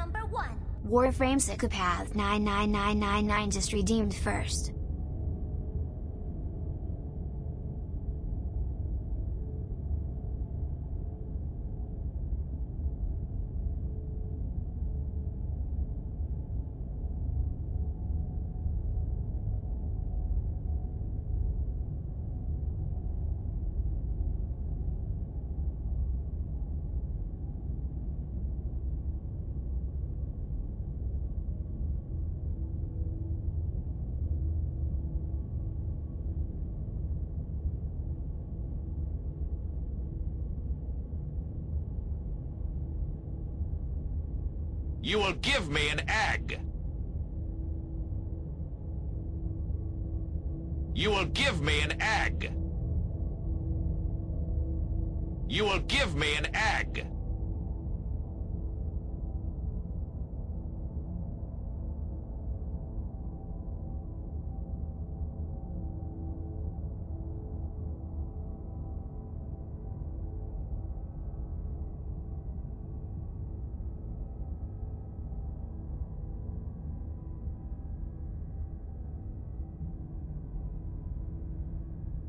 number 1. Warframe Psychopath 99999 just redeemed first. You will give me an egg. You will give me an egg. You will give me an egg.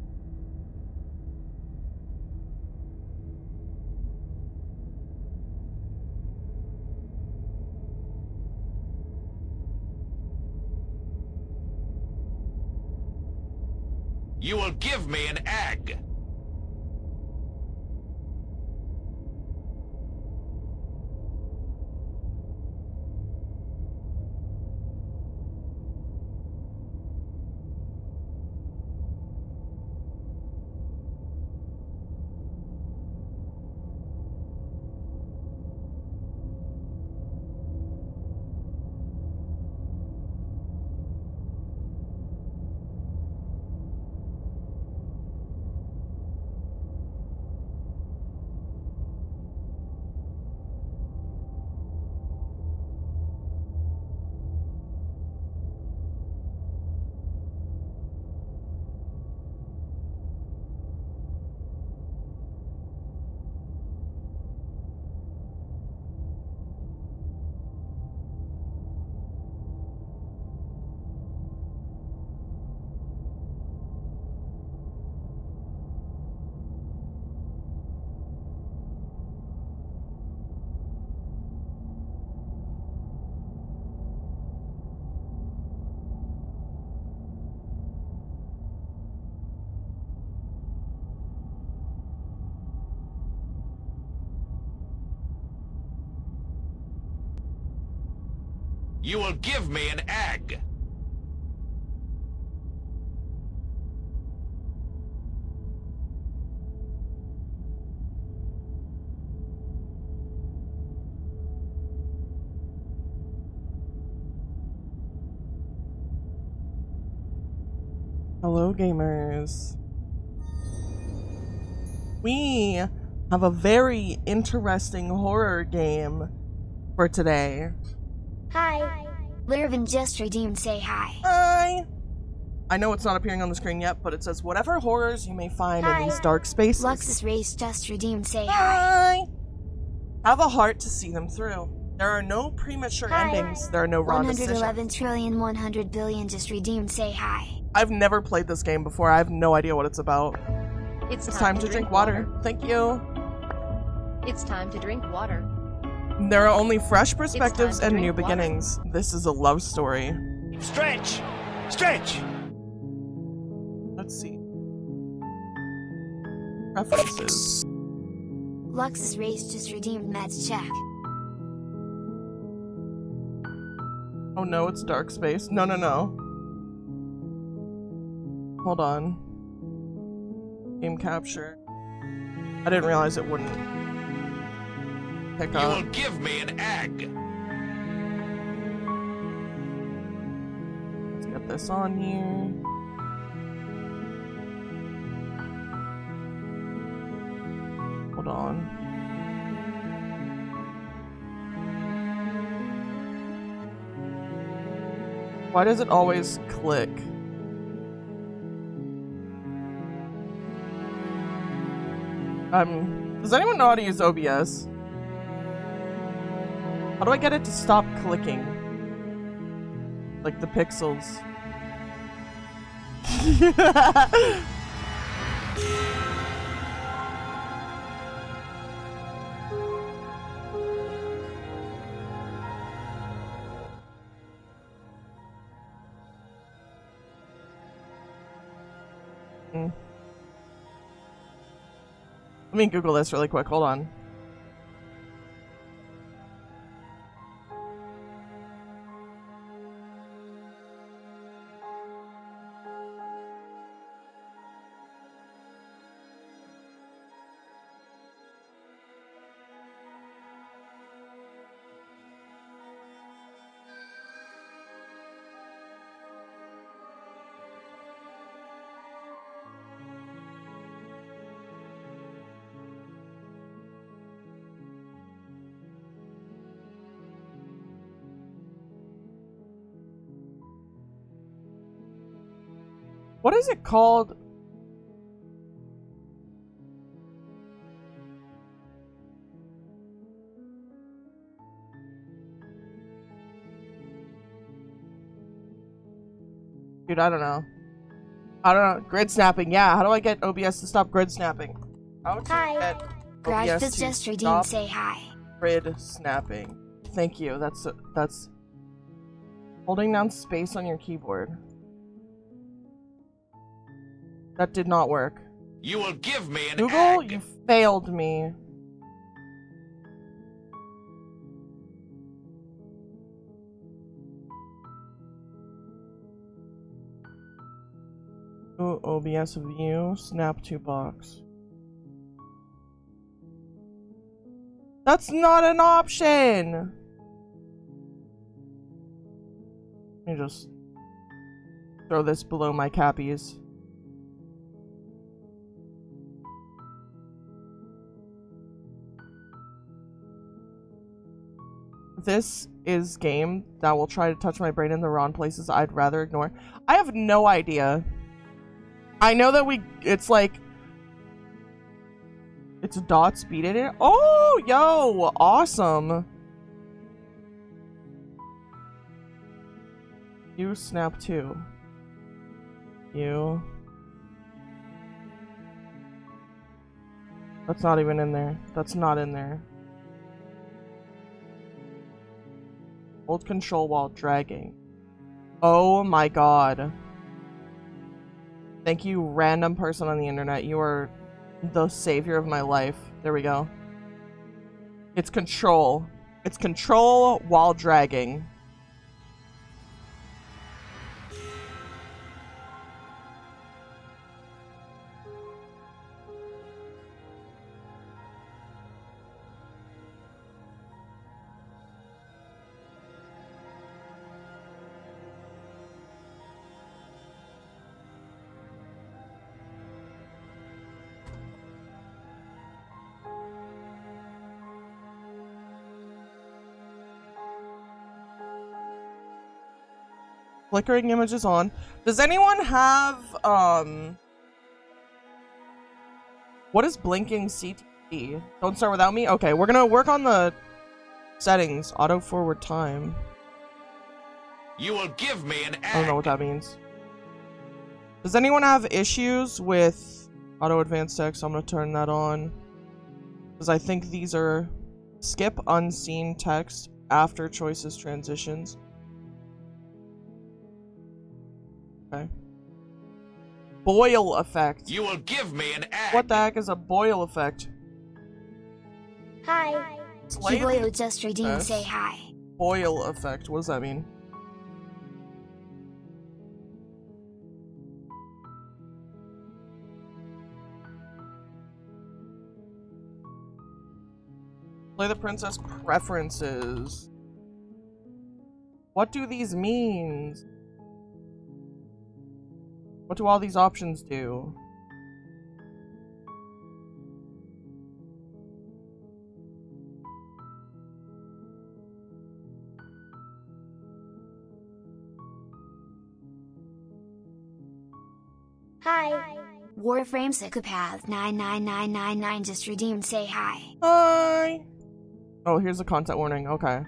You will give me an egg. You will give me an egg. Hello, gamers. We have a very interesting horror game for today. Hi. Lirvin just redeemed, say hi. Hi! I know it's not appearing on the screen yet, but it says whatever horrors you may find in these dark spaces. Luxus Race just redeemed, say hi. Hi! Have a heart to see them through. There are no premature endings. There are no wrong decisions. 111,100,000,000,000 just redeemed, say hi. I've never played this game before. I have no idea what it's about. It's time to drink water. Thank you. It's time to drink water. There are only fresh perspectives and new beginnings. This is a love story. Stretch! Stretch! Let's see. Preferences. Luxus Race just redeemed, Matt's check. Oh no, it's dark space. No, no, no. Hold on. Game capture. I didn't realize it wouldn't pick up. You will give me an egg. Let's get this on here. Hold on. Why does it always click? Does anyone know how to use OBS? How do I get it to stop clicking? Like the pixels. Let me Google this really quick. Hold on. What is it called? Dude, I don't know. Grid snapping. Yeah, how do I get OBS to stop grid snapping? How to get Garage OBS Biz to just redeemed. stop Say hi. grid snapping? Thank you. That's holding down space on your keyboard. That did not work. You will give me an Google, egg. you failed me. Ooh, OBS view, snap to box. That's not an option! Let me just throw this below my cappies. This is game that will try to touch my brain in the wrong places I'd rather ignore. I have no idea. I know that it's like, it's a dot speed in it. Oh, yo, awesome. You snap too. You. That's not even in there. That's not in there. Hold control while dragging. Oh my god. Thank you, random person on the internet. You are the savior of my life. There we go. It's control. It's control while dragging. Flickering images on. Does anyone have, what is blinking CTD? Don't start without me? Okay, we're gonna work on the settings. Auto forward time. You will give me an egg. I don't know what that means. Does anyone have issues with auto advanced text? I'm gonna turn that on. Because I think these are skip unseen text after choices transitions. Okay. Boil effect. You will give me an egg. What the heck is a boil effect? Hi. Slay Kiboyo the just redeemed. Say hi. boil effect. What does that mean? Play the princess preferences. What do these mean? What do all these options do? Hi. Warframe Psychopath 99999 just redeemed. Say hi. Hi. Oh, here's a content warning. Okay.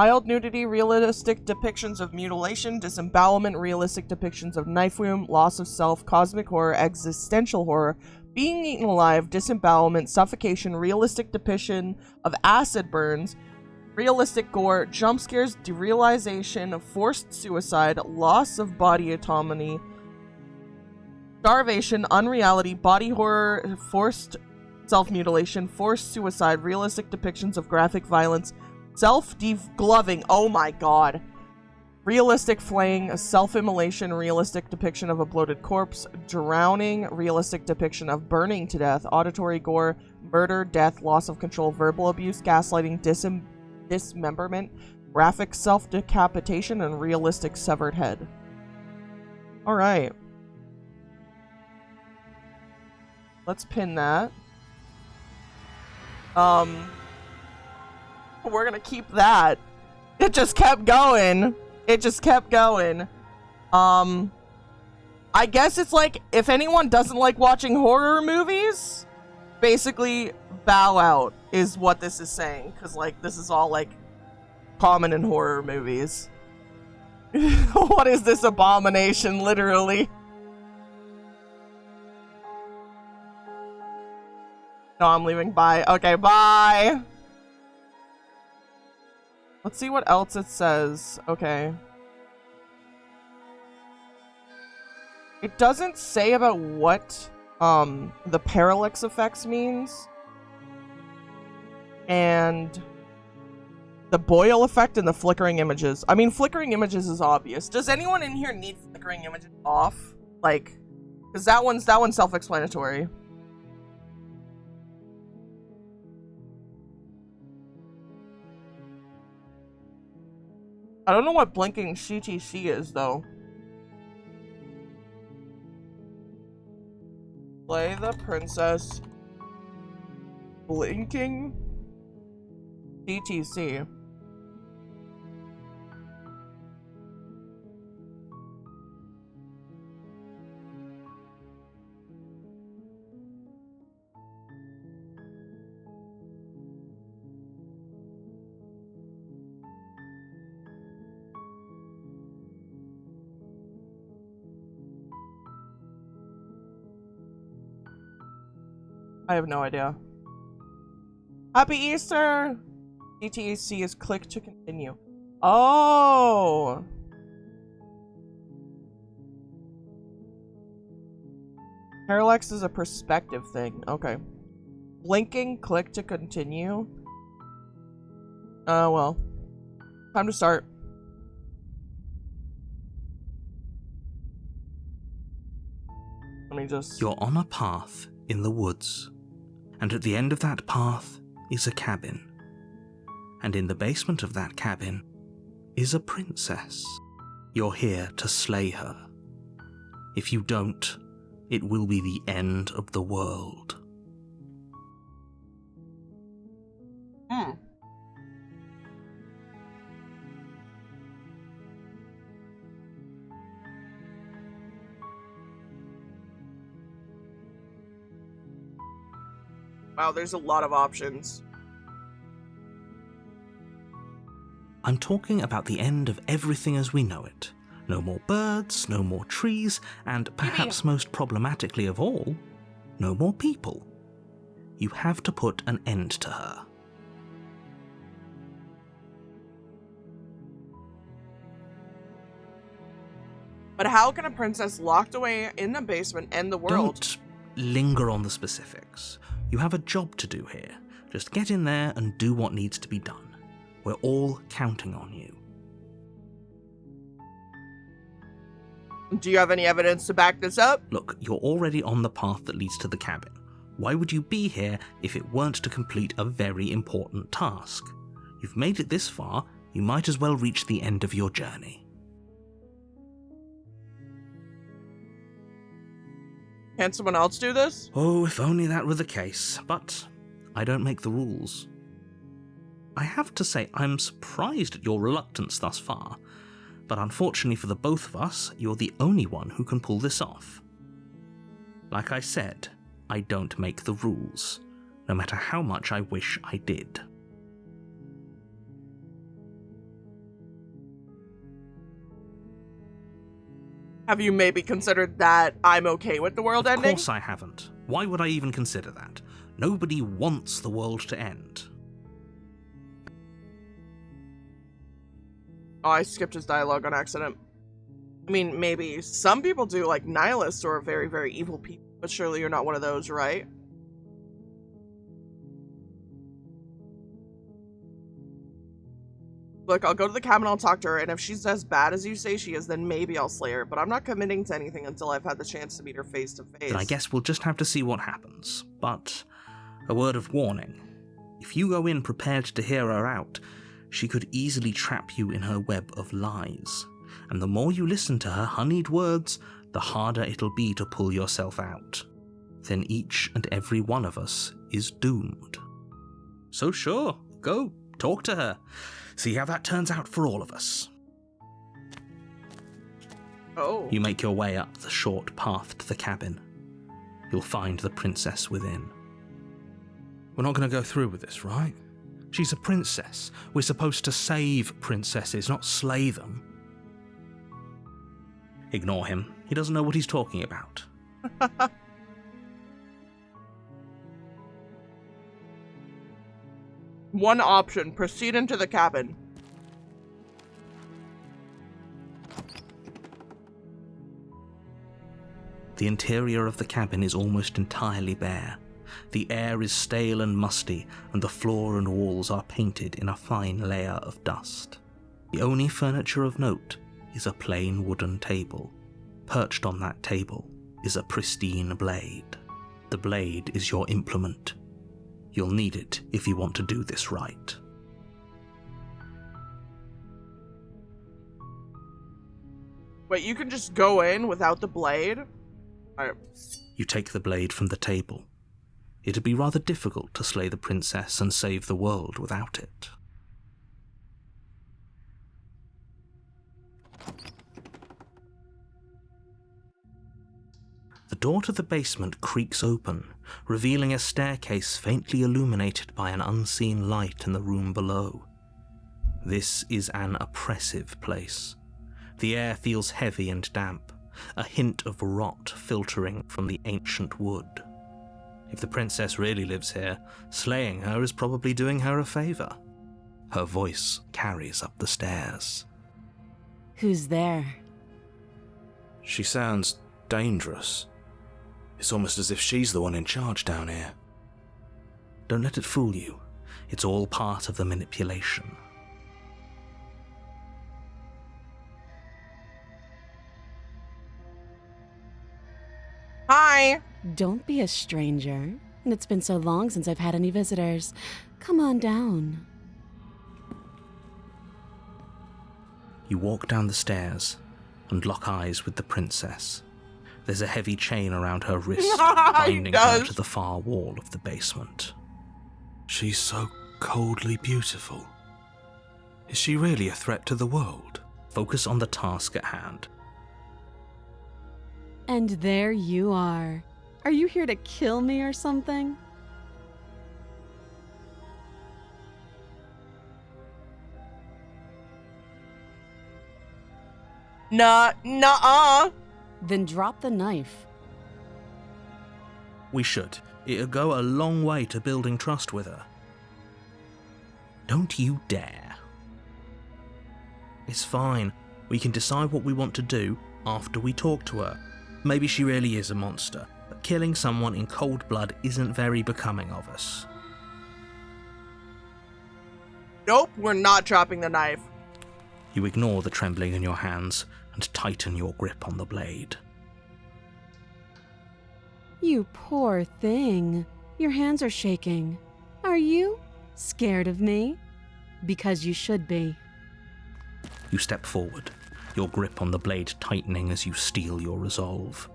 Child nudity, realistic depictions of mutilation, disembowelment, realistic depictions of knife wound, loss of self, cosmic horror, existential horror, being eaten alive, disembowelment, suffocation, realistic depiction of acid burns, realistic gore, jump scares, derealization, forced suicide, loss of body autonomy, starvation, unreality, body horror, forced self-mutilation, forced suicide, realistic depictions of graphic violence, self-degloving, oh my god, realistic flaying, self-immolation, realistic depiction of a bloated corpse, drowning, realistic depiction of burning to death, auditory gore, murder, death, loss of control, verbal abuse, gaslighting, dismemberment, graphic self-decapitation, and realistic severed head. Alright. Let's pin that. We're gonna keep that. It just kept going. It just kept going. I guess it's like, if anyone doesn't like watching horror movies, basically bow out is what this is saying. Because, like, this is all, like, common in horror movies. What is this abomination, literally? No, I'm leaving. Bye. Okay, bye! Let's see what else it says. Okay. It doesn't say about what the parallax effects means. And the Boyle effect and the flickering images. I mean, flickering images is obvious. Does anyone in here need flickering images off? Like, because that one's self-explanatory. I don't know what blinking CTC is, though. Play the princess. Blinking CTC. I have no idea. Happy Easter! CTC is click to continue. Oh! Parallax is a perspective thing. Okay. Blinking, click to continue. Well. Time to start. Let me just... You're on a path in the woods, and at the end of that path is a cabin. And in the basement of that cabin is a princess. You're here to slay her. If you don't, it will be the end of the world. Wow, there's a lot of options. I'm talking about the end of everything as we know it. No more birds, no more trees, and perhaps most problematically of all, no more people. You have to put an end to her. But how can a princess locked away in the basement end the world? Don't linger on the specifics. You have a job to do here. Just get in there and do what needs to be done. We're all counting on you. Do you have any evidence to back this up? Look, you're already on the path that leads to the cabin. Why would you be here if it weren't to complete a very important task? You've made it this far, you might as well reach the end of your journey. Can't someone else do this? Oh, if only that were the case, but I don't make the rules. I have to say, I'm surprised at your reluctance thus far, but unfortunately for the both of us, you're the only one who can pull this off. Like I said, I don't make the rules, no matter how much I wish I did. Have you maybe considered that I'm okay with the world ending? Of course I haven't. Why would I even consider that? Nobody wants the world to end. Oh, I skipped his dialogue on accident. I mean, maybe some people do, like nihilists or very, very evil people, but surely you're not one of those, right? Look, I'll go to the cabin, I'll talk to her, and if she's as bad as you say she is, then maybe I'll slay her, but I'm not committing to anything until I've had the chance to meet her face to face. Then I guess we'll just have to see what happens. But a word of warning. If you go in prepared to hear her out, she could easily trap you in her web of lies. And the more you listen to her honeyed words, the harder it'll be to pull yourself out. Then each and every one of us is doomed. So sure, go, talk to her. See how that turns out for all of us. Oh. You make your way up the short path to the cabin. You'll find the princess within. We're not going to go through with this, right? She's a princess. We're supposed to save princesses, not slay them. Ignore him. He doesn't know what he's talking about. One option, proceed into the cabin. The interior of the cabin is almost entirely bare. The air is stale and musty, and the floor and walls are painted in a fine layer of dust. The only furniture of note is a plain wooden table. Perched on that table is a pristine blade. The blade is your implement. You'll need it if you want to do this right. Wait, you can just go in without the blade? You take the blade from the table. It'd be rather difficult to slay the princess and save the world without it. The door to the basement creaks open, revealing a staircase faintly illuminated by an unseen light in the room below. This is an oppressive place. The air feels heavy and damp, a hint of rot filtering from the ancient wood. If the princess really lives here, slaying her is probably doing her a favor. Her voice carries up the stairs. Who's there? She sounds dangerous. It's almost as if she's the one in charge down here. Don't let it fool you. It's all part of the manipulation. Hi! Don't be a stranger. It's been so long since I've had any visitors. Come on down. You walk down the stairs and lock eyes with the princess. There's a heavy chain around her wrist, binding her to the far wall of the basement. She's so coldly beautiful. Is she really a threat to the world? Focus on the task at hand. And there you are. Are you here to kill me or something? Nuh-uh. Then drop the knife. We should. It'll go a long way to building trust with her. Don't you dare. It's fine. We can decide what we want to do after we talk to her. Maybe she really is a monster, but killing someone in cold blood isn't very becoming of us. Nope, we're not dropping the knife. You ignore the trembling in your hands and tighten your grip on the blade. You poor thing. Your hands are shaking. Are you scared of me? Because you should be. You step forward, your grip on the blade tightening as you steel your resolve.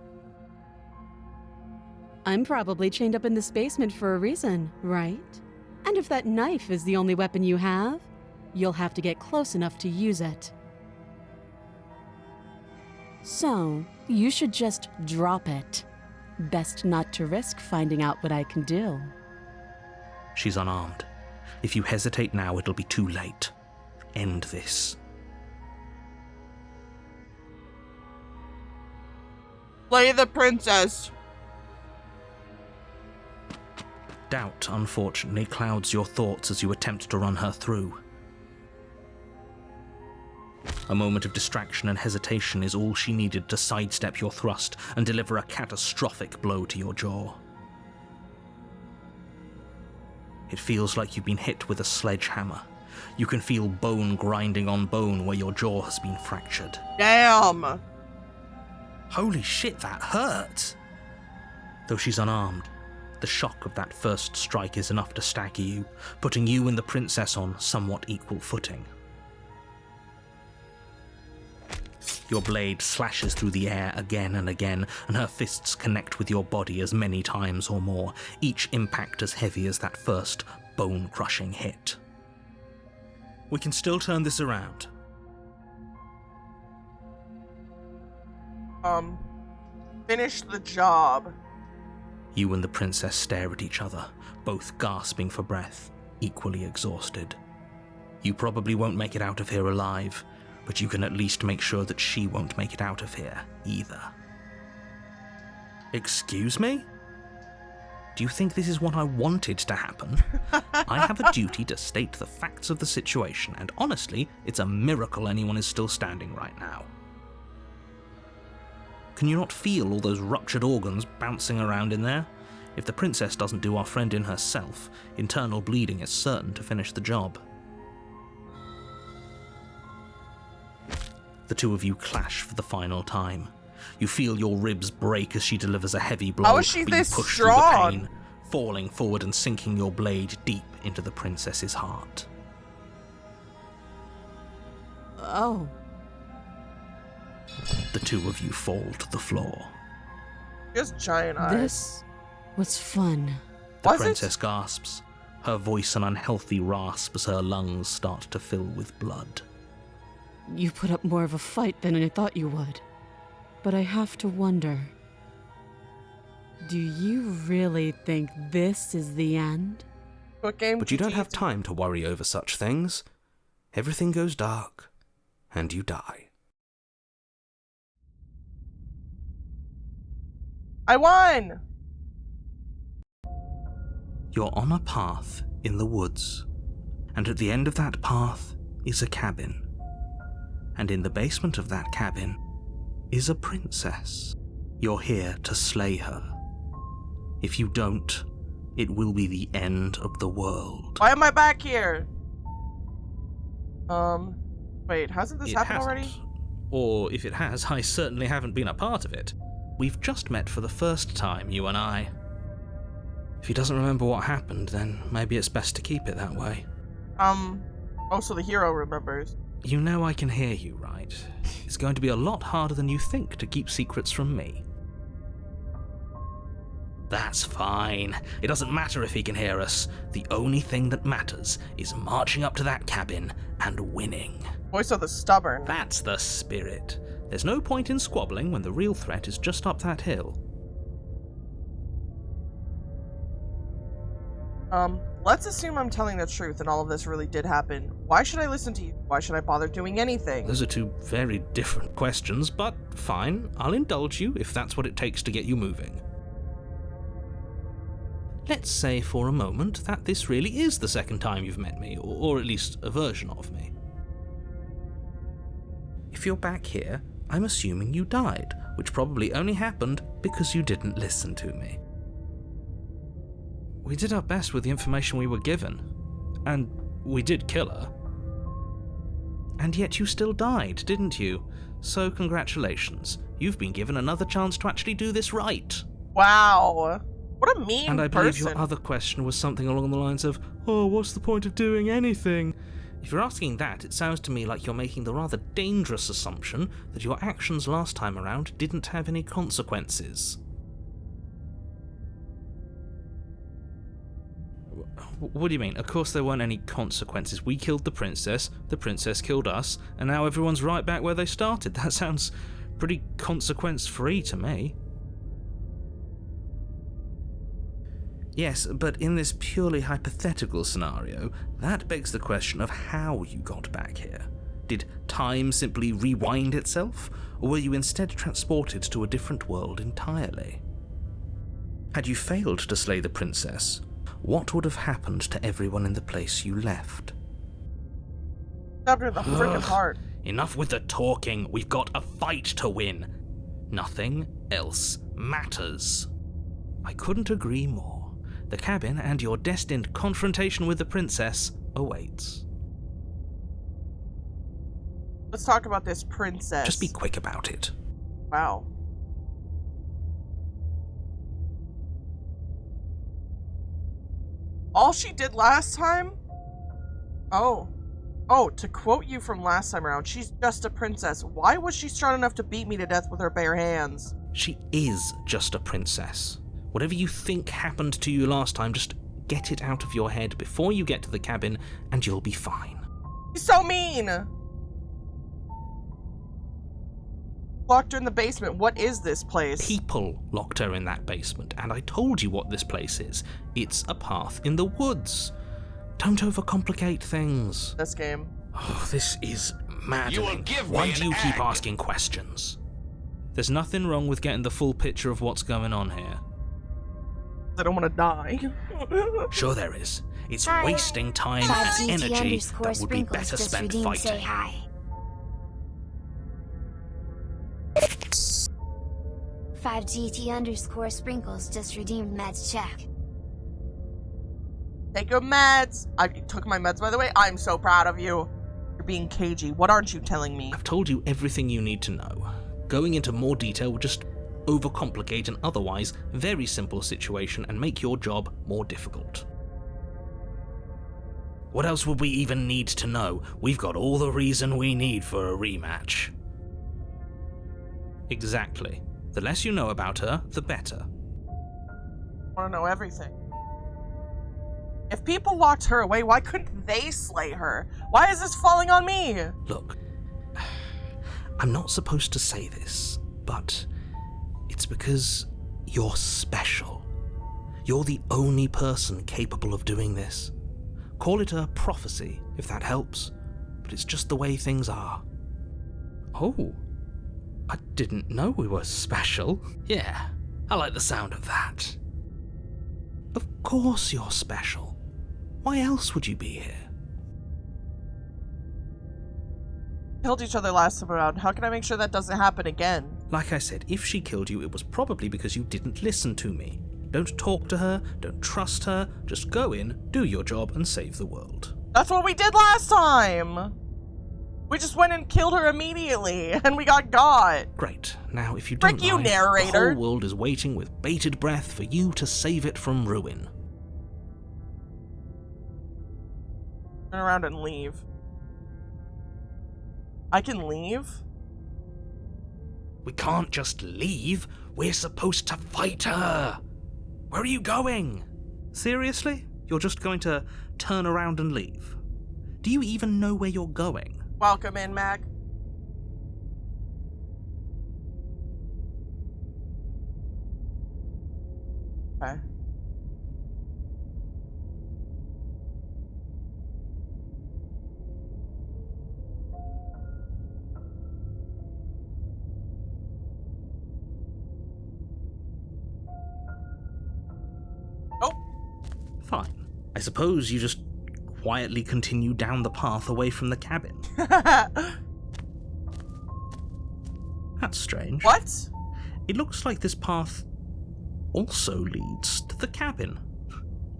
I'm probably chained up in this basement for a reason, right? And if that knife is the only weapon you have, you'll have to get close enough to use it. So, you should just drop it. Best not to risk finding out what I can do. She's unarmed. If you hesitate now, it'll be too late. End this. Play the princess. Doubt, unfortunately, clouds your thoughts as you attempt to run her through. A moment of distraction and hesitation is all she needed to sidestep your thrust and deliver a catastrophic blow to your jaw. It feels like you've been hit with a sledgehammer. You can feel bone grinding on bone where your jaw has been fractured. Damn. Holy shit, that hurt! Though she's unarmed, the shock of that first strike is enough to stagger you, putting you and the princess on somewhat equal footing. Your blade slashes through the air again and again, and her fists connect with your body as many times or more, each impact as heavy as that first bone-crushing hit. We can still turn this around. Finish the job. You and the princess stare at each other, both gasping for breath, equally exhausted. You probably won't make it out of here alive, but you can at least make sure that she won't make it out of here either. Excuse me? Do you think this is what I wanted to happen? I have a duty to state the facts of the situation, and honestly, it's a miracle anyone is still standing right now. Can you not feel all those ruptured organs bouncing around in there? If the princess doesn't do our friend in herself, internal bleeding is certain to finish the job. The two of you clash for the final time. You feel your ribs break as she delivers a heavy blow. How is she being this pushed through the strong? pain, falling forward and sinking your blade deep into the princess's heart. Oh. The two of you fall to the floor. Just giant eyes. This was fun. The Was it? princess gasps, her voice an unhealthy rasp as her lungs start to fill with blood. You put up more of a fight than I thought you would. But I have to wonder, do you really think this is the end? What game But you did don't have time to worry over such things. Everything goes dark, and you die. I won! You're on a path in the woods, and at the end of that path is a cabin. And in the basement of that cabin is a princess. You're here to slay her. If you don't, it will be the end of the world. Why am I back here? Wait, hasn't this It happened hasn't. already? Or if it has, I certainly haven't been a part of it. We've just met for the first time, you and I. If he doesn't remember what happened, then maybe it's best to keep it that way. Oh, so the hero remembers. You know I can hear you, right? It's going to be a lot harder than you think to keep secrets from me. That's fine. It doesn't matter if he can hear us. The only thing that matters is marching up to that cabin and winning. Voice of the stubborn. That's the spirit. There's no point in squabbling when the real threat is just up that hill. Let's assume I'm telling the truth and all of this really did happen. Why should I listen to you? Why should I bother doing anything? Those are two very different questions, but fine. I'll indulge you if that's what it takes to get you moving. Let's say for a moment that this really is the second time you've met me, or at least a version of me. If you're back here, I'm assuming you died, which probably only happened because you didn't listen to me. We did our best with the information we were given, and we did kill her. And yet you still died, didn't you? So congratulations, you've been given another chance to actually do this right. Wow. What a mean And I believe person. your other question was something along the lines of, oh, what's the point of doing anything? If you're asking that, it sounds to me like you're making the rather dangerous assumption that your actions last time around didn't have any consequences. What do you mean? Of course there weren't any consequences. We killed the princess killed us, and now everyone's right back where they started. That sounds pretty consequence-free to me. Yes, but in this purely hypothetical scenario, that begs the question of how you got back here. Did time simply rewind itself, or were you instead transported to a different world entirely? Had you failed to slay the princess, what would have happened to everyone in the place you left? Stabbed her in the freaking heart. Enough with the talking, we've got a fight to win. Nothing else matters. I couldn't agree more. The cabin and your destined confrontation with the princess awaits. Let's talk about this princess. Just be quick about it. Wow. All she did last time? Oh, to quote you from last time around, she's just a princess. Why was she strong enough to beat me to death with her bare hands? She is just a princess. Whatever you think happened to you last time, just get it out of your head before you get to the cabin, and you'll be fine. She's so mean! Locked her in the basement. What is this place? People locked her in that basement, and I told you what this place is. It's a path in the woods. Don't overcomplicate things. This game. Oh, this is maddening. You will give me Why an do you keep egg. asking questions? There's nothing wrong with getting the full picture of what's going on here. I don't want to die. Sure there is. It's Hi. wasting time 5GT and energy _ that would be sprinkles better just spent redeemed, say fighting. hi. 5GT _ sprinkles just redeemed meds check. Take your meds. I took my meds, by the way. I'm so proud of you. You're being cagey. What aren't you telling me? I've told you everything you need to know. Going into more detail would just overcomplicate an otherwise very simple situation and make your job more difficult. What else would we even need to know? We've got all the reason we need for a rematch. Exactly. The less you know about her, the better. I want to know everything. If people locked her away, why couldn't they slay her? Why is this falling on me? Look, I'm not supposed to say this, but it's because you're special. You're the only person capable of doing this. Call it a prophecy, if that helps, but it's just the way things are. Oh, I didn't know we were special. Yeah, I like the sound of that. Of course you're special. Why else would you be here? Killed each other last time around. How can I make sure that doesn't happen again? Like I said, if she killed you, it was probably because you didn't listen to me. Don't talk to her, don't trust her, just go in, do your job, and save the world. That's what we did last time! We just went and killed her immediately, and we got Great. Now, if you don't Frick you, mind, the narrator. whole world is waiting with bated breath for you to save it from ruin. Turn around and leave. I can leave? We can't just leave. We're supposed to fight her. Where are you going? Seriously? You're just going to turn around and leave? Do you even know where you're going? Welcome in, Mac. Okay. Fine. I suppose you just quietly continue down the path away from the cabin. That's strange. What? It looks like this path also leads to the cabin.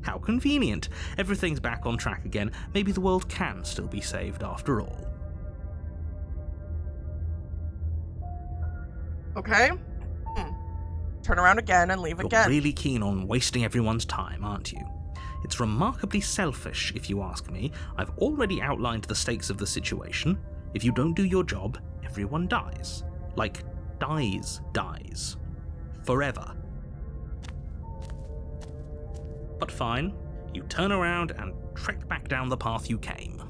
How convenient. Everything's back on track again. Maybe the world can still be saved after all. Okay. Turn around again and leave You're again. really keen on wasting everyone's time, aren't you? It's remarkably selfish, if you ask me. I've already outlined the stakes of the situation. If you don't do your job, everyone dies. Like, dies. Forever. But fine, you turn around and trek back down the path you came.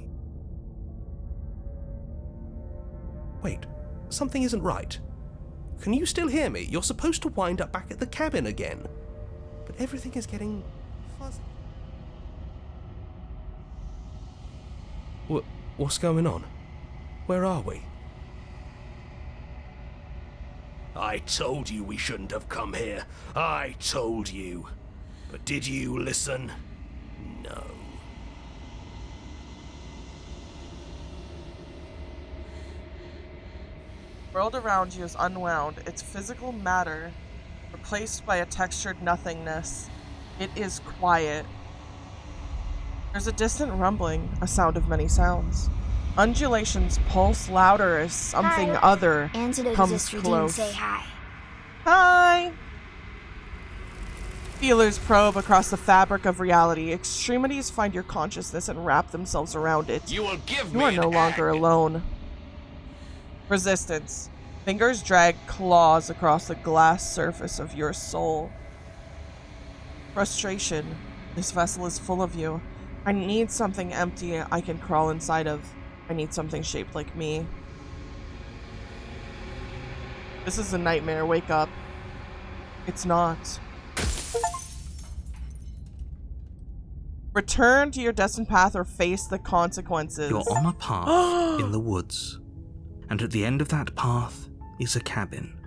Wait, something isn't right. Can you still hear me? You're supposed to wind up back at the cabin again. But everything is getting fuzzy. What's going on? Where are we? I told you we shouldn't have come here. I told you. But did you listen? No. The world around you is unwound, its physical matter replaced by a textured nothingness. It is quiet. There's a distant rumbling, a sound of many sounds. Undulations pulse louder as something Hi. other Antidote comes just redeemed. close. Say hi. Hi! Feelers probe across the fabric of reality. Extremities find your consciousness and wrap themselves around it. You will give You me are an no longer egg. alone. Resistance. Fingers drag claws across the glass surface of your soul. Frustration. This vessel is full of you. I need something empty I can crawl inside of. I need something shaped like me. This is a nightmare. Wake up. It's not. Return to your destined path or face the consequences. You're on a path in the woods, and at the end of that path is a cabin.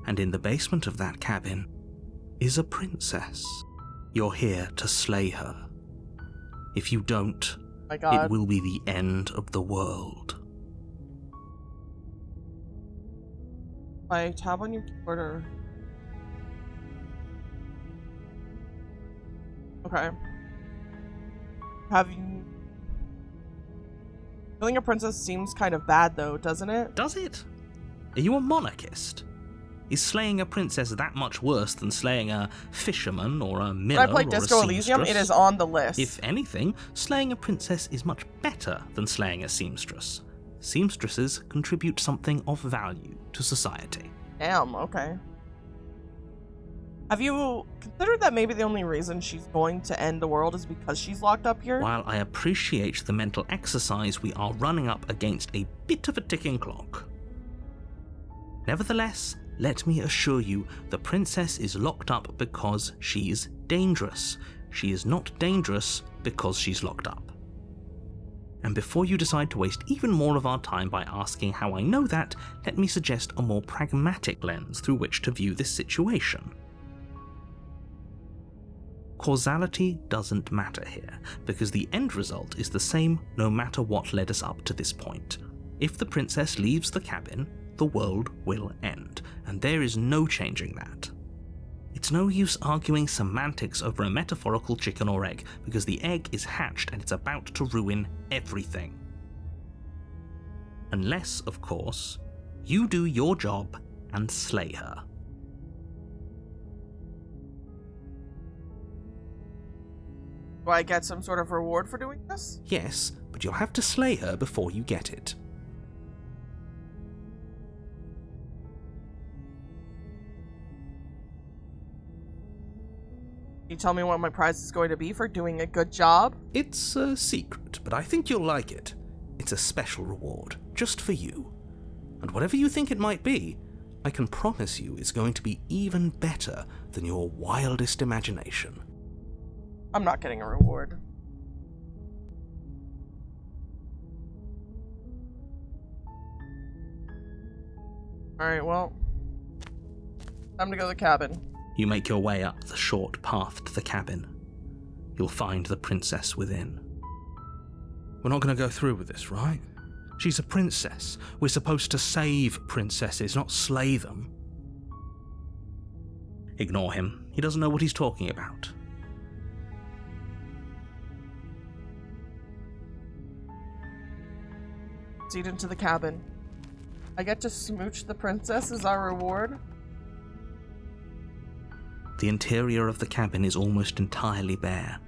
And in the basement of that cabin is a princess. You're here to slay her. If you don't, My God. it will be the end of the world. I tab on your keyboard or... Okay. Have you... Killing a princess seems kind of bad though, doesn't it? Does it? Are you a monarchist? Is slaying a princess that much worse than slaying a fisherman or a miller When I play or Disco a Elysium, it seamstress? is on the list. If anything, slaying a princess is much better than slaying a seamstress. Seamstresses contribute something of value to society. Damn, okay. Have you considered that maybe the only reason she's going to end the world is because she's locked up here? While I appreciate the mental exercise, we are running up against a bit of a ticking clock. Nevertheless, let me assure you, the princess is locked up because she's dangerous. She is not dangerous because she's locked up. And before you decide to waste even more of our time by asking how I know that, let me suggest a more pragmatic lens through which to view this situation. Causality doesn't matter here, because the end result is the same no matter what led us up to this point. If the princess leaves the cabin, the world will end, and there is no changing that. It's no use arguing semantics over a metaphorical chicken or egg, because the egg is hatched and it's about to ruin everything. Unless, of course, you do your job and slay her. Do I get some sort of reward for doing this? Yes, but you'll have to slay her before you get it. Can you tell me what my prize is going to be for doing a good job? It's a secret, but I think you'll like it. It's a special reward, just for you. And whatever you think it might be, I can promise you it's going to be even better than your wildest imagination. I'm not getting a reward. Alright, well. Time to go to the cabin. You make your way up the short path to the cabin. You'll find the princess within. We're not going to go through with this, right? She's a princess. We're supposed to save princesses, not slay them. Ignore him. He doesn't know what he's talking about. Proceed into the cabin. I get to smooch the princess as our reward. The interior of the cabin is almost entirely bare.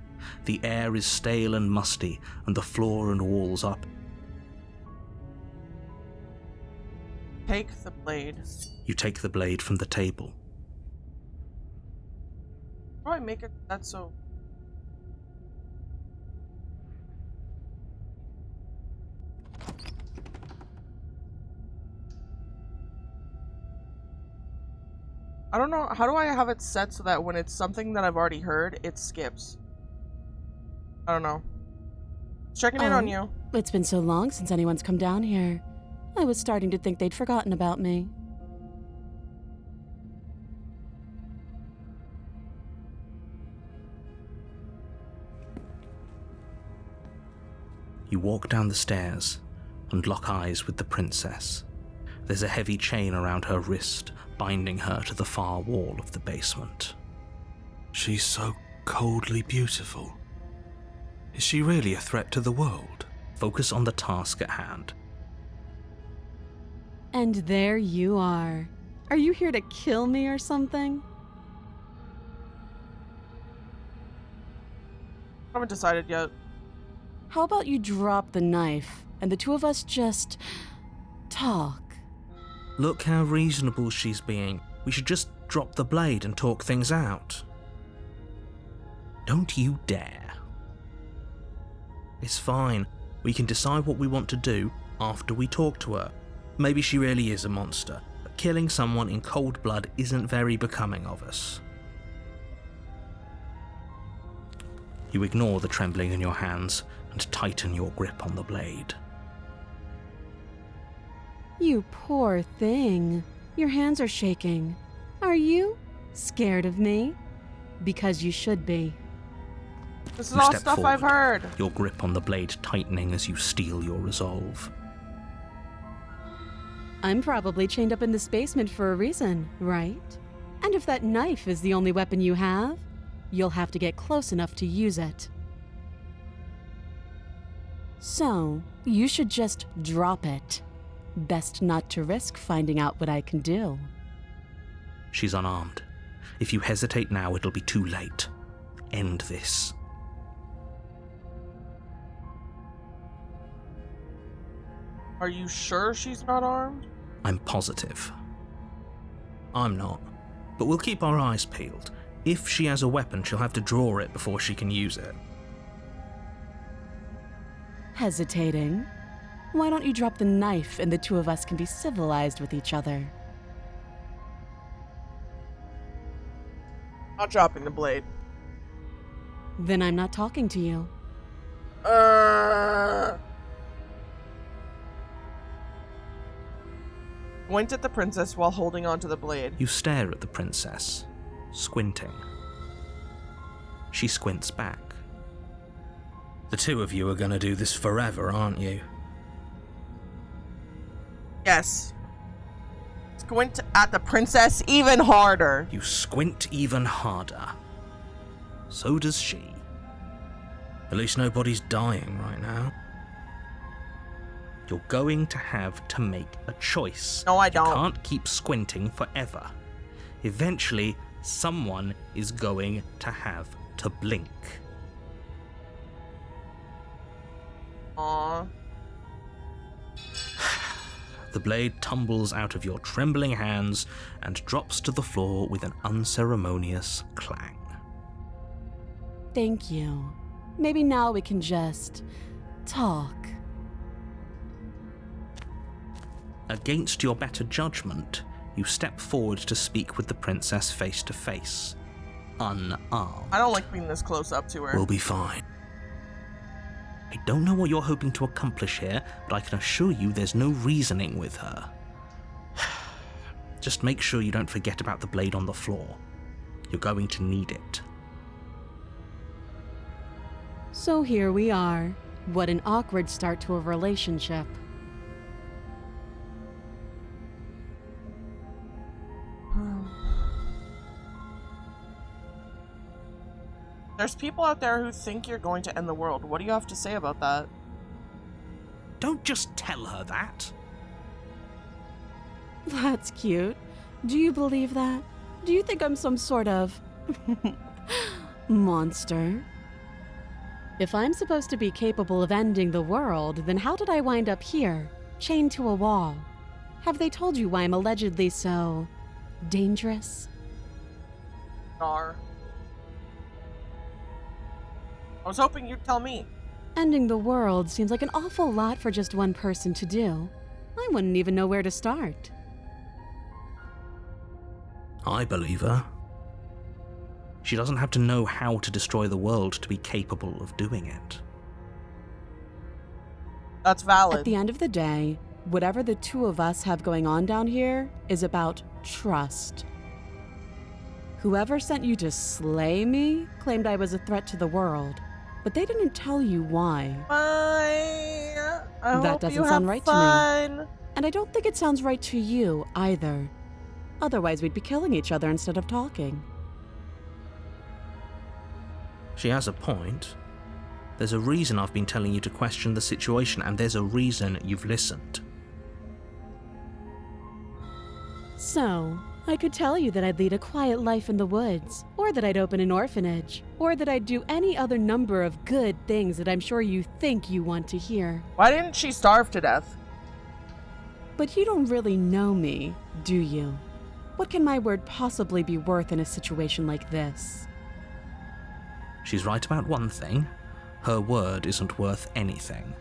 The air is stale and musty, and the floor and walls are... Take the blade. You take the blade from the table. How do I make it that so... I don't know, how do I have it set so that when it's something that I've already heard, it skips? I don't know. Checking in on you. It's been so long since anyone's come down here. I was starting to think they'd forgotten about me. You walk down the stairs and lock eyes with the princess. There's a heavy chain around her wrist, binding her to the far wall of the basement. She's so coldly beautiful. Is she really a threat to the world? Focus on the task at hand. And there you are. Are you here to kill me or something? I haven't decided yet. How about you drop the knife and the two of us just talk? Look how reasonable she's being. We should just drop the blade and talk things out. Don't you dare. It's fine. We can decide what we want to do after we talk to her. Maybe she really is a monster, but killing someone in cold blood isn't very becoming of us. You ignore the trembling in your hands and tighten your grip on the blade. You poor thing. Your hands are shaking. Are you scared of me? Because you should be. This is You all step stuff I've forward, heard. your grip on the blade tightening as you steel your resolve. I'm probably chained up in this basement for a reason, right? And if that knife is the only weapon you have, you'll have to get close enough to use it. So, you should just drop it. Best not to risk finding out what I can do. She's unarmed. If you hesitate now, it'll be too late. End this. Are you sure she's not armed? I'm positive. I'm not. But we'll keep our eyes peeled. If she has a weapon, she'll have to draw it before she can use it. Hesitating? Why don't you drop the knife and the two of us can be civilized with each other? Not dropping the blade. Then I'm not talking to you. Point at the princess while holding onto the blade. You stare at the princess, squinting. She squints back. The two of you are gonna do this forever, aren't you? Yes. Squint at the princess even harder. You squint even harder. So does she. At least nobody's dying right now. You're going to have to make a choice. No, I don't. You can't keep squinting forever. Eventually, someone is going to have to blink. Aww. The blade tumbles out of your trembling hands and drops to the floor with an unceremonious clang. Thank you. Maybe now we can just talk. Against your better judgment, you step forward to speak with the princess face to face, unarmed. I don't like being this close up to her. We'll be fine. I don't know what you're hoping to accomplish here, but I can assure you there's no reasoning with her. Just make sure you don't forget about the blade on the floor. You're going to need it. So here we are. What an awkward start to a relationship. There's people out there who think you're going to end the world. What do you have to say about that? Don't just tell her that. That's cute. Do you believe that? Do you think I'm some sort of monster? If I'm supposed to be capable of ending the world, then how did I wind up here, chained to a wall? Have they told you why I'm allegedly so dangerous? Nar. I was hoping you'd tell me. Ending the world seems like an awful lot for just one person to do. I wouldn't even know where to start. I believe her. She doesn't have to know how to destroy the world to be capable of doing it. That's valid. At the end of the day, whatever the two of us have going on down here is about trust. Whoever sent you to slay me claimed I was a threat to the world, but they didn't tell you why. That doesn't sound right to me. And I don't think it sounds right to you either. Otherwise, we'd be killing each other instead of talking. She has a point. There's a reason I've been telling you to question the situation, and there's a reason you've listened. So, I could tell you that I'd lead a quiet life in the woods, or that I'd open an orphanage, or that I'd do any other number of good things that I'm sure you think you want to hear. Why didn't she starve to death? But you don't really know me, do you? What can my word possibly be worth in a situation like this? She's right about one thing. Her word isn't worth anything.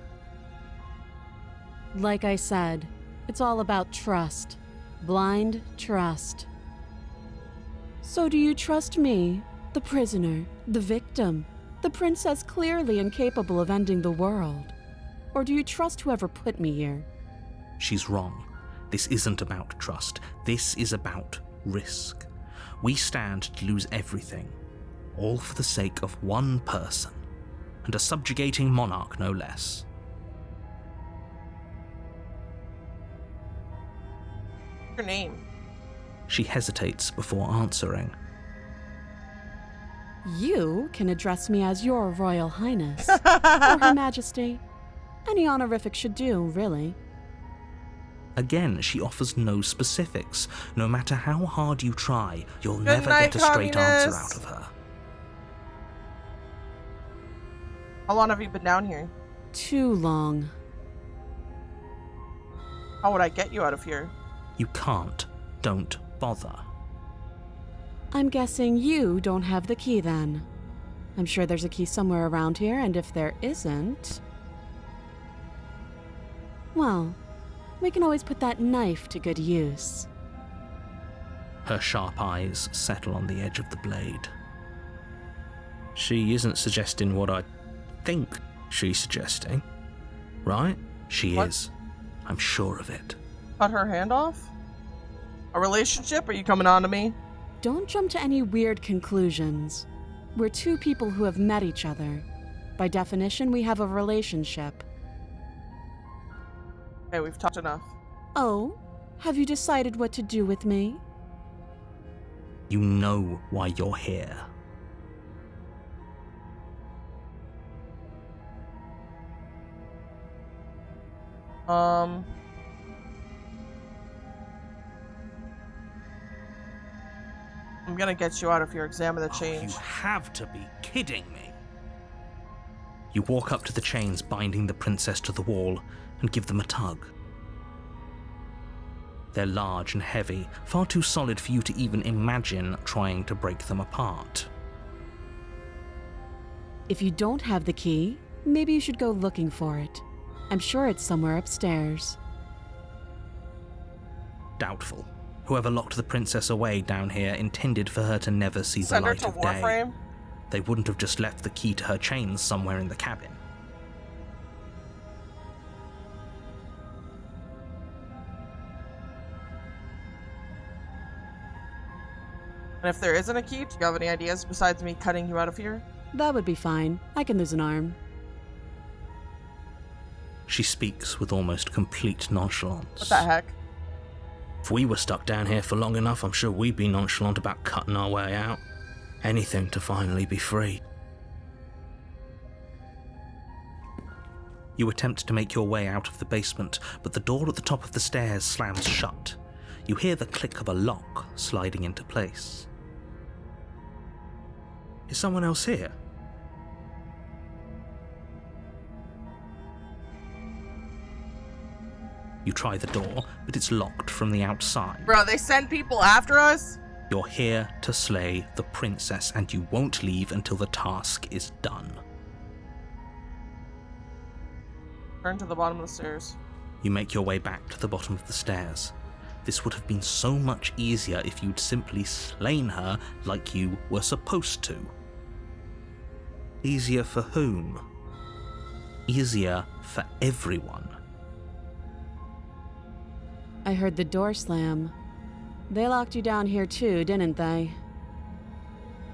Like I said, it's all about trust. Blind trust. So do you trust me, the prisoner, the victim, the princess clearly incapable of ending the world? Or do you trust whoever put me here? She's wrong. This isn't about trust. This is about risk. We stand to lose everything, all for the sake of one person, and a subjugating monarch no less. Your name? She hesitates before answering. You can address me as Your Royal Highness, or Her Majesty. Any honorific should do, really. Again, she offers no specifics. No matter how hard you try, you'll Good never night, get a straight answer communist. out of her. How long have you been down here? Too long. How would I get you out of here? You can't. Don't bother. I'm guessing you don't have the key then. I'm sure there's a key somewhere around here, and if there isn't... well, we can always put that knife to good use. Her sharp eyes settle on the edge of the blade. She isn't suggesting what I think she's suggesting, right? She What? is. I'm sure of it. Cut her hand off? A relationship? Are you coming on to me? Don't jump to any weird conclusions. We're two people who have met each other. By definition, we have a relationship. Okay, we've talked enough. Oh? Have you decided what to do with me? You know why you're here. I'm gonna get you out of here. Examine the Oh, change. you have to be kidding me. You walk up to the chains binding the princess to the wall and give them a tug. They're large and heavy, far too solid for you to even imagine trying to break them apart. If you don't have the key, maybe you should go looking for it. I'm sure it's somewhere upstairs. Doubtful. Whoever locked the princess away down here intended for her to never see the Send her light to of day. Warframe? They wouldn't have just left the key to her chains somewhere in the cabin. And if there isn't a key, do you have any ideas besides me cutting you out of here? That would be fine. I can lose an arm. She speaks with almost complete nonchalance. What the heck? If we were stuck down here for long enough, I'm sure we'd be nonchalant about cutting our way out. Anything to finally be free. You attempt to make your way out of the basement, but the door at the top of the stairs slams shut. You hear the click of a lock sliding into place. Is someone else here? You try the door, but it's locked from the outside. Bro, they send people after us? You're here to slay the princess, and you won't leave until the task is done. Turn to the bottom of the stairs. You make your way back to the bottom of the stairs. This would have been so much easier if you'd simply slain her like you were supposed to. Easier for whom? Easier for everyone. I heard the door slam. They locked you down here too, didn't they?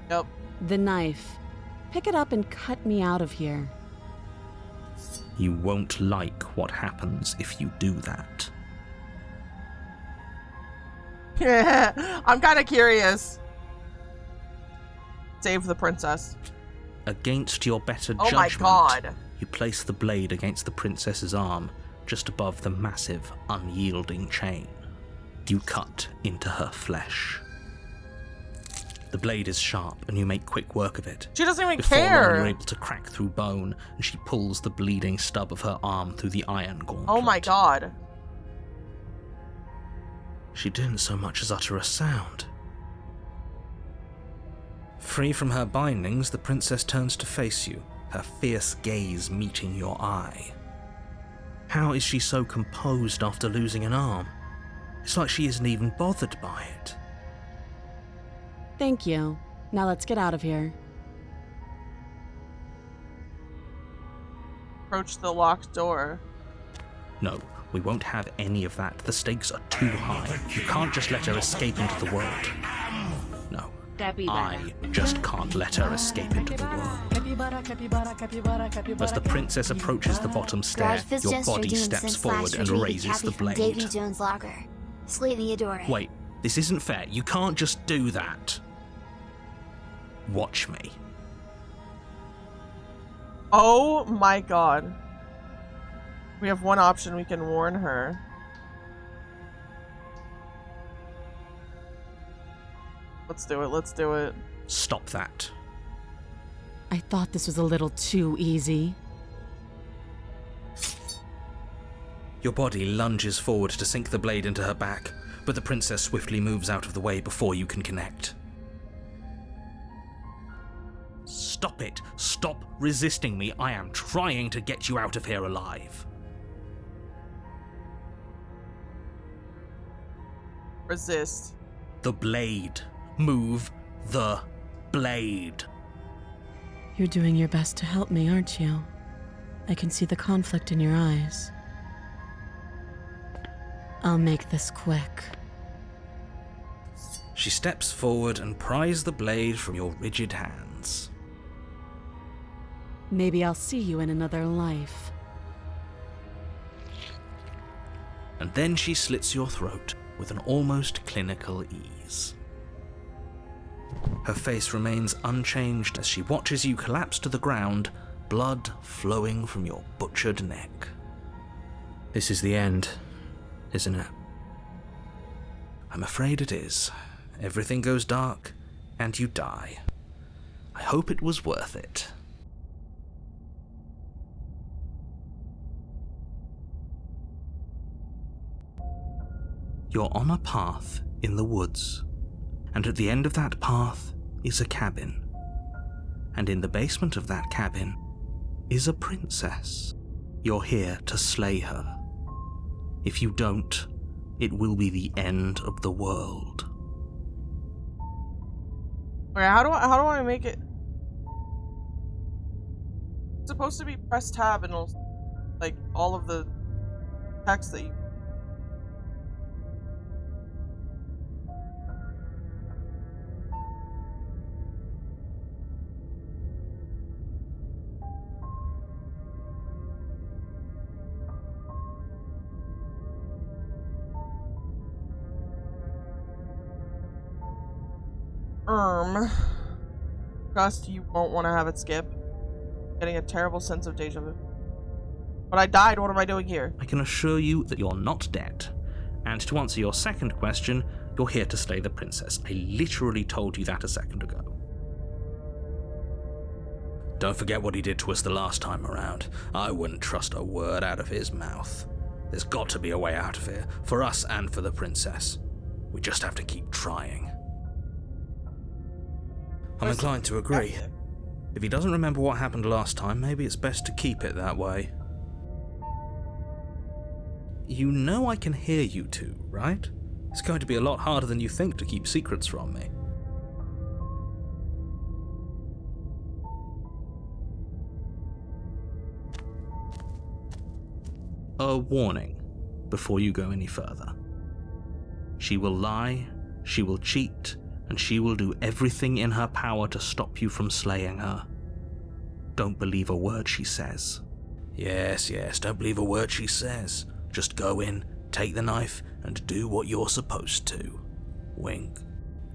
Yep. The knife. Pick it up and cut me out of here. You won't like what happens if you do that. Yeah, I'm kind of curious. Save the princess. Against your better Oh judgment, my god. you place the blade against the princess's arm, just above the massive, unyielding chain. You cut into her flesh. The blade is sharp, and you make quick work of it. She doesn't even Before long, care. you're able to crack through bone, and she pulls the bleeding stub of her arm through the iron gauntlet. Oh my god. She didn't so much as utter a sound. Free from her bindings, the princess turns to face you, her fierce gaze meeting your eye. How is she so composed after losing an arm? It's like she isn't even bothered by it. Thank you. Now let's get out of here. Approach the locked door. No, we won't have any of that. The stakes are too high. You can't just let her escape into the world. No, I just can't let her escape into the world. As the princess approaches the bottom stair, Garage your just body redeemed steps since forward last and retrieved raises the copy from Davy blade. Jones' locker. Slightly adore it. Wait, this isn't fair. You can't just do that. Watch me. Oh my god. We have one option. We can warn her. Let's do it. Let's do it. Stop that. I thought this was a little too easy. Your body lunges forward to sink the blade into her back, but the princess swiftly moves out of the way before you can connect. Stop it! Stop resisting me! I am trying to get you out of here alive! Resist. The blade. Move the blade. You're doing your best to help me, aren't you? I can see the conflict in your eyes. I'll make this quick. She steps forward and pries the blade from your rigid hands. Maybe I'll see you in another life. And then she slits your throat with an almost clinical ease. Her face remains unchanged as she watches you collapse to the ground, blood flowing from your butchered neck. This is the end, isn't it? I'm afraid it is. Everything goes dark, and you die. I hope it was worth it. You're on a path in the woods, and at the end of that path is a cabin. And in the basement of that cabin is a princess. You're here to slay her. If you don't, it will be the end of the world. Wait, how do I make it? It's supposed to be press tab and it'll, like, all of the text that you. Trust you won't want to have it skip. Getting a terrible sense of deja vu. But I died, what am I doing here? I can assure you that you're not dead. And to answer your second question, you're here to slay the princess. I literally told you that a second ago. Don't forget what he did to us the last time around. I wouldn't trust a word out of his mouth. There's got to be a way out of here, for us and for the princess. We just have to keep trying. I'm inclined to agree. If he doesn't remember what happened last time, maybe it's best to keep it that way. You know I can hear you two, right? It's going to be a lot harder than you think to keep secrets from me. A warning before you go any further. She will lie, she will cheat, and she will do everything in her power to stop you from slaying her. Don't believe a word she says. Yes, don't believe a word she says. Just go in, take the knife, and do what you're supposed to. Wink.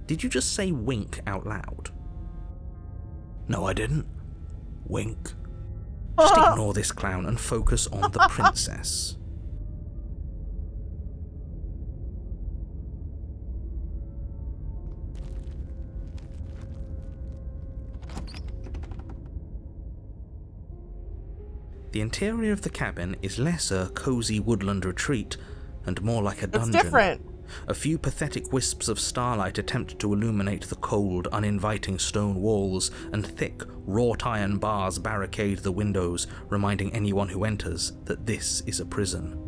Did you just say wink out loud? No, I didn't. Wink. Just ignore this clown and focus on the princess. The interior of the cabin is less a cozy woodland retreat and more like a dungeon. It's different. A few pathetic wisps of starlight attempt to illuminate the cold, uninviting stone walls, and thick, wrought iron bars barricade the windows, reminding anyone who enters that this is a prison.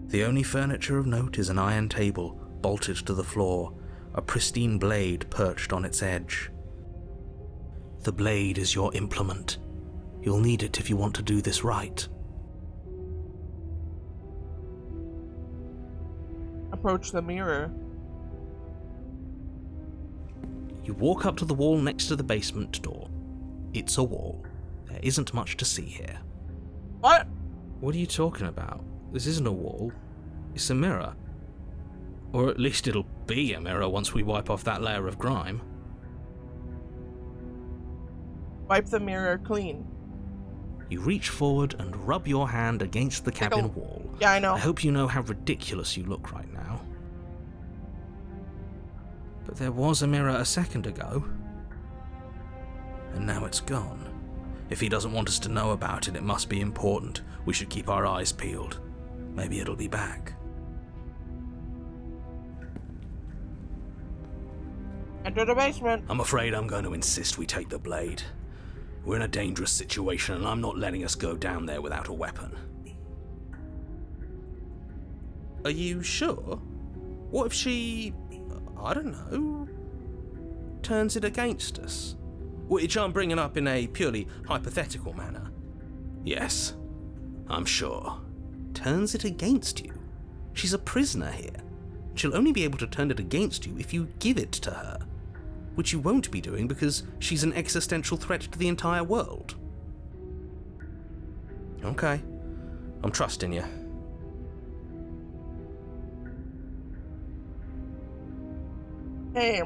The only furniture of note is an iron table, bolted to the floor, a pristine blade perched on its edge. The blade is your implement. You'll need it if you want to do this right. Approach the mirror. You walk up to the wall next to the basement door. It's a wall. There isn't much to see here. What? What are you talking about? This isn't a wall. It's a mirror. Or at least it'll be a mirror once we wipe off that layer of grime. Wipe the mirror clean. You reach forward and rub your hand against the cabin wall. Yeah, I know. I hope you know how ridiculous you look right now. But there was a mirror a second ago. And now it's gone. If he doesn't want us to know about it, it must be important. We should keep our eyes peeled. Maybe it'll be back. Enter the basement. I'm afraid I'm going to insist we take the blade. We're in a dangerous situation, and I'm not letting us go down there without a weapon. Are you sure? What if she, I don't know, turns it against us? Which I'm bringing up in a purely hypothetical manner. Yes, I'm sure. Turns it against you? She's a prisoner here. She'll only be able to turn it against you if you give it to her. Which you won't be doing because she's an existential threat to the entire world. Okay, I'm trusting you. Hey,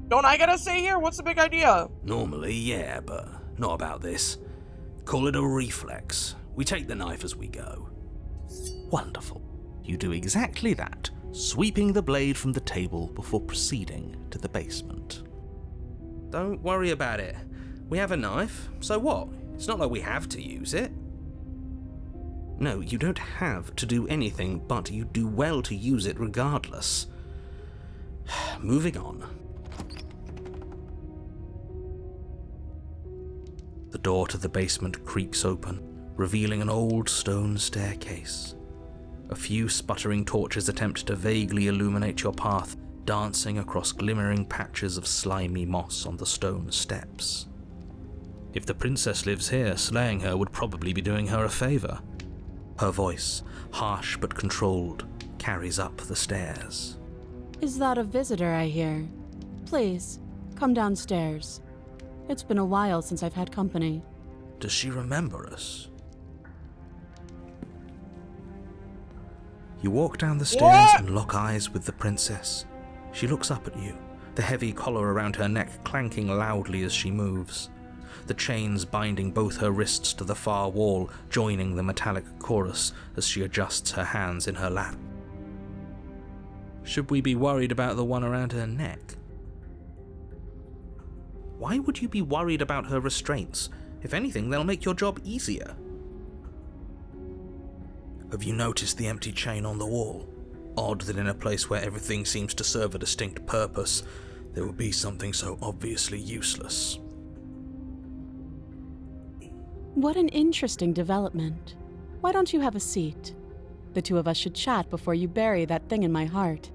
don't I gotta stay here? What's the big idea? Normally, yeah, but not about this. Call it a reflex. We take the knife as we go. Wonderful. You do exactly that, sweeping the blade from the table before proceeding to the basement. Don't worry about it. We have a knife, so what? It's not like we have to use it. No, you don't have to do anything, but you do well to use it regardless. Moving on. The door to the basement creaks open, revealing an old stone staircase. A few sputtering torches attempt to vaguely illuminate your path, dancing across glimmering patches of slimy moss on the stone steps. If the princess lives here, slaying her would probably be doing her a favor. Her voice, harsh but controlled, carries up the stairs. Is that a visitor I hear? Please, come downstairs. It's been a while since I've had company. Does she remember us? You walk down the stairs and lock eyes with the princess. She looks up at you, the heavy collar around her neck clanking loudly as she moves. The chains binding both her wrists to the far wall, joining the metallic chorus as she adjusts her hands in her lap. Should we be worried about the one around her neck? Why would you be worried about her restraints? If anything, they'll make your job easier. Have you noticed the empty chain on the wall? Odd that in a place where everything seems to serve a distinct purpose, there would be something so obviously useless. What an interesting development. Why don't you have a seat? The two of us should chat before you bury that thing in my heart.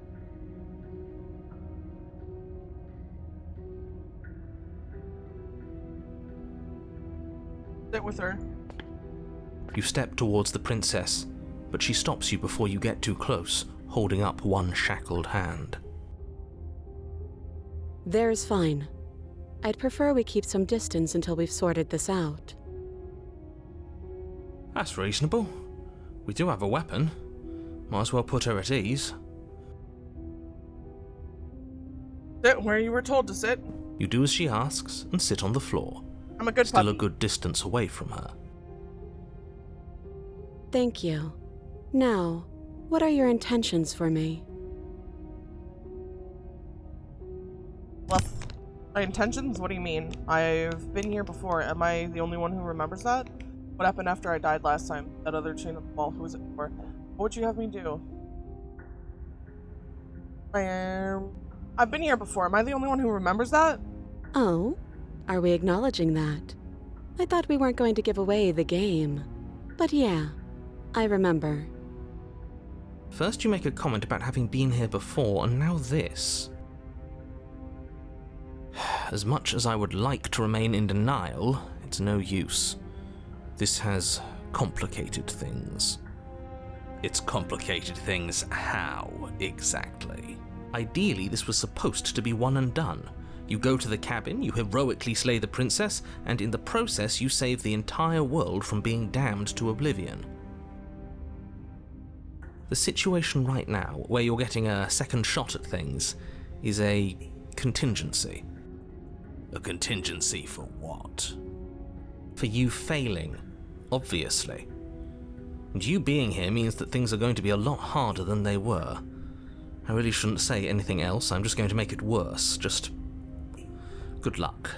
Sit with her. You step towards the princess, but she stops you before you get too close, holding up one shackled hand. There's fine. I'd prefer we keep some distance until we've sorted this out. That's reasonable. We do have a weapon. Might as well put her at ease. Sit where you were told to sit. You do as she asks and sit on the floor, I'm a good still puppy. a good distance away from her. Thank you. Now, what are your intentions for me? Well, my intentions? What do you mean? I've been here before. Am I the only one who remembers that? What happened after I died last time? That other chain of the wall, who was it for? What would you have me do? I've been here before. Am I the only one who remembers that? Oh, are we acknowledging that? I thought we weren't going to give away the game. But yeah, I remember. First you make a comment about having been here before, and now this. As much as I would like to remain in denial, it's no use. This has complicated things. It's complicated things how, exactly? Ideally, this was supposed to be one and done. You go to the cabin, you heroically slay the princess, and in the process you save the entire world from being damned to oblivion. The situation right now, where you're getting a second shot at things, is a contingency. A contingency for what? For you failing, obviously. And you being here means that things are going to be a lot harder than they were. I really shouldn't say anything else, I'm just going to make it worse. Just good luck.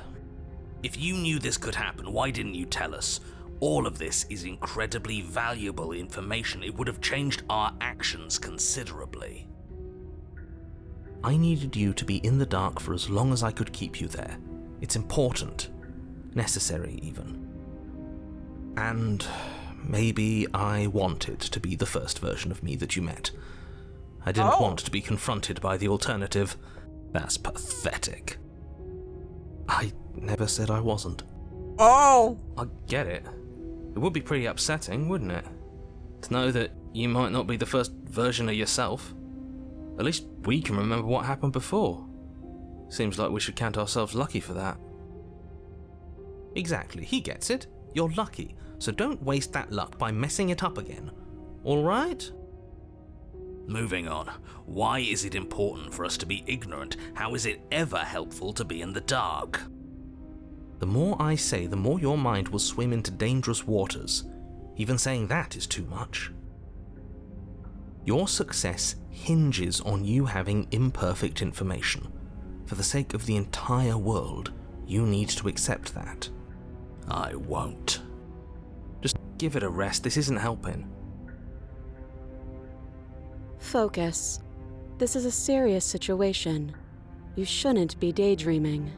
If you knew this could happen, why didn't you tell us? All of this is incredibly valuable information. It would have changed our actions considerably. I needed you to be in the dark for as long as I could keep you there. It's important. Necessary, even. And maybe I wanted to be the first version of me that you met. I didn't want to be confronted by the alternative. That's pathetic. I never said I wasn't. Oh! I get it. It would be pretty upsetting, wouldn't it? To know that you might not be the first version of yourself. At least we can remember what happened before. Seems like we should count ourselves lucky for that. Exactly, he gets it. You're lucky, so don't waste that luck by messing it up again. Alright? Moving on. Why is it important for us to be ignorant? How is it ever helpful to be in the dark? The more I say, the more your mind will swim into dangerous waters. Even saying that is too much. Your success hinges on you having imperfect information. For the sake of the entire world, you need to accept that. I won't. Just give it a rest, this isn't helping. Focus. This is a serious situation. You shouldn't be daydreaming.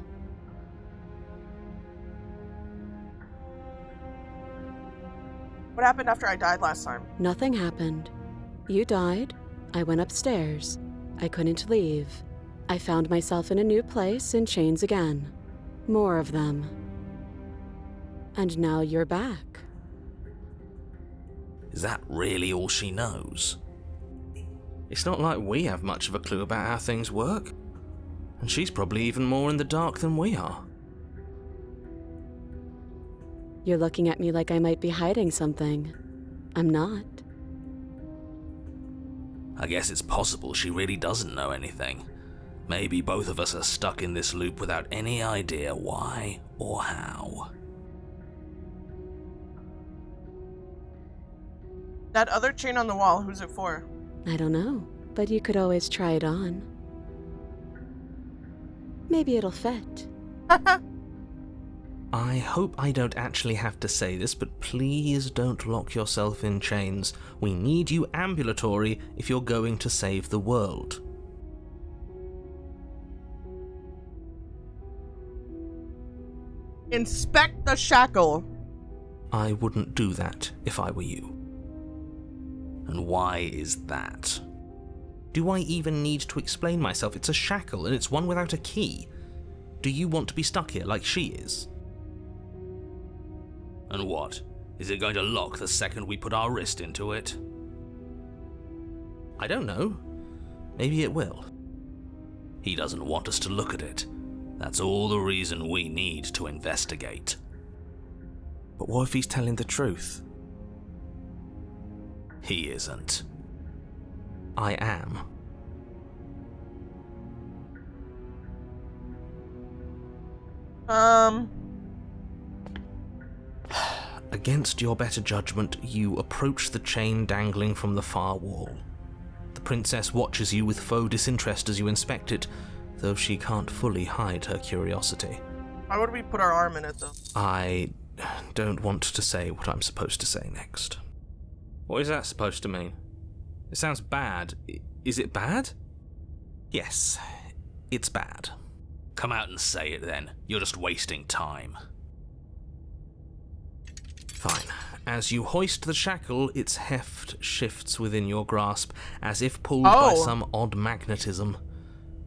What happened after I died last time? Nothing happened. You died. I went upstairs. I couldn't leave. I found myself in a new place in chains again. More of them. And now you're back. Is that really all she knows? It's not like we have much of a clue about how things work. And she's probably even more in the dark than we are. You're looking at me like I might be hiding something. I'm not. I guess it's possible she really doesn't know anything. Maybe both of us are stuck in this loop without any idea why or how. That other chain on the wall, who's it for? I don't know, but you could always try it on. Maybe it'll fit. I hope I don't actually have to say this, but please don't lock yourself in chains. We need you ambulatory if you're going to save the world. Inspect the shackle. I wouldn't do that if I were you. And why is that? Do I even need to explain myself? It's a shackle and it's one without a key. Do you want to be stuck here like she is? And what? Is it going to lock the second we put our wrist into it? I don't know. Maybe it will. He doesn't want us to look at it. That's all the reason we need to investigate. But what if he's telling the truth? He isn't. I am. Against your better judgment, you approach the chain dangling from the far wall. The princess watches you with faux disinterest as you inspect it, though she can't fully hide her curiosity. Why would we put our arm in it, though? I don't want to say what I'm supposed to say next. What is that supposed to mean? It sounds bad. Is it bad? Yes, it's bad. Come out and say it then. You're just wasting time. Fine. As you hoist the shackle, its heft shifts within your grasp, as if pulled by some odd magnetism.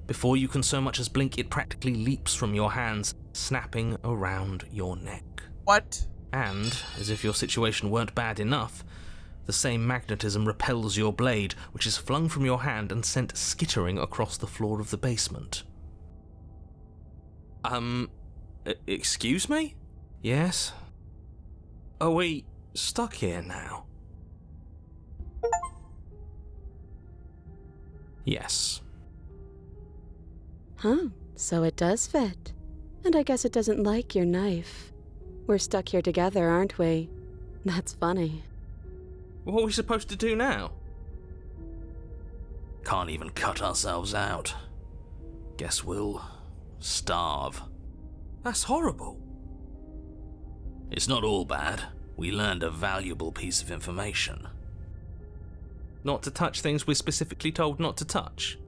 Before you can so much as blink, it practically leaps from your hands, snapping around your neck. What? And, as if your situation weren't bad enough, the same magnetism repels your blade, which is flung from your hand and sent skittering across the floor of the basement. Excuse me? Yes? Are we stuck here now? Yes. Huh, so it does fit. And I guess it doesn't like your knife. We're stuck here together, aren't we? That's funny. What are we supposed to do now? Can't even cut ourselves out. Guess we'll starve. That's horrible. It's not all bad. We learned a valuable piece of information. Not to touch things we're specifically told not to touch.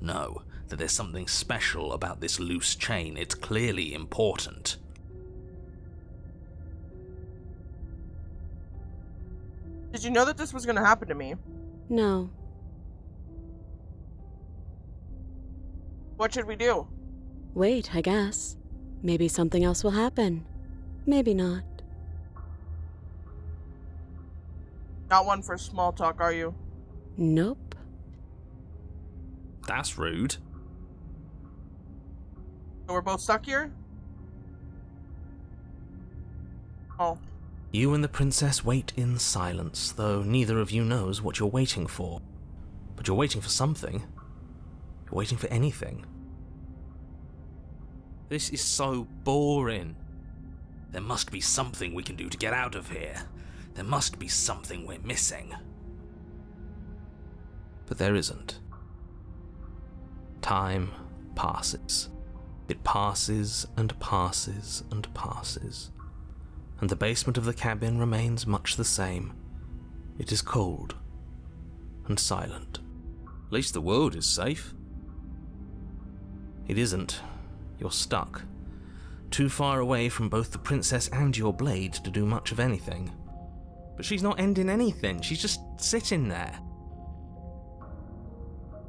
No, that there's something special about this loose chain. It's clearly important. Did you know that this was going to happen to me? No. What should we do? Wait, I guess. Maybe something else will happen. Maybe not. Not one for small talk, are you? Nope. That's rude. So we're both stuck here? Oh. You and the princess wait in silence, though neither of you knows what you're waiting for. But you're waiting for something. You're waiting for anything. This is so boring. There must be something we can do to get out of here. There must be something we're missing. But there isn't. Time passes. It passes and passes and passes. And the basement of the cabin remains much the same. It is cold and silent. At least the world is safe. It isn't. You're stuck. Too far away from both the princess and your blade to do much of anything. But she's not ending anything. She's just sitting there.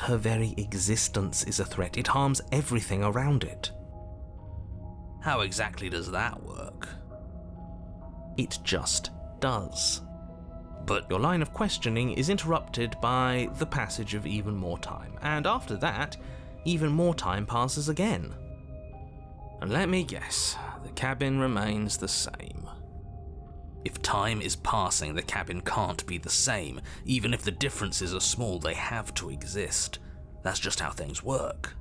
Her very existence is a threat. It harms everything around it. How exactly does that work? It just does. But your line of questioning is interrupted by the passage of even more time, and after that, even more time passes again. And let me guess, the cabin remains the same. If time is passing, the cabin can't be the same. Even if the differences are small, they have to exist. That's just how things work.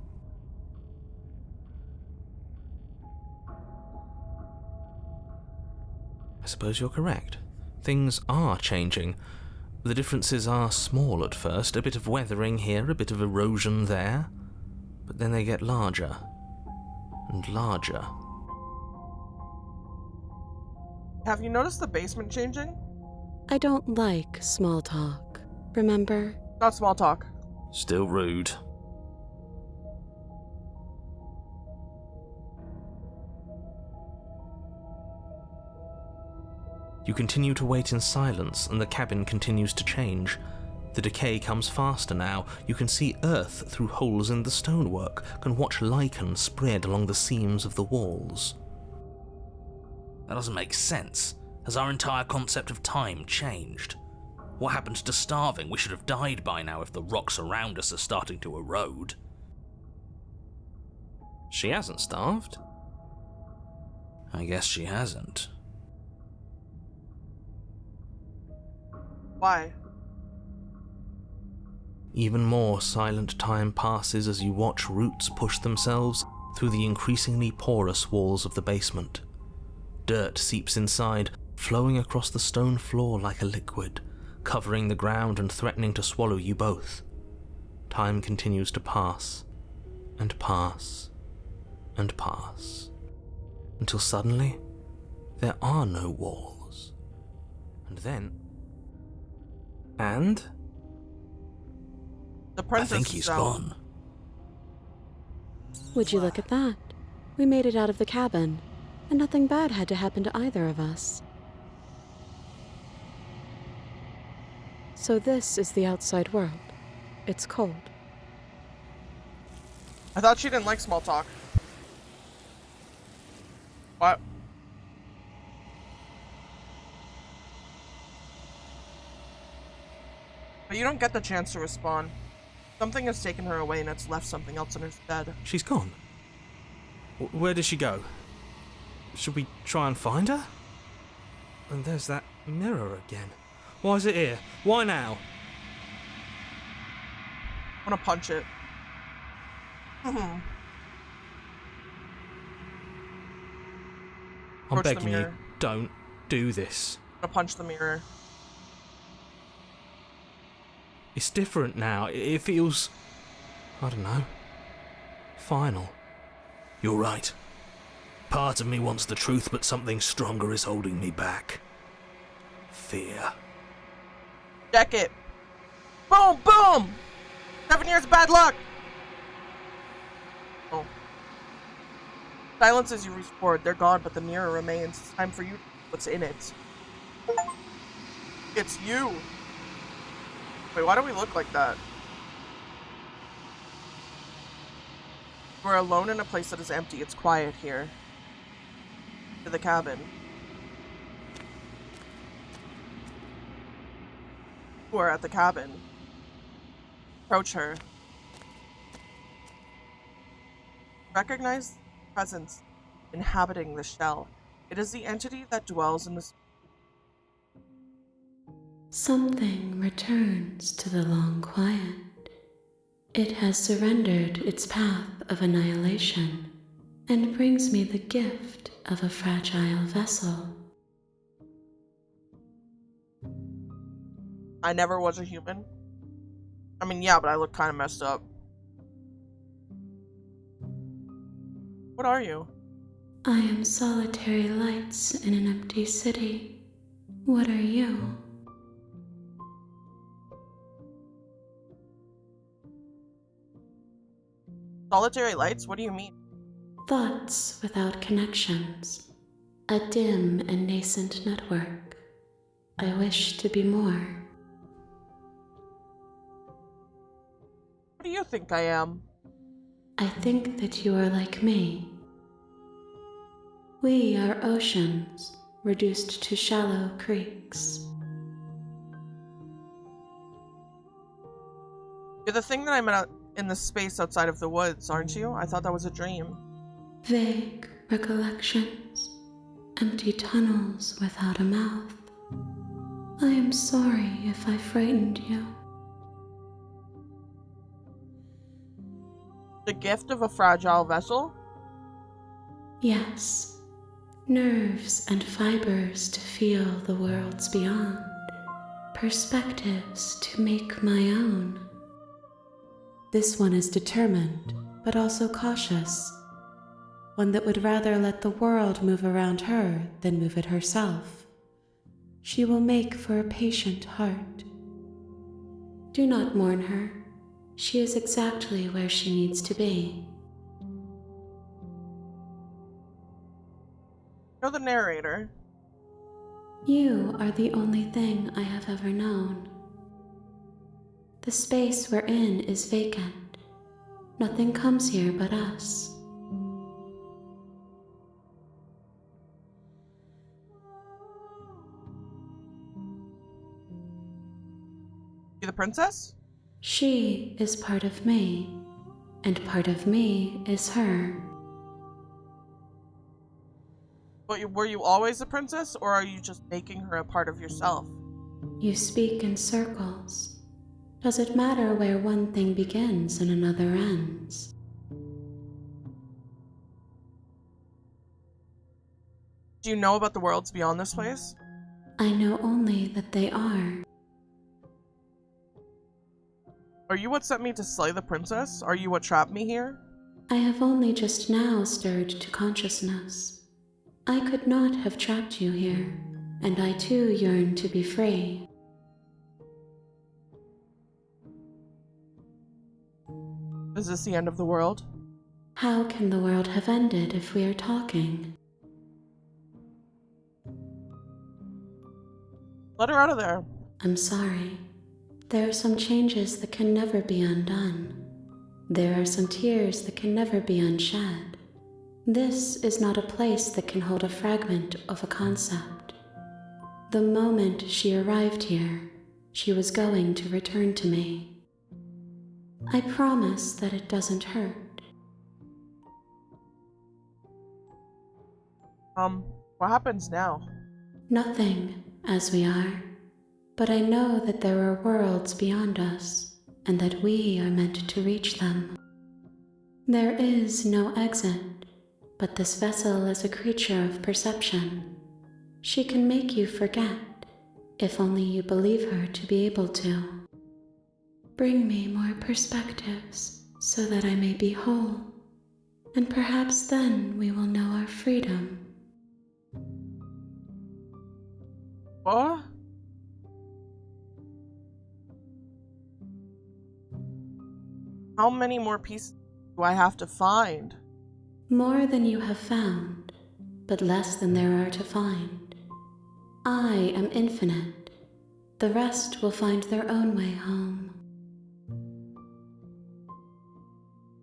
I suppose you're correct. Things are changing. The differences are small at first, a bit of weathering here, a bit of erosion there, but then they get larger and larger. Have you noticed the basement changing? I don't like small talk, remember? Not small talk. Still rude. You continue to wait in silence, and the cabin continues to change. The decay comes faster now. You can see earth through holes in the stonework, can watch lichen spread along the seams of the walls. That doesn't make sense. Has our entire concept of time changed? What happened to starving? We should have died by now if the rocks around us are starting to erode. She hasn't starved. I guess she hasn't. Why? Even more silent time passes as you watch roots push themselves through the increasingly porous walls of the basement. Dirt seeps inside, flowing across the stone floor like a liquid, covering the ground and threatening to swallow you both. Time continues to pass, and pass, and pass, until suddenly there are no walls. And then... And? The I princess think is he's out. gone. Would you look at that? We made it out of the cabin, and nothing bad had to happen to either of us. So this is the outside world. It's cold. I thought she didn't like small talk. What? But you don't get the chance to respond. Something has taken her away and it's left something else in her stead. She's gone. Where did she go? Should we try and find her? And there's that mirror again. Why is it here? Why now? I wanna punch it. I'm Approach the begging you, mirror. don't do this. I wanna punch the mirror. It's different now. It feels... I don't know. Final. You're right. Part of me wants the truth, but something stronger is holding me back. Fear. Check it. Boom, boom! 7 years of bad luck! Oh. Silence as you reach forward. They're gone, but the mirror remains. It's time for you to see what's in it. It's you! Wait, why do we look like that? We're alone in a place that is empty. It's quiet here. To the cabin. You are at the cabin. Approach her. Recognize the presence inhabiting the shell. It is the entity that dwells in the... Something returns to the long quiet. It has surrendered its path of annihilation and brings me the gift of a fragile vessel. I never was a human. I mean, yeah, but I look kind of messed up. What are you? I am solitary lights in an empty city. What are you? Solitary lights? What do you mean? Thoughts without connections. A dim and nascent network. I wish to be more. What do you think I am? I think that you are like me. We are oceans, reduced to shallow creeks. You're the thing that I met in the space outside of the woods, aren't you? I thought that was a dream. Vague recollections. Empty tunnels without a mouth. I am sorry if I frightened you. The gift of a fragile vessel? Yes. Nerves and fibers to feel the worlds beyond. Perspectives to make my own. This one is determined, but also cautious. One that would rather let the world move around her than move it herself. She will make for a patient heart. Do not mourn her. She is exactly where she needs to be. You're the narrator. You are the only thing I have ever known. The space we're in is vacant. Nothing comes here but us. You the princess? She is part of me, and part of me is her. But were you always a princess, or are you just making her a part of yourself? You speak in circles. Does it matter where one thing begins and another ends? Do you know about the worlds beyond this place? I know only that they are. Are you what sent me to slay the princess? Are you what trapped me here? I have only just now stirred to consciousness. I could not have trapped you here, and I too yearn to be free. Is this the end of the world? How can the world have ended if we are talking? Let her out of there. I'm sorry. There are some changes that can never be undone. There are some tears that can never be unshed. This is not a place that can hold a fragment of a concept. The moment she arrived here, she was going to return to me. I promise that it doesn't hurt. What happens now? Nothing, as we are. But I know that there are worlds beyond us, and that we are meant to reach them. There is no exit, but this vessel is a creature of perception. She can make you forget, if only you believe her to be able to. Bring me more perspectives, so that I may be whole, and perhaps then we will know our freedom. What? How many more pieces do I have to find? More than you have found, but less than there are to find. I am infinite. The rest will find their own way home.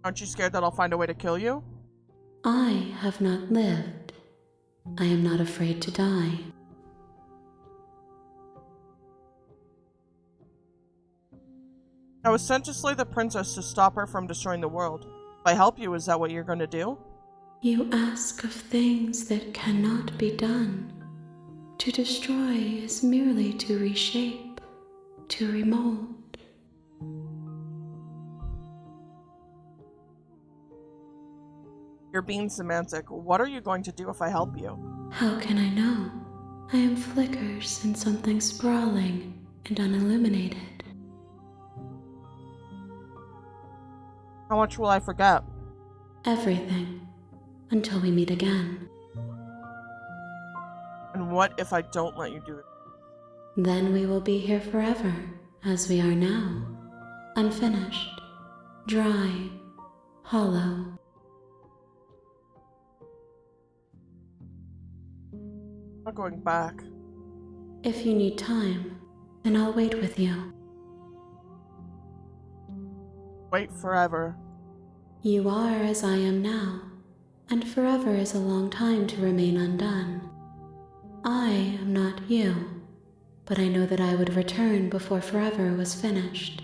Aren't you scared that I'll find a way to kill you? I have not lived. I am not afraid to die. I was sent to slay the princess to stop her from destroying the world. If I help you, is that what you're going to do? You ask of things that cannot be done. To destroy is merely to reshape, to remold. You're being semantic. What are you going to do if I help you? How can I know? I am flickers in something sprawling and unilluminated. How much will I forget? Everything, until we meet again. And what if I don't let you do it? Then we will be here forever, as we are now. Unfinished, dry, hollow. I'm not going back. If you need time, then I'll wait with you. Wait forever. You are as I am now, and forever is a long time to remain undone. I am not you, but I know that I would return before forever was finished.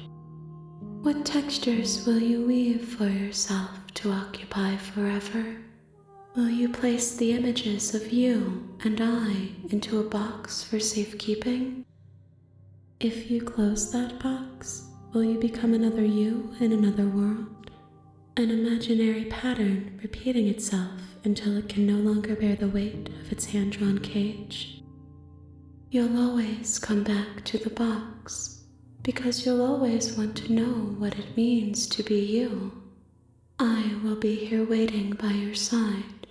What textures will you weave for yourself to occupy forever? Will you place the images of you and I into a box for safekeeping? If you close that box, will you become another you in another world? An imaginary pattern repeating itself until it can no longer bear the weight of its hand-drawn cage. You'll always come back to the box, because you'll always want to know what it means to be you. I will be here waiting by your side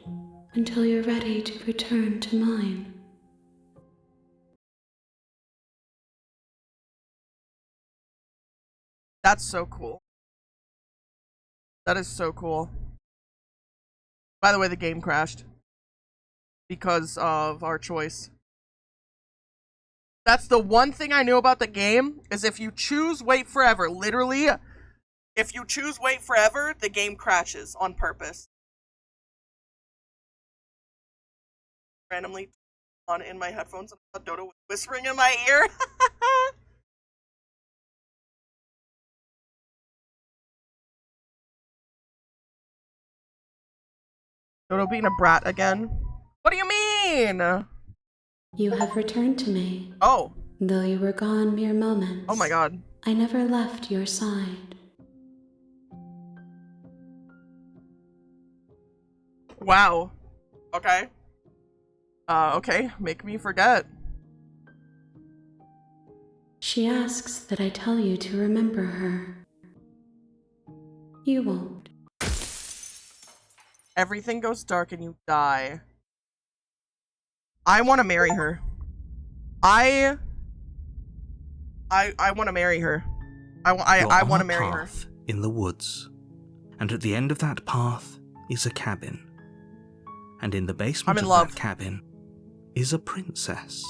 until you're ready to return to mine. That's so cool. That is so cool. By the way, the game crashed because of our choice. That's the one thing I knew about the game, is if you choose wait forever, literally, if you choose wait forever, the game crashes on purpose. Randomly on in my headphones, and I thought Dodo was whispering in my ear. Dodo being a brat again. What do you mean? You have returned to me. Oh. Though you were gone mere moments. Oh my god. I never left your side. Wow. Okay. Okay. Make me forget. She asks that I tell you to remember her. You won't. Everything goes dark and you die. I want to marry her. I want to marry her. I want to marry her. In the woods, and at the end of that path is a cabin. And in the basement of that cabin is a princess.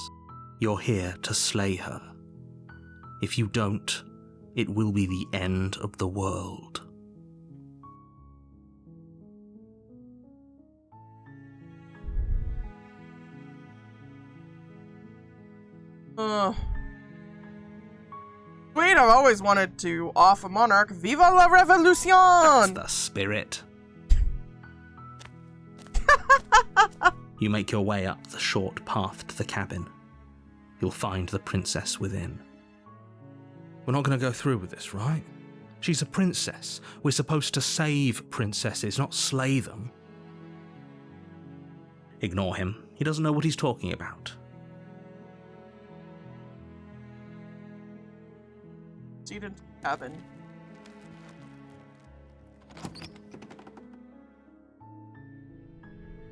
You're here to slay her. If you don't, it will be the end of the world. Sweet, I've always wanted to off a monarch. Viva la revolution! That's the spirit. You make your way up the short path to the cabin. You'll find the princess within. We're not going to go through with this, right? She's a princess. We're supposed to save princesses, not slay them. Ignore him. He doesn't know what he's talking about. Proceed into the cabin.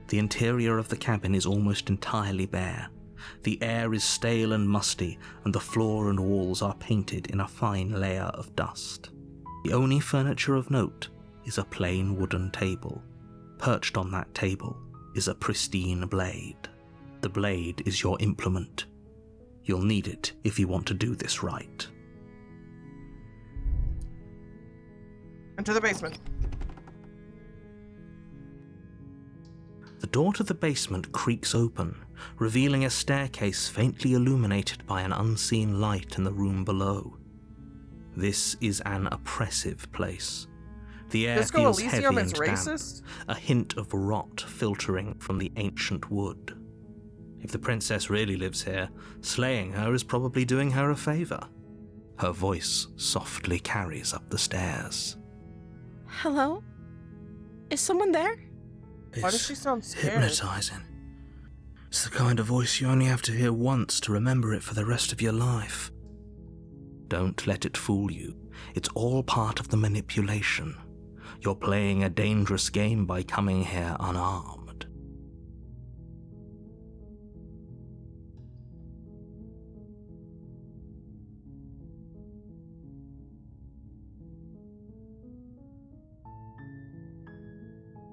The interior of the cabin is almost entirely bare. The air is stale and musty, and the floor and walls are painted in a fine layer of dust. The only furniture of note is a plain wooden table. Perched on that table is a pristine blade. The blade is your implement. You'll need it if you want to do this right. Enter the basement. The door to the basement creaks open, revealing a staircase faintly illuminated by an unseen light in the room below. This is an oppressive place. The air Disco feels Elysium heavy is and damp, racist? a hint of rot filtering from the ancient wood. If the princess really lives here, slaying her is probably doing her a favor. Her voice softly carries up the stairs. Hello? Is someone there? Why does she sound scared? Hypnotizing. It's the kind of voice you only have to hear once to remember it for the rest of your life. Don't let it fool you. It's all part of the manipulation. You're playing a dangerous game by coming here unarmed.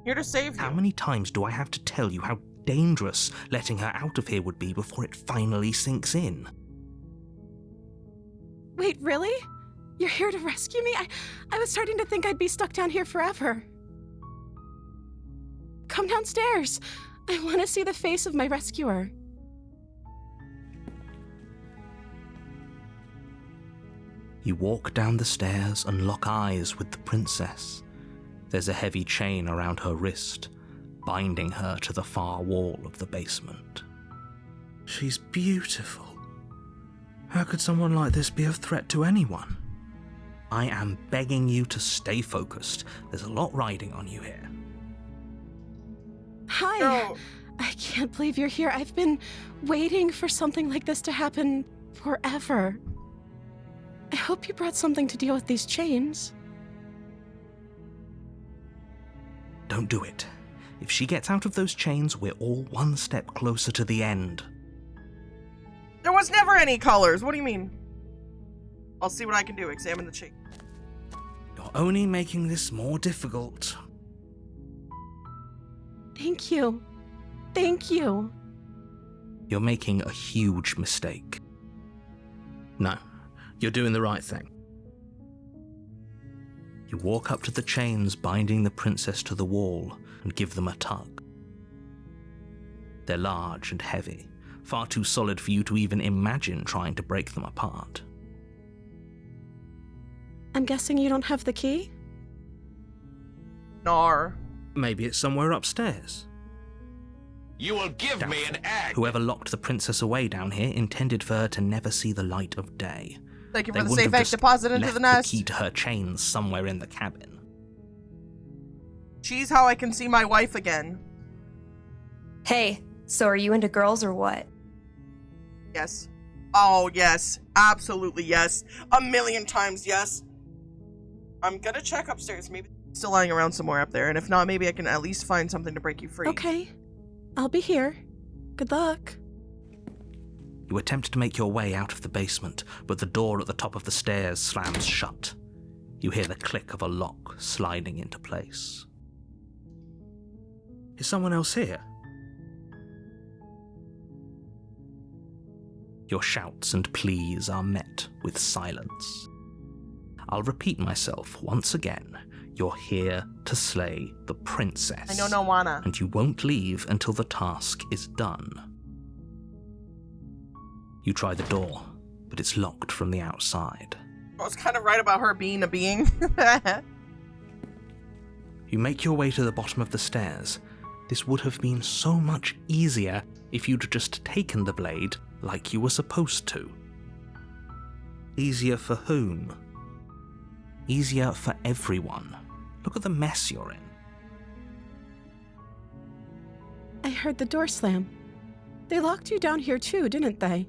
Here to save you. How many times do I have to tell you how dangerous letting her out of here would be before it finally sinks in? Wait, really? You're here to rescue me? I was starting to think I'd be stuck down here forever. Come downstairs. I want to see the face of my rescuer. You walk down the stairs and lock eyes with the princess. There's a heavy chain around her wrist, binding her to the far wall of the basement. She's beautiful. How could someone like this be a threat to anyone? I am begging you to stay focused. There's a lot riding on you here. Hi. No. I can't believe you're here. I've been waiting for something like this to happen forever. I hope you brought something to deal with these chains. Don't do it. If she gets out of those chains, we're all one step closer to the end. There was never any colors. What do you mean? I'll see what I can do. Examine the chain. You're only making this more difficult. Thank you. Thank you. You're making a huge mistake. No, you're doing the right thing. You walk up to the chains binding the princess to the wall and give them a tug. They're large and heavy, far too solid for you to even imagine trying to break them apart. I'm guessing you don't have the key? Nar. Maybe it's somewhere upstairs. You will give me an egg! Whoever locked the princess away down here intended for her to never see the light of day. Thank you They for the wouldn't safe have egg just deposit into left the nest. key to her chains somewhere in the cabin. She's how I can see my wife again. Hey, so are you into girls or what? Yes. Oh, yes. Absolutely yes. 1,000,000 times yes. I'm gonna check upstairs. Maybe it's still lying around somewhere up there. And if not, maybe I can at least find something to break you free. Okay. I'll be here. Good luck. You attempt to make your way out of the basement, but the door at the top of the stairs slams shut. You hear the click of a lock sliding into place. Is someone else here? Your shouts and pleas are met with silence. I'll repeat myself once again. You're here to slay the princess. I know no wanna. And you won't leave until the task is done. You try the door, but it's locked from the outside. I was kind of right about her being a being. You make your way to the bottom of the stairs. This would have been so much easier if you'd just taken the blade like you were supposed to. Easier for whom? Easier for everyone. Look at the mess you're in. I heard the door slam. They locked you down here too, didn't they?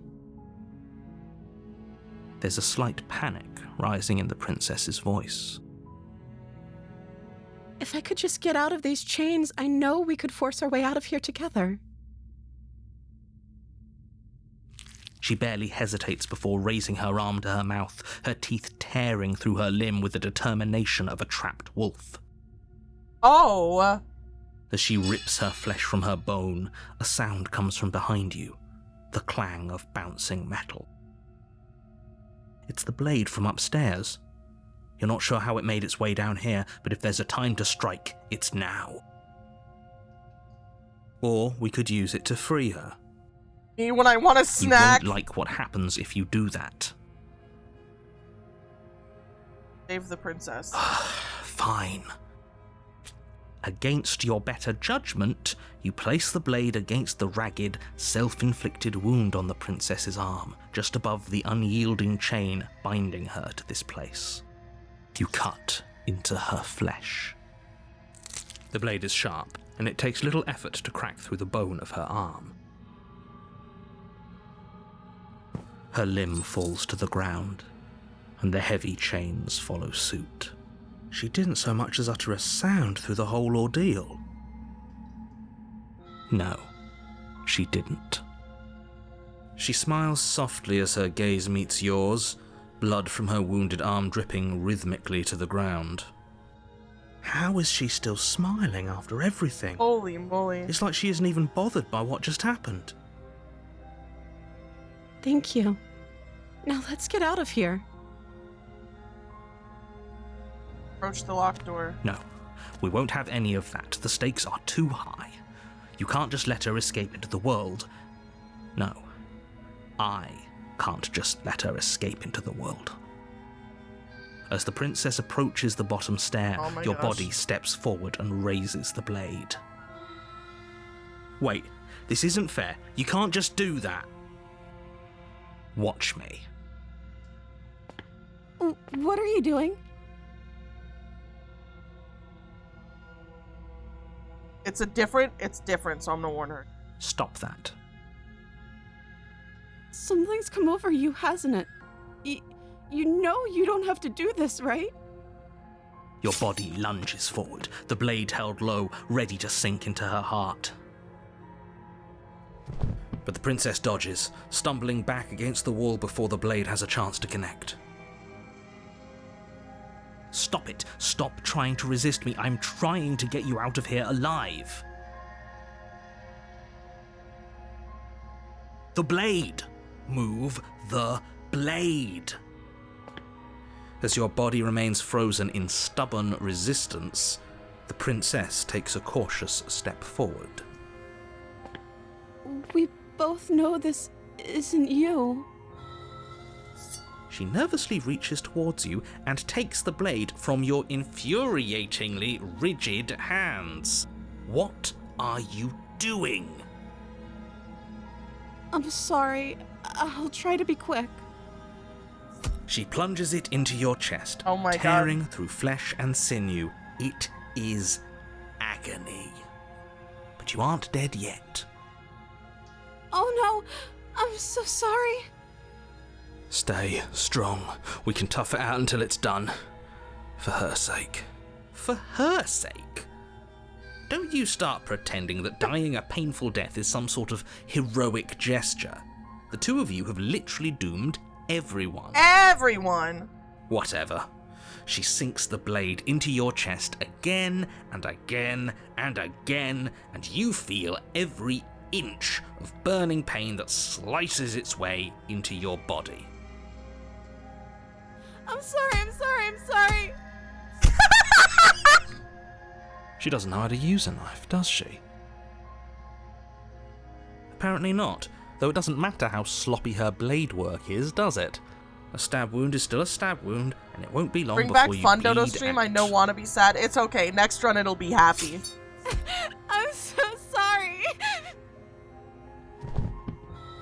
There's a slight panic rising in the princess's voice. If I could just get out of these chains, I know we could force our way out of here together. She barely hesitates before raising her arm to her mouth, her teeth tearing through her limb with the determination of a trapped wolf. Oh! As she rips her flesh from her bone, a sound comes from behind you, the clang of bouncing metal. It's the blade from upstairs. You're not sure how it made its way down here, but if there's a time to strike, it's now. Or we could use it to free her. Me when I want a snack. You won't like what happens if you do that. Save the princess. Fine. Against your better judgment, you place the blade against the ragged, self-inflicted wound on the princess's arm, just above the unyielding chain binding her to this place. You cut into her flesh. The blade is sharp, and it takes little effort to crack through the bone of her arm. Her limb falls to the ground, and the heavy chains follow suit. She didn't so much as utter a sound through the whole ordeal. No, she didn't. She smiles softly as her gaze meets yours, blood from her wounded arm dripping rhythmically to the ground. How is she still smiling after everything? Holy moly. It's like she isn't even bothered by what just happened. Thank you. Now let's get out of here. Approach the locked door. No, we won't have any of that. The stakes are too high. You can't just let her escape into the world. No, I can't just let her escape into the world. As the princess approaches the bottom stair, your body steps forward and raises the blade. Wait, this isn't fair. You can't just do that. Watch me. What are you doing? It's different, so I'm gonna warn her. Stop that. Something's come over you, hasn't it? You know you don't have to do this, right? Your body lunges forward, the blade held low, ready to sink into her heart. But the princess dodges, stumbling back against the wall before the blade has a chance to connect. Stop it. Stop trying to resist me. I'm trying to get you out of here alive. The blade. Move the blade. As your body remains frozen in stubborn resistance, the princess takes a cautious step forward. We both know this isn't you. She nervously reaches towards you and takes the blade from your infuriatingly rigid hands. What are you doing? I'm sorry. I'll try to be quick. She plunges it into your chest, Oh my tearing God. through flesh and sinew. It is agony. But you aren't dead yet. Oh no, I'm so sorry. Stay strong. We can tough it out until it's done. For her sake. For her sake? Don't you start pretending that dying a painful death is some sort of heroic gesture. The two of you have literally doomed everyone. Everyone! Whatever. She sinks the blade into your chest again and again and again, and you feel every inch of burning pain that slices its way into your body. I'm sorry. She doesn't know how to use a knife, does she? Apparently not, though it doesn't matter how sloppy her blade work is, does it? A stab wound is still a stab wound, and it won't be long Bring before back you Fun bleed Dodo stream. out. I know wanna be sad. It's okay. Next run it'll be happy. I'm so sorry.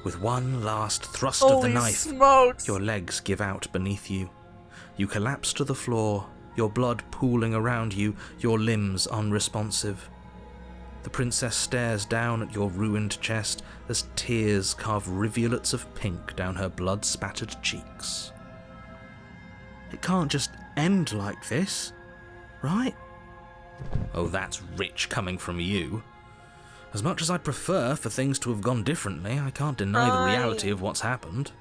With one last thrust of the Holy knife, smokes! your legs give out beneath you. You collapse to the floor, your blood pooling around you, your limbs unresponsive. The princess stares down at your ruined chest as tears carve rivulets of pink down her blood-spattered cheeks. It can't just end like this, right? Oh, that's rich coming from you. As much as I'd prefer for things to have gone differently, I can't deny the reality of what's happened.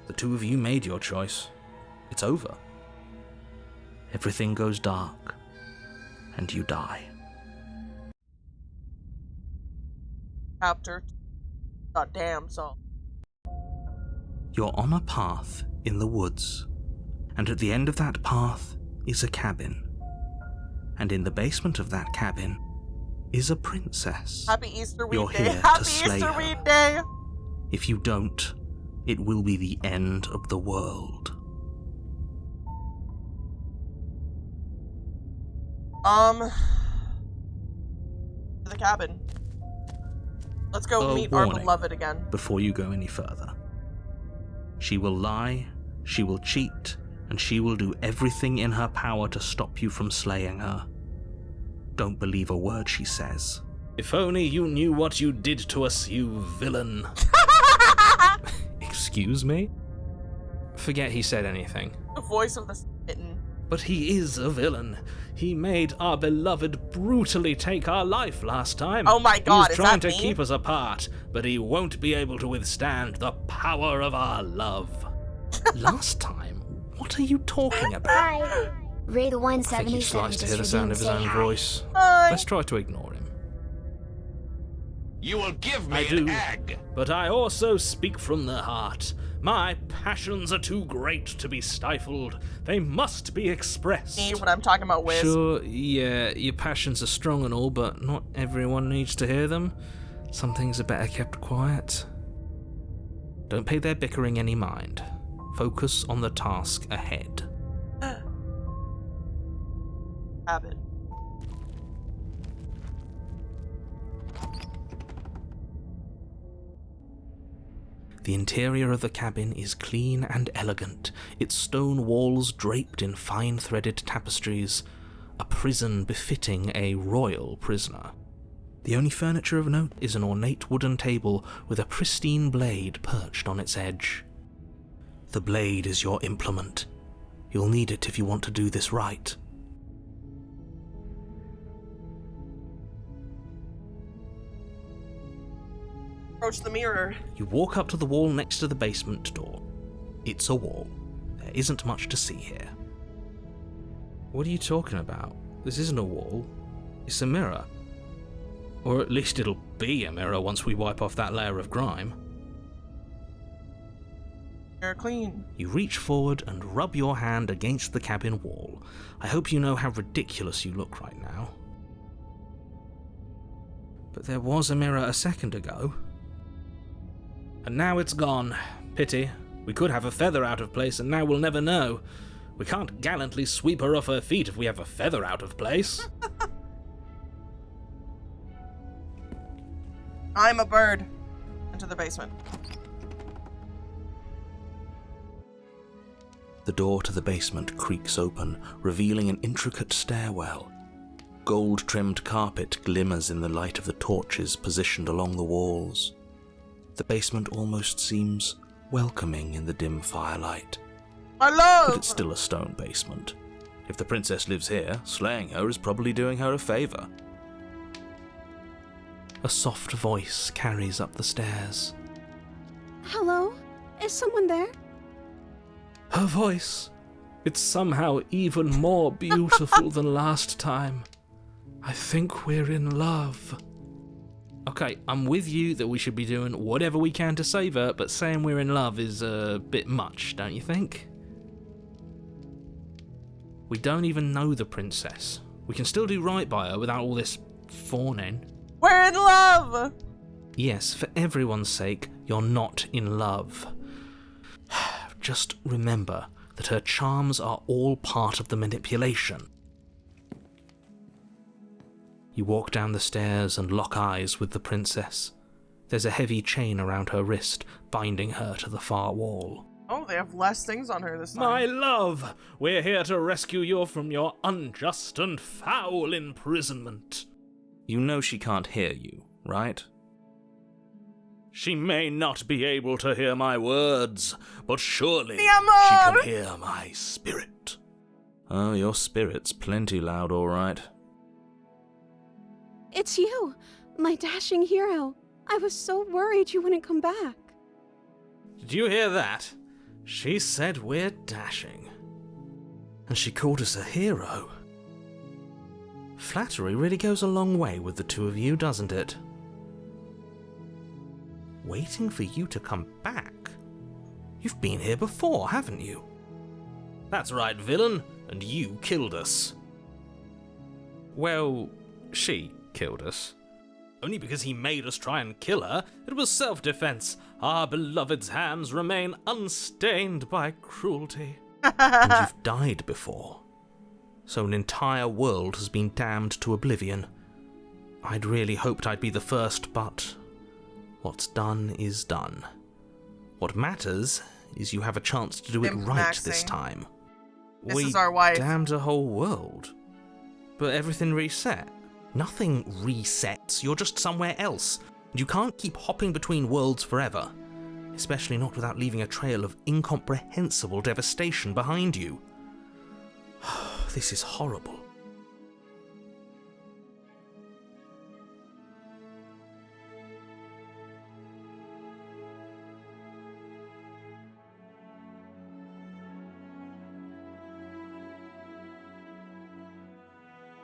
The two of you made your choice. It's over. Everything goes dark, and you die. Chapter. God damn, so. You're on a path in the woods, and at the end of that path is a cabin. And in the basement of that cabin is a princess. Happy Easter week You're day. here to Happy slay Easter her. week day. If you don't, it will be the end of the world. To the cabin. Let's go A meet our warning beloved again. before you go any further. She will lie, she will cheat, and she will do everything in her power to stop you from slaying her. Don't believe a word she says. If only you knew what you did to us, you villain. Excuse me? Forget he said anything. The voice of the smitten. But he is a villain. He made our beloved brutally take our life last time. Oh my God, He's is trying that to me? keep us apart, but he won't be able to withstand the power of our love. Last time? What are you talking about? Hi. Raid I think he 177 sliced to just hear the sound of his redeemed own say hi. voice. Hi. Let's try to ignore him. You will give me I an do, egg. but I also speak from the heart. My passions are too great to be stifled. They must be expressed. Me when I'm talking about Wiz. Sure, yeah, your passions are strong and all, but not everyone needs to hear them. Some things are better kept quiet. Don't pay their bickering any mind. Focus on the task ahead. Cabin. The interior of the cabin is clean and elegant, its stone walls draped in fine-threaded tapestries, a prison befitting a royal prisoner. The only furniture of note is an ornate wooden table with a pristine blade perched on its edge. The blade is your implement. You'll need it if you want to do this right. Approach the mirror. You walk up to the wall next to the basement door. It's a wall. There isn't much to see here. What are you talking about? This isn't a wall. It's a mirror. Or at least it'll be a mirror once we wipe off that layer of grime. Mirror clean. You reach forward and rub your hand against the cabin wall. I hope you know how ridiculous you look right now. But there was a mirror a second ago. And now it's gone. Pity. We could have a feather out of place and now we'll never know. We can't gallantly sweep her off her feet if we have a feather out of place. I'm a bird. Into the basement. The door to the basement creaks open, revealing an intricate stairwell. Gold-trimmed carpet glimmers in the light of the torches positioned along the walls. The basement almost seems welcoming in the dim firelight. My love! But it's still a stone basement. If the princess lives here, slaying her is probably doing her a favour. A soft voice carries up the stairs. Hello? Is someone there? Her voice. It's somehow even more beautiful than last time. I think we're in love. Okay, I'm with you that we should be doing whatever we can to save her, but saying we're in love is a bit much, don't you think? We don't even know the princess. We can still do right by her without all this fawning. We're in love! Yes, for everyone's sake, you're not in love. Just remember that her charms are all part of the manipulation. You walk down the stairs and lock eyes with the princess. There's a heavy chain around her wrist, binding her to the far wall. Oh, they have less things on her this time. My love, we're here to rescue you from your unjust and foul imprisonment. You know she can't hear you, right? She may not be able to hear my words, but surely Mi amor! she can hear my spirit. Oh, your spirit's plenty loud, all right. It's you, my dashing hero. I was so worried you wouldn't come back. Did you hear that? She said we're dashing. And she called us a hero. Flattery really goes a long way with the two of you, doesn't it? Waiting for you to come back? You've been here before, haven't you? That's right, villain, and you killed us. Well, she killed us. Only because he made us try and kill her. It was self-defense. Our beloved's hands remain unstained by cruelty. And you've died before. So an entire world has been damned to oblivion. I'd really hoped I'd be the first, but what's done is done. What matters is you have a chance to do it right this time. This is our wife. We damned a whole world. But everything reset. Nothing resets, you're just somewhere else. And you can't keep hopping between worlds forever. Especially not without leaving a trail of incomprehensible devastation behind you. This is horrible.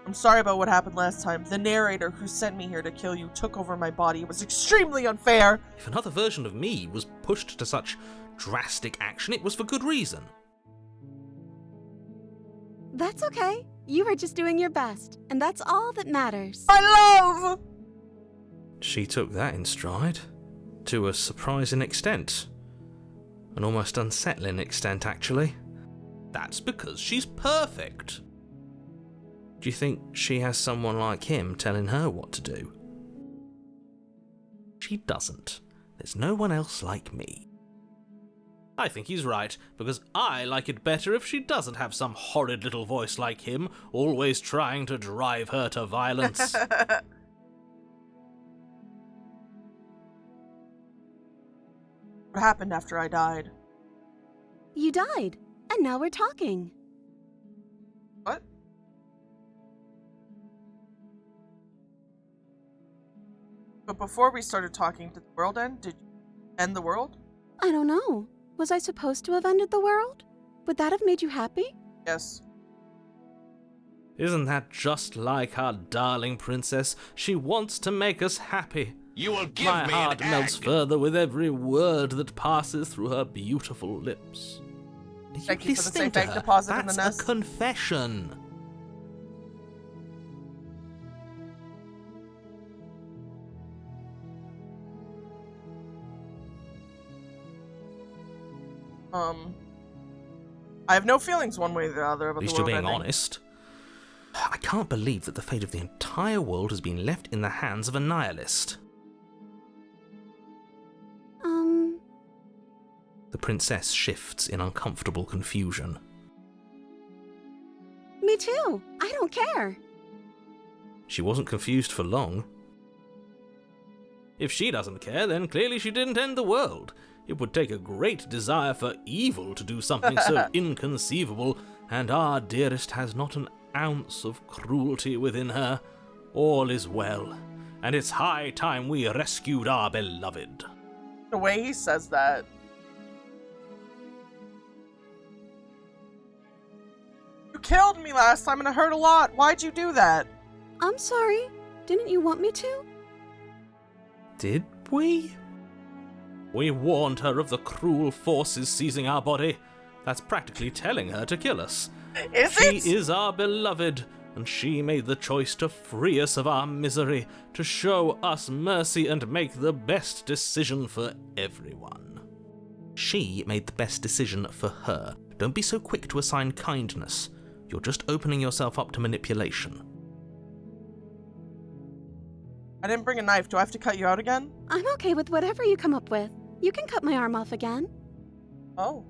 I'm sorry about what happened last time. The narrator who sent me here to kill you took over my body. It was extremely unfair. If another version of me was pushed to such drastic action, it was for good reason. That's okay. You were just doing your best, and that's all that matters. My love! She took that in stride. To a surprising extent. An almost unsettling extent, actually. That's because she's perfect. Do you think she has someone like him telling her what to do? She doesn't. There's no one else like me. I think he's right, because I like it better if she doesn't have some horrid little voice like him, always trying to drive her to violence. What happened after I died? You died, and now we're talking. What? But before we started talking, did the world end? Did you end the world? I don't know. Was I supposed to have ended the world? Would that have made you happy? Yes. Isn't that just like our darling princess? She wants to make us happy. You will give My me heart an melts egg. further with every word that passes through her beautiful lips. Are Thank you you for the listening safe to egg her? deposit in the That's nest. a confession. I have no feelings one way or the other about At least the you're world being ending. honest. I can't believe that the fate of the entire world has been left in the hands of a nihilist. The princess shifts in uncomfortable confusion. Me too. I don't care. She wasn't confused for long. If she doesn't care, then clearly she didn't end the world. It would take a great desire for evil to do something so inconceivable, and our dearest has not an ounce of cruelty within her. All is well, and it's high time we rescued our beloved. The way he says that. You killed me last time and it hurt a lot. Why'd you do that? I'm sorry. Didn't you want me to? Did we? We warned her of the cruel forces seizing our body. That's practically telling her to kill us. She is our beloved, and she made the choice to free us of our misery, to show us mercy and make the best decision for everyone. She made the best decision for her. Don't be so quick to assign kindness. You're just opening yourself up to manipulation. I didn't bring a knife. Do I have to cut you out again? I'm okay with whatever you come up with. You can cut my arm off again. Oh.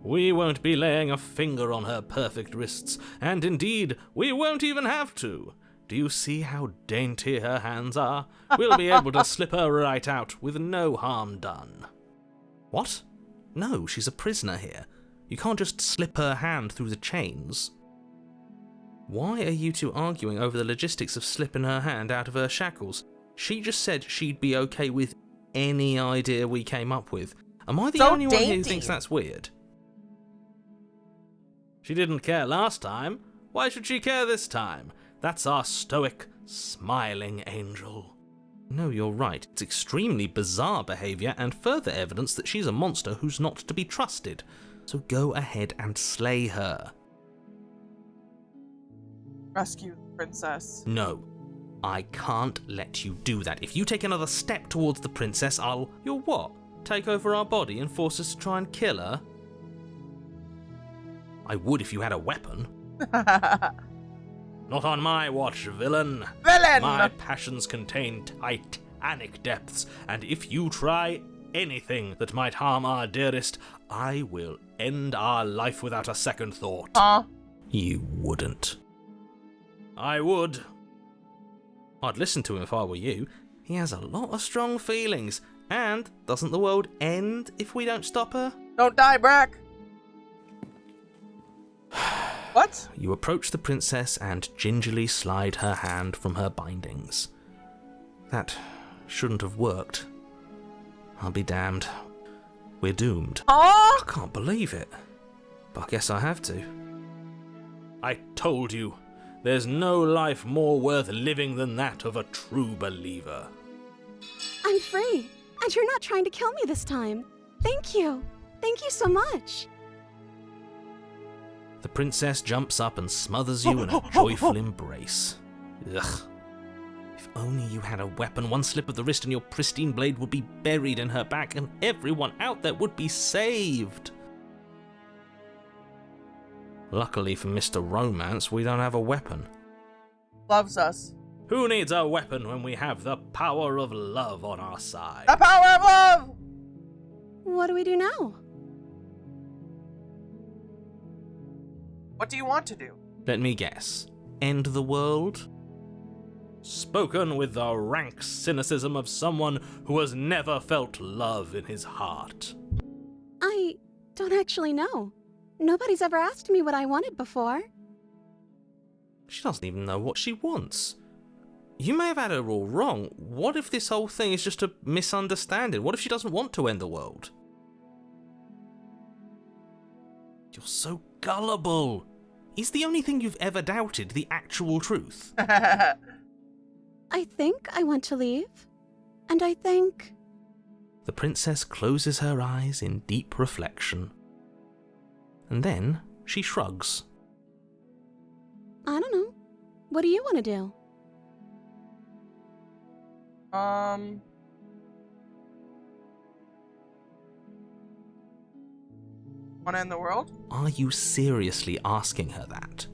We won't be laying a finger on her perfect wrists, and indeed, we won't even have to. Do you see how dainty her hands are? We'll be able to slip her right out with no harm done. What? No, she's a prisoner here. You can't just slip her hand through the chains. Why are you two arguing over the logistics of slipping her hand out of her shackles? She just said she'd be okay with any idea we came up with. Am I the only one who thinks that's weird? She didn't care last time. Why should she care this time? That's our stoic, smiling angel. No, you're right. It's extremely bizarre behaviour and further evidence that she's a monster who's not to be trusted. So go ahead and slay her. Rescue the princess. No. I can't let you do that. If you take another step towards the princess, I'll... You'll what? Take over our body and force us to try and kill her? I would if you had a weapon. Not on my watch, villain. Villain! My passions contain titanic depths, and if you try anything that might harm our dearest, I will end our life without a second thought. You wouldn't. I would. I'd listen to him if I were you. He has a lot of strong feelings. And doesn't the world end if we don't stop her? Don't die, Brack! What? You approach the princess and gingerly slide her hand from her bindings. That shouldn't have worked. I'll be damned. We're doomed. I can't believe it. But I guess I have to. I told you. There's no life more worth living than that of a true believer. I'm free, and you're not trying to kill me this time. Thank you. Thank you so much. The princess jumps up and smothers you in a joyful embrace. Ugh. If only you had a weapon, one slip of the wrist and your pristine blade would be buried in her back and everyone out there would be saved. Luckily for Mr. Romance, we don't have a weapon. Loves us. Who needs a weapon when we have the power of love on our side? The power of love! What do we do now? What do you want to do? Let me guess. End the world? Spoken with the rank cynicism of someone who has never felt love in his heart. I don't actually know. Nobody's ever asked me what I wanted before. She doesn't even know what she wants. You may have had her all wrong. What if this whole thing is just a misunderstanding? What if she doesn't want to end the world? You're so gullible. Is the only thing you've ever doubted the actual truth? I think I want to leave. And I think... The princess closes her eyes in deep reflection. And then she shrugs. I don't know. What do you want to do? Want to end the world? Are you seriously asking her that?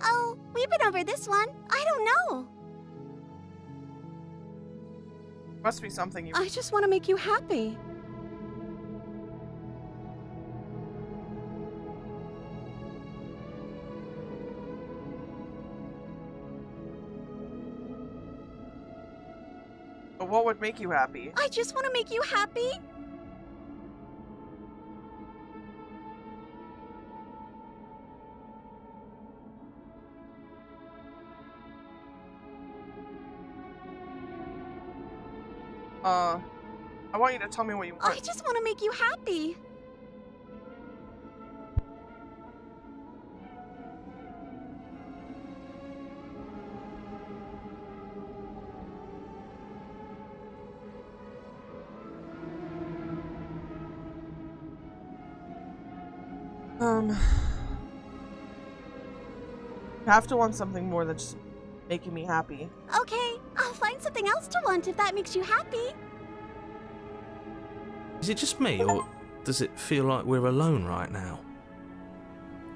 Oh, we've been over this one. I don't know. Must be something you... I just want to make you happy. But what would make you happy? I just want to make you happy. I want you to tell me what you want. I just want to make you happy. You have to want something more than just making me happy. Okay, I'll find something else to want if that makes you happy. Is it just me, or does it feel like we're alone right now?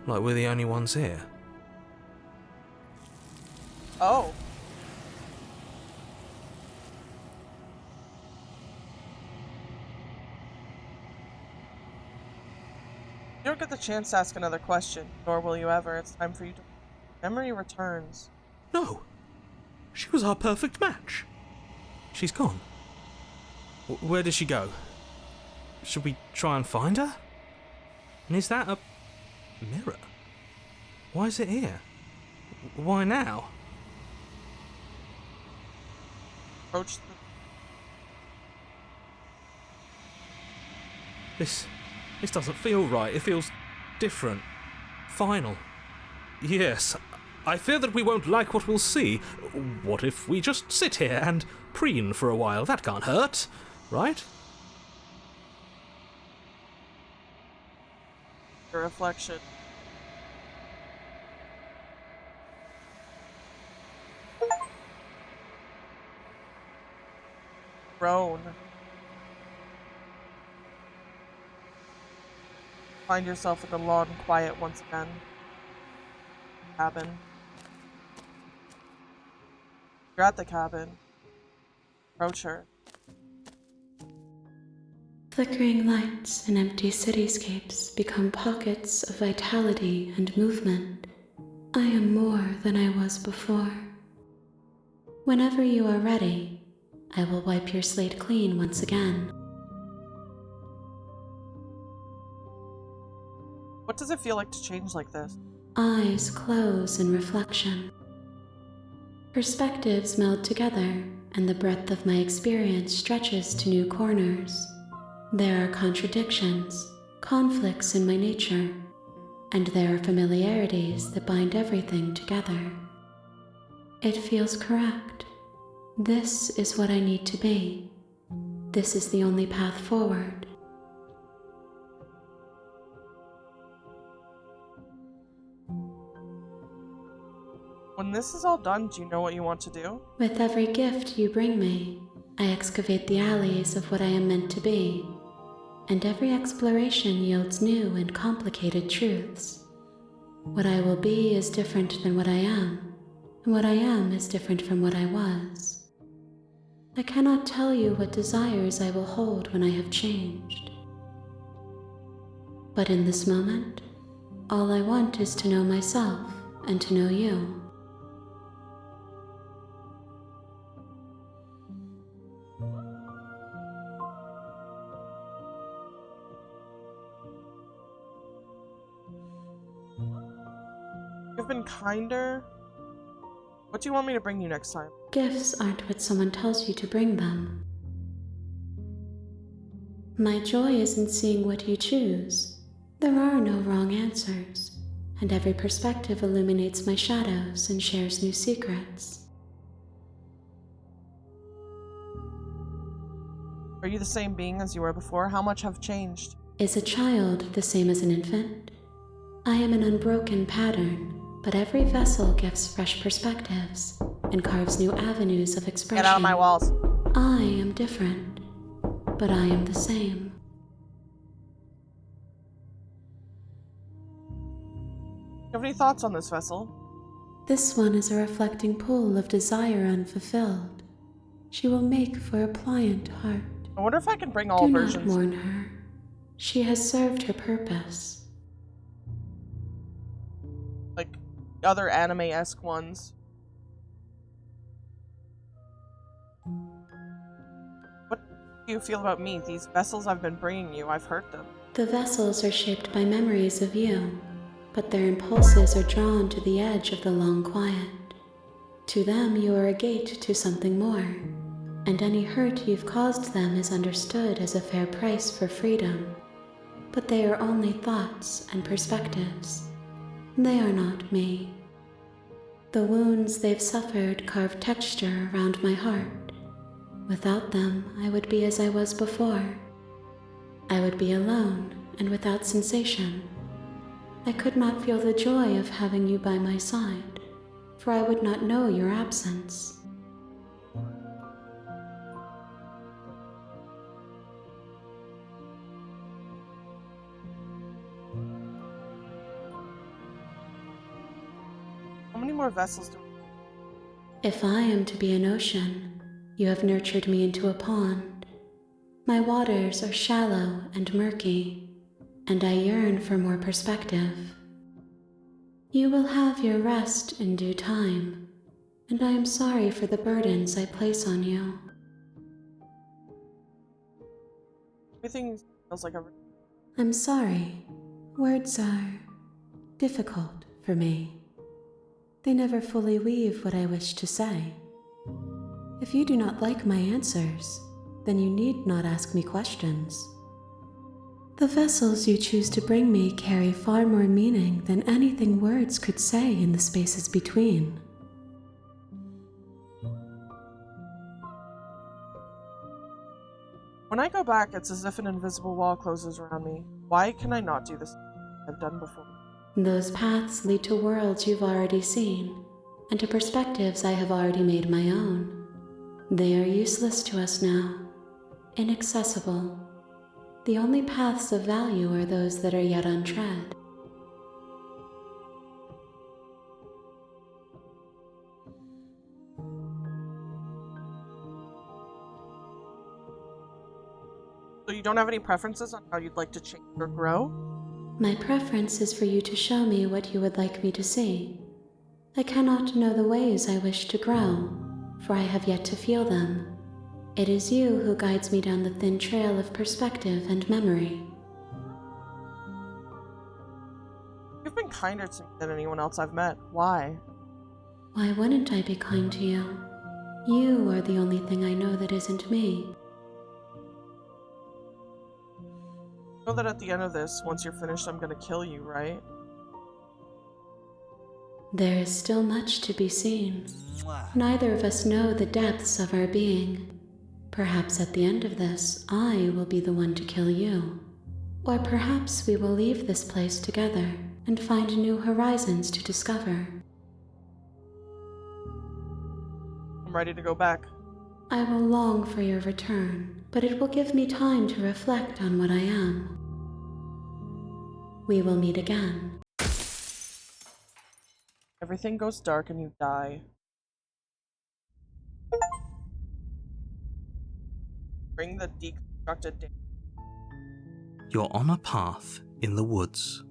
Like we're the only ones here? Oh. You don't get the chance to ask another question, nor will you ever. It's time for you to... Memory returns. No. She was our perfect match. She's gone. Where did she go? Should we try and find her? And is that a mirror? Why is it here? Why now? Approach the... This doesn't feel right. It feels different. Final. Yes, I fear that we won't like what we'll see. What if we just sit here and preen for a while? That can't hurt, right? The reflection. Roan. Find yourself in the lawn quiet once again. Cabin. You're at the cabin. Approach her. Flickering lights and empty cityscapes become pockets of vitality and movement. I am more than I was before. Whenever you are ready, I will wipe your slate clean once again. What does it feel like to change like this? Eyes close in reflection. Perspectives meld together, and the breadth of my experience stretches to new corners. There are contradictions, conflicts in my nature, and there are familiarities that bind everything together. It feels correct. This is what I need to be. This is the only path forward. When this is all done, do you know what you want to do? With every gift you bring me, I excavate the alleys of what I am meant to be, and every exploration yields new and complicated truths. What I will be is different than what I am, and what I am is different from what I was. I cannot tell you what desires I will hold when I have changed. But in this moment, all I want is to know myself and to know you. You've been kinder. What do you want me to bring you next time? Gifts aren't what someone tells you to bring them. My joy is in seeing what you choose. There are no wrong answers, and every perspective illuminates my shadows and shares new secrets. Are you the same being as you were before? How much have changed? Is a child the same as an infant? I am an unbroken pattern, but every vessel gives fresh perspectives and carves new avenues of expression. Get out of my walls. I am different, but I am the same. Do you have any thoughts on this vessel? This one is a reflecting pool of desire unfulfilled. She will make for a pliant heart. I wonder if I can bring all versions. Do not mourn her. She has served her purpose. Like other anime-esque ones. do you feel about me? These vessels I've been bringing you, I've hurt them. The vessels are shaped by memories of you, but their impulses are drawn to the edge of the long quiet. To them, you are a gate to something more, and any hurt you've caused them is understood as a fair price for freedom. But they are only thoughts and perspectives. They are not me. The wounds they've suffered carve texture around my heart. Without them, I would be as I was before. I would be alone and without sensation. I could not feel the joy of having you by my side, for I would not know your absence. How many more vessels do we... If I am to be an ocean, you have nurtured me into a pond. My waters are shallow and murky, and I yearn for more perspective. You will have your rest in due time, and I am sorry for the burdens I place on you. Everything feels like a... I'm sorry. Words are difficult for me. They never fully weave what I wish to say. If you do not like my answers, then you need not ask me questions. The vessels you choose to bring me carry far more meaning than anything words could say in the spaces between. When I go back, it's as if an invisible wall closes around me. Why can I not do this I've done before? Those paths lead to worlds you've already seen, and to perspectives I have already made my own. They are useless to us now, inaccessible. The only paths of value are those that are yet untread. So you don't have any preferences on how you'd like to change or grow? My preference is for you to show me what you would like me to see. I cannot know the ways I wish to grow, for I have yet to feel them. It is you who guides me down the thin trail of perspective and memory. You've been kinder to me than anyone else I've met. Why? Why wouldn't I be kind to you? You are the only thing I know that isn't me. You know that at the end of this, once you're finished, I'm gonna kill you, right? There is still much to be seen. Neither of us know the depths of our being. Perhaps at the end of this, I will be the one to kill you. Or perhaps we will leave this place together and find new horizons to discover. I'm ready to go back. I will long for your return, but it will give me time to reflect on what I am. We will meet again. Everything goes dark and you die. Bring the deconstructed data. You're on a path in the woods,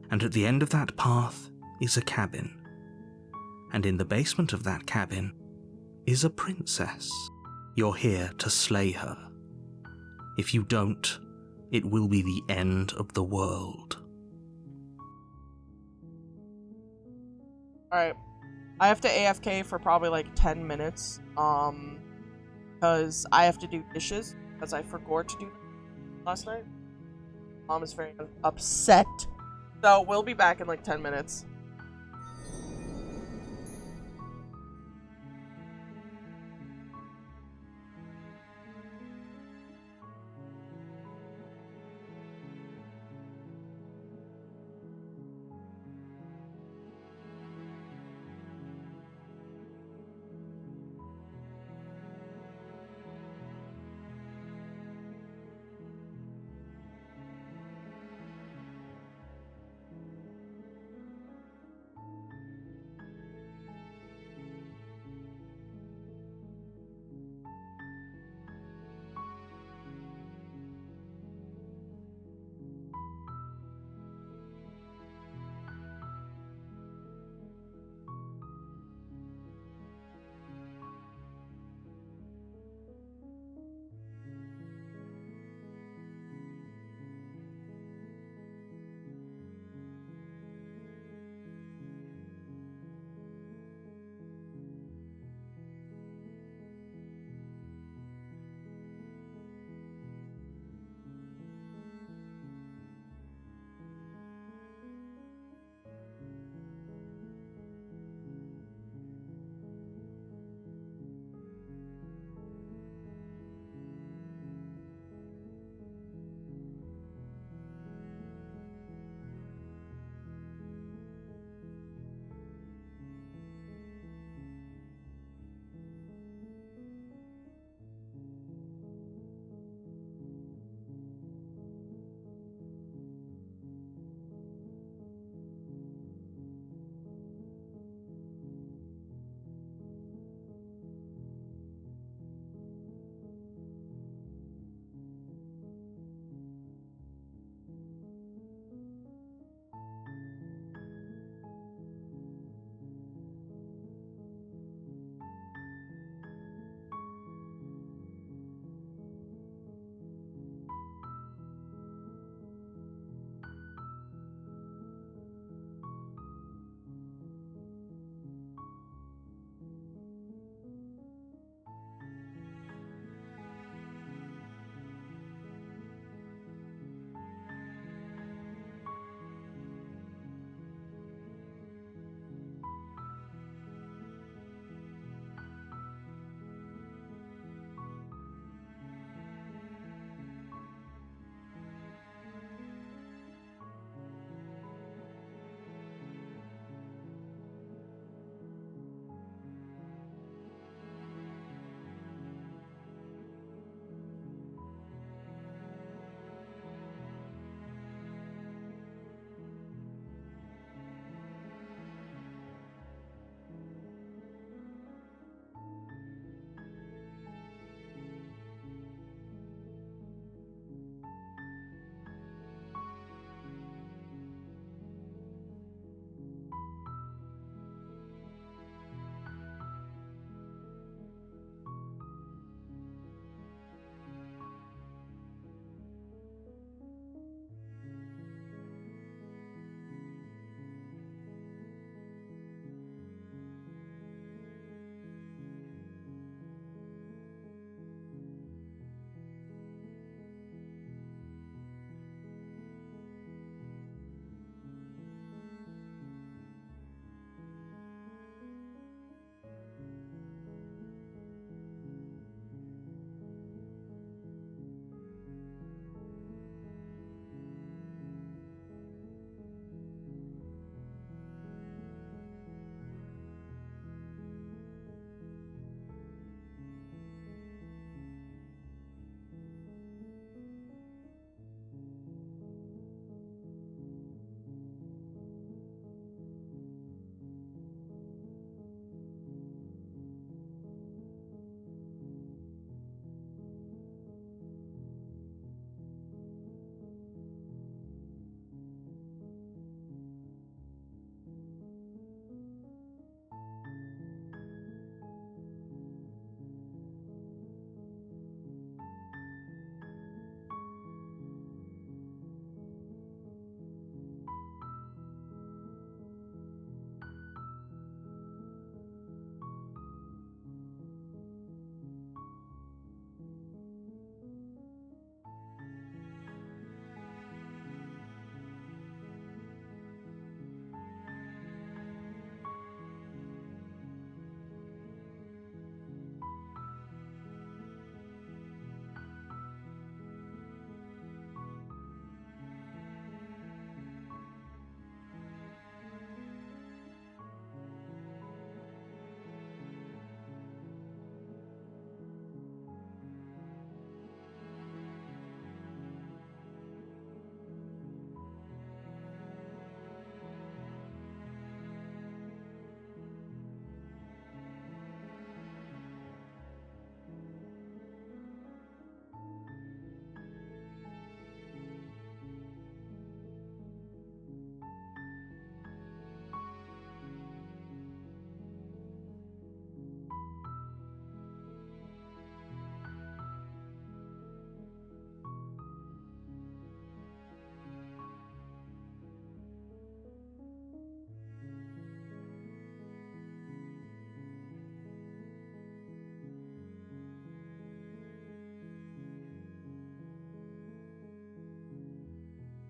and at the end of that path is a cabin. And in the basement of that cabin is a princess. You're here to slay her. If you don't, it will be the end of the world. Alright. I have to AFK for probably like 10 minutes. Because I have to do dishes, because I forgot to do them last night. Mom is very upset. So we'll be back in like 10 minutes.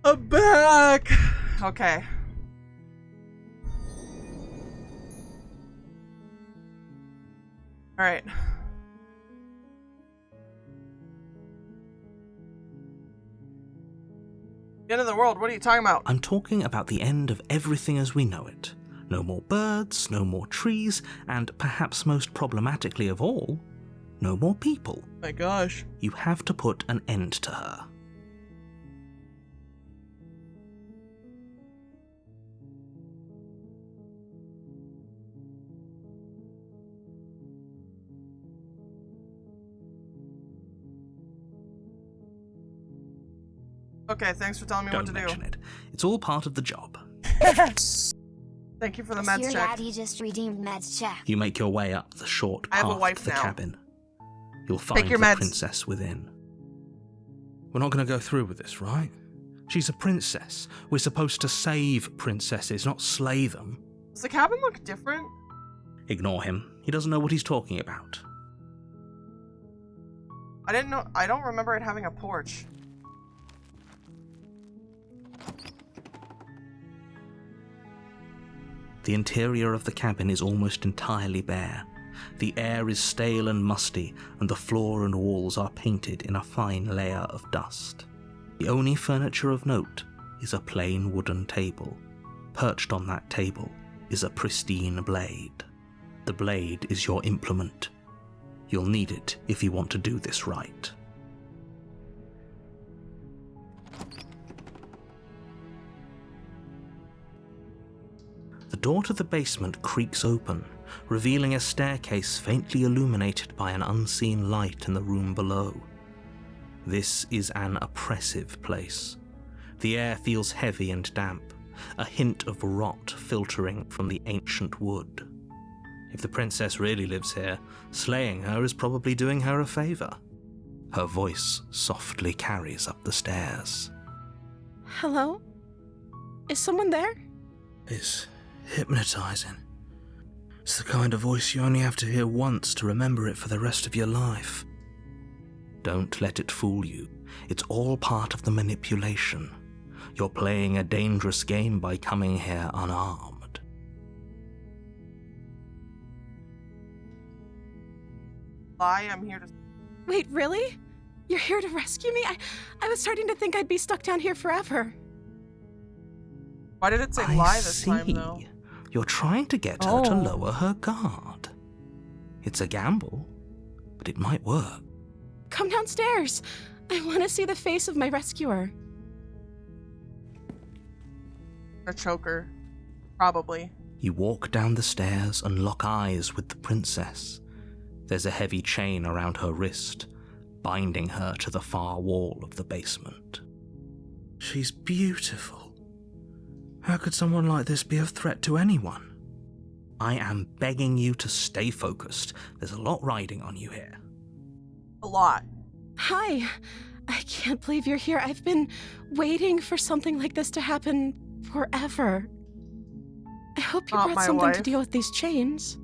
I'm back! Okay. Alright. The end of the world, what are you talking about? I'm talking about the end of everything as we know it. No more birds, no more trees, and perhaps most problematically of all, no more people. My gosh. You have to put an end to her. Okay, thanks for telling me what to do. Don't mention it. It's all part of the job. Thank you for the Your meds check. daddy just redeemed meds check. You make your way up the short I have a path wife to the now. cabin. You'll find your the meds. princess within. We're not going to go through with this, right? She's a princess. We're supposed to save princesses, not slay them. Does the cabin look different? Ignore him. He doesn't know what he's talking about. I don't remember it having a porch. The interior of the cabin is almost entirely bare. The air is stale and musty, and the floor and walls are painted in a fine layer of dust. The only furniture of note is a plain wooden table. Perched on that table is a pristine blade. The blade is your implement. You'll need it if you want to do this right. The door to the basement creaks open, revealing a staircase faintly illuminated by an unseen light in the room below. This is an oppressive place. The air feels heavy and damp, a hint of rot filtering from the ancient wood. If the princess really lives here, slaying her is probably doing her a favor. Her voice softly carries up the stairs. Hello? Is someone there? It's hypnotizing. It's the kind of voice you only have to hear once to remember it for the rest of your life. Don't let it fool you. It's all part of the manipulation. You're playing a dangerous game by coming here unarmed. Lie, I'm here to... Wait, really? You're here to rescue me? I was starting to think I'd be stuck down here forever. Why did it say lie this time, though? You're trying to get her to lower her guard. It's a gamble, but it might work. Come downstairs. I want to see the face of my rescuer. A choker. Probably. You walk down the stairs and lock eyes with the princess. There's a heavy chain around her wrist, binding her to the far wall of the basement. She's beautiful. How could someone like this be a threat to anyone? I am begging you to stay focused. There's a lot riding on you here. A lot. Hi. I can't believe you're here. I've been waiting for something like this to happen forever. I hope you brought something to deal with these chains.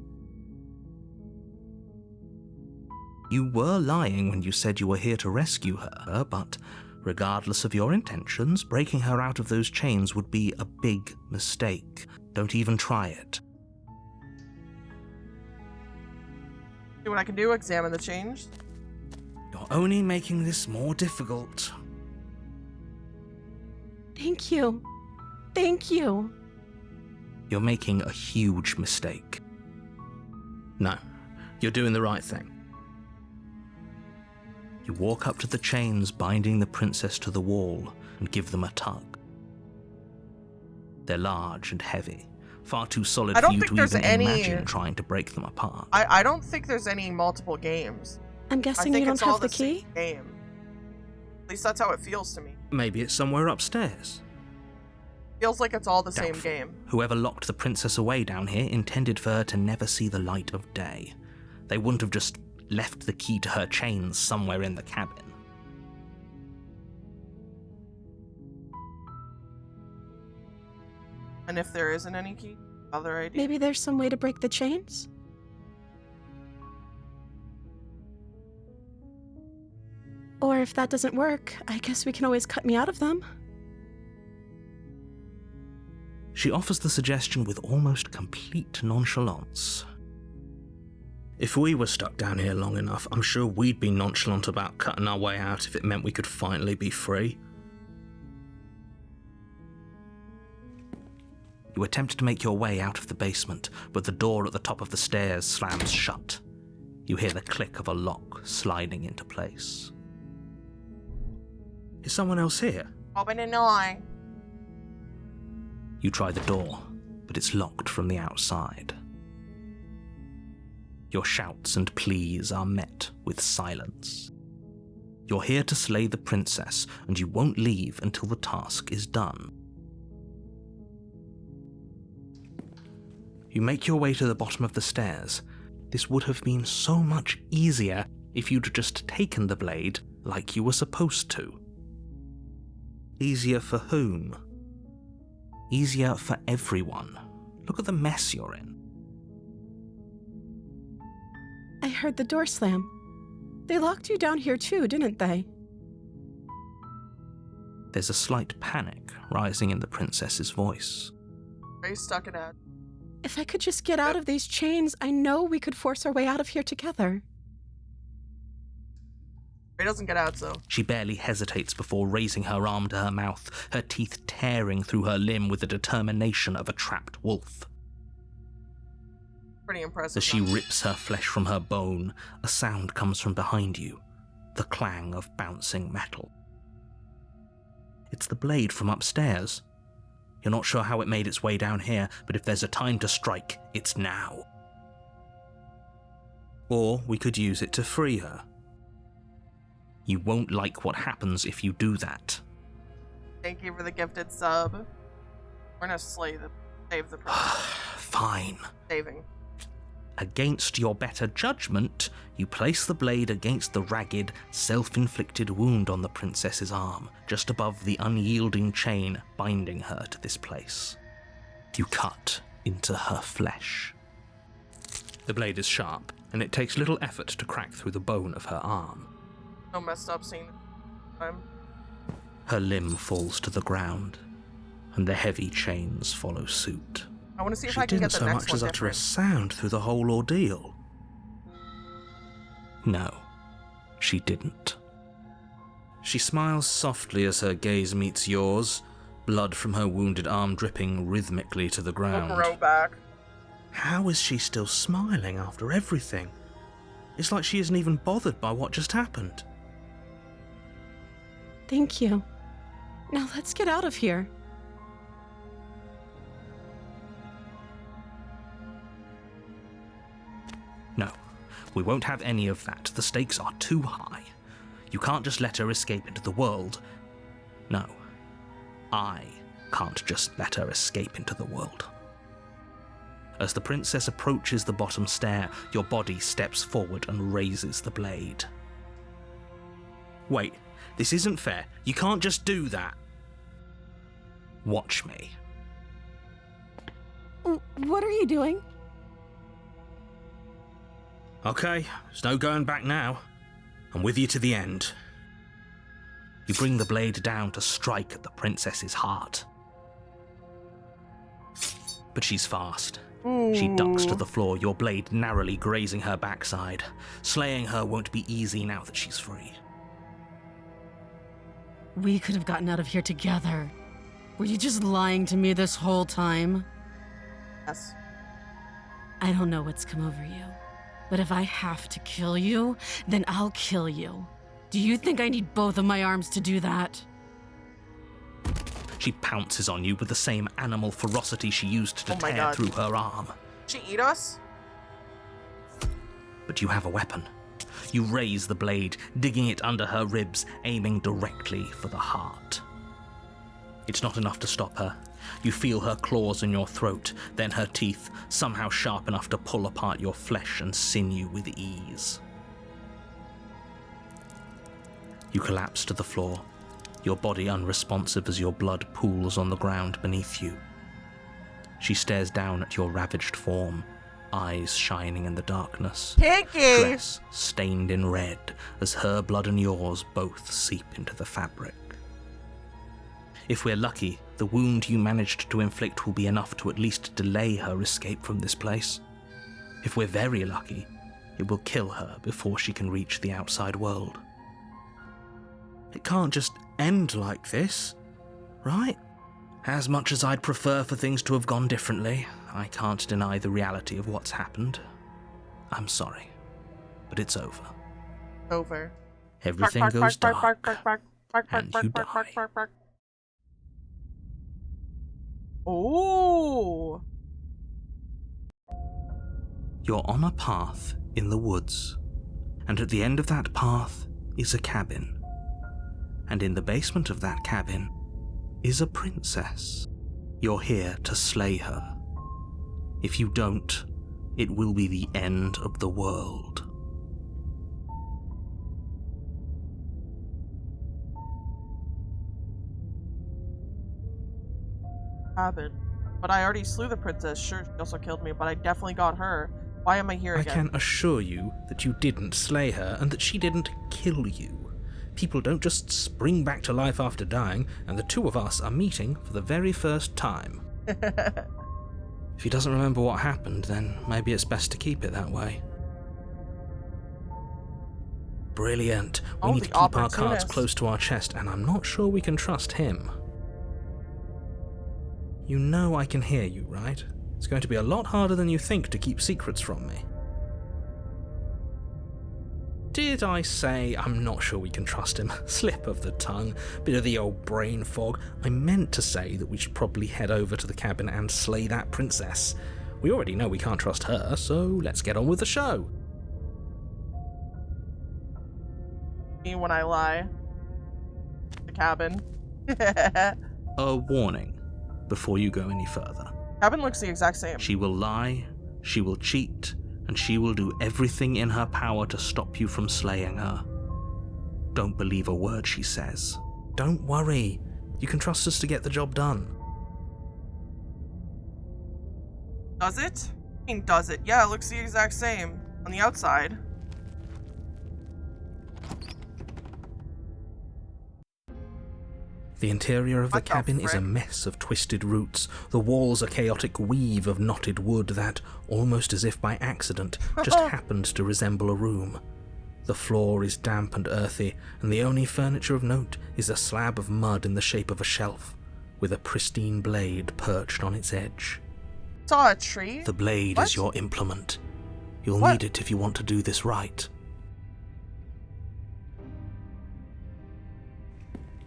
You were lying when you said you were here to rescue her, but regardless of your intentions, breaking her out of those chains would be a big mistake. Don't even try it. See what I can do? Examine the chains. You're only making this more difficult. Thank you. Thank you. You're making a huge mistake. No, you're doing the right thing. You walk up to the chains binding the princess to the wall and give them a tug. They're large and heavy, far too solid for you to even imagine trying to break them apart. I don't think there's any multiple games. I'm guessing you don't have the key? Game. At least that's how it feels to me. Maybe it's somewhere upstairs. Feels like it's all the Doubtful. same game. Whoever locked the princess away down here intended for her to never see the light of day. They wouldn't have just left the key to her chains somewhere in the cabin. And if there isn't any key, other idea? Maybe there's some way to break the chains? Or if that doesn't work, I guess we can always cut me out of them. She offers the suggestion with almost complete nonchalance. If we were stuck down here long enough, I'm sure we'd be nonchalant about cutting our way out if it meant we could finally be free. You attempt to make your way out of the basement, but the door at the top of the stairs slams shut. You hear the click of a lock sliding into place. Is someone else here? Open an eye. You try the door, but it's locked from the outside. Your shouts and pleas are met with silence. You're here to slay the princess, and you won't leave until the task is done. You make your way to the bottom of the stairs. This would have been so much easier if you'd just taken the blade like you were supposed to. Easier for whom? Easier for everyone. Look at the mess you're in. I heard the door slam. They locked you down here too, didn't they? There's a slight panic rising in the princess's voice. Are you stuck in it? If I could just get out of these chains, I know we could force our way out of here together. He doesn't get out, so. She barely hesitates before raising her arm to her mouth, her teeth tearing through her limb with the determination of a trapped wolf. Pretty impressive. As she rips her flesh from her bone, a sound comes from behind you, the clang of bouncing metal. It's the blade from upstairs. You're not sure how it made its way down here, but if there's a time to strike, it's now. Or we could use it to free her. You won't like what happens if you do that. Thank you for the gifted sub. We're gonna save the princess. Fine. Saving. Against your better judgment, you place the blade against the ragged, self-inflicted wound on the princess's arm, just above the unyielding chain binding her to this place. You cut into her flesh. The blade is sharp, and it takes little effort to crack through the bone of her arm. So messed up scene. Her limb falls to the ground, and the heavy chains follow suit. I want to see if I can get the next one. She didn't so much as utter a sound through the whole ordeal. No, she didn't. She smiles softly as her gaze meets yours, blood from her wounded arm dripping rhythmically to the ground. Back. How is she still smiling after everything? It's like she isn't even bothered by what just happened. Thank you. Now let's get out of here. No, we won't have any of that. The stakes are too high. You can't just let her escape into the world. No, I can't just let her escape into the world. As the princess approaches the bottom stair, your body steps forward and raises the blade. Wait, this isn't fair. You can't just do that. Watch me. What are you doing? Okay, there's no going back now. I'm with you to the end. You bring the blade down to strike at the princess's heart. But she's fast. She ducks to the floor, your blade narrowly grazing her backside. Slaying her won't be easy now that she's free. We could have gotten out of here together. Were you just lying to me this whole time? Yes. I don't know what's come over you, but if I have to kill you, then I'll kill you. Do you think I need both of my arms to do that? She pounces on you with the same animal ferocity she used to tear through her arm. She eat us? But you have a weapon. You raise the blade, digging it under her ribs, aiming directly for the heart. It's not enough to stop her. You feel her claws in your throat, then her teeth, somehow sharp enough to pull apart your flesh and sinew with ease. You collapse to the floor, your body unresponsive as your blood pools on the ground beneath you. She stares down at your ravaged form, eyes shining in the darkness. Pinky! Dress stained in red as her blood and yours both seep into the fabric. If we're lucky, the wound you managed to inflict will be enough to at least delay her escape from this place. If we're very lucky, it will kill her before she can reach the outside world. It can't just end like this, right? As much as I'd prefer for things to have gone differently, I can't deny the reality of what's happened. I'm sorry, but it's over. Over. Everything goes dark, and you die. Oh! You're on a path in the woods, and at the end of that path is a cabin. And in the basement of that cabin is a princess. You're here to slay her. If you don't, it will be the end of the world. Cabin. But I already slew the princess. Sure, she also killed me, but I definitely got her. Why am I here again? I can assure you that you didn't slay her and that she didn't kill you. People don't just spring back to life after dying, and the two of us are meeting for the very first time. If he doesn't remember what happened, then maybe it's best to keep it that way. Brilliant. We need to keep our cards close to our chest, and I'm not sure we can trust him. You know I can hear you, right? It's going to be a lot harder than you think to keep secrets from me. Did I say I'm not sure we can trust him? Slip of the tongue, bit of the old brain fog. I meant to say that we should probably head over to the cabin and slay that princess. We already know we can't trust her, so let's get on with the show. Me when I lie. The cabin. A warning before you go any further. Cabin looks the exact same. She will lie, she will cheat, and she will do everything in her power to stop you from slaying her. Don't believe a word she says. Don't worry. You can trust us to get the job done. Does it? I mean, does it? Yeah, it looks the exact same on the outside. The interior of the cabin is a mess of twisted roots. The walls a chaotic weave of knotted wood that, almost as if by accident, just happened to resemble a room. The floor is damp and earthy, and the only furniture of note is a slab of mud in the shape of a shelf, with a pristine blade perched on its edge. Saw a tree? The blade is your implement. You'll need it if you want to do this right.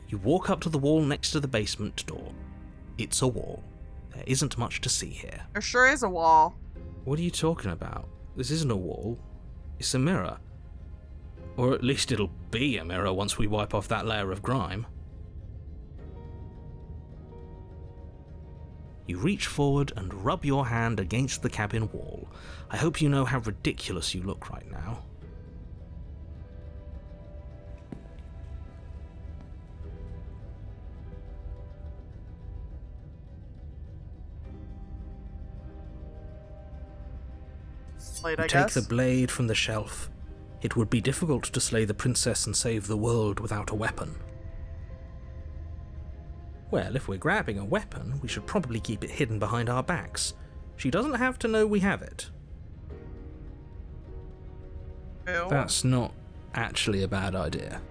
You walk up to the wall next to the basement door. It's a wall. There isn't much to see here. There sure is a wall. What are you talking about? This isn't a wall. It's a mirror. Or at least it'll be a mirror once we wipe off that layer of grime. You reach forward and rub your hand against the cabin wall. I hope you know how ridiculous you look right now. Blade, you take the blade from the shelf. It would be difficult to slay the princess and save the world without a weapon. Well, if we're grabbing a weapon, we should probably keep it hidden behind our backs. She doesn't have to know we have it. Ew. That's not actually a bad idea.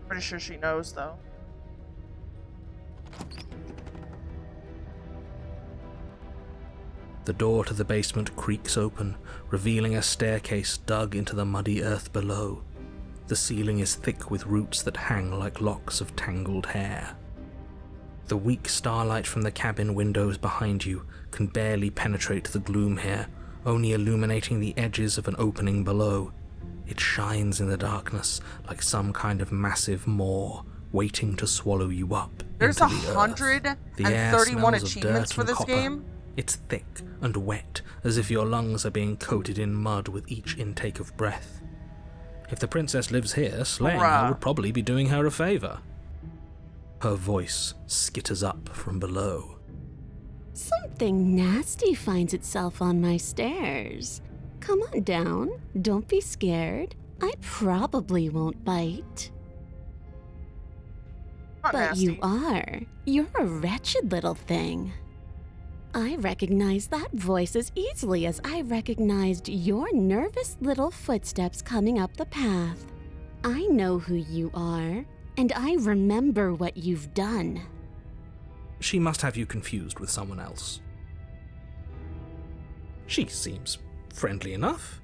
Pretty sure she knows, though. The door to the basement creaks open, revealing a staircase dug into the muddy earth below. The ceiling is thick with roots that hang like locks of tangled hair. The weak starlight from the cabin windows behind you can barely penetrate the gloom here, only illuminating the edges of an opening below. It shines in the darkness like some kind of massive maw waiting to swallow you up. There's into the 131 achievements for this game. It's thick and wet, as if your lungs are being coated in mud with each intake of breath. If the princess lives here, slaying her would probably be doing her a favor. Her voice skitters up from below. Something nasty finds itself on my stairs. Come on down. Don't be scared. I probably won't bite. Not But nasty. you are. You're a wretched little thing. I recognize that voice as easily as I recognized your nervous little footsteps coming up the path. I know who you are, and I remember what you've done. She must have you confused with someone else. She seems friendly enough.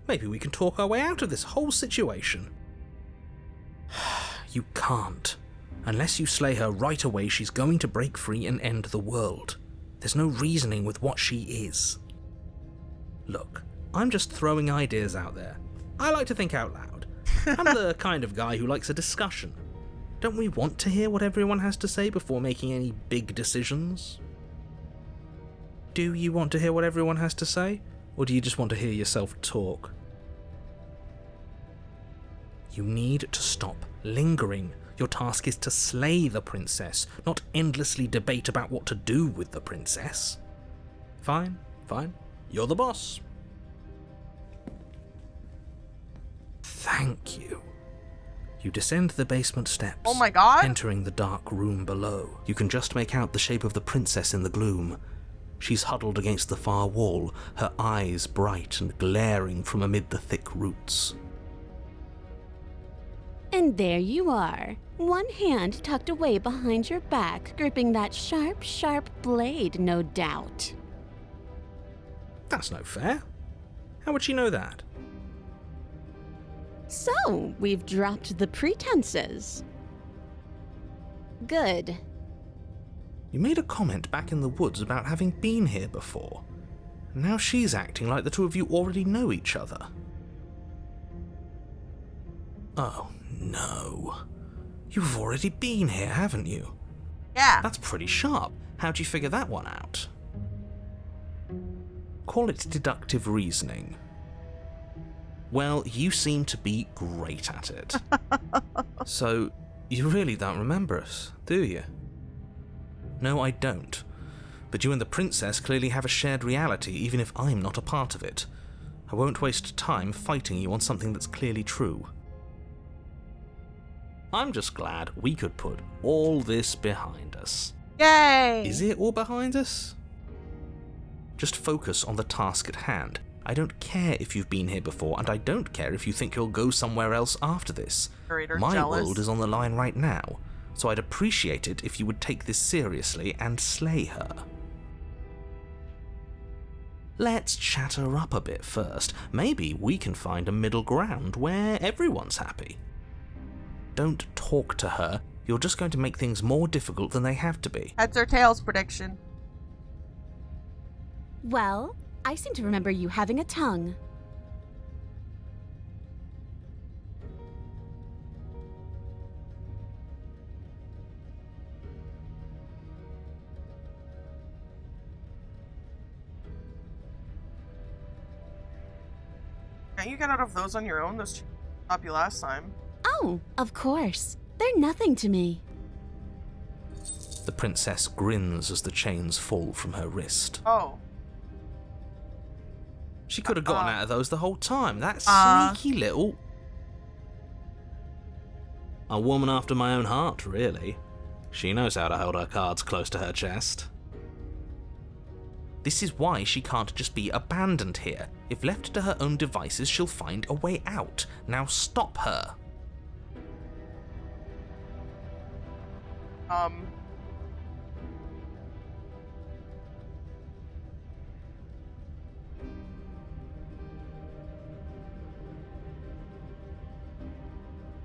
Maybe we can talk our way out of this whole situation. You can't. Unless you slay her right away, she's going to break free and end the world. There's no reasoning with what she is. Look, I'm just throwing ideas out there. I like to think out loud. I'm the kind of guy who likes a discussion. Don't we want to hear what everyone has to say before making any big decisions? Do you want to hear what everyone has to say? Or do you just want to hear yourself talk? You need to stop lingering. Your task is to slay the princess, not endlessly debate about what to do with the princess. Fine. You're the boss. Thank you. You descend the basement steps. Oh my god! Entering the dark room below. You can just make out the shape of the princess in the gloom. She's huddled against the far wall, her eyes bright and glaring from amid the thick roots. And there you are, one hand tucked away behind your back, gripping that sharp, sharp blade, no doubt. That's no fair. How would she know that? So, we've dropped the pretenses. Good. You made a comment back in the woods about having been here before. Now she's acting like the two of you already know each other. Oh, no. You've already been here, haven't you? Yeah. That's pretty sharp. How'd you figure that one out? Call it deductive reasoning. Well, you seem to be great at it. So, you really don't remember us, do you? No, I don't. But you and the princess clearly have a shared reality, even if I'm not a part of it. I won't waste time fighting you on something that's clearly true. I'm just glad we could put all this behind us. Yay! Is it all behind us? Just focus on the task at hand. I don't care if you've been here before, and I don't care if you think you'll go somewhere else after this. My jealous. world is on the line right now, so I'd appreciate it if you would take this seriously and slay her. Let's chat her up a bit first. Maybe we can find a middle ground where everyone's happy. Don't talk to her. You're just going to make things more difficult than they have to be. Heads or tails prediction. Well, I seem to remember you having a tongue. Can't you get out of those on your own? Those stopped you last time. Oh, of course. They're nothing to me. The princess grins as the chains fall from her wrist. Oh. She could have gotten out of those the whole time. That sneaky little... A woman after my own heart, really. She knows how to hold her cards close to her chest. This is why she can't just be abandoned here. If left to her own devices, she'll find a way out. Now stop her.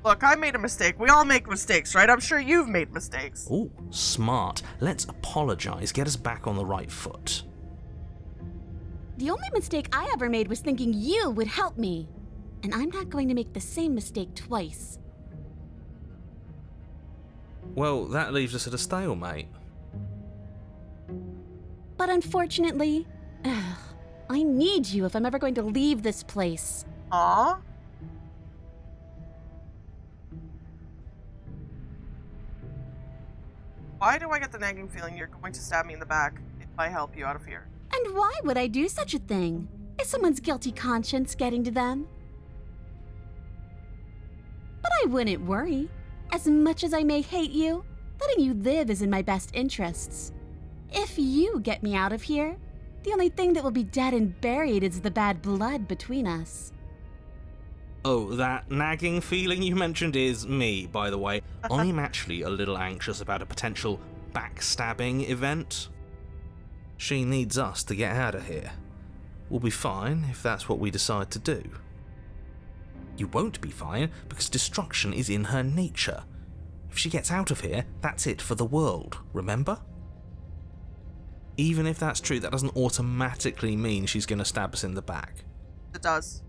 Look, I made a mistake. We all make mistakes, right? I'm sure you've made mistakes. Ooh, smart. Let's apologize. Get us back on the right foot. The only mistake I ever made was thinking you would help me. And I'm not going to make the same mistake twice. Well, that leaves us at a stalemate. But unfortunately, I need you if I'm ever going to leave this place. Aww. Why do I get the nagging feeling you're going to stab me in the back if I help you out of here? And why would I do such a thing? Is someone's guilty conscience getting to them? But I wouldn't worry. As much as I may hate you, Letting you live is in my best interests. If you get me out of here, the only thing that will be dead and buried is the bad blood between us. Oh, that nagging feeling you mentioned is me, by the way. I'm actually a little anxious about a potential backstabbing event. She needs us to get out of here. We'll be fine if that's what we decide to do. You won't be fine because destruction is in her nature. If she gets out of here, that's it for the world, remember? Even if that's true, that doesn't automatically mean she's going to stab us in the back. It does.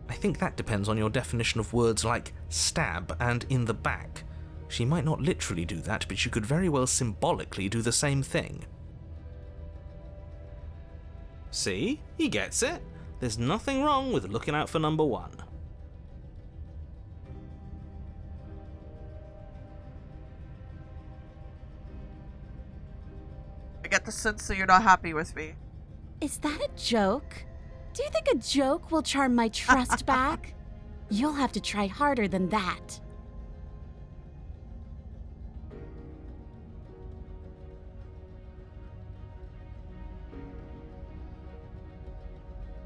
I think that depends on your definition of words like stab and in the back. She might not literally do that, but she could very well symbolically do the same thing. See? He gets it. There's nothing wrong with looking out for number one. I get the sense that you're not happy with me. Is that a joke? Do you think a joke will charm my trust back? You'll have to try harder than that.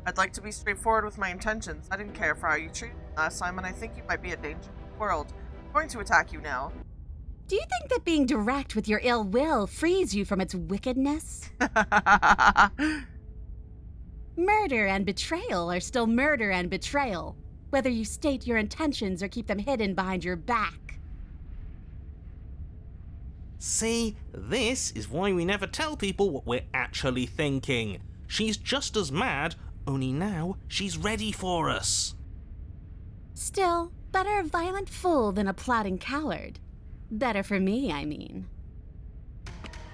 I'd like to be straightforward with my intentions. I didn't care for how you treated me last time, and I think you might be a danger to the world. I'm going to attack you now. Do you think that being direct with your ill will frees you from its wickedness? Murder and betrayal are still murder and betrayal, whether you state your intentions or keep them hidden behind your back. See, this is why we never tell people what we're actually thinking. She's just as mad, only now she's ready for us. Still, better a violent fool than a plotting coward. Better for me, I mean.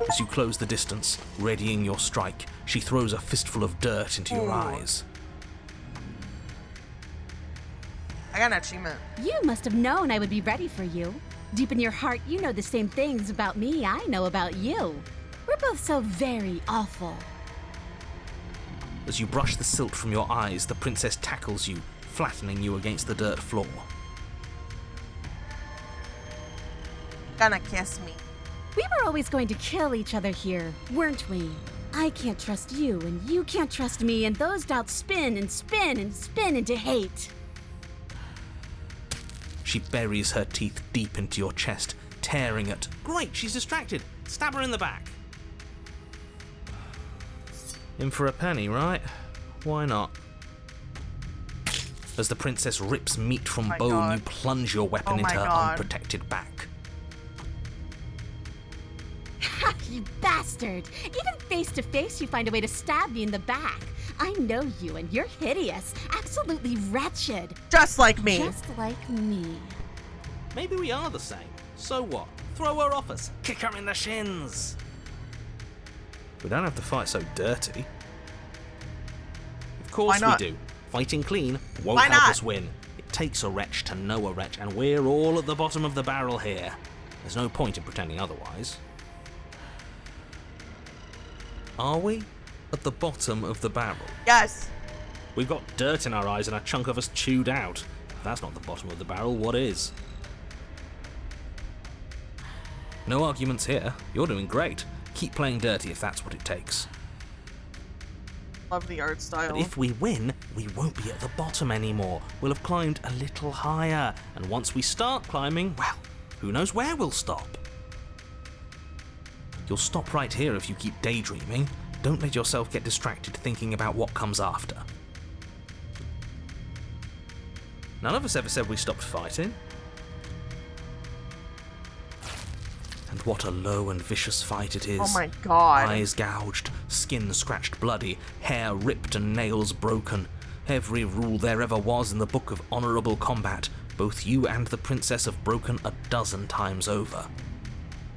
As you close the distance, readying your strike, she throws a fistful of dirt into your eyes. I got an achievement. You must have known I would be ready for you. Deep in your heart, you know the same things about me I know about you. We're both so very awful. As you brush the silt from your eyes, the princess tackles you, flattening you against the dirt floor. Gonna kiss me. We were always going to kill each other here, weren't we? I can't trust you, and you can't trust me, and those doubts spin and spin and spin into hate. She buries her teeth deep into your chest, tearing at... Great, she's distracted. Stab her in the back. In for a penny, right? Why not? As the princess rips meat from bone, you plunge your weapon into her unprotected back. Ha, you bastard! Even face to face, you find a way to stab me in the back. I know you, and you're hideous. Absolutely wretched. Just like me. Just like me. Maybe we are the same. So what? Throw her off us. Kick her in the shins. We don't have to fight so dirty. Of course we do. Fighting clean won't help us win. It takes a wretch to know a wretch, and we're all at the bottom of the barrel here. There's no point in pretending otherwise. Are we at the bottom of the barrel? Yes. We've got dirt in our eyes and a chunk of us chewed out. If that's not the bottom of the barrel, what is? No arguments here. You're doing great. Keep playing dirty if that's what it takes. Love the art style. But if we win, we won't be at the bottom anymore. We'll have climbed a little higher. And once we start climbing, well, who knows where we'll stop? You'll stop right here if you keep daydreaming. Don't let yourself get distracted thinking about what comes after. None of us ever said we stopped fighting. And what a low and vicious fight it is. Oh my god. Eyes gouged, skin scratched bloody, hair ripped and nails broken. Every rule there ever was in the Book of Honourable Combat, both you and the princess have broken 12 times over.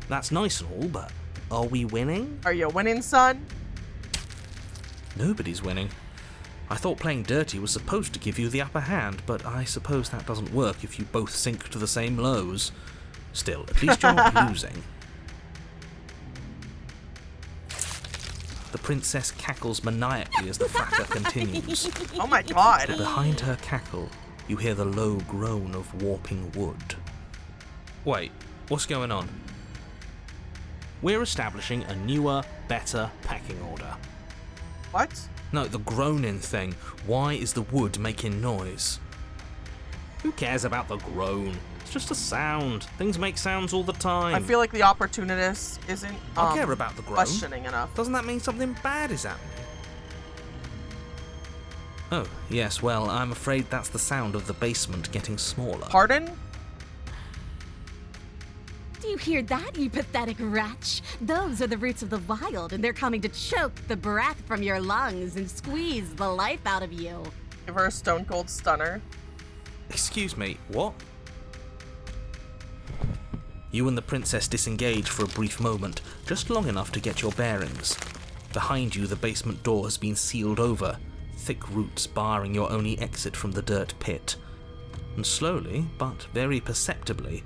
That's nice and all, but are we winning? Are you winning, son? Nobody's winning. I thought playing dirty was supposed to give you the upper hand, but I suppose that doesn't work if you both sink to the same lows. Still, at least you're not losing. The princess cackles maniacally as the fracas continues. Oh my god. But behind her cackle, you hear the low groan of warping wood. Wait, What's going on? We're establishing a newer, better pecking order. What? No, the groaning thing. Why is the wood making noise? Who cares about the groan? It's just a sound. Things make sounds all the time. I feel like the opportunist isn't I care about the groan. questioning enough. Doesn't that mean something bad is happening? Oh, yes, well, I'm afraid that's the sound of the basement getting smaller. Pardon? Do you hear that, you pathetic wretch? Those are the roots of the wild, and they're coming to choke the breath from your lungs and squeeze the life out of you. Give her a stone cold stunner. Excuse me, what? You and the princess disengage for a brief moment, just long enough to get your bearings. Behind you, the basement door has been sealed over, thick roots barring your only exit from the dirt pit. And slowly, but very perceptibly,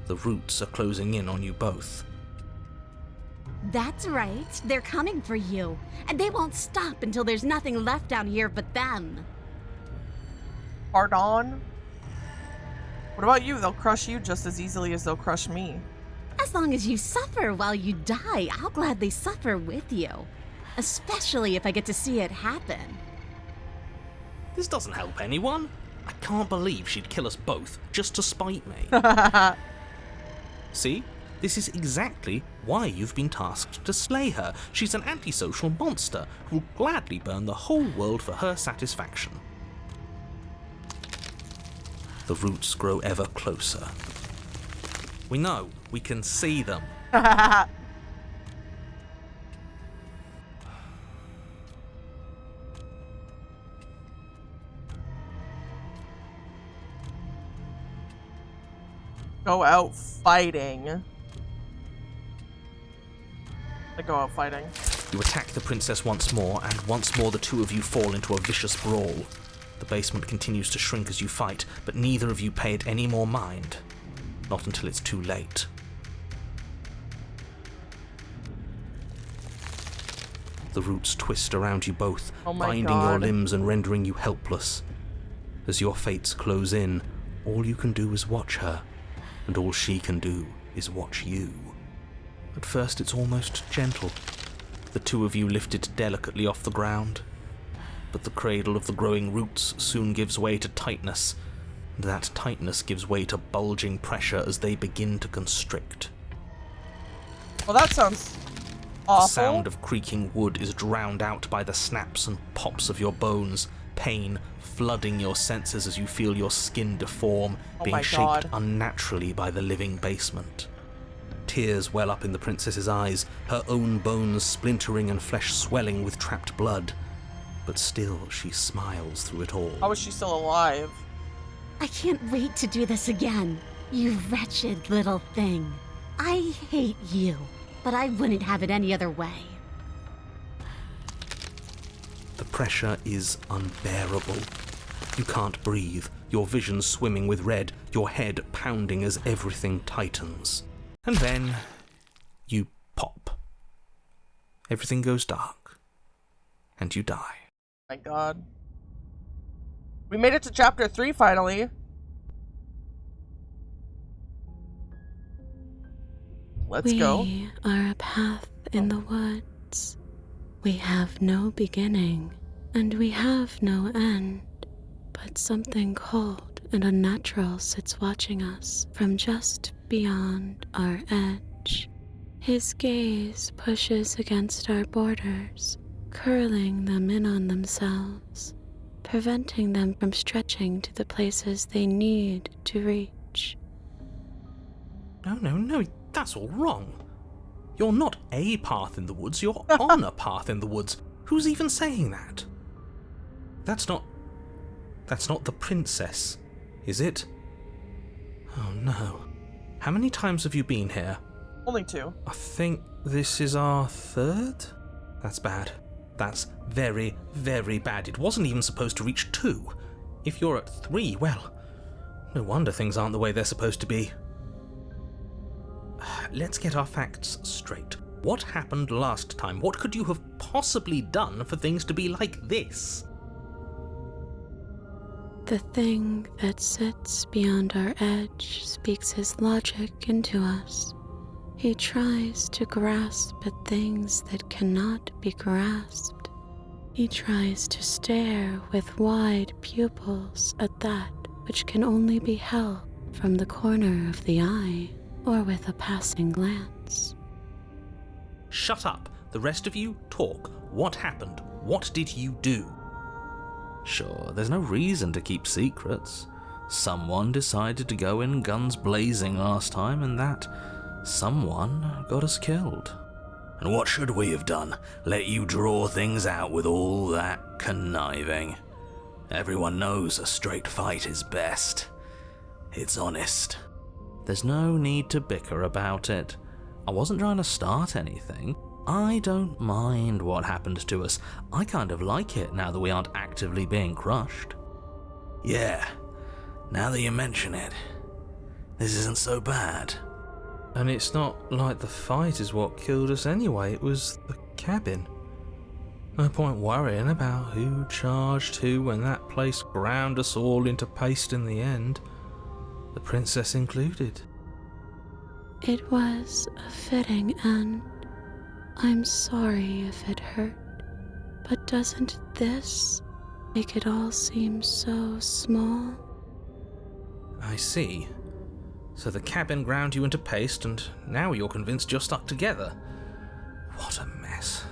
the roots are closing in on you both. That's right, they're coming for you, and they won't stop until there's nothing left down here but them. Pardon? What about you? They'll crush you just as easily as they'll crush me. As long as you suffer while you die, I'll gladly suffer with you. Especially if I get to see it happen. This doesn't help anyone. I can't believe she'd kill us both just to spite me. See? This is exactly why you've been tasked to slay her. She's an antisocial monster who'll gladly burn the whole world for her satisfaction. The roots grow ever closer. We know. We can see them. Go out fighting. I go out fighting. You attack the princess once more, and once more the two of you fall into a vicious brawl. The basement continues to shrink as you fight, but neither of you pay it any more mind. Not until it's too late. The roots twist around you both, binding your limbs and rendering you helpless. As your fates close in, all you can do is watch her, and all she can do is watch you. At first it's almost gentle. The two of you lift it delicately off the ground. But the cradle of the growing roots soon gives way to tightness, and that tightness gives way to bulging pressure as they begin to constrict. Well, that sounds awful. The sound of creaking wood is drowned out by the snaps and pops of your bones, pain flooding your senses as you feel your skin deform, being shaped unnaturally by the living basement. Tears well up in the princess's eyes, her own bones splintering and flesh swelling with trapped blood. But still, she smiles through it all. How is she still alive? I can't wait to do this again, you wretched little thing. I hate you, but I wouldn't have it any other way. The pressure is unbearable. You can't breathe, your vision swimming with red, your head pounding as everything tightens. And then, you pop. Everything goes dark, and you die. My god. We made it to chapter 3 finally. Let's go. We are a path in the woods. We have no beginning, and we have no end. But something cold and unnatural sits watching us from just beyond our edge. His gaze pushes against our borders, curling them in on themselves, preventing them from stretching to the places they need to reach. No, that's all wrong. You're not a path in the woods, you're on a path in the woods. Who's even saying that? That's not the princess, is it? Oh no. How many times have you been here? Only 2. I think this is our 3rd? That's bad. That's very, very bad. It wasn't even supposed to reach 2. If you're at 3, well, no wonder things aren't the way they're supposed to be. Let's get our facts straight. What happened last time? What could you have possibly done for things to be like this? The thing that sits beyond our edge speaks his logic into us. He tries to grasp at things that cannot be grasped. He tries to stare with wide pupils at that which can only be held from the corner of the eye or with a passing glance. Shut up. The rest of you, talk. What happened? What did you do? Sure, there's no reason to keep secrets. Someone decided to go in guns blazing last time, and that someone got us killed. And what should we have done? Let you draw things out with all that conniving? Everyone knows a straight fight is best. It's honest. There's no need to bicker about it. I wasn't trying to start anything. I don't mind what happened to us. I kind of like it now that we aren't actively being crushed. Yeah, now that you mention it, this isn't so bad. And it's not like the fight is what killed us anyway, it was the cabin. No point worrying about who charged who when that place ground us all into paste in the end, the princess included. It was a fitting end. I'm sorry if it hurt, but doesn't this make it all seem so small? I see. So the cabin ground you into paste, and now you're convinced you're stuck together. What a mess.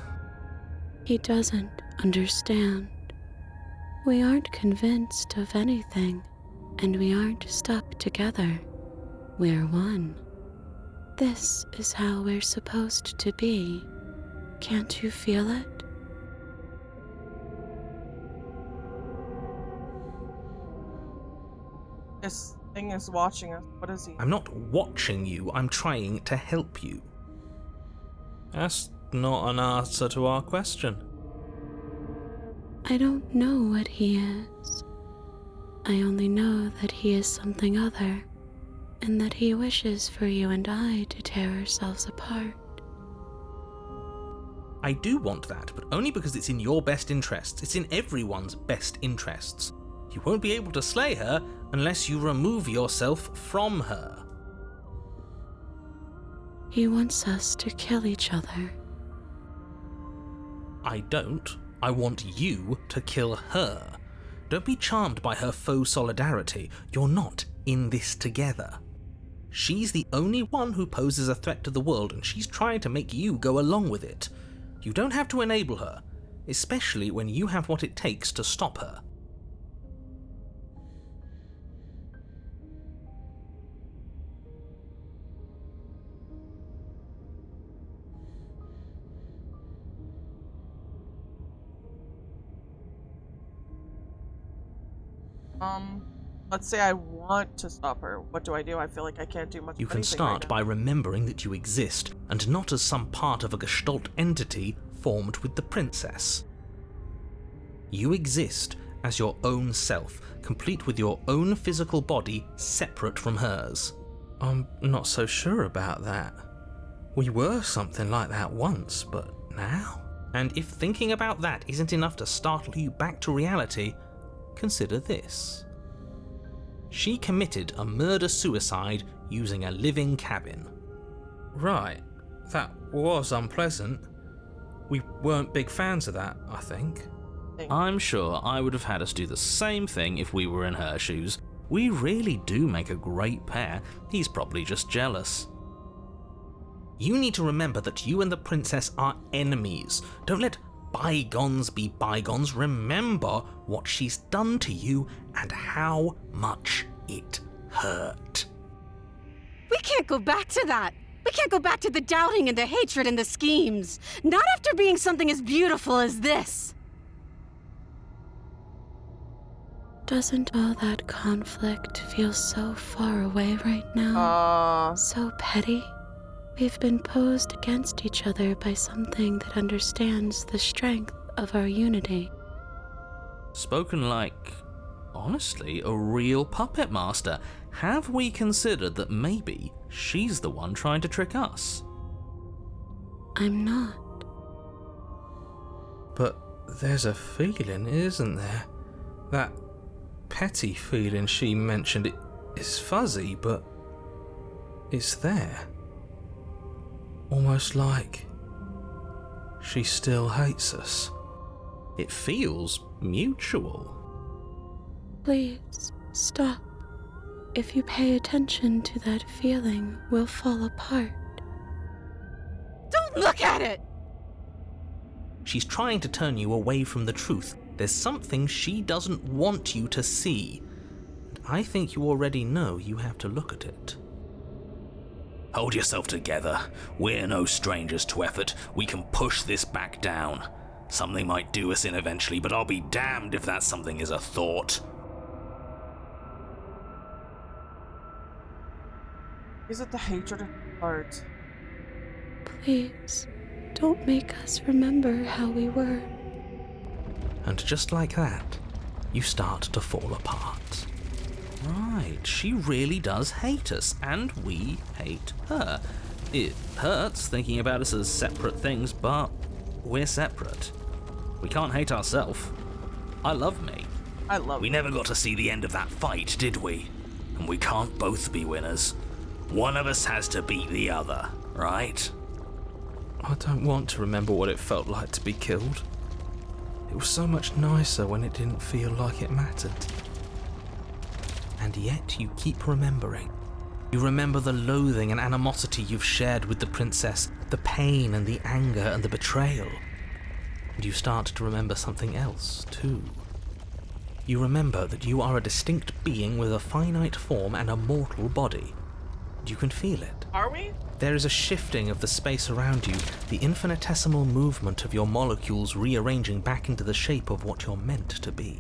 He doesn't understand. We aren't convinced of anything, and we aren't stuck together. We're one. This is how we're supposed to be. Can't you feel it? This thing is watching us. What is he? I'm not watching you, I'm trying to help you. That's not an answer to our question. I don't know what he is. I only know that he is something other, and that he wishes for you and I to tear ourselves apart. I do want that, but only because it's in your best interests. It's in everyone's best interests. You won't be able to slay her unless you remove yourself from her. He wants us to kill each other. I don't. I want you to kill her. Don't be charmed by her faux solidarity. You're not in this together. She's the only one who poses a threat to the world, and she's trying to make you go along with it. You don't have to enable her, especially when you have what it takes to stop her. Let's say I want to stop her. What do? I feel like I can't do much. You can start by remembering that you exist, and not as some part of a Gestalt entity formed with the princess. You exist as your own self, complete with your own physical body separate from hers. I'm not so sure about that. We were something like that once, but now? And if thinking about that isn't enough to startle you back to reality, consider this. She committed a murder-suicide using a living cabin. Right, that was unpleasant. We weren't big fans of that, I think. I'm sure I would have had us do the same thing if we were in her shoes. We really do make a great pair. He's probably just jealous. You need to remember that you and the princess are enemies. Don't let bygones be bygones. Remember what she's done to you and how much it hurt. We can't go back to that. We can't go back to the doubting and the hatred and the schemes. Not after being something as beautiful as this. Doesn't all that conflict feel so far away right now? So petty? We've been posed against each other by something that understands the strength of our unity. Spoken like, honestly, a real puppet master. Have we considered that maybe she's the one trying to trick us? I'm not. But there's a feeling, isn't there? That petty feeling she mentioned is fuzzy, but it's there. Almost like she still hates us. It feels mutual. Please, stop. If you pay attention to that feeling, we'll fall apart. Don't look at it! She's trying to turn you away from the truth. There's something she doesn't want you to see. And I think you already know you have to look at it. Hold yourself together. We're no strangers to effort. We can push this back down. Something might do us in eventually, but I'll be damned if that something is a thought. Is it the hatred of art? Please, don't make us remember how we were. And just like that, you start to fall apart. Right, she really does hate us, and we hate her. It hurts thinking about us as separate things, but we're separate. We can't hate ourselves. I love me. I love We never got to see the end of that fight, did we? And we can't both be winners. One of us has to beat the other, right? I don't want to remember what it felt like to be killed. It was so much nicer when it didn't feel like it mattered. And yet you keep remembering. You remember the loathing and animosity you've shared with the princess, the pain and the anger and the betrayal. And you start to remember something else, too. You remember that you are a distinct being with a finite form and a mortal body. And you can feel it. Are we? There is a shifting of the space around you, the infinitesimal movement of your molecules rearranging back into the shape of what you're meant to be.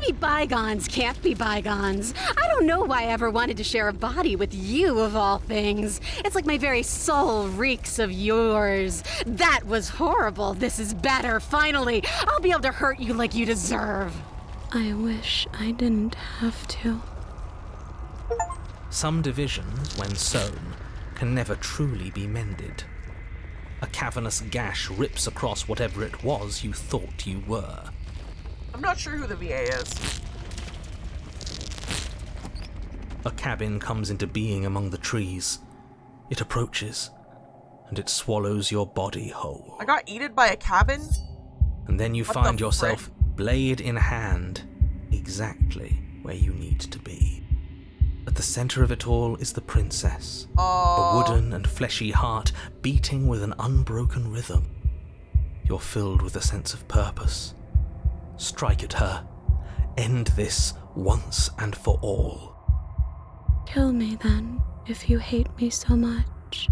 Maybe bygones can't be bygones. I don't know why I ever wanted to share a body with you, of all things. It's like my very soul reeks of yours. That was horrible. This is better, finally. I'll be able to hurt you like you deserve. I wish I didn't have to. Some divisions, when sown, can never truly be mended. A cavernous gash rips across whatever it was you thought you were. I'm not sure who the VA is. A cabin comes into being among the trees. It approaches, and it swallows your body whole. I got eaten by a cabin? And then you find yourself, blade in hand, exactly where you need to be. At the center of it all is the princess, a wooden and fleshy heart beating with an unbroken rhythm. You're filled with a sense of purpose. Strike at her. End this once and for all. Kill me then, if you hate me so much.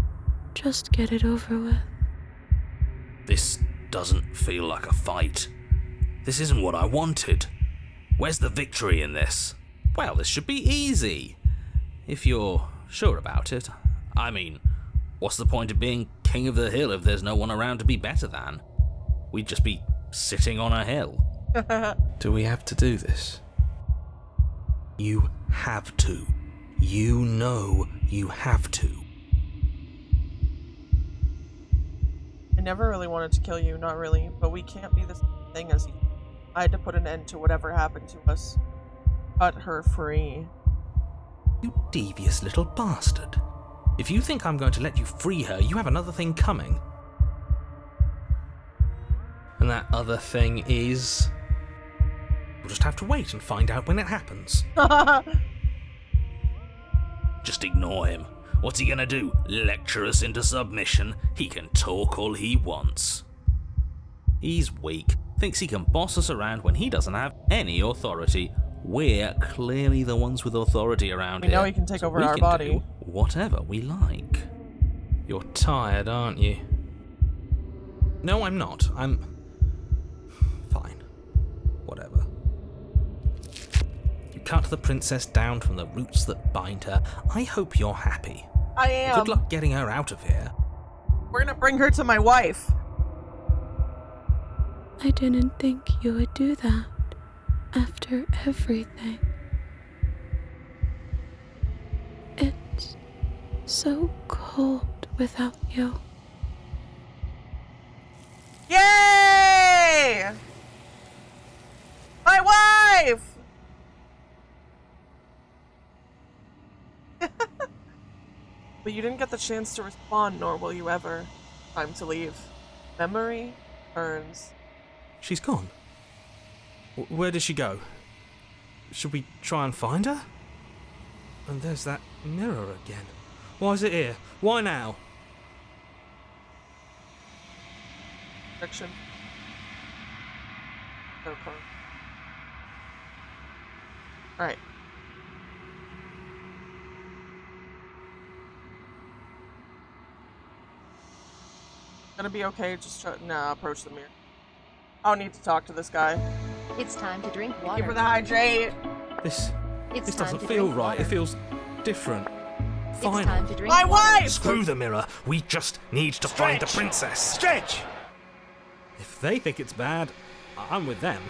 Just get it over with. This doesn't feel like a fight. This isn't what I wanted. Where's the victory in this? Well, this should be easy. If you're sure about it. I mean, what's the point of being king of the hill if there's no one around to be better than? We'd just be sitting on a hill. Do we have to do this? You have to. You know you have to. I never really wanted to kill you, not really, but we can't be the same thing as you. I had to put an end to whatever happened to us. Cut her free. You devious little bastard. If you think I'm going to let you free her, you have another thing coming. And that other thing is... You'll just have to wait and find out when it happens. Just ignore him. What's he gonna do? Lecture us into submission? He can talk all he wants. He's weak. Thinks he can boss us around when he doesn't have any authority. We're clearly the ones with authority around here. We know he can take over our body. Do whatever we like. You're tired, aren't you? No, I'm not. I'm... fine. Whatever. You cut the princess down from the roots that bind her. I hope you're happy. I am. Good luck getting her out of here. We're gonna bring her to my wife. I didn't think you would do that after everything. It's so cold without you. Yay! life! But you didn't get the chance to respond, nor will you ever. Time to leave. Memory turns. She's gone. Where did she go? Should we try and find her? And there's that mirror again. Why is it here? Why now? Section. Okay. Alright. Gonna be okay, just try approach the mirror. I don't need to talk to this guy. It's time to drink water. Thank you for the hydrate. This doesn't feel right. It feels different. Final. It's time to drink My water. wife! Screw the mirror. We just need to find the princess. Stretch! If they think it's bad, I'm with them.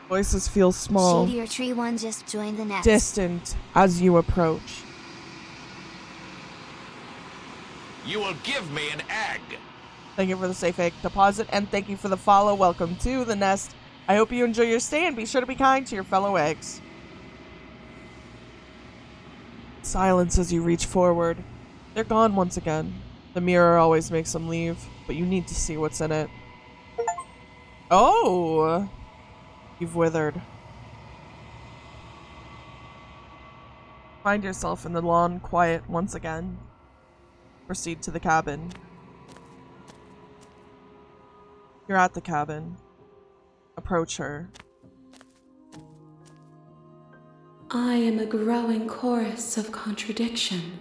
Voices feel small, Shady or Tree One just joined the nest. distant as you approach. You will give me an egg. Thank you for the safe egg deposit, and thank you for the follow. Welcome to the nest. I hope you enjoy your stay, and be sure to be kind to your fellow eggs. Silence as you reach forward. They're gone once again. The mirror always makes them leave, but you need to see what's in it. Oh! You've withered. Find yourself in the lawn quiet once again. Proceed to the cabin. You're at the cabin. Approach her. I am a growing chorus of contradiction,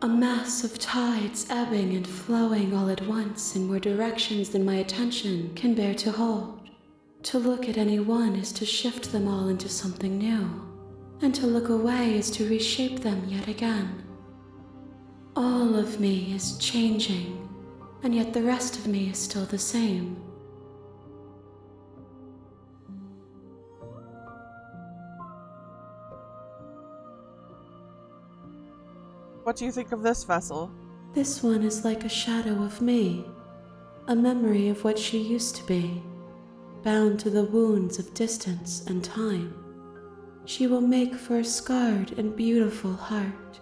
a mass of tides ebbing and flowing all at once in more directions than my attention can bear to hold. To look at any one is to shift them all into something new, and to look away is to reshape them yet again. All of me is changing, and yet the rest of me is still the same. What do you think of this vessel? This one is like a shadow of me, a memory of what she used to be, bound to the wounds of distance and time. She will make for a scarred and beautiful heart.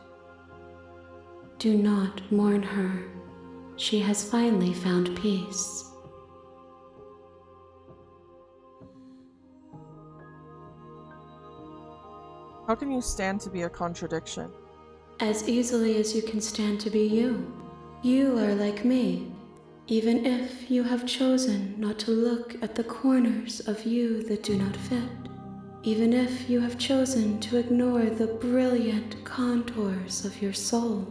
Do not mourn her. She has finally found peace. How can you stand to be a contradiction? As easily as you can stand to be you. You are like me, even if you have chosen not to look at the corners of you that do not fit. Even if you have chosen to ignore the brilliant contours of your soul.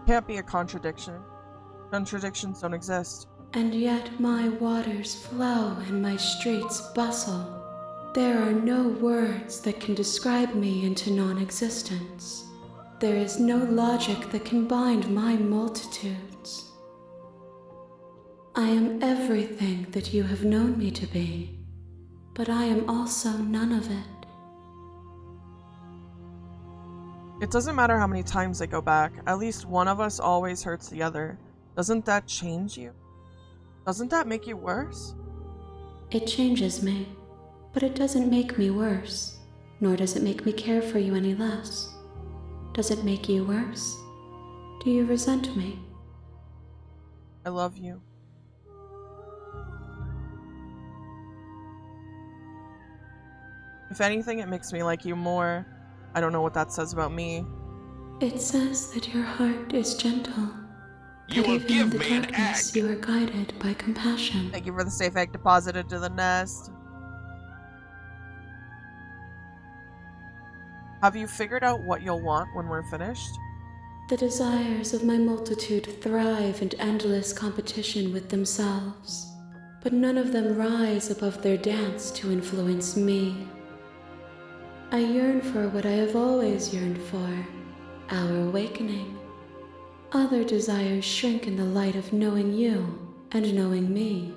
Can't be a contradiction. Contradictions don't exist. And yet my waters flow and my streets bustle. There are no words that can describe me into non-existence. There is no logic that can bind my multitudes. I am everything that you have known me to be, but I am also none of it. It doesn't matter how many times they go back, at least one of us always hurts the other. Doesn't that change you? Doesn't that make you worse? It changes me, but it doesn't make me worse, nor does it make me care for you any less. Does it make you worse? Do you resent me? I love you. If anything, it makes me like you more. I don't know what that says about me. It says that your heart is gentle. You that will even give in the me an darkness egg. you are guided by compassion. Thank you for the safe egg deposited to the nest. Have you figured out what you'll want when we're finished? The desires of my multitude thrive in endless competition with themselves, but none of them rise above their dance to influence me. I yearn for what I have always yearned for, our awakening. Other desires shrink in the light of knowing you and knowing me.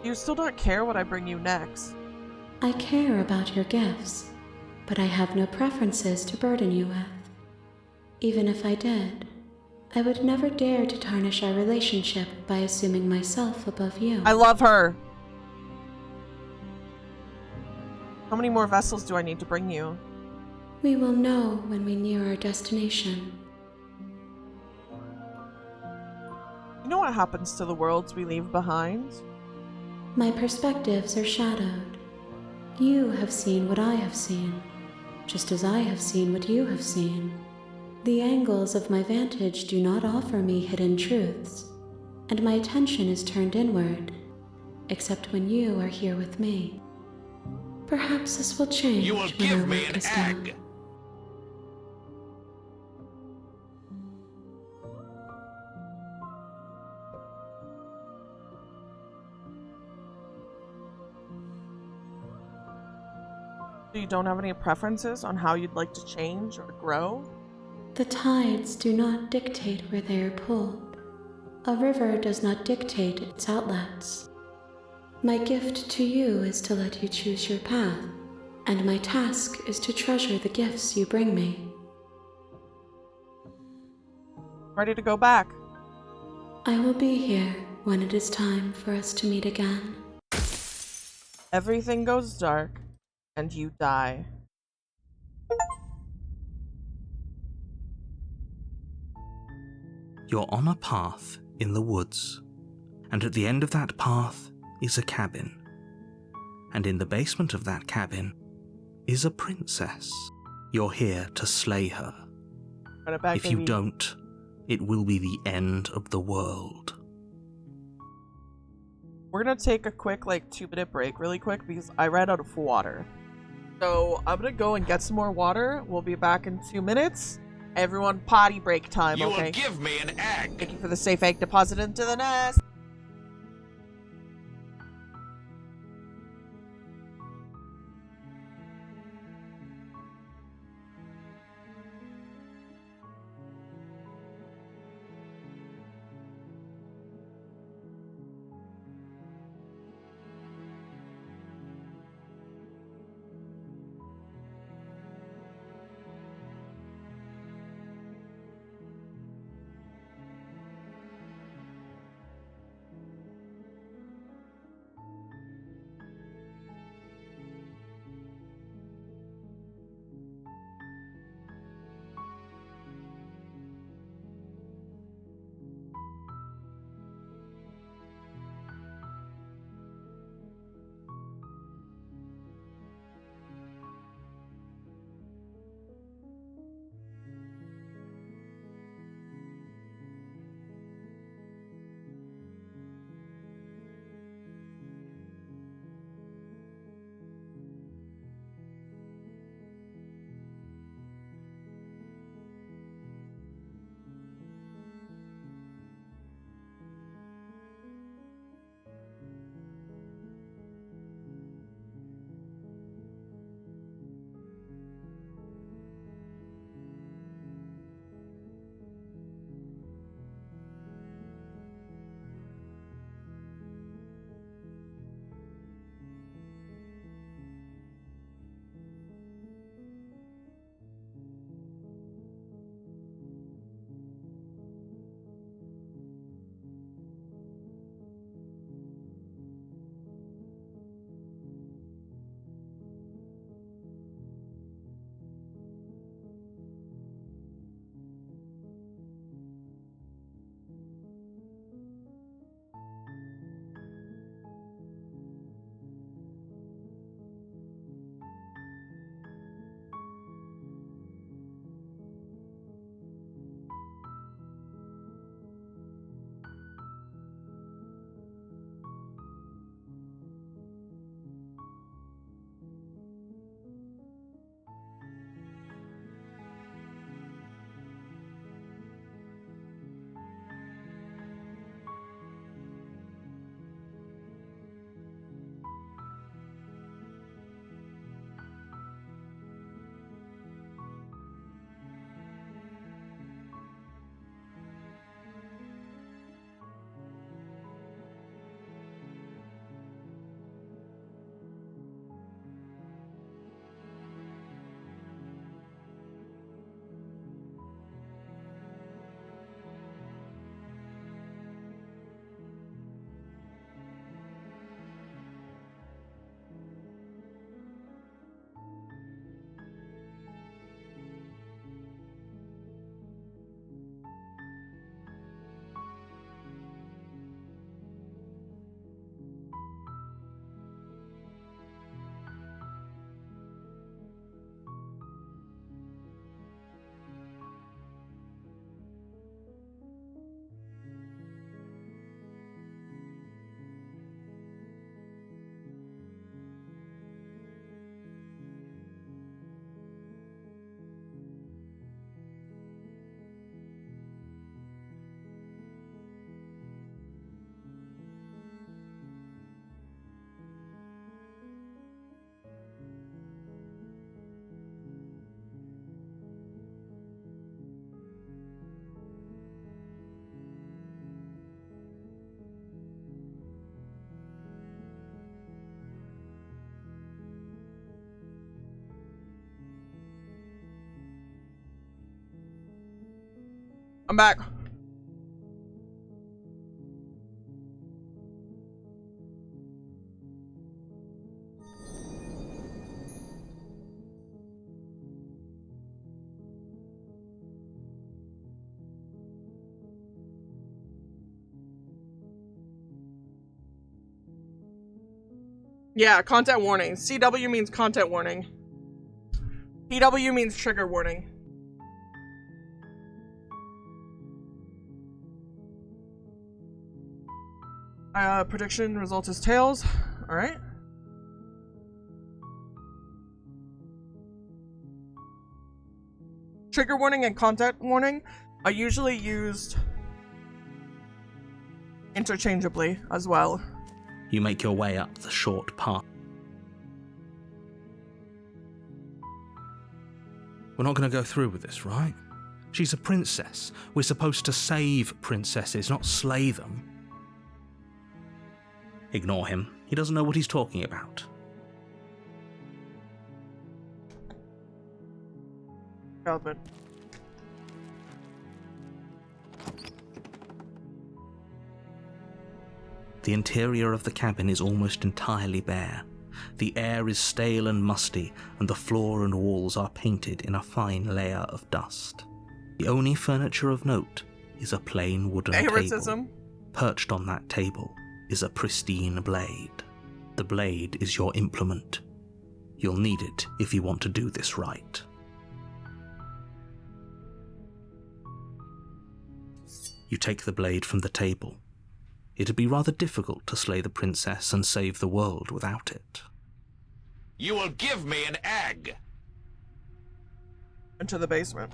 You still don't care what I bring you next. I care about your gifts, but I have no preferences to burden you with. Even if I did, I would never dare to tarnish our relationship by assuming myself above you. I love her. How many more vessels do I need to bring you? We will know when we near our destination. You know what happens to the worlds we leave behind? My perspectives are shadowed. You have seen what I have seen, just as I have seen what you have seen. The angles of my vantage do not offer me hidden truths, and my attention is turned inward, except when you are here with me. Perhaps this will change You will when give our me work an is done. egg. So you don't have any preferences on how you'd like to change or grow? The tides do not dictate where they are pulled. A river does not dictate its outlets. My gift to you is to let you choose your path, and my task is to treasure the gifts you bring me. Ready to go back? I will be here when it is time for us to meet again. Everything goes dark, and you die. You're on a path in the woods, and at the end of that path is a cabin. And in the basement of that cabin is a princess. You're here to slay her. Run it back, If you baby. don't, it will be the end of the world. We're gonna take a quick, 2-minute break really quick because I ran out of water. So I'm gonna go and get some more water. We'll be back in 2 minutes. Everyone, potty break time, You okay? will give me an egg. Thank you for the safe egg deposit into the nest. I'm back. Yeah, content warning. CW means content warning. PW means trigger warning. Prediction result is tails. Alright. Trigger warning and content warning are usually used interchangeably as well. You make your way up the short path. We're not going to go through with this, right? She's a princess. We're supposed to save princesses, not slay them. Ignore him. He doesn't know what he's talking about. Albert. The interior of the cabin is almost entirely bare. The air is stale and musty, and the floor and walls are painted in a fine layer of dust. The only furniture of note is a plain wooden table. Perched on that table is a pristine blade. The blade is your implement. You'll need it if you want to do this right. You take the blade from the table. It'd be rather difficult to slay the princess and save the world without it. You will give me an egg! Into the basement.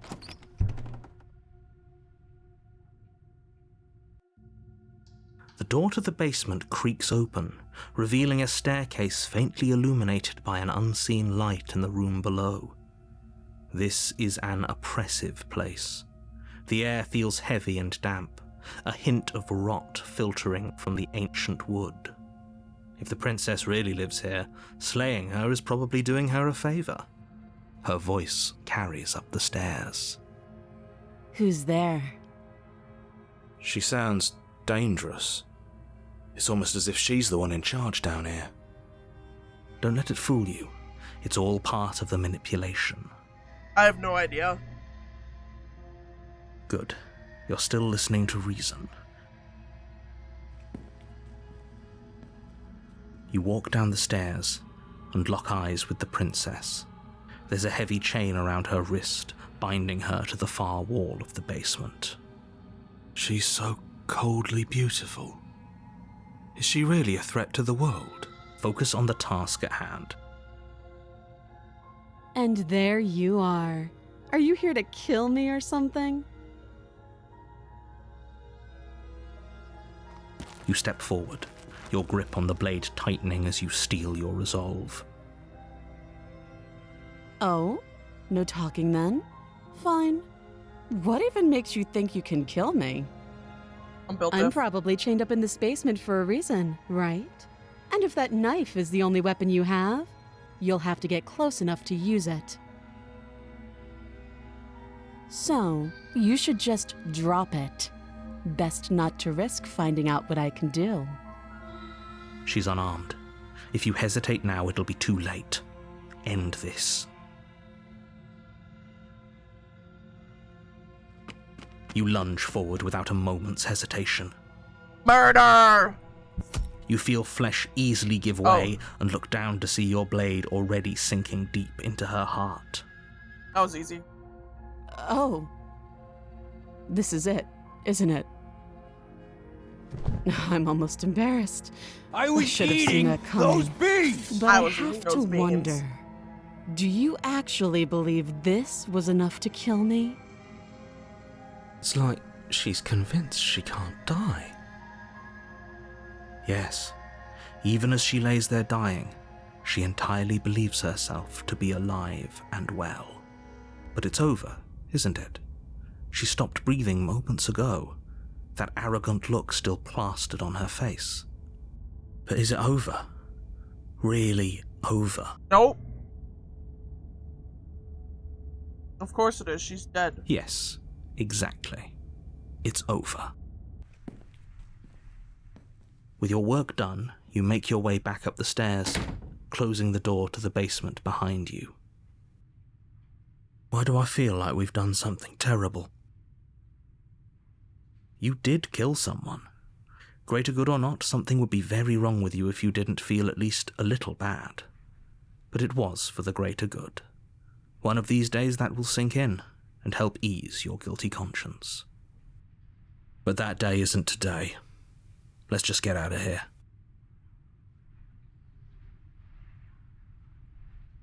The door to the basement creaks open, revealing a staircase faintly illuminated by an unseen light in the room below. This is an oppressive place. The air feels heavy and damp, a hint of rot filtering from the ancient wood. If the princess really lives here, slaying her is probably doing her a favor. Her voice carries up the stairs. Who's there? She sounds dangerous. It's almost as if she's the one in charge down here. Don't let it fool you. It's all part of the manipulation. I have no idea. Good. You're still listening to reason. You walk down the stairs and lock eyes with the princess. There's a heavy chain around her wrist, binding her to the far wall of the basement. She's so coldly beautiful. Is she really a threat to the world? Focus on the task at hand. And there you are. Are you here to kill me or something? You step forward, your grip on the blade tightening as you steel your resolve. Oh? No talking then? Fine. What even makes you think you can kill me? I'm probably chained up in this basement for a reason, right? And if that knife is the only weapon you have, you'll have to get close enough to use it. So, you should just drop it. Best not to risk finding out what I can do. She's unarmed. If you hesitate now, it'll be too late. End this. You lunge forward without a moment's hesitation. Murder! You feel flesh easily give way and look down to see your blade already sinking deep into her heart. That was easy. Oh. This is it, isn't it? I'm almost embarrassed. I should have seen that coming. Those beans! But I have to wonder, do you actually believe this was enough to kill me? It's like she's convinced she can't die. Yes, even as she lays there dying, she entirely believes herself to be alive and well. But it's over, isn't it? She stopped breathing moments ago, that arrogant look still plastered on her face. But is it over? Really over? Nope. Of course it is, she's dead. Yes, exactly. it's over. With your work done, you make your way back up the stairs, closing the door to the basement behind you. Why do I feel like we've done something terrible? You did kill someone. Greater good or not, something would be very wrong with you if you didn't feel at least a little bad. But it was for the greater good. One of these days that will sink in and help ease your guilty conscience. But that day isn't today. Let's just get out of here.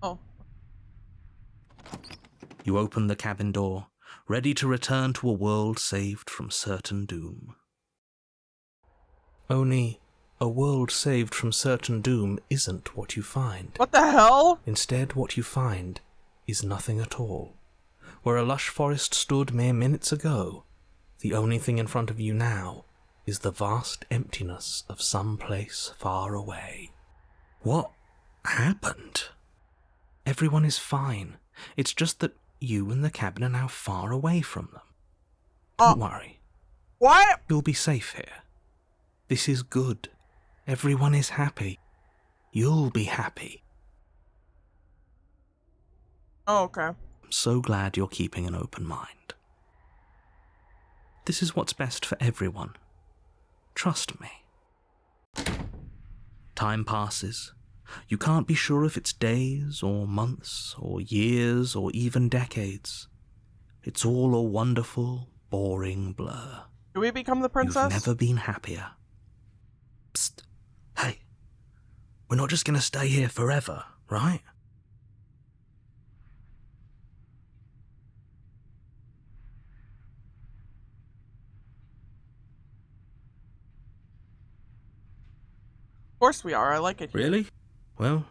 Oh. You open the cabin door, ready to return to a world saved from certain doom. Only, a world saved from certain doom isn't what you find. What the hell? Instead, what you find is nothing at all. Where a lush forest stood mere minutes ago, the only thing in front of you now is the vast emptiness of some place far away. What happened? Everyone is fine. It's just that you and the cabin are now far away from them. Don't worry. What? You'll be safe here. This is good. Everyone is happy. You'll be happy. Oh, okay. I'm so glad you're keeping an open mind. This is what's best for everyone. Trust me. Time passes. You can't be sure if it's days or months or years or even decades. It's all a wonderful, boring blur. Do we become the princess? You've never been happier. Psst. Hey. We're not just going to stay here forever, right? Of course we are. I like it here. Really? Well,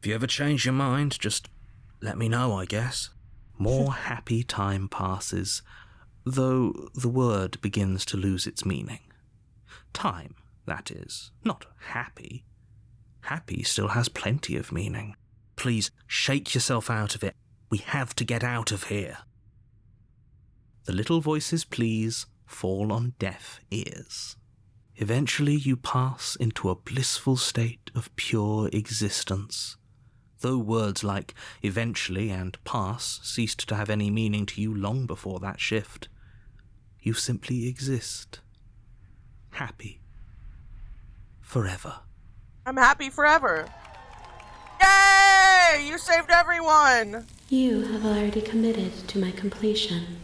if you ever change your mind, just let me know, I guess. More happy time passes, though the word begins to lose its meaning. Time, that is, not happy. Happy still has plenty of meaning. Please, shake yourself out of it. We have to get out of here. The little voice's pleas fall on deaf ears. Eventually you pass into a blissful state of pure existence. Though words like eventually and pass ceased to have any meaning to you long before that shift, you simply exist. Happy. Forever. I'm happy forever. Yay! You saved everyone! You have already committed to my completion.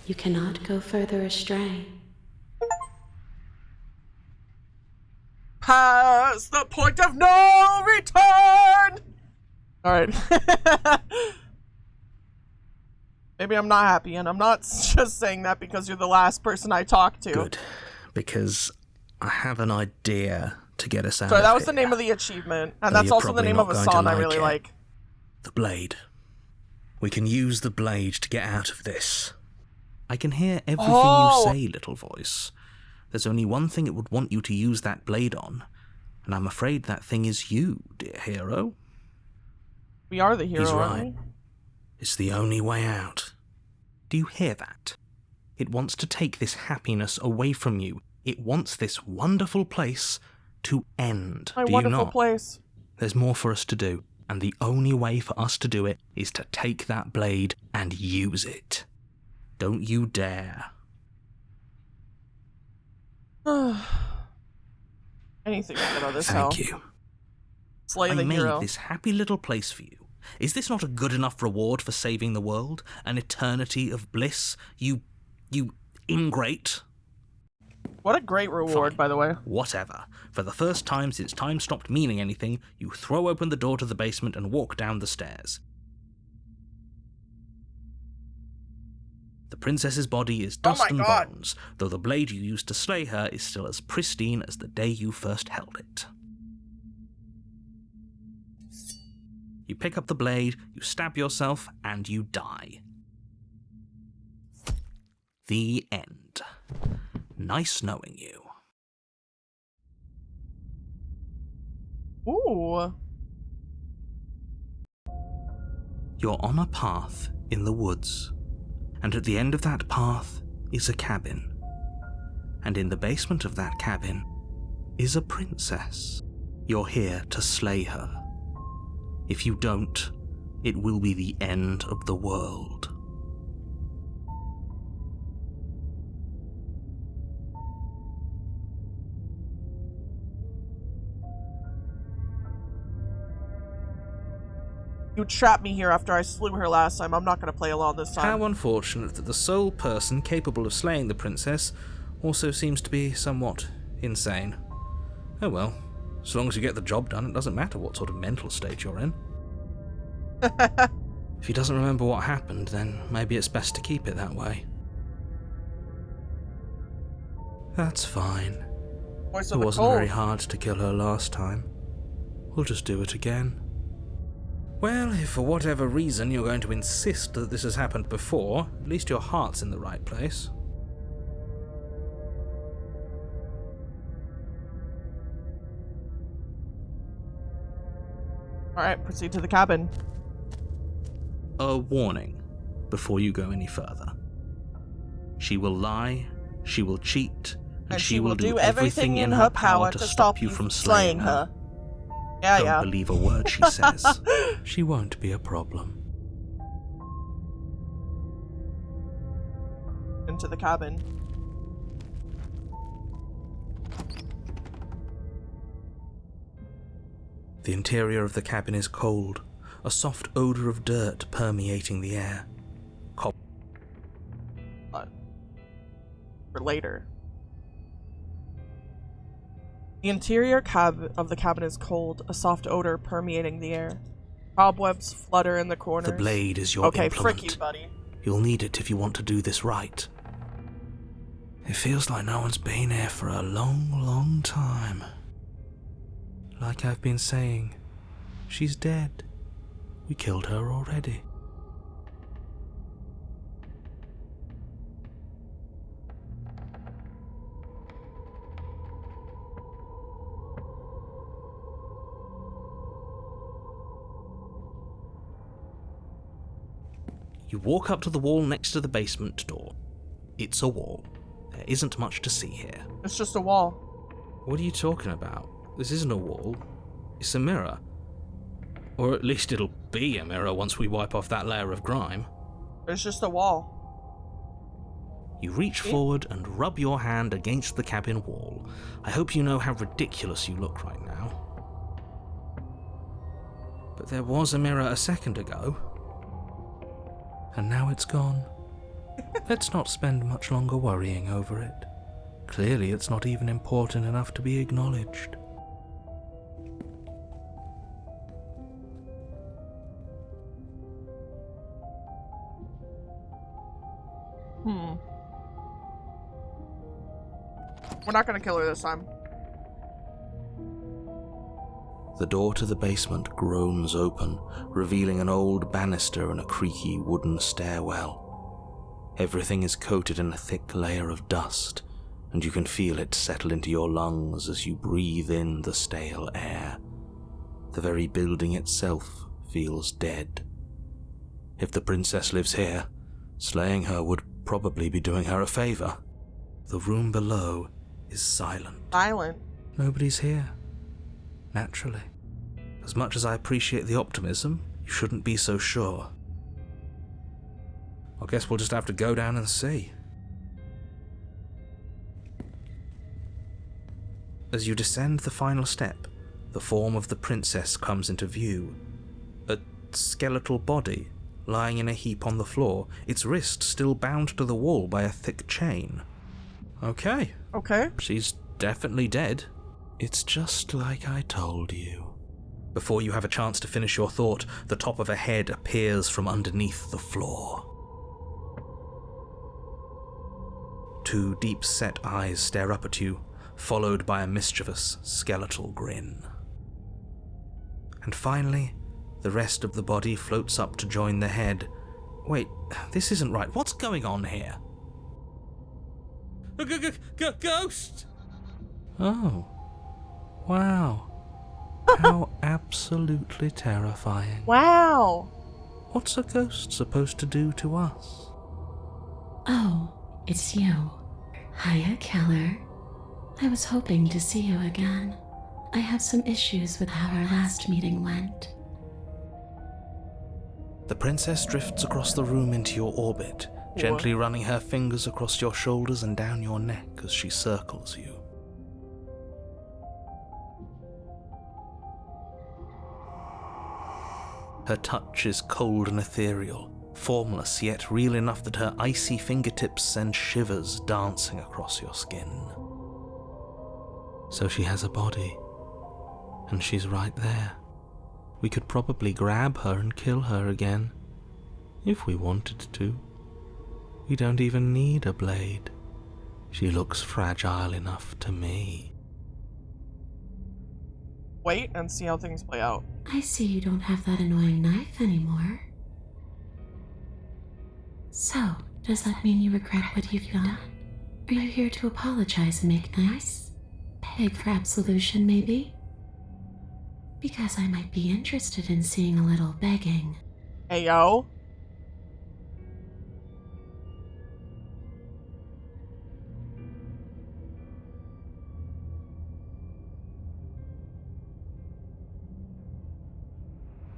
You cannot go further astray. Past the point of no return! Alright. Maybe I'm not happy, and I'm not just saying that because you're the last person I talked to. Good, because I have an idea to get us out Sorry, of that was here. the name of the achievement, and Though that's you're also the probably name not of a going to song I really it. like. The blade. We can use the blade to get out of this. I can hear everything you say, little voice. There's only one thing it would want you to use that blade on, and I'm afraid that thing is you, dear hero. We are the hero, He's aren't right. we? It's the only way out. Do you hear that? It wants to take this happiness away from you. It wants this wonderful place to end. My Do you wonderful not? place. There's more for us to do, and the only way for us to do it is to take that blade and use it. Don't you dare. Anything to get out of this hell. Thank you. Slay I the made hero. this happy little place for you. Is this not a good enough reward for saving the world? An eternity of bliss? You ingrate? What a great reward, Fine. by the way. Whatever. For the first time since time stopped meaning anything, you throw open the door to the basement and walk down the stairs. The princess's body is dust and bones, though the blade you used to slay her is still as pristine as the day you first held it. You pick up the blade, you stab yourself, and you die. The end. Nice knowing you. Ooh. You're on a path in the woods, and at the end of that path is a cabin, and in the basement of that cabin is a princess. You're here to slay her. If you don't, it will be the end of the world. You trapped me here after I slew her last time. I'm not going to play along this time. How unfortunate that the sole person capable of slaying the princess also seems to be somewhat insane. Oh well, as long as you get the job done, it doesn't matter what sort of mental state you're in. If he doesn't remember what happened, then maybe it's best to keep it that way. That's fine. It wasn't very hard to kill her last time. We'll just do it again. Well, if for whatever reason you're going to insist that this has happened before, at least your heart's in the right place. Alright, proceed to the cabin. A warning before you go any further. She will lie, she will cheat, and she will do everything in her power to stop you from slaying her. Don't believe a word she says. She won't be a problem. Into the cabin. The interior of the cabin is cold, a soft odor of dirt permeating the air. For later. The interior of the cabin is cold, a soft odor permeating the air. Cobwebs flutter in the corners. The blade is your implement. Frick you, buddy. You'll need it if you want to do this right. It feels like no one's been here for a long, long time. Like I've been saying, she's dead. We killed her already. You walk up to the wall next to the basement door. It's a wall. There isn't much to see here. It's just a wall. What are you talking about? This isn't a wall. It's a mirror. Or at least it'll be a mirror once we wipe off that layer of grime. It's just a wall. You reach forward and rub your hand against the cabin wall. I hope you know how ridiculous you look right now. But there was a mirror a second ago. And now it's gone. Let's not spend much longer worrying over it. Clearly it's not even important enough to be acknowledged. We're not gonna kill her this time. The door to the basement groans open, revealing an old banister and a creaky wooden stairwell. Everything is coated in a thick layer of dust, and you can feel it settle into your lungs as you breathe in the stale air. The very building itself feels dead. If the princess lives here, slaying her would probably be doing her a favor. The room below is silent. Nobody's here. Naturally. As much as I appreciate the optimism, you shouldn't be so sure. I guess we'll just have to go down and see. As you descend the final step, the form of the princess comes into view. A skeletal body lying in a heap on the floor, its wrist still bound to the wall by a thick chain. Okay. She's definitely dead. It's just like I told you. Before you have a chance to finish your thought, the top of a head appears from underneath the floor. Two deep-set eyes stare up at you, followed by a mischievous, skeletal grin. And finally, the rest of the body floats up to join the head. Wait, this isn't right. What's going on here? Ghost! Oh. Wow. How absolutely terrifying. Wow. What's a ghost supposed to do to us? Oh, it's you. Hiya, Keller. I was hoping to see you again. I have some issues with how our last meeting went. The princess drifts across the room into your orbit, gently running her fingers across your shoulders and down your neck as she circles you. Her touch is cold and ethereal, formless yet real enough that her icy fingertips send shivers dancing across your skin. So she has a body, and she's right there. We could probably grab her and kill her again, if we wanted to. We don't even need a blade. She looks fragile enough to me. Wait and see how things play out. I see you don't have that annoying knife anymore. So, does that mean you regret what you've done? Are you here to apologize and make nice? Beg for absolution, maybe? Because I might be interested in seeing a little begging. Hey, yo.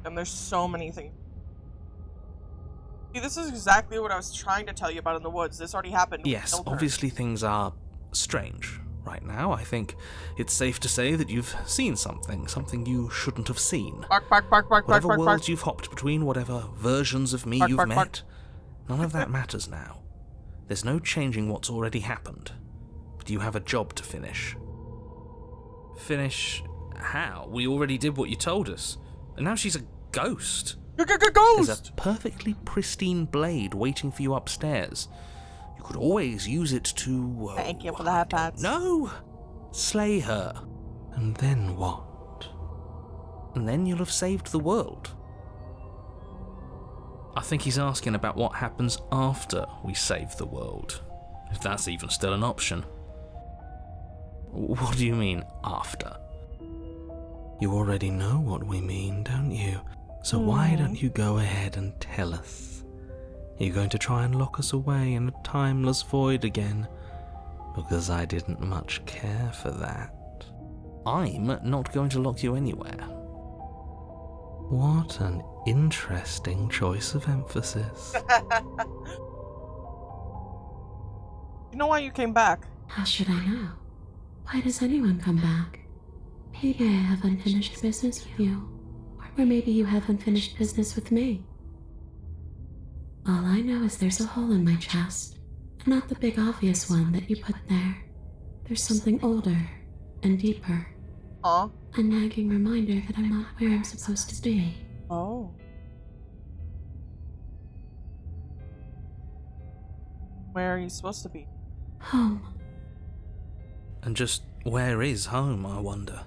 And there's so many things. See, this is exactly what I was trying to tell you about in the woods. This already happened. Yes, obviously things are strange right now. I think it's safe to say that you've seen something you shouldn't have seen. Bark, bark, bark, bark, whatever bark, worlds bark. you've hopped between, whatever versions of me Bark, you've bark, met, bark. none of that matters now. There's no changing what's already happened. But you have a job to finish. Finish how? We already did what you told us. And now she's a ghost. Ghost! There's a perfectly pristine blade waiting for you upstairs. You could always use it to... Thank you for the hot pats. No! Slay her. And then what? And then you'll have saved the world. I think he's asking about what happens after we save the world. If that's even still an option. What do you mean, after? You already know what we mean, don't you? So why don't you go ahead and tell us? Are you going to try and lock us away in a timeless void again? Because I didn't much care for that. I'm not going to lock you anywhere. What an interesting choice of emphasis. You know why you came back? How should I know? Why does anyone come back? Maybe I have unfinished business with you. Or maybe you have unfinished business with me. All I know is there's a hole in my chest. Not the big obvious one that you put there. There's something older and deeper. Huh? A nagging reminder that I'm not where I'm supposed to be. Oh. Where are you supposed to be? Home. And just where is home, I wonder?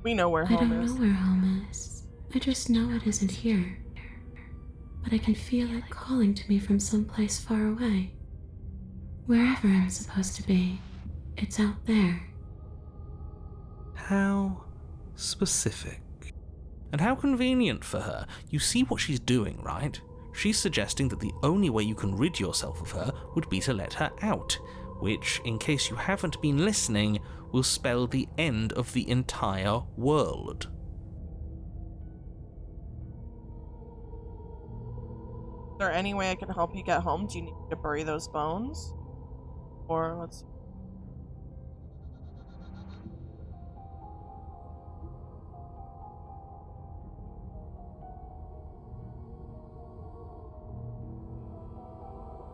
We know where home is. I don't know where home is. I just know it isn't here. But I can feel it calling to me from someplace far away. Wherever I'm supposed to be, it's out there. How specific. And how convenient for her. You see what she's doing, right? She's suggesting that the only way you can rid yourself of her would be to let her out, which, in case you haven't been listening, will spell the end of the entire world. Is there any way I can help you get home? Do you need me to bury those bones? Or let's see.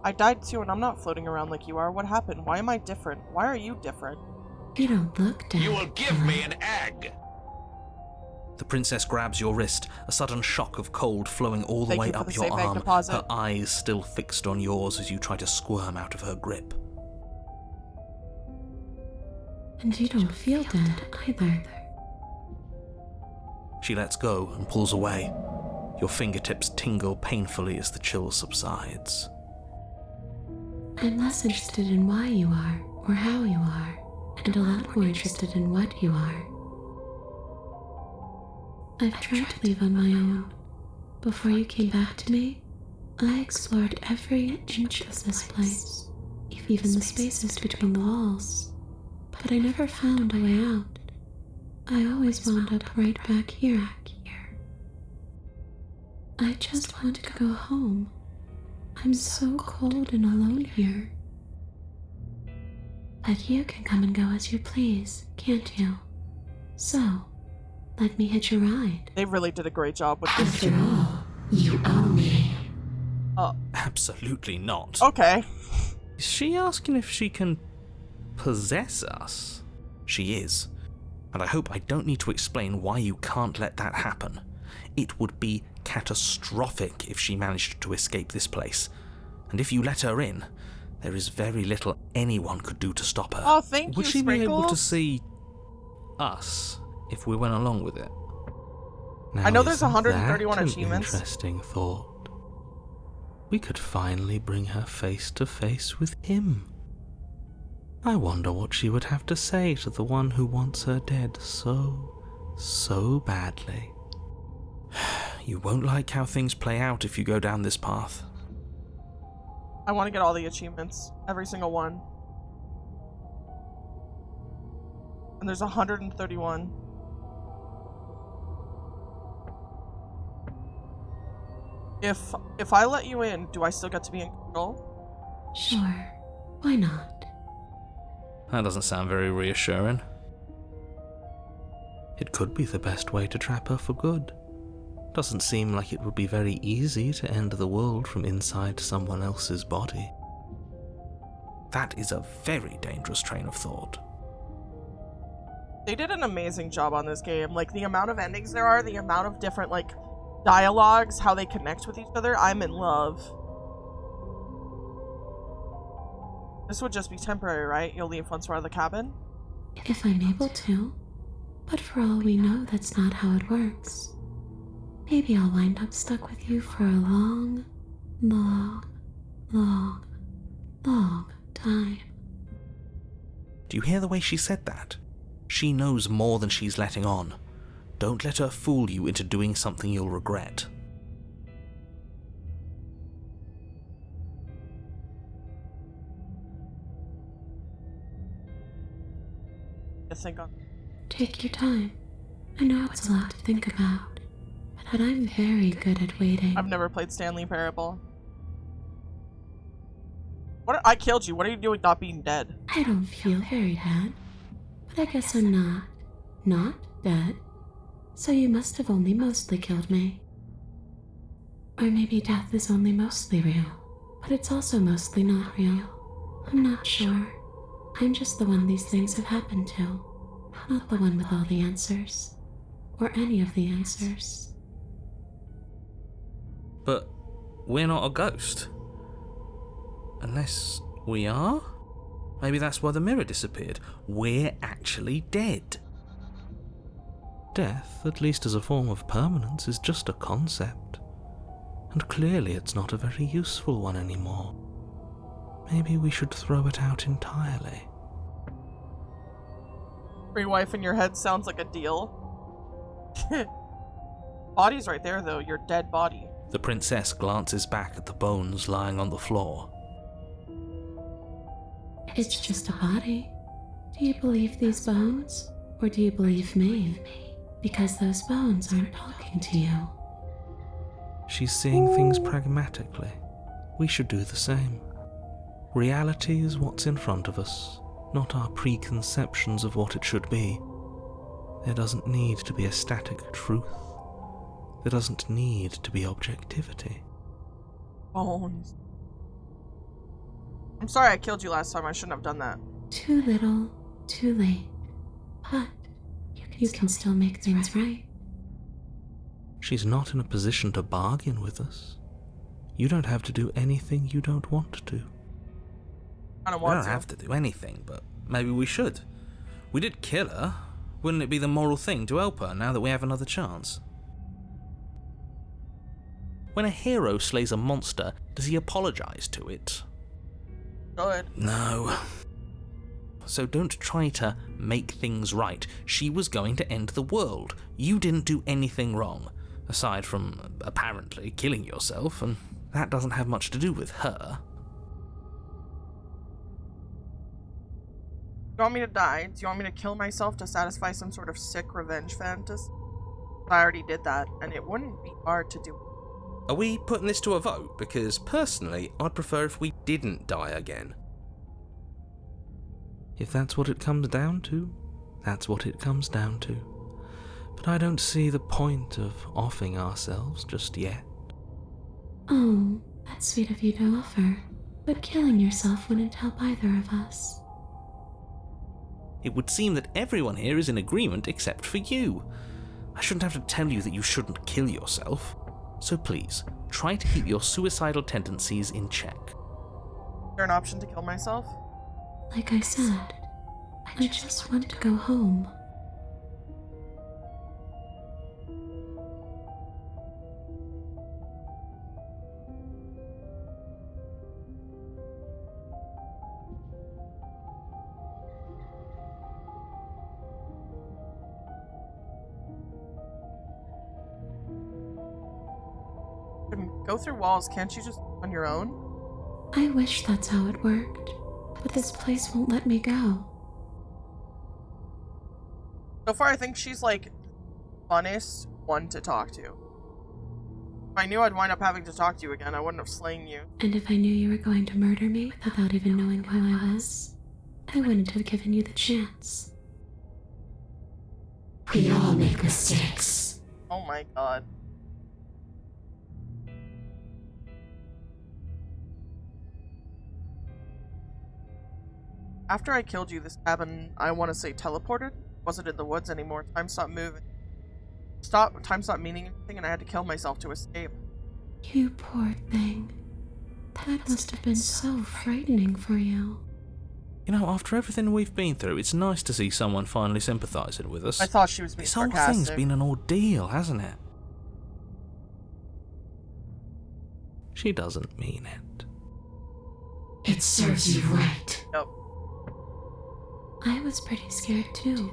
I died too, and I'm not floating around like you are. What happened? Why am I different? Why are you different? You don't look dead. You will give me an egg! The princess grabs your wrist, a sudden shock of cold flowing all the way up your arm, her eyes still fixed on yours as you try to squirm out of her grip. And you don't feel dead either. She lets go and pulls away. Your fingertips tingle painfully as the chill subsides. I'm less interested in why you are, or how you are, and a lot more interested in what you are. I've tried to leave on my own. Before you came back to me, I explored every inch of this place. even the spaces between the walls. But I never found a way out. I always wound up right back here. I just want to go home. I'm so cold and alone here. But you can come and go as you please, can't you? So, let me hitch a ride. They really did a great job with this. After all, you own me. Absolutely not. Okay. Is she asking if she can possess us? She is. And I hope I don't need to explain why you can't let that happen. It would be catastrophic if she managed to escape this place. And if you let her in, there is very little anyone could do to stop her. Oh, thank you, Would she be able to Sprinkles. see us if we went along with it? Now, I know there's isn't 131 that an achievements. Interesting thought. We could finally bring her face to face with him. I wonder what she would have to say to the one who wants her dead so badly. You won't like how things play out if you go down this path. I want to get all the achievements. Every single one. And there's 131. If I let you in, do I still get to be in control? Sure, why not? That doesn't sound very reassuring. It could be the best way to trap her for good. Doesn't seem like it would be very easy to end the world from inside someone else's body. That is a very dangerous train of thought. They did an amazing job on this game. Like, the amount of endings there are, the amount of different, like, dialogues, how they connect with each other, I'm in love. This would just be temporary, right? You'll leave once we're out of the cabin? If I'm able to. But for all we know, that's not how it works. Maybe I'll wind up stuck with you for a long time. Do you hear the way she said that? She knows more than she's letting on. Don't let her fool you into doing something you'll regret. Take your time. I know it's a lot to think about, but I'm very good at waiting. I've never played Stanley Parable. What? I killed you. What are you doing not being dead? I don't feel very bad, but I guess I'm not dead. So you must have only mostly killed me. Or maybe death is only mostly real, but it's also mostly not real. I'm not sure. I'm just the one these things have happened to, not the one with all the answers, or any of the answers. But we're not a ghost. Unless we are? Maybe that's why the mirror disappeared. We're actually dead. Death, at least as a form of permanence, is just a concept. And clearly it's not a very useful one anymore. Maybe we should throw it out entirely. Free wife in your head sounds like a deal. Body's right there, though. Your dead body. The princess glances back at the bones lying on the floor. It's just a body. Do you believe these bones? Or do you believe me? Because those bones aren't talking to you. She's seeing things pragmatically. We should do the same. Reality is what's in front of us, not our preconceptions of what it should be. There doesn't need to be a static truth. There doesn't need to be objectivity. Bones. I'm sorry I killed you last time. I shouldn't have done that. Too little, too late. But you can still make things right. She's not in a position to bargain with us. You don't have to do anything you don't want to. I don't We want don't to. have to do anything, but maybe we should. We did kill her. Wouldn't it be the moral thing to help her now that we have another chance? When a hero slays a monster, does he apologize to it? Good. No. So don't try to make things right. She was going to end the world. You didn't do anything wrong, aside from apparently killing yourself, and that doesn't have much to do with her. you want me to die? Do you want me to kill myself to satisfy some sort of sick revenge fantasy? I already did that, and it wouldn't be hard to do. Are we putting this to a vote? Because personally, I'd prefer if we didn't die again. If that's what it comes down to, that's what it comes down to. But I don't see the point of offing ourselves just yet. Oh, that's sweet of you to offer. But killing yourself wouldn't help either of us. It would seem that everyone here is in agreement except for you. I shouldn't have to tell you that you shouldn't kill yourself. So please, try to keep your suicidal tendencies in check. Is there an option to kill myself? Like I said, I just want to go home. Go through walls, can't you just on your own? I wish that's how it worked, but this place won't let me go. So far I think she's like the funnest one to talk to. If I knew I'd wind up having to talk to you again, I wouldn't have slain you. And if I knew you were going to murder me without even knowing who I was, I wouldn't have given you the chance. We all make mistakes. Oh my god. After I killed you, this cabin, I want to say teleported? Wasn't in the woods anymore. Time stopped moving. Time stopped meaning anything, and I had to kill myself to escape. You poor thing. That must have been so frightening for you. You know, after everything we've been through, it's nice to see someone finally sympathising with us. I thought she was being sarcastic. This whole thing's been an ordeal, hasn't it? She doesn't mean it. It serves you right. Yep. I was pretty scared too,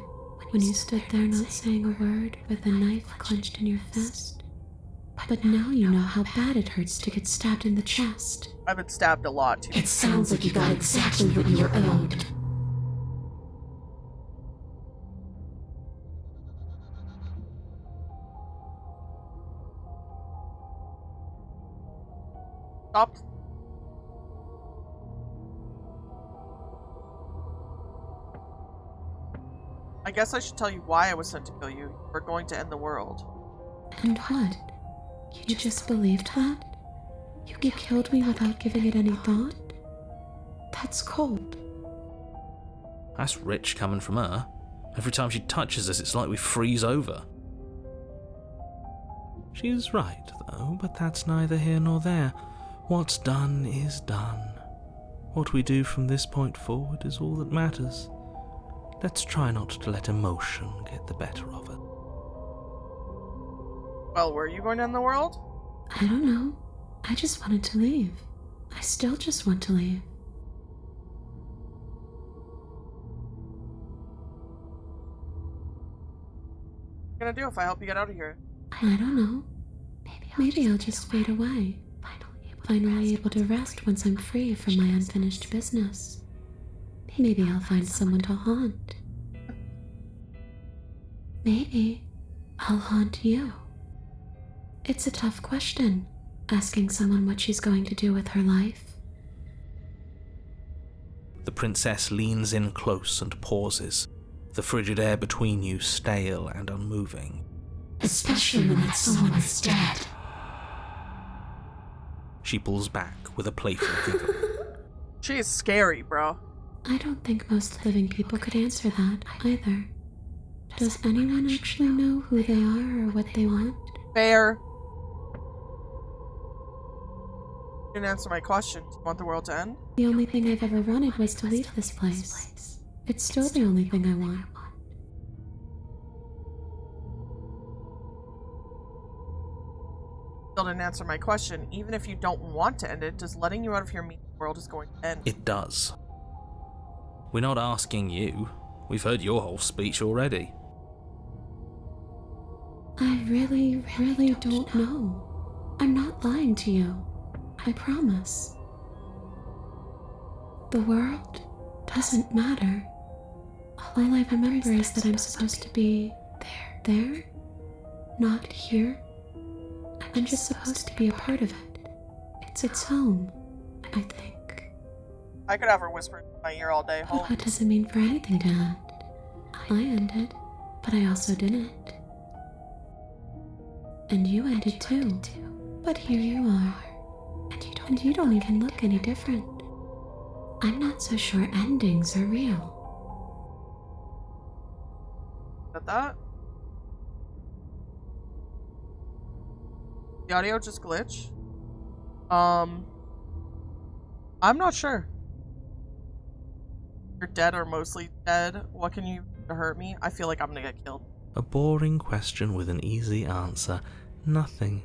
when you stood there not saying a word with a knife clenched in your fist. But now you know how bad it hurts to get stabbed in the chest. I've been stabbed a lot too. It sounds like you got exactly what you were owed. Stop. I guess I should tell you why I was sent to kill you. We're going to end the world. And what? You just believed that? You killed me without giving it any thought? That's cold. That's rich coming from her. Every time she touches us, it's like we freeze over. She's right, though, but that's neither here nor there. What's done is done. What we do from this point forward is all that matters. Let's try not to let emotion get the better of it. Well, were you going to end the world? I don't know. I just wanted to leave. I still just want to leave. What are you gonna do if I help you get out of here? I don't know. Maybe I'll just fade away. Finally able to rest once I'm free from my unfinished business. Maybe I'll find someone to haunt. Maybe I'll haunt you. It's a tough question, asking someone what she's going to do with her life. The princess leans in close and pauses, the frigid air between you stale and unmoving. Especially when that someone is dead. She pulls back with a playful giggle. She is scary, bro. I don't think most living people could answer that, either. Does anyone actually know who they are or what they want? Fair. You didn't answer my question. Do you want the world to end? The only thing I've ever wanted was to leave this place. It's still the only thing I want. Still didn't answer my question. Even if you don't want to end it, does letting you out of here mean the world is going to end? It does. We're not asking you. We've heard your whole speech already. I really don't know. I'm not lying to you. I promise. The world doesn't matter. All I remember is that I'm supposed to be there, not here. I'm just supposed to be a part of it. It's home, I think. I could have her whisper in my ear all day. But what does it mean for anything to end? I ended, but I also didn't. And you ended too. But here you are. And you don't even look any different. I'm not so sure endings are real. Got that? The audio just glitched. I'm not sure. You're dead or mostly dead. What can you do to hurt me? I feel like I'm gonna get killed. A boring question with an easy answer. Nothing.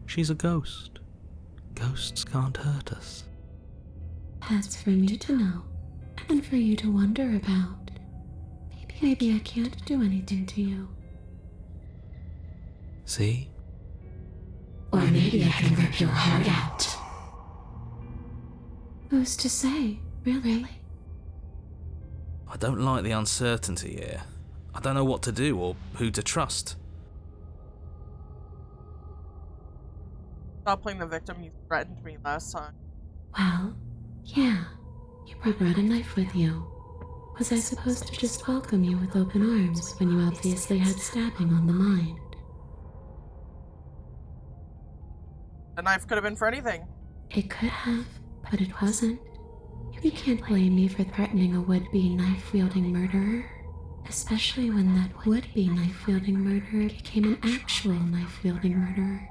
She's a ghost. Ghosts can't hurt us. That's for me to know, and for you to wonder about. Maybe I can't do anything to you. See? Or maybe I can rip your heart out. Who's to say, really? I don't like the uncertainty here. I don't know what to do or who to trust. Stop playing the victim. You threatened me last time. Well, yeah. You brought a knife with you. Was I supposed to just welcome you with open arms when you obviously had stabbing on the mind? The knife could have been for anything. It could have, but it wasn't. You can't blame me for threatening a would-be knife-wielding murderer. Especially when that would-be knife-wielding murderer became an actual knife-wielding murderer.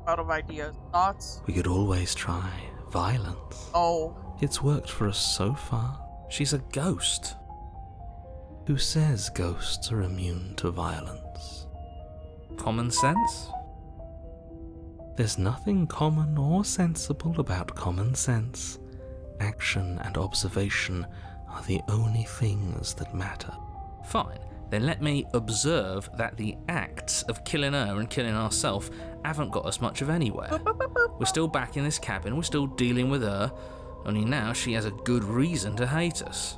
Out of ideas. Thoughts? We could always try violence. Oh. It's worked for us so far. She's a ghost. Who says ghosts are immune to violence? Common sense? There's nothing common or sensible about common sense. Action and observation are the only things that matter. Fine. Then let me observe that the acts of killing her and killing ourselves haven't got us much of anywhere. We're still back in this cabin, we're still dealing with her, only now she has a good reason to hate us.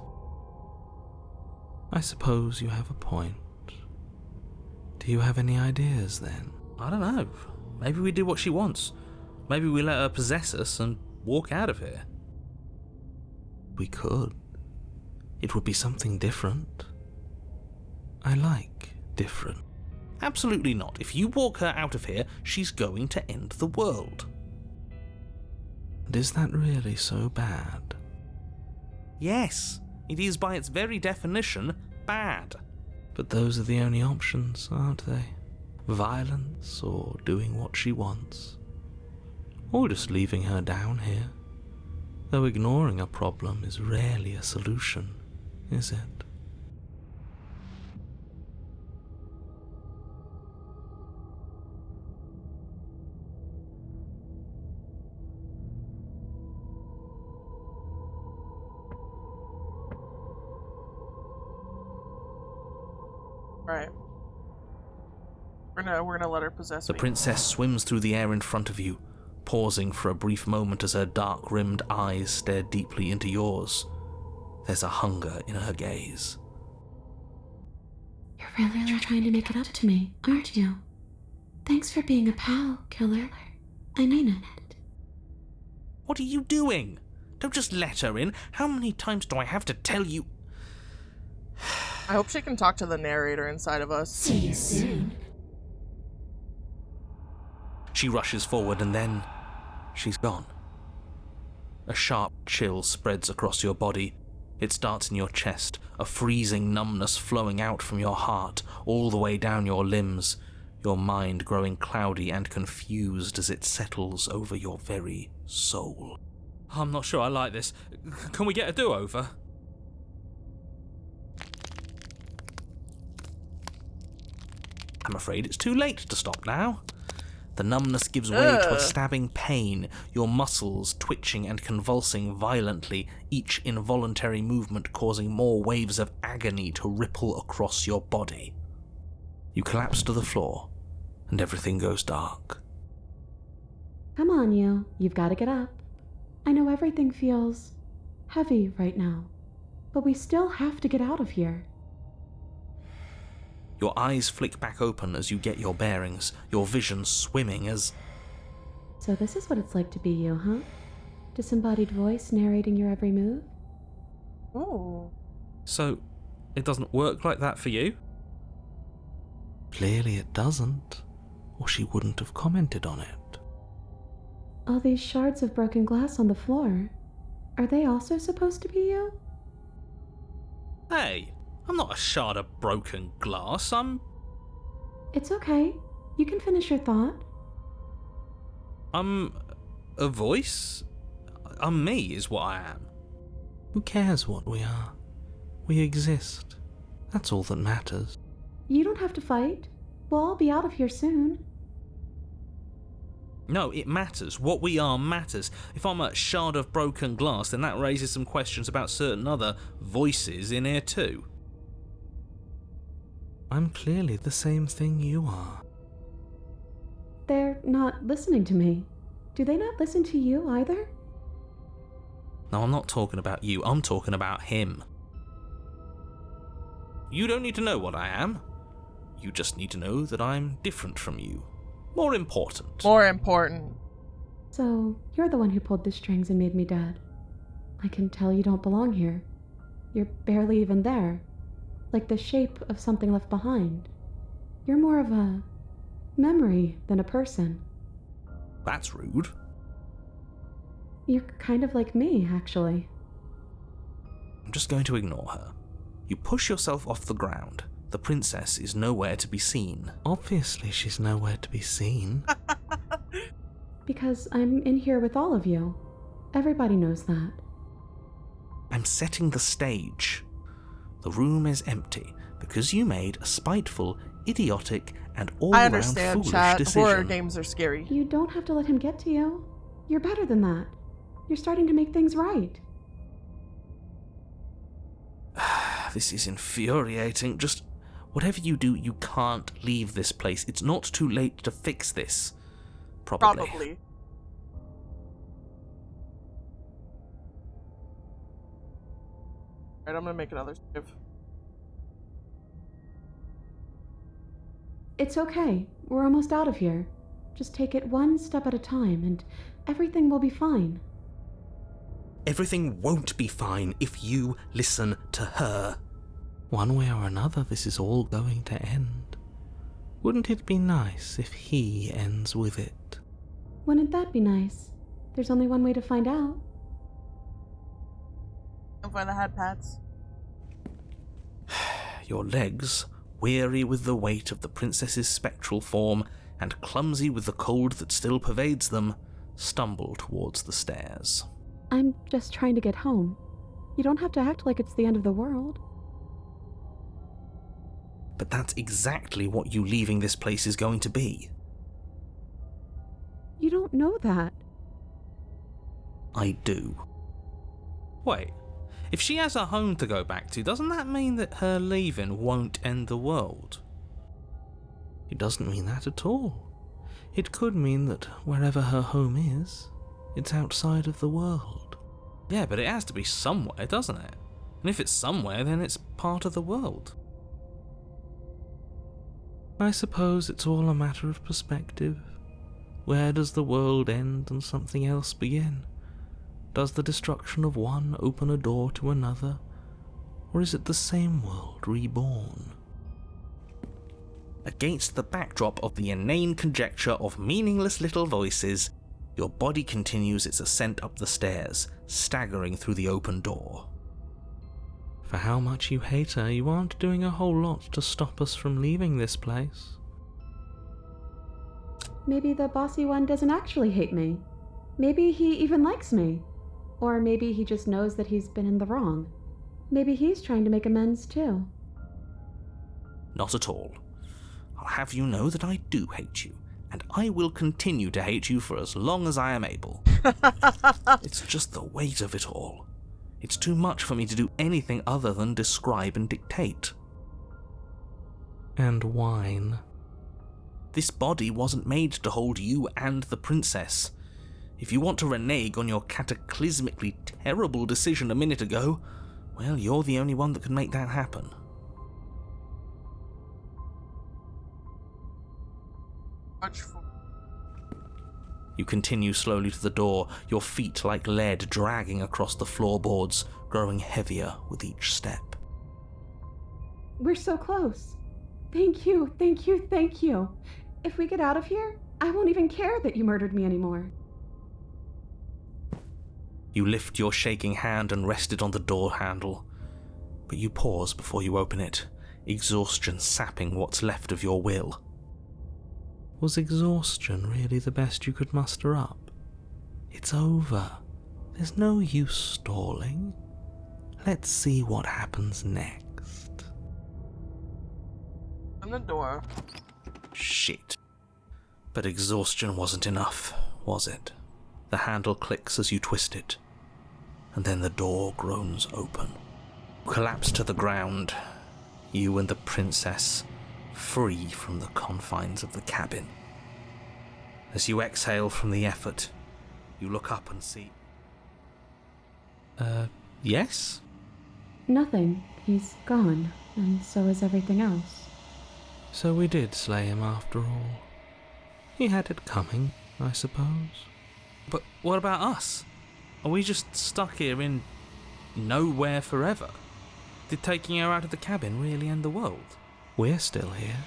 I suppose you have a point. Do you have any ideas then? I don't know. Maybe we do what she wants. Maybe we let her possess us and walk out of here. We could. It would be something different. I like different. Absolutely not. If you walk her out of here, she's going to end the world. And is that really so bad? Yes, it is by its very definition bad. But those are the only options, aren't they? Violence or doing what she wants. Or just leaving her down here. Though ignoring a problem is rarely a solution, is it? Right. We're gonna let her possess The me. princess swims through the air in front of you, pausing for a brief moment as her dark-rimmed eyes stare deeply into yours. There's a hunger in her gaze. You're really trying to make it up to me, aren't you? Thanks for being a pal, killer. I mean it. What are you doing? Don't just let her in. How many times do I have to tell you? I hope she can talk to the narrator inside of us. See you soon. She rushes forward and then she's gone. A sharp chill spreads across your body. It starts in your chest, a freezing numbness flowing out from your heart, all the way down your limbs, your mind growing cloudy and confused as it settles over your very soul. I'm not sure I like this. Can we get a do-over? I'm afraid it's too late to stop now. The numbness gives way to a stabbing pain, your muscles twitching and convulsing violently, each involuntary movement causing more waves of agony to ripple across your body. You collapse to the floor and everything goes dark. Come on, you. You've got to get up. I know everything feels heavy right now, but we still have to get out of here. Your eyes flick back open as you get your bearings, your vision swimming as... So this is what it's like to be you, huh? Disembodied voice narrating your every move? Ooh. So, it doesn't work like that for you? Clearly it doesn't, or she wouldn't have commented on it. All these shards of broken glass on the floor, are they also supposed to be you? Hey, I'm not a shard of broken glass, It's okay. You can finish your thought. I'm a voice? I'm me, is what I am. Who cares what we are? We exist. That's all that matters. You don't have to fight. We'll all be out of here soon. No, it matters. What we are matters. If I'm a shard of broken glass, then that raises some questions about certain other voices in here too. I'm clearly the same thing you are. They're not listening to me. Do they not listen to you either? No, I'm not talking about you. I'm talking about him. You don't need to know what I am. You just need to know that I'm different from you. More important. More important. So, you're the one who pulled the strings and made me dead. I can tell you don't belong here. You're barely even there. Like the shape of something left behind. You're more of a memory than a person. That's rude. You're kind of like me, actually. I'm just going to ignore her. You push yourself off the ground. The princess is nowhere to be seen. Obviously, she's nowhere to be seen. Because I'm in here with all of you. Everybody knows that. I'm setting the stage. The room is empty because you made a spiteful, idiotic, and all-round foolish chat. decision. Horror games are scary. You don't have to let him get to you. You're better than that. You're starting to make things right. This is infuriating. Just whatever you do, you can't leave this place. It's not too late to fix this. Probably. Alright, I'm gonna make another save. It's okay. We're almost out of here. Just take it one step at a time, and everything will be fine. Everything won't be fine if you listen to her. One way or another, this is all going to end. Wouldn't it be nice if he ends with it? Wouldn't that be nice? There's only one way to find out. I'm for the head pats. Your legs, weary with the weight of the princess's spectral form and clumsy with the cold that still pervades them, stumble towards the stairs. I'm just trying to get home. You don't have to act like it's the end of the world. But that's exactly what you leaving this place is going to be. You don't know that. I do. Wait, if she has a home to go back to, doesn't that mean that her leaving won't end the world? It doesn't mean that at all. It could mean that wherever her home is, it's outside of the world. Yeah, but it has to be somewhere, doesn't it? And if it's somewhere, then it's part of the world. I suppose it's all a matter of perspective. Where does the world end and something else begin? Does the destruction of one open a door to another? Or is it the same world reborn? Against the backdrop of the inane conjecture of meaningless little voices, your body continues its ascent up the stairs, staggering through the open door. For how much you hate her, you aren't doing a whole lot to stop us from leaving this place. Maybe the bossy one doesn't actually hate me. Maybe he even likes me. Or maybe he just knows that he's been in the wrong. Maybe he's trying to make amends too. Not at all. I'll have you know that I do hate you, and I will continue to hate you for as long as I am able. It's just the weight of it all. It's too much for me to do anything other than describe and dictate. And whine. This body wasn't made to hold you and the princess. If you want to renege on your cataclysmically terrible decision a minute ago, well, you're the only one that can make that happen. You continue slowly to the door, your feet like lead dragging across the floorboards, growing heavier with each step. We're so close. Thank you, thank you, thank you. If we get out of here, I won't even care that you murdered me anymore. You lift your shaking hand and rest it on the door handle, but you pause before you open it, exhaustion sapping what's left of your will. Was exhaustion really the best you could muster up? It's over. There's no use stalling. Let's see what happens next. On the door. Shit. But exhaustion wasn't enough, was it? The handle clicks as you twist it, and then the door groans open. You collapse to the ground, you and the princess, free from the confines of the cabin. As you exhale from the effort, you look up and see... yes? Nothing. He's gone, and so is everything else. So we did slay him after all. He had it coming, I suppose. But what about us? Are we just stuck here in nowhere forever? Did taking her out of the cabin really end the world? We're still here.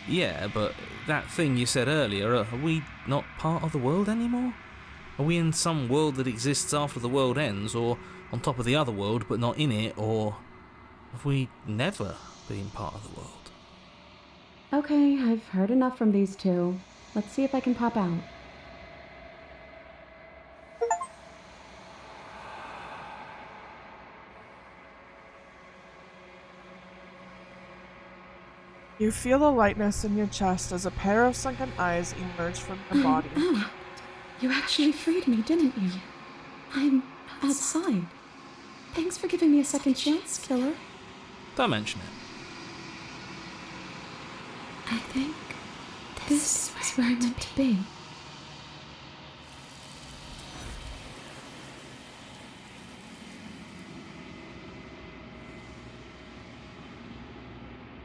Yeah, but that thing you said earlier, are we not part of the world anymore? Are we in some world that exists after the world ends, or on top of the other world but not in it, or have we never been part of the world? Okay, I've heard enough from these two. Let's see if I can pop out. You feel a lightness in your chest as a pair of sunken eyes emerge from your body. You actually freed me, didn't you? I'm outside. Thanks for giving me a second chance, killer. Don't mention it. I think this is where I'm meant to be.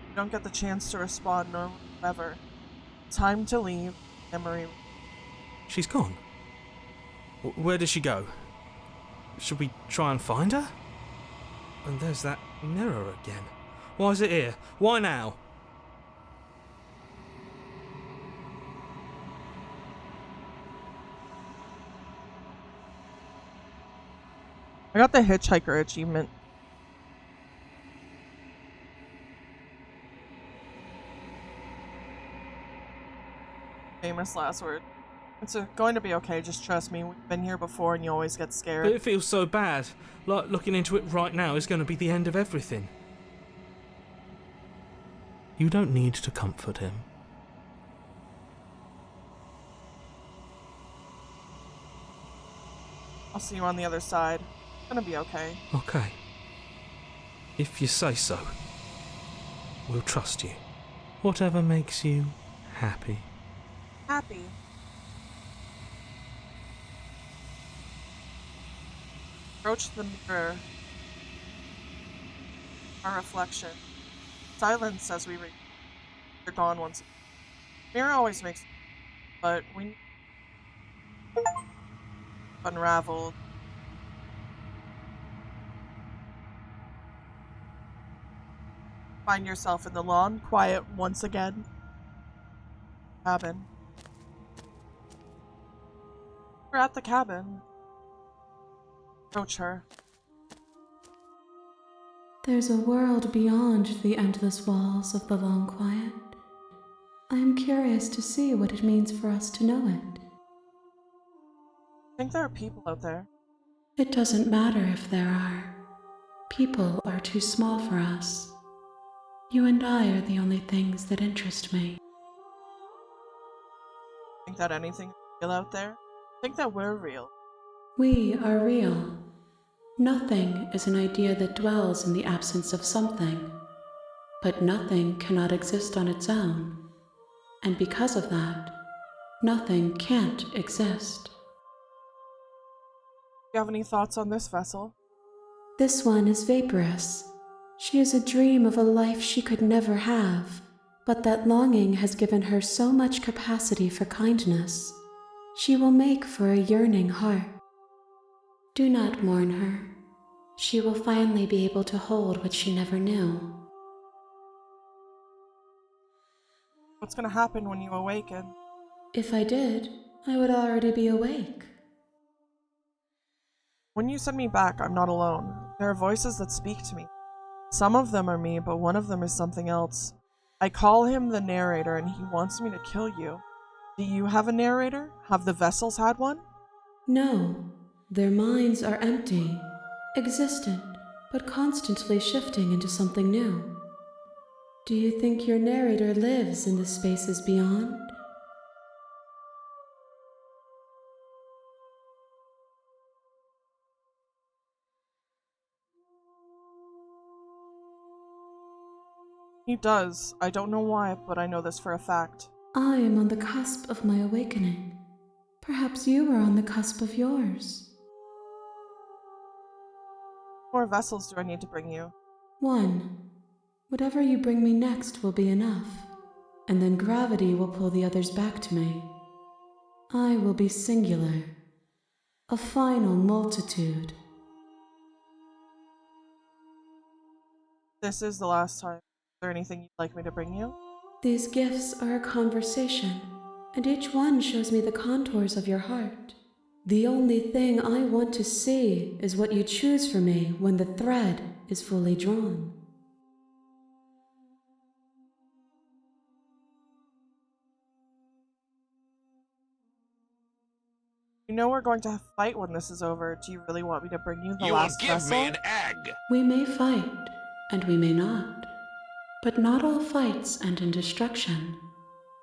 You don't get the chance to respond nor ever. Time to leave, Emery. She's gone. Where did she go? Should we try and find her? And there's that mirror again. Why is it here? Why now? I got the hitchhiker achievement. Famous last word. It's going to be okay, just trust me. We've been here before and you always get scared. But it feels so bad. Like looking into it right now is going to be the end of everything. You don't need to comfort him. I'll see you on the other side. It's gonna be okay. Okay. If you say so. We'll trust you. Whatever makes you happy. Happy. Approach the mirror. Our reflection. Silence as we read. You're gone once. Mirror always makes, but we unraveled. Find yourself in the lawn, quiet once again. Cabin. We're at the cabin. Approach her. There's a world beyond the endless walls of the long quiet. I am curious to see what it means for us to know it. I think there are people out there. It doesn't matter if there are. People are too small for us. You and I are the only things that interest me. Think that anything is real out there? Think that we're real. We are real. Nothing is an idea that dwells in the absence of something. But nothing cannot exist on its own. and because of that, nothing can't exist. Do you have any thoughts on this vessel? This one is vaporous. She is a dream of a life she could never have, but that longing has given her so much capacity for kindness. She will make for a yearning heart. Do not mourn her. She will finally be able to hold what she never knew. What's gonna happen when you awaken? If I did, I would already be awake. When you send me back, I'm not alone. There are voices that speak to me. Some of them are me, but one of them is something else. I call him the narrator, and he wants me to kill you. Do you have a narrator? Have the vessels had one? No, their minds are empty, existent, but constantly shifting into something new. Do you think your narrator lives in the spaces beyond? He does. I don't know why, but I know this for a fact. I am on the cusp of my awakening. Perhaps you are on the cusp of yours. How many vessels do I need to bring you? One. Whatever you bring me next will be enough, and then gravity will pull the others back to me. I will be singular. A final multitude. This is the last time. Is there anything you'd like me to bring you? These gifts are a conversation, and each one shows me the contours of your heart. The only thing I want to see is what you choose for me when the thread is fully drawn. You know we're going to fight when this is over. Do you really want me to bring you the You last will give vessel? me an egg. We may fight, and we may not. But not all fights end in destruction,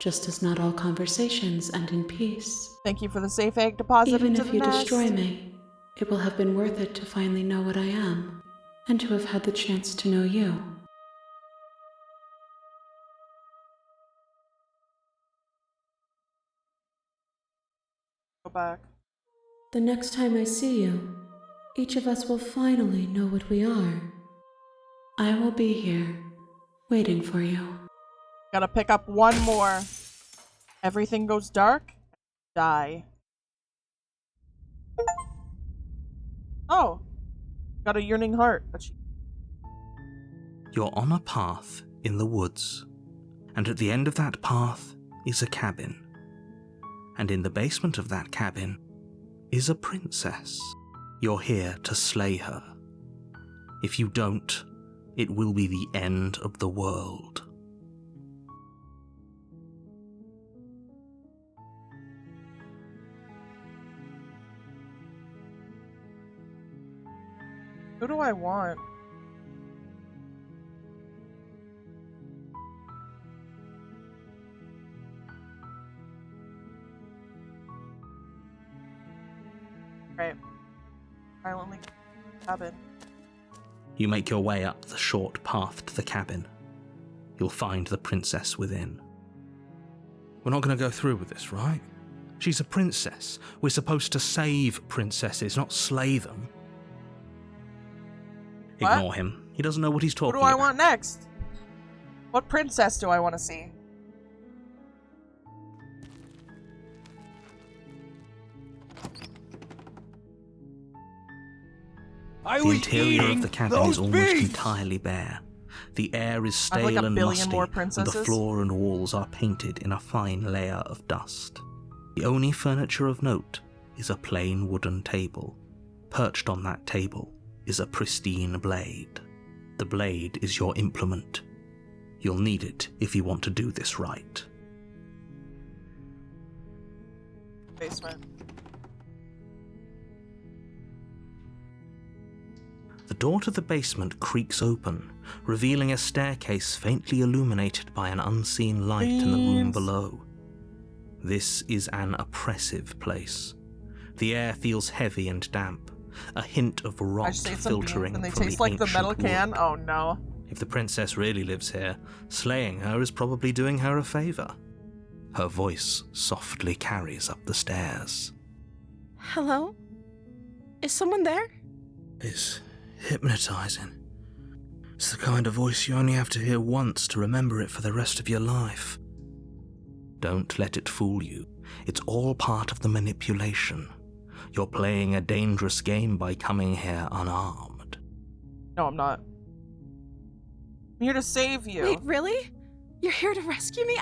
just as not all conversations end in peace. Thank you for the safe egg deposit. Even into if the you nest. destroy me, it will have been worth it to finally know what I am, and to have had the chance to know you. Go back. The next time I see you, each of us will finally know what we are. I will be here, waiting for you. Gotta pick up one more. Everything goes dark. Die. Oh. Got a yearning heart. You're on a path in the woods, and at the end of that path is a cabin. And in the basement of that cabin is a princess. You're here to slay her. If you don't, it will be the end of the world. Who do I want? Right. Silently cabin. You make your way up the short path to the cabin. You'll find the princess within. We're not going to go through with this, right? She's a princess. We're supposed to save princesses, not slay them. What? Ignore him. He doesn't know what he's talking Who do I about. want next? What princess do I want to see? The interior of the cabin is almost entirely bare. The air is stale like and musty, more and the princesses. floor and walls are painted in a fine layer of dust. The only furniture of note is a plain wooden table. Perched on that table is a pristine blade. The blade is your implement. You'll need it if you want to do this right. Basement. The door to the basement creaks open, revealing a staircase faintly illuminated by an unseen light in the room below. This is an oppressive place. The air feels heavy and damp, a hint of rot filtering and they from taste the like the metal ancient can. wood. Oh no. If the princess really lives here, slaying her is probably doing her a favor. Her voice softly carries up the stairs. Hello? Is someone there? It's hypnotizing. It's the kind of voice you only have to hear once to remember it for the rest of your life. Don't let it fool you. It's all part of the manipulation. You're playing a dangerous game by coming here unarmed. No, I'm not. I'm here to save you. Wait, really? You're here to rescue me?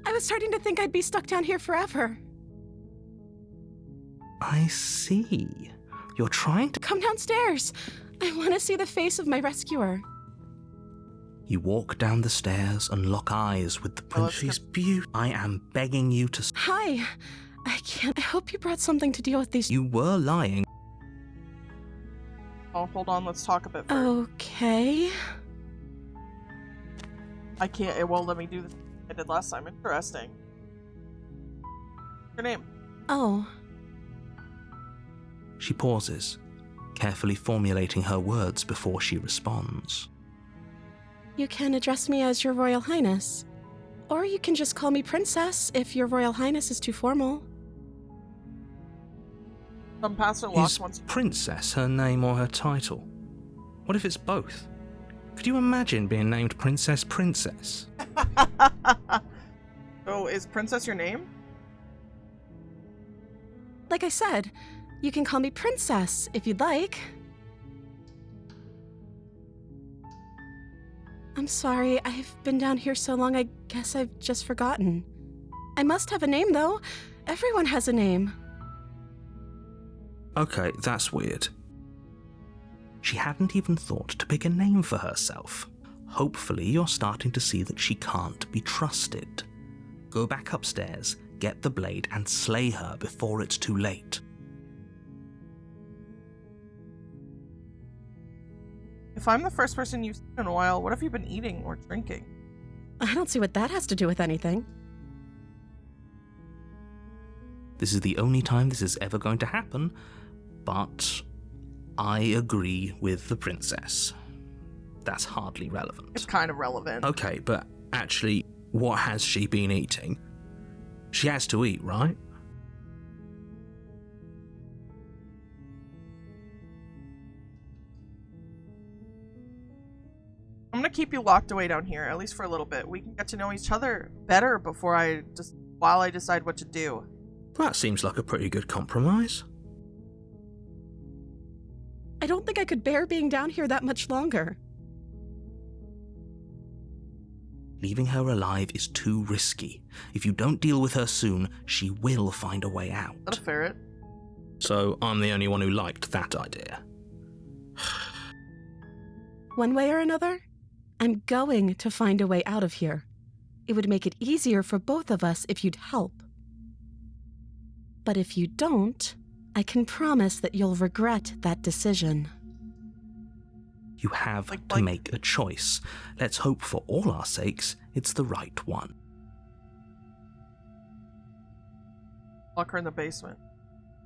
I was starting to think I'd be stuck down here forever. I see. You're trying to... Come downstairs. I want to see the face of my rescuer. You walk down the stairs and lock eyes with the prince. She's beautiful. I am begging you to... Hi. I can't... I hope you brought something to deal with these... You were lying. Oh, hold on. Let's talk a bit first. Okay. I can't... It won't let me do this I did last time. Interesting. What's your name? Oh. She pauses, carefully formulating her words before she responds. You can address me as Your Royal Highness. Or you can just call me Princess if Your Royal Highness is too formal. Some pastor lost Is once. Princess her name or her title? What if it's both? Could you imagine being named Princess Princess? So, is Princess your name? Like I said, you can call me Princess if you'd like. I'm sorry, I've been down here so long, I guess I've just forgotten. I must have a name, though. Everyone has a name. Okay, that's weird. She hadn't even thought to pick a name for herself. Hopefully you're starting to see that she can't be trusted. Go back upstairs, get the blade, and slay her before it's too late. If I'm the first person you've seen in a while, what have you been eating or drinking? I don't see what that has to do with anything. This is the only time this is ever going to happen, but I agree with the princess. That's hardly relevant. It's kind of relevant. Okay, but actually, what has she been eating? She has to eat, right? I'm gonna keep you locked away down here, at least for a little bit. We can get to know each other better while I decide what to do. That seems like a pretty good compromise. I don't think I could bear being down here that much longer. Leaving her alive is too risky. If you don't deal with her soon, she will find a way out. That's a ferret. So I'm the only one who liked that idea. One way or another, I'm going to find a way out of here. It would make it easier for both of us if you'd help. But if you don't, I can promise that you'll regret that decision. You have to make a choice. Let's hope for all our sakes it's the right one. Lock her in the basement.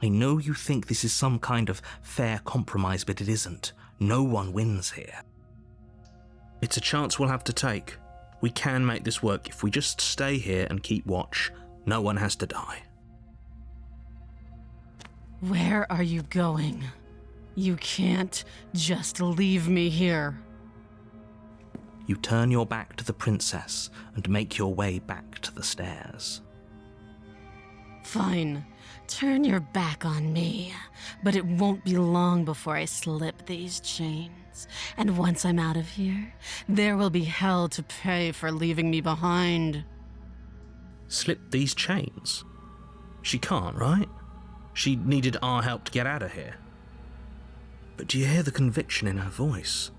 I know you think this is some kind of fair compromise, but it isn't. No one wins here. It's a chance we'll have to take. We can make this work if we just stay here and keep watch. No one has to die. Where are you going? You can't just leave me here. You turn your back to the princess and make your way back to the stairs. Fine. Turn your back on me. But it won't be long before I slip these chains. And once I'm out of here, there will be hell to pay for leaving me behind. Slip these chains? She can't, right? She needed our help to get out of here. But do you hear the conviction in her voice?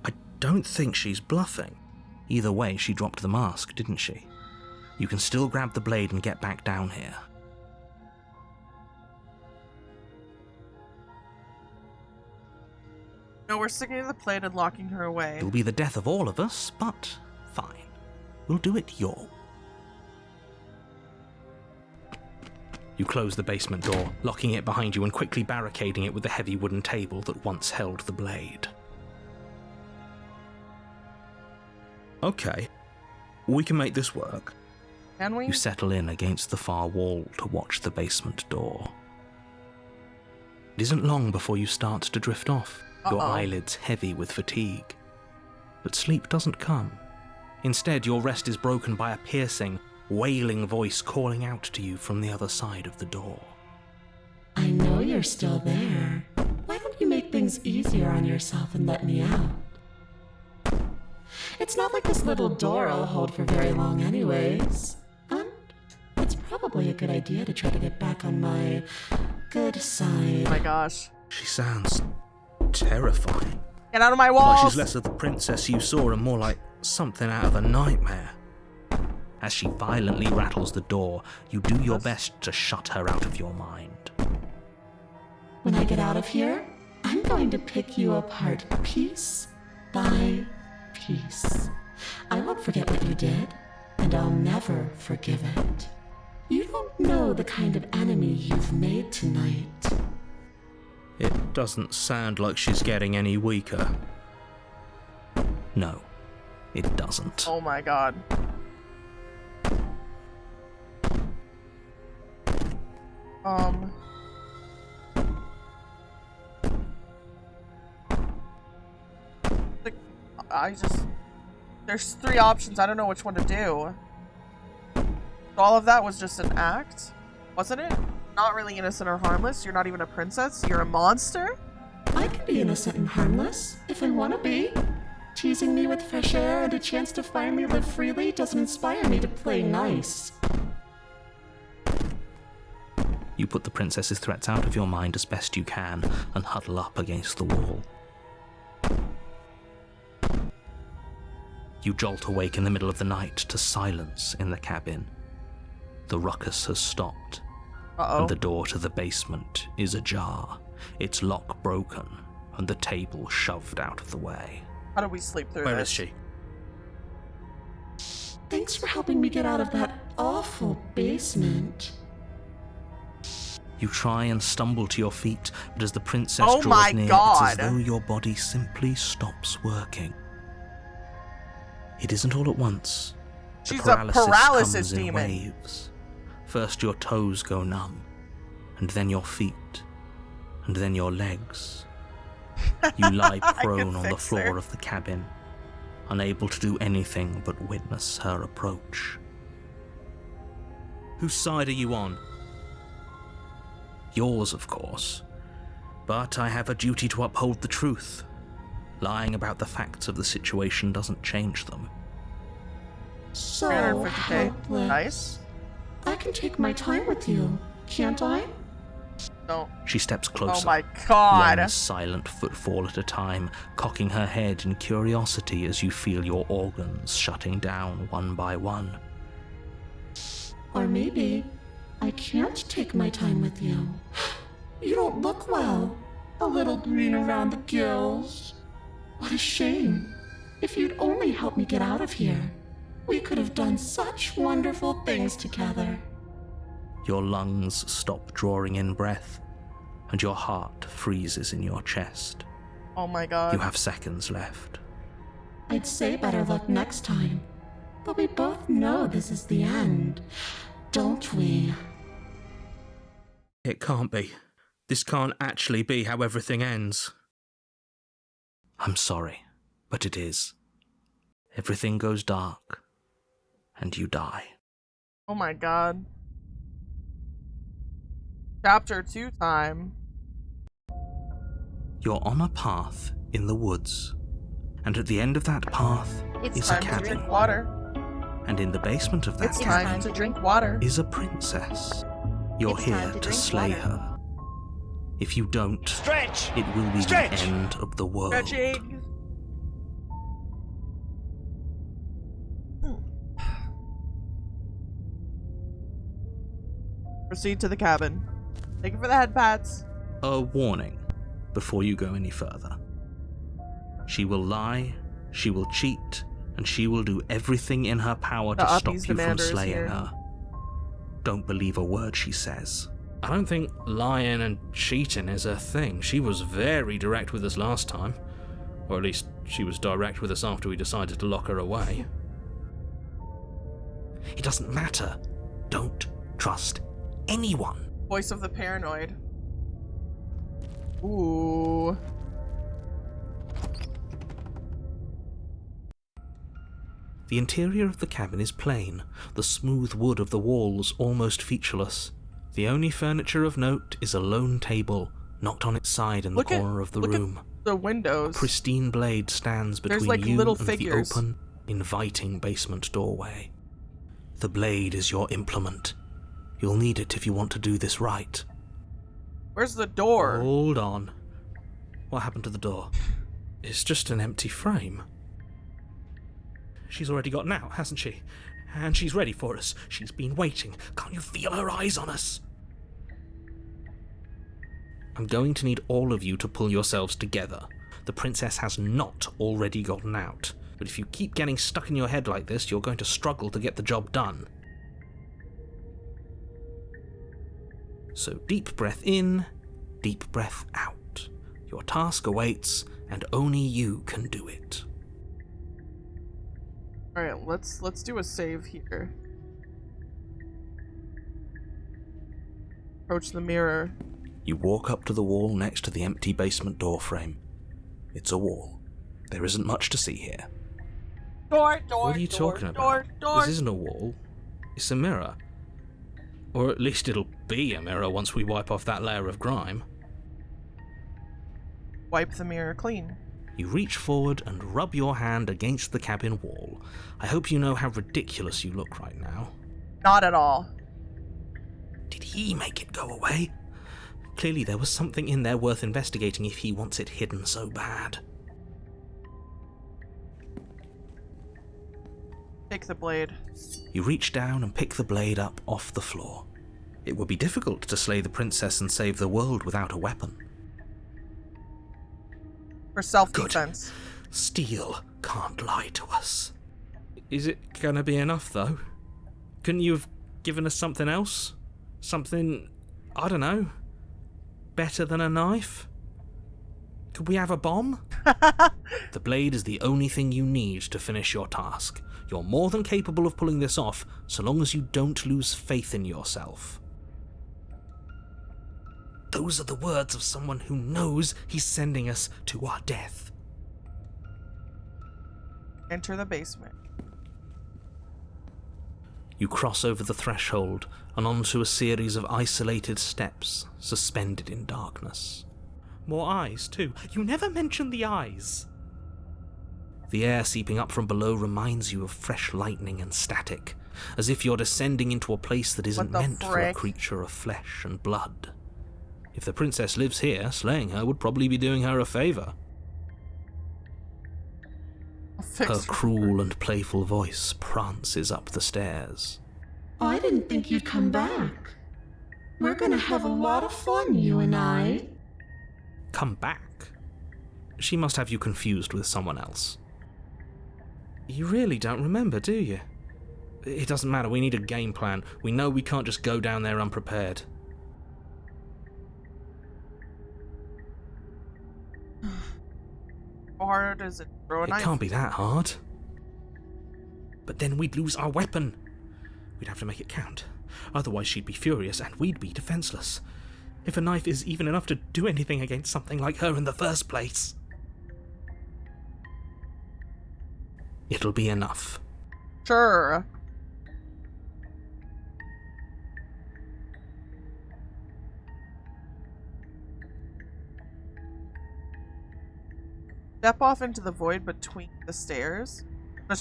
I don't think she's bluffing. Either way, she dropped the mask, didn't she? You can still grab the blade and get back down here. No, we're sticking to the plan and locking her away. It'll be the death of all of us, but fine. We'll do it your way. You close the basement door, locking it behind you and quickly barricading it with the heavy wooden table that once held the blade. Okay, we can make this work. Can we? You settle in against the far wall to watch the basement door. It isn't long before you start to drift off, your eyelids heavy with fatigue. But sleep doesn't come. Instead, your rest is broken by a piercing, wailing voice calling out to you from the other side of the door. I know you're still there. Why don't you make things easier on yourself and let me out? It's not like this little door I'll hold for very long anyways. And it's probably a good idea to try to get back on my good side. Oh my gosh. She sounds terrifying. Get out of my walls! Like she's less of the princess you saw and more like something out of a nightmare. As she violently rattles the door, you do your best to shut her out of your mind. When I get out of here, I'm going to pick you apart piece by piece. I won't forget what you did, and I'll never forgive it. You don't know the kind of enemy you've made tonight. It doesn't sound like she's getting any weaker. No, it doesn't. Oh my god. There's 3 options. I don't know which one to do. All of that was just an act, wasn't it? Not really innocent or harmless. You're not even a princess. You're a monster. I can be innocent and harmless if I want to be. Teasing me with fresh air and a chance to finally live freely doesn't inspire me to play nice. You put the princess's threats out of your mind as best you can and huddle up against the wall. You jolt awake in the middle of the night to silence in the cabin. The ruckus has stopped, and the door to the basement is ajar, its lock broken, and the table shoved out of the way. How do we sleep through this? Where is she? Thanks for helping me get out of that awful basement. You try and stumble to your feet, but as the princess draws near, it's as though your body simply stops working. It isn't all at once. She's a paralysis demon. Waves. First your toes go numb, and then your feet, and then your legs. You lie prone on the floor of the cabin, unable to do anything but witness her approach. Whose side are you on? Yours, of course. But I have a duty to uphold the truth. Lying about the facts of the situation doesn't change them. So 350k. Nice. I can take my time with you, can't I? No. She steps closer. Oh my god. One silent footfall at a time, cocking her head in curiosity as you feel your organs shutting down one by one. Or maybe I can't take my time with you. You don't look well. A little green around the gills. What a shame. If you'd only helped me get out of here, we could have done such wonderful things together. Your lungs stop drawing in breath, and your heart freezes in your chest. Oh my god. You have seconds left. I'd say better luck next time, but we both know this is the end, don't we? It can't be. This can't actually be how everything ends. I'm sorry, but it is. Everything goes dark, and you die. Oh my god. Chapter 2 time. You're on a path in the woods, and at the end of that path is a cabin. To drink water. And in the basement of that cabin time to drink water. is a princess. You're here to slay her. If you don't, it will be the end of the world. Stretching. Proceed to the cabin. Thank you for the head pats. A warning before you go any further. She will lie, she will cheat, and she will do everything in her power to stop you from slaying her. Don't believe a word she says. I don't think lying and cheating is her thing. She was very direct with us last time. Or at least she was direct with us after we decided to lock her away. It doesn't matter. Don't trust anyone. Voice of the paranoid. Ooh. The interior of the cabin is plain, the smooth wood of the walls almost featureless. The only furniture of note is a lone table, knocked on its side in the corner of the room. At the windows. A pristine blade stands between like you little and figures. the open, inviting basement doorway. The blade is your implement. You'll need it if you want to do this right. Where's the door? Hold on. What happened to the door? It's just an empty frame. She's already gotten out, hasn't she? And she's ready for us. She's been waiting. Can't you feel her eyes on us? I'm going to need all of you to pull yourselves together. The princess has not already gotten out. But if you keep getting stuck in your head like this, you're going to struggle to get the job done. So deep breath in, deep breath out. Your task awaits, and only you can do it. Alright, let's do a save here. Approach the mirror. You walk up to the wall next to the empty basement door frame. It's a wall. There isn't much to see here. Door, what are you talking about? This isn't a wall. It's a mirror. Or at least it'll be a mirror once we wipe off that layer of grime. Wipe the mirror clean. You reach forward and rub your hand against the cabin wall. I hope you know how ridiculous you look right now. Not at all. Did he make it go away? Clearly there was something in there worth investigating if he wants it hidden so bad. Take the blade. You reach down and pick the blade up off the floor. It would be difficult to slay the princess and save the world without a weapon. For self-defense. Good. Steel can't lie to us. Is it gonna be enough, though? Couldn't you have given us something else? Something, I don't know, better than a knife? Could we have a bomb? The blade is the only thing you need to finish your task. You're more than capable of pulling this off, so long as you don't lose faith in yourself. Those are the words of someone who knows he's sending us to our death. Enter the basement. You cross over the threshold and onto a series of isolated steps suspended in darkness. More eyes, too. You never mention the eyes. The air seeping up from below reminds you of fresh lightning and static, as if you're descending into a place that isn't meant for a creature of flesh and blood. If the princess lives here, slaying her would probably be doing her a favour. Her cruel and playful voice prances up the stairs. I didn't think you'd come back. We're gonna have a lot of fun, you and I. Come back? She must have you confused with someone else. You really don't remember, do you? It doesn't matter, we need a game plan. We know we can't just go down there unprepared. How hard is it? Throw a knife? It can't be that hard. But then we'd lose our weapon. We'd have to make it count. Otherwise she'd be furious and we'd be defenseless. If a knife is even enough to do anything against something like her in the first place. It'll be enough. Sure. Step off into the void between the stairs.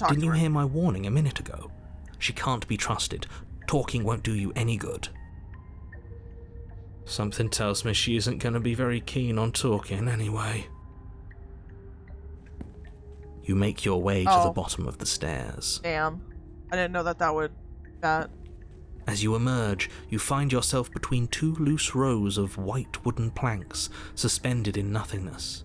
Didn't you hear my warning a minute ago? She can't be trusted. Talking won't do you any good. Something tells me she isn't going to be very keen on talking anyway. You make your way to the bottom of the stairs. Damn. I didn't know that would... As you emerge, you find yourself between two loose rows of white wooden planks suspended in nothingness.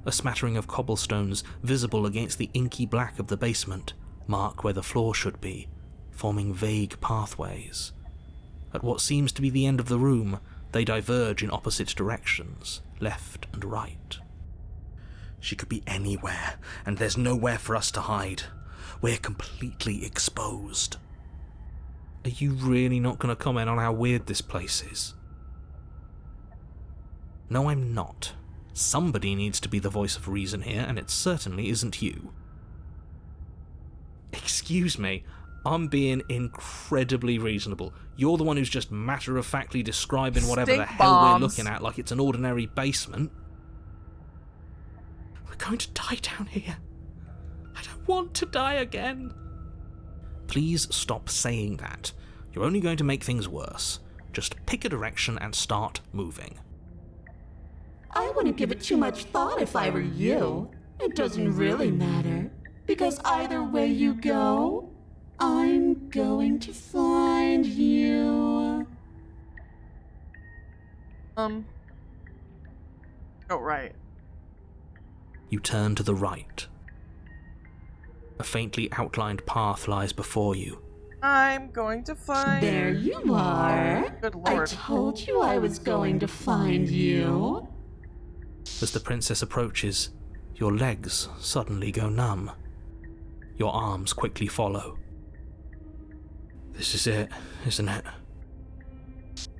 A smattering of cobblestones, visible against the inky black of the basement, mark where the floor should be, forming vague pathways. At what seems to be the end of the room, they diverge in opposite directions, left and right. She could be anywhere, and there's nowhere for us to hide. We're completely exposed. Are you really not going to comment on how weird this place is? No, I'm not. Somebody needs to be the voice of reason here, and it certainly isn't you. Excuse me, I'm being incredibly reasonable. You're the one who's just matter-of-factly describing whatever the hell we're looking at like it's an ordinary basement. We're going to die down here. I don't want to die again. Please stop saying that. You're only going to make things worse. Just pick a direction and start moving. I wouldn't give it too much thought if I were you. It doesn't really matter, because either way you go, I'm going to find you. Oh, right. You turn to the right. A faintly outlined path lies before you. I'm going to find... There you are. Good lord. I told you I was going to find you. As the princess approaches, your legs suddenly go numb. Your arms quickly follow. This is it, isn't it?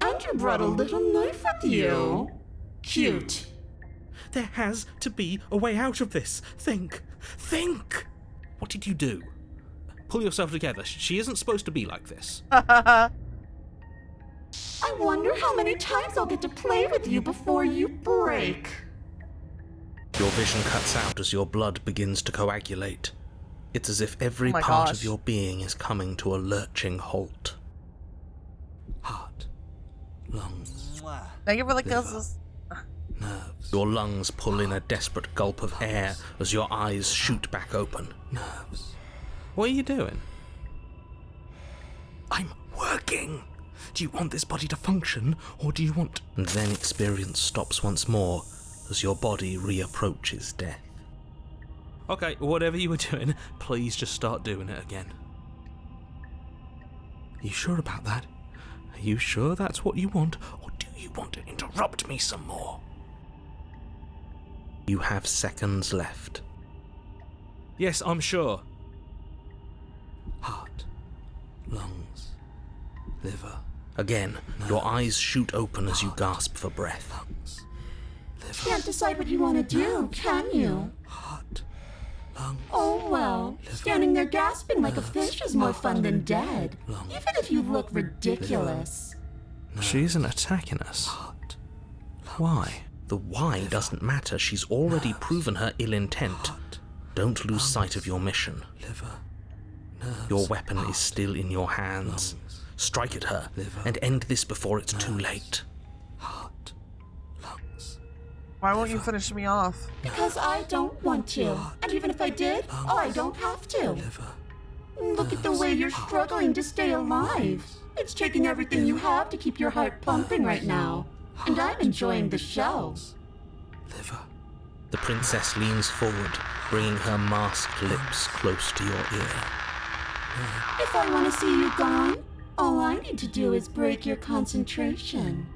And you brought a little knife with you. Cute. There has to be a way out of this. Think! Think! What did you do? Pull yourself together. She isn't supposed to be like this. I wonder how many times I'll get to play with you before you break. Your vision cuts out as your blood begins to coagulate. It's as if every part of your being is coming to a lurching halt. Heart, lungs, thank you for the kisses. nerves. Your lungs pull in a desperate gulp of air as your eyes shoot back open. Nerves. What are you doing? I'm working. Do you want this body to function, or do you want... And then experience stops once more as your body reapproaches death. Okay, whatever you were doing, please just start doing it again. Are you sure about that? Are you sure that's what you want, or do you want to interrupt me some more? You have seconds left. Yes, I'm sure. Heart, lungs, liver. Again, your eyes shoot open as you gasp for breath. Lungs, liver. Can't decide what you want to do, can you? Heart, lungs. Oh well, standing there gasping like a fish is more fun than dead, even if you look ridiculous. She isn't attacking us. Why? The why doesn't matter. She's already proven her ill intent. Don't lose sight of your mission. Your weapon is still in your hands. Strike at her and end this before it's too late. Heart, lungs. Why won't you finish me off? Because I don't want to. And even if I did, I don't have to. Look at the way you're struggling to stay alive. It's taking everything you have to keep your heart pumping right now. And I'm enjoying the show. Liver. The princess leans forward, bringing her masked lips close to your ear. If I want to see you gone, all I need to do is break your concentration.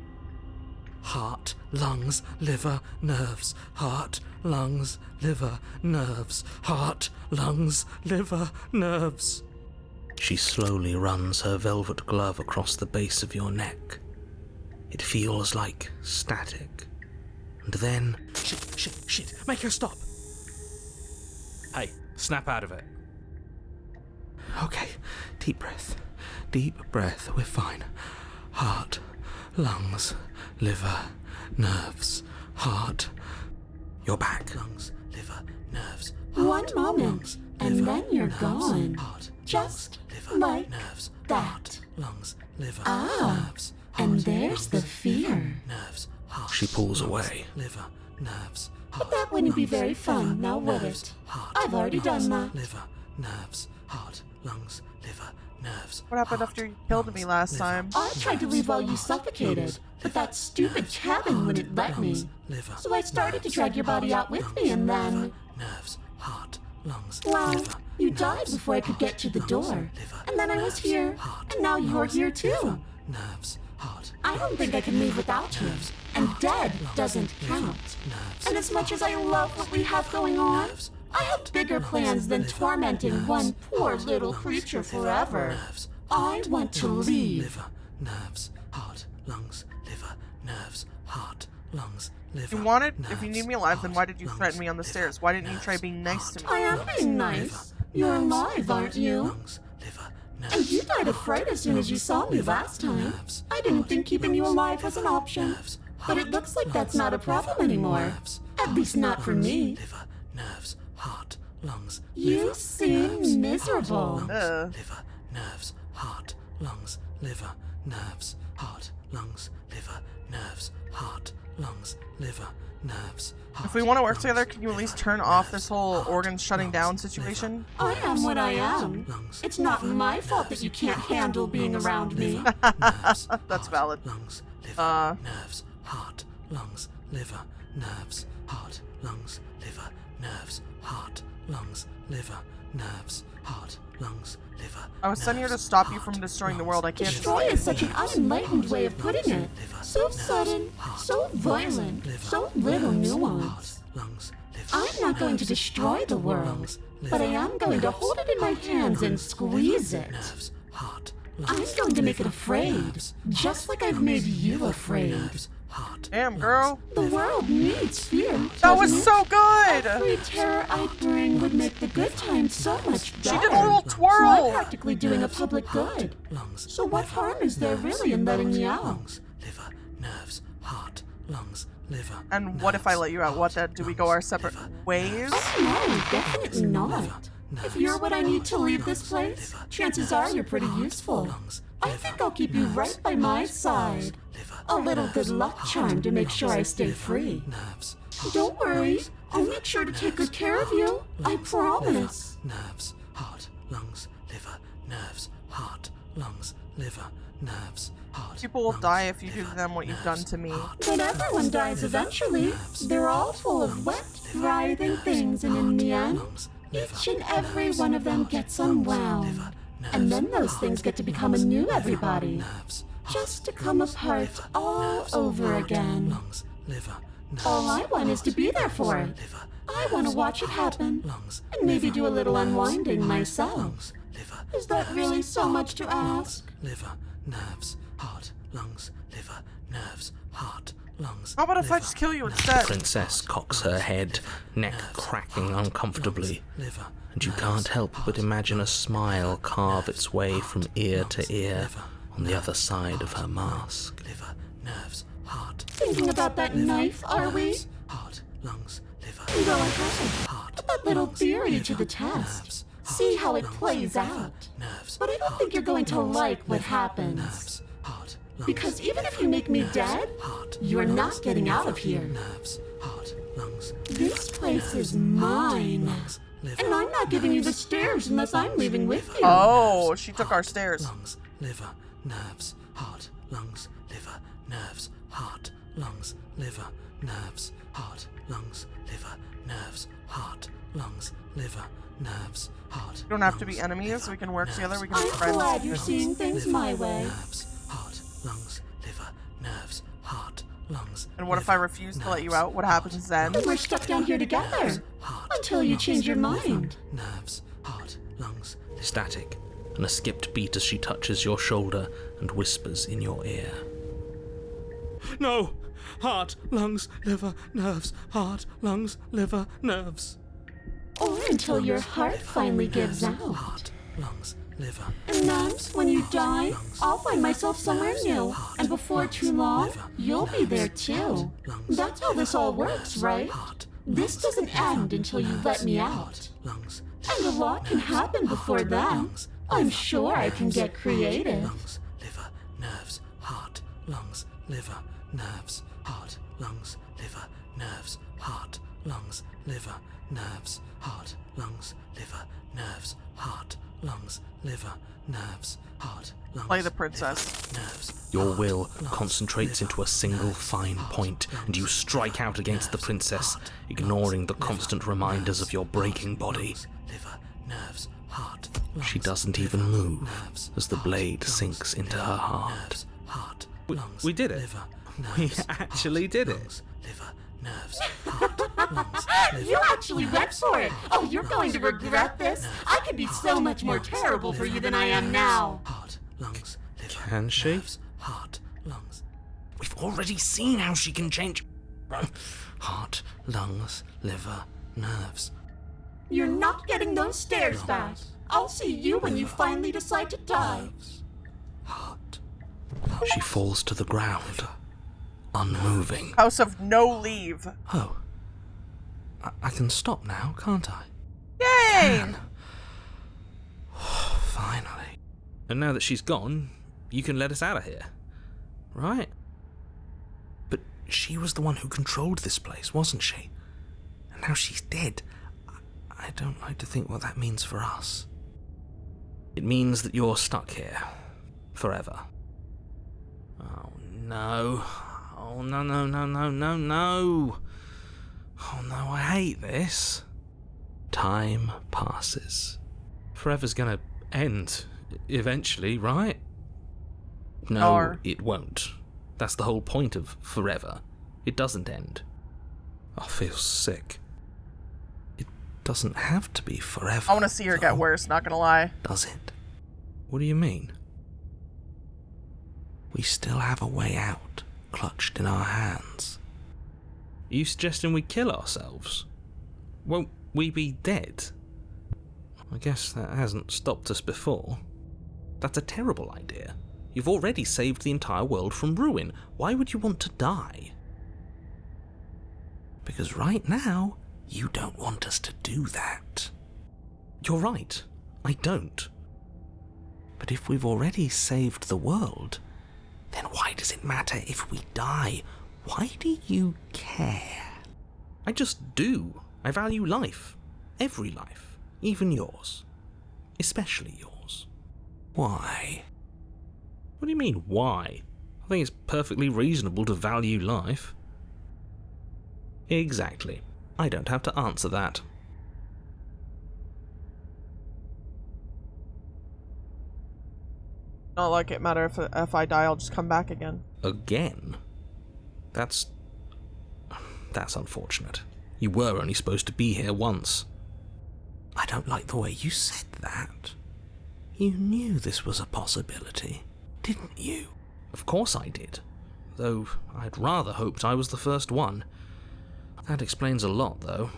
Heart, lungs, liver, nerves. Heart, lungs, liver, nerves. Heart, lungs, liver, nerves. She slowly runs her velvet glove across the base of your neck. It feels like static. And then... Shit, make her stop! Hey, snap out of it. Okay, deep breath, we're fine. Heart, lungs, liver, nerves, heart. You're back. Lungs, liver, nerves, heart. One moment, and liver, then you're nerves, gone. Heart, Just liver, like nerves, that. Heart, lungs, liver, Ah, nerves, and there's the fear. nerves, heart. She pulls away. Liver, nerves, But that wouldn't be very fun, now would it? I've already done that. Liver, nerves, heart, lungs, liver, nerves. What happened after you killed me last time? I tried to leave while you suffocated, but that stupid cabin wouldn't let me. So I started to drag your body out with me, and then... Nerves, heart, lungs, well, you died before I could get to the door. And then I was here, and now you're here too. Nerves, heart. I don't think I can leave without you. And dead doesn't count. And as much as I love what we have going on, I have bigger plans than tormenting one poor little creature forever. I want to leave. Liver, nerves, heart, lungs, liver, nerves, heart, lungs, liver. You wanted? If you need me alive, then why did you threaten me on the stairs? Why didn't you try being nice to me? I am being nice. You're alive, aren't you? And you died of fright as soon as you saw me last time. I didn't think keeping you alive was an option. But it looks like that's not a problem anymore. At least not for me. Liver, nerves, heart, lungs. You seem miserable. Liver, nerves, heart, lungs, liver, nerves, heart, lungs, liver, nerves, heart, lungs, liver, nerves. If we want to work together, can you at least turn off this whole organs shutting down situation? I am what I am. It's not my fault that you can't handle being around me. That's valid. Lungs, liver, nerves, heart, lungs, liver, nerves, heart, lungs, liver, nerves, heart, lungs, liver, nerves, heart, lungs, liver. I was sent here to stop you from destroying the world. I can't. Destroy is such an unenlightened way of putting it. So sudden, so violent, so little nuance. I'm not going to destroy the world, but I am going to hold it in my hands and squeeze it. I'm going to make it afraid, just like I've made you afraid. Damn, girl. The world needs fear. That was so good! Every terror I bring would make the good times so much better. She did a little twirl! So I'm practically doing a public good. So what harm is there really in letting me out? Liver, nerves, heart, lungs, liver. And what if I let you out? What then? Do we go our separate ways? Oh, no, definitely not. If you're what I need to leave this place, chances are you're pretty useful. I think I'll keep you right by my side. A little good luck charm to make sure I stay free. Don't worry, I'll make sure to take good care of you. I promise. Nerves, heart, lungs, liver, nerves, heart, lungs, liver, nerves, heart. People will die if you do to them what you've done to me. But everyone dies eventually. They're all full of wet, writhing things, and in the end, each and every one of them gets unwound. And then those things get to become a new everybody. Just to come apart all over again. All I want is to be there for it. I want to watch it happen, and maybe do a little unwinding myself. Is that really so much to ask? Liver, nerves, heart, lungs, liver, nerves, heart, lungs. How about if I just kill you instead? Princess cocks her head, neck cracking uncomfortably, and you can't help but imagine a smile carve its way from ear to ear on the other side of her mask. Liver, nerves, heart. Thinking about that knife, are we? Heart, lungs, liver. Go ahead. Put that little theory to the test. See how it plays out. But I don't think you're going to like what happens. Because even if you make me dead, you're not getting out of here. This place is mine. And I'm not giving you the stairs unless I'm leaving with you. Oh, she took our stairs. Lungs, liver, nerves, heart, lungs, liver, nerves, heart, lungs, liver, nerves, heart, lungs, liver, nerves, heart, lungs, liver, nerves, heart. We don't have to be enemies. We can work together. We can be I'm friends. glad you're seeing things my way. Nerves, heart, lungs, liver, nerves, heart, lungs. And what if I refuse to let you out? What happens then? Then we're stuck down here together. Until you change your mind. Nerves, heart, lungs. Static, and a skipped beat as she touches your shoulder and whispers in your ear. No! Heart, lungs, liver, nerves. Heart, lungs, liver, nerves. Or until your heart finally gives out. Heart, lungs, liver. And then, when you die, I'll find myself somewhere new. And before too long, you'll be there too. That's how this all works, right? This doesn't end until you let me out. And a lot can happen before then. I'm sure I can get creative. Lungs, liver, nerves, heart, lungs, liver, nerves, heart, lungs, liver, nerves, heart, lungs, liver, nerves, heart, lungs, liver, nerves, heart, lungs, liver, nerves, heart, lungs. Play the princess. Nerves. Your will concentrates into a single fine point, and you strike out against the princess, ignoring the constant reminders of your breaking body. Liver, nerves, heart. She doesn't even move as the blade sinks into her heart. Heart, We did it. liver, We actually did it. liver, nerves, heart, lungs, liver. You actually went for it! Oh, you're going to regret this! I could be so much more terrible for you than I am now! Heart, lungs, liver, Can she? nerves, heart, lungs. We've already seen how she can change. Heart, lungs, liver, nerves. You're not getting those stairs back. I'll see you when you finally decide to die. Heart. She falls to the ground, unmoving. House of no leave. Oh. I can stop now, can't I? Yay! Finally. And now that she's gone, you can let us out of here. Right? But she was the one who controlled this place, wasn't she? And now she's dead. I don't like to think what that means for us. It means that you're stuck here. Forever. Oh no. Oh no, no, no, no, no, no. Oh no, I hate this. Time passes. Forever's gonna end. Eventually, right? No, it won't. That's the whole point of forever. It doesn't end. I feel sick. It doesn't have to be forever. I want to see her get worse, not gonna lie. Does it? What do you mean? We still have a way out, clutched in our hands. Are you suggesting we kill ourselves? Won't we be dead? I guess that hasn't stopped us before. That's a terrible idea. You've already saved the entire world from ruin. Why would you want to die? Because right now, you don't want us to do that. You're right. I don't. But if we've already saved the world, then why does it matter if we die? Why do you care? I just do. I value life. Every life. Even yours. Especially yours. Why? What do you mean, why? I think it's perfectly reasonable to value life. Exactly. I don't have to answer that. Not like it matter if I die, I'll just come back again. Again? That's unfortunate. You were only supposed to be here once. I don't like the way you said that. You knew this was a possibility, didn't you? Of course I did. Though I'd rather hoped I was the first one. That explains a lot, though.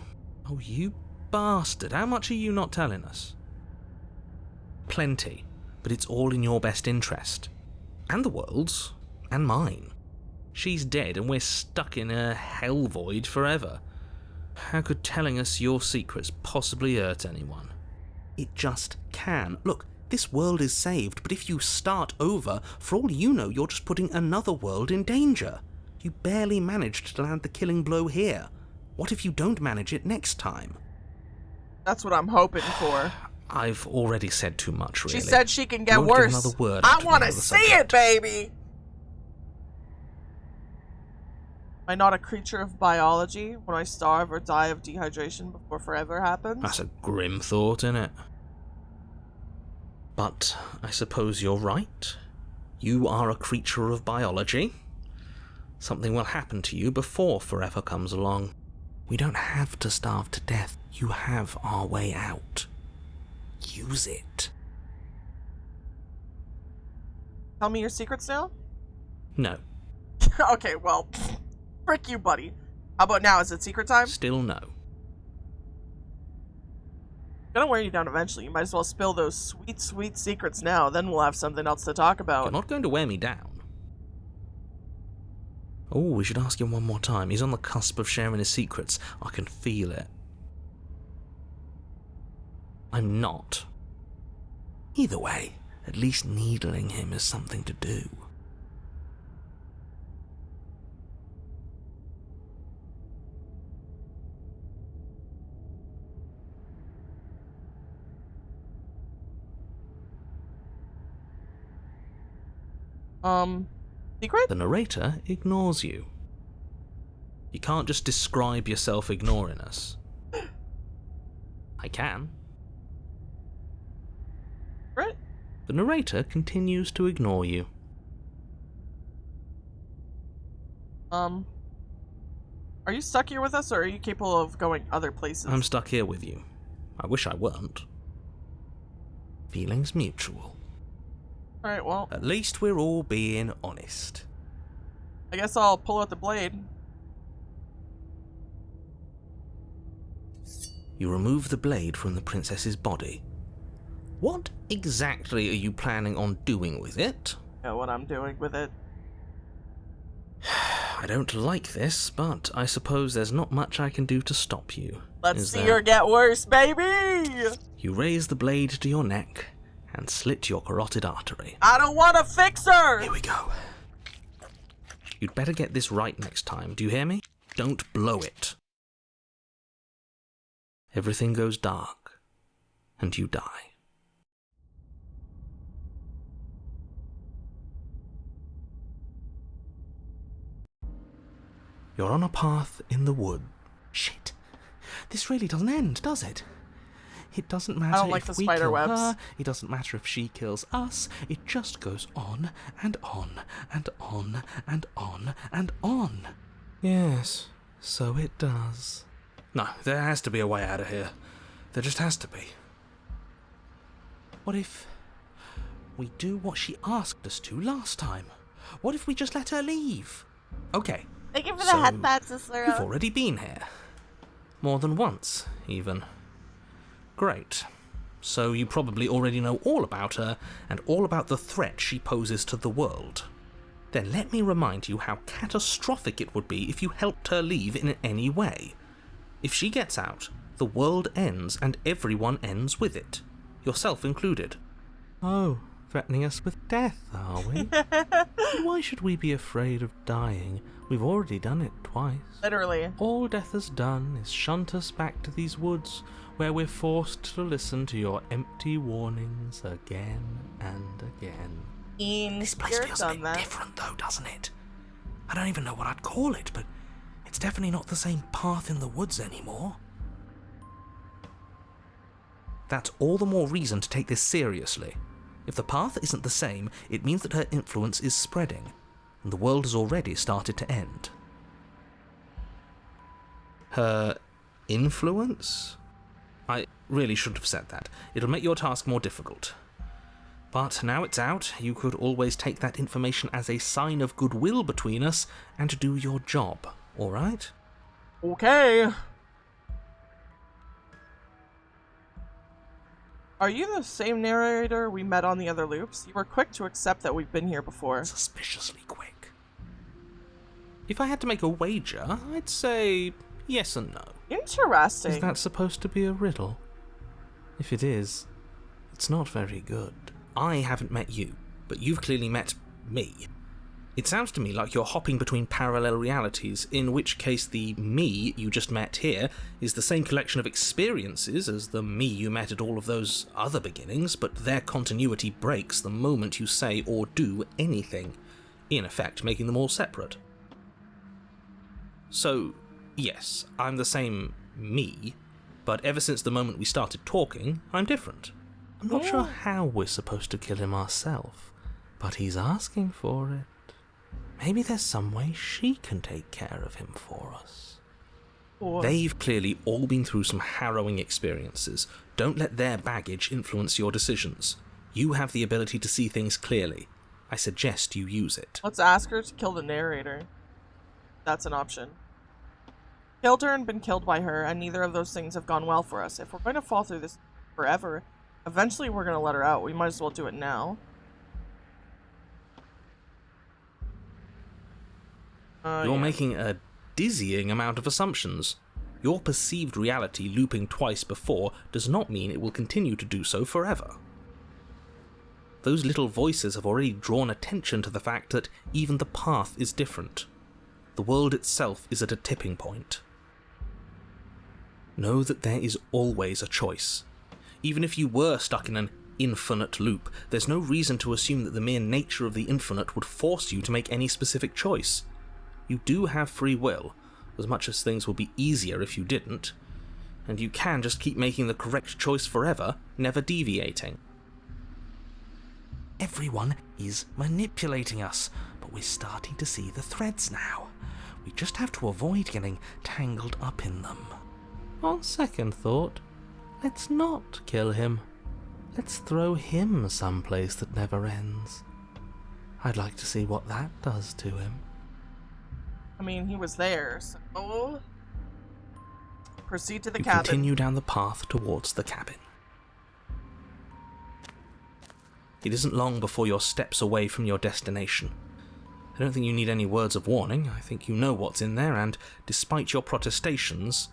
Oh, you bastard. How much are you not telling us? Plenty. But it's all in your best interest. And the world's. And mine. She's dead and we're stuck in a hell void forever. How could telling us your secrets possibly hurt anyone? It just can. Look, this world is saved, but if you start over, for all you know, you're just putting another world in danger. You barely managed to land the killing blow here. What if you don't manage it next time? That's what I'm hoping for. I've already said too much, really. She said she can get Won't worse. Give another word I want to see it, baby! Am I not a creature of biology when I starve or die of dehydration before forever happens? That's a grim thought, innit? But I suppose you're right. You are a creature of biology. Something will happen to you before forever comes along. We don't have to starve to death. You have our way out. Use it. Tell me your secrets now? No. Okay, well, frick you, buddy. How about now? Is it secret time? Still no. I'm gonna wear you down eventually. You might as well spill those sweet, sweet secrets now. Then we'll have something else to talk about. You're not going to wear me down. Oh, we should ask him one more time. He's on the cusp of sharing his secrets. I can feel it. I'm not. Either way, at least needling him is something to do. Secret? The narrator ignores you. You can't just describe yourself ignoring us. I can. Right? The narrator continues to ignore you. Are you stuck here with us, or are you capable of going other places? I'm stuck here with you. I wish I weren't. Feelings mutual. Alright, well. At least we're all being honest. I guess I'll pull out the blade. You remove the blade from the princess's body. What exactly are you planning on doing with it? Yeah, what I'm doing with it. I don't like this, but I suppose there's not much I can do to stop you. Let's see her get worse, baby! You raise the blade to your neck and slit your carotid artery. I don't want to fix her! Here we go. You'd better get this right next time, do you hear me? Don't blow it. Everything goes dark, and you die. You're on a path in the wood. Shit. This really doesn't end, does it? It doesn't matter if we kill her, it doesn't matter if she kills us, it just goes on, and on, and on, and on, and on. Yes, so it does. No, there has to be a way out of here. There just has to be. What if we do what she asked us to last time? What if we just let her leave? Okay. Thank you for the headbats, Cicero. You've already been here. More than once, even. Great. So you probably already know all about her, and all about the threat she poses to the world. Then let me remind you how catastrophic it would be if you helped her leave in any way. If she gets out, the world ends, and everyone ends with it. Yourself included. Oh, threatening us with death, are we? Why should we be afraid of dying? We've already done it twice. Literally. All death has done is shunt us back to these woods, where we're forced to listen to your empty warnings again and again. This place feels a bit different though, doesn't it? I don't even know what I'd call it, but it's definitely not the same path in the woods anymore. That's all the more reason to take this seriously. If the path isn't the same, it means that her influence is spreading, and the world has already started to end. Her influence? I really shouldn't have said that. It'll make your task more difficult. But now it's out, you could always take that information as a sign of goodwill between us and do your job, alright? Okay. Are you the same narrator we met on the other loops? You were quick to accept that we've been here before. Suspiciously quick. If I had to make a wager, I'd say yes and no. Interesting. Is that supposed to be a riddle? If it is, it's not very good. I haven't met you, but you've clearly met me. It sounds to me like you're hopping between parallel realities, in which case the me you just met here is the same collection of experiences as the me you met at all of those other beginnings, but their continuity breaks the moment you say or do anything, in effect making them all separate. So, yes, I'm the same me, but ever since the moment we started talking, I'm different. I'm not sure how we're supposed to kill him ourselves, but he's asking for it. Maybe there's some way she can take care of him for us. They've clearly all been through some harrowing experiences. Don't let their baggage influence your decisions. You have the ability to see things clearly. I suggest you use it. Let's ask her to kill the narrator. That's an option. Killed her and been killed by her, and neither of those things have gone well for us. If we're going to fall through this forever, eventually we're going to let her out. We might as well do it now. You're making a dizzying amount of assumptions. Your perceived reality looping twice before does not mean it will continue to do so forever. Those little voices have already drawn attention to the fact that even the path is different. The world itself is at a tipping point. Know that there is always a choice. Even if you were stuck in an infinite loop, there's no reason to assume that the mere nature of the infinite would force you to make any specific choice. You do have free will, as much as things would be easier if you didn't, and you can just keep making the correct choice forever, never deviating. Everyone is manipulating us, but we're starting to see the threads now. We just have to avoid getting tangled up in them. On second thought, let's not kill him. Let's throw him someplace that never ends. I'd like to see what that does to him. I mean, he was there, so... Proceed to the You cabin. continue down the path towards the cabin. It isn't long before you're steps away from your destination. I don't think you need any words of warning. I think you know what's in there, and despite your protestations,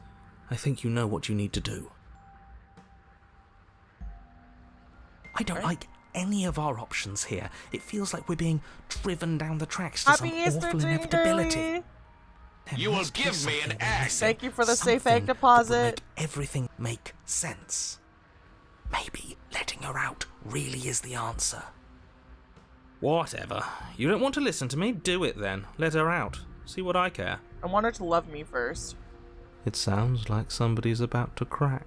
I think you know what you need to do. I don't like any of our options here. It feels like we're being driven down the tracks to some awful inevitability. You will give me an egg. Thank you for the safe egg deposit. Make everything make sense. Maybe letting her out really is the answer. Whatever. You don't want to listen to me? Do it then. Let her out. See what I care. I want her to love me first. It sounds like somebody's about to crack.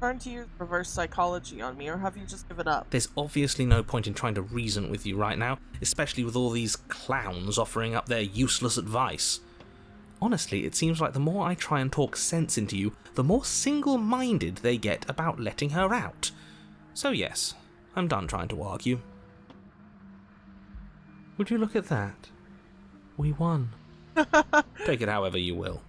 Trying to use reverse psychology on me, or have you just given up? There's obviously no point in trying to reason with you right now, especially with all these clowns offering up their useless advice. Honestly, it seems like the more I try and talk sense into you, the more single-minded they get about letting her out. So yes, I'm done trying to argue. Would you look at that? We won. Take it however you will.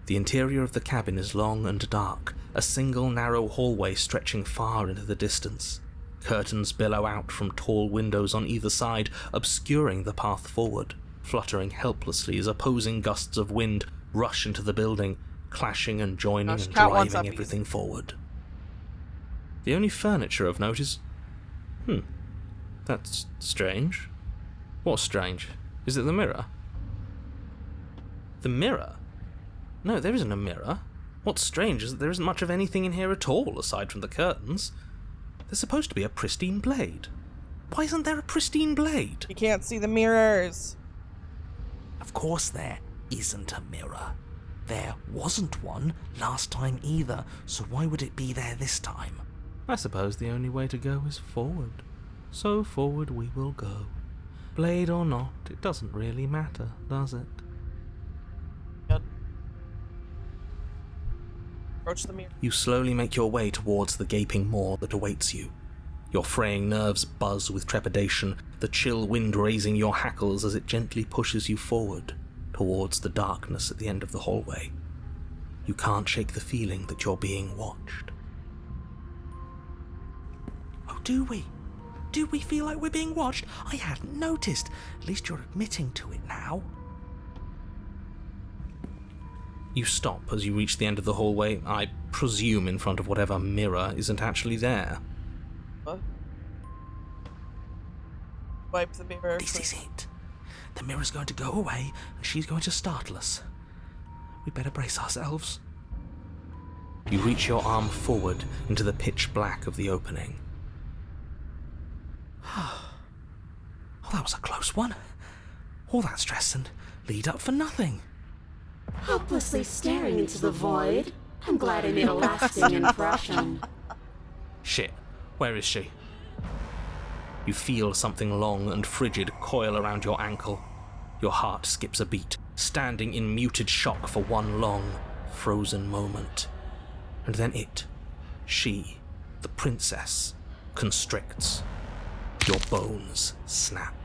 The interior of the cabin is long and dark, a single narrow hallway stretching far into the distance. Curtains billow out from tall windows on either side, obscuring the path forward, fluttering helplessly as opposing gusts of wind rush into the building, clashing and joining and driving everything forward. The only furniture of note is... that's strange. What's strange? Is it the mirror? The mirror? No, there isn't a mirror. What's strange is that there isn't much of anything in here at all, aside from the curtains. There's supposed to be a pristine blade. Why isn't there a pristine blade? You can't see the mirrors. Of course there isn't a mirror. There wasn't one last time either, so why would it be there this time? I suppose the only way to go is forward. So forward we will go. Blade or not, it doesn't really matter, does it? Approach the mirror. You slowly make your way towards the gaping maw that awaits you. Your fraying nerves buzz with trepidation, the chill wind raising your hackles as it gently pushes you forward, towards the darkness at the end of the hallway. You can't shake the feeling that you're being watched. Oh, do we? Do we feel like we're being watched? I hadn't noticed. At least you're admitting to it now. You stop as you reach the end of the hallway, I presume in front of whatever mirror isn't actually there. Wipe the mirror. This is it. The mirror's going to go away, and she's going to startle us. We better brace ourselves. You reach your arm forward into the pitch black of the opening. Oh, that was a close one. All that stress and lead up for nothing. Hopelessly staring into the void. I'm glad I made a lasting impression. Shit, where is she? You feel something long and frigid coil around your ankle. Your heart skips a beat, standing in muted shock for one long, frozen moment. And then she, the princess, constricts. Your bones snap.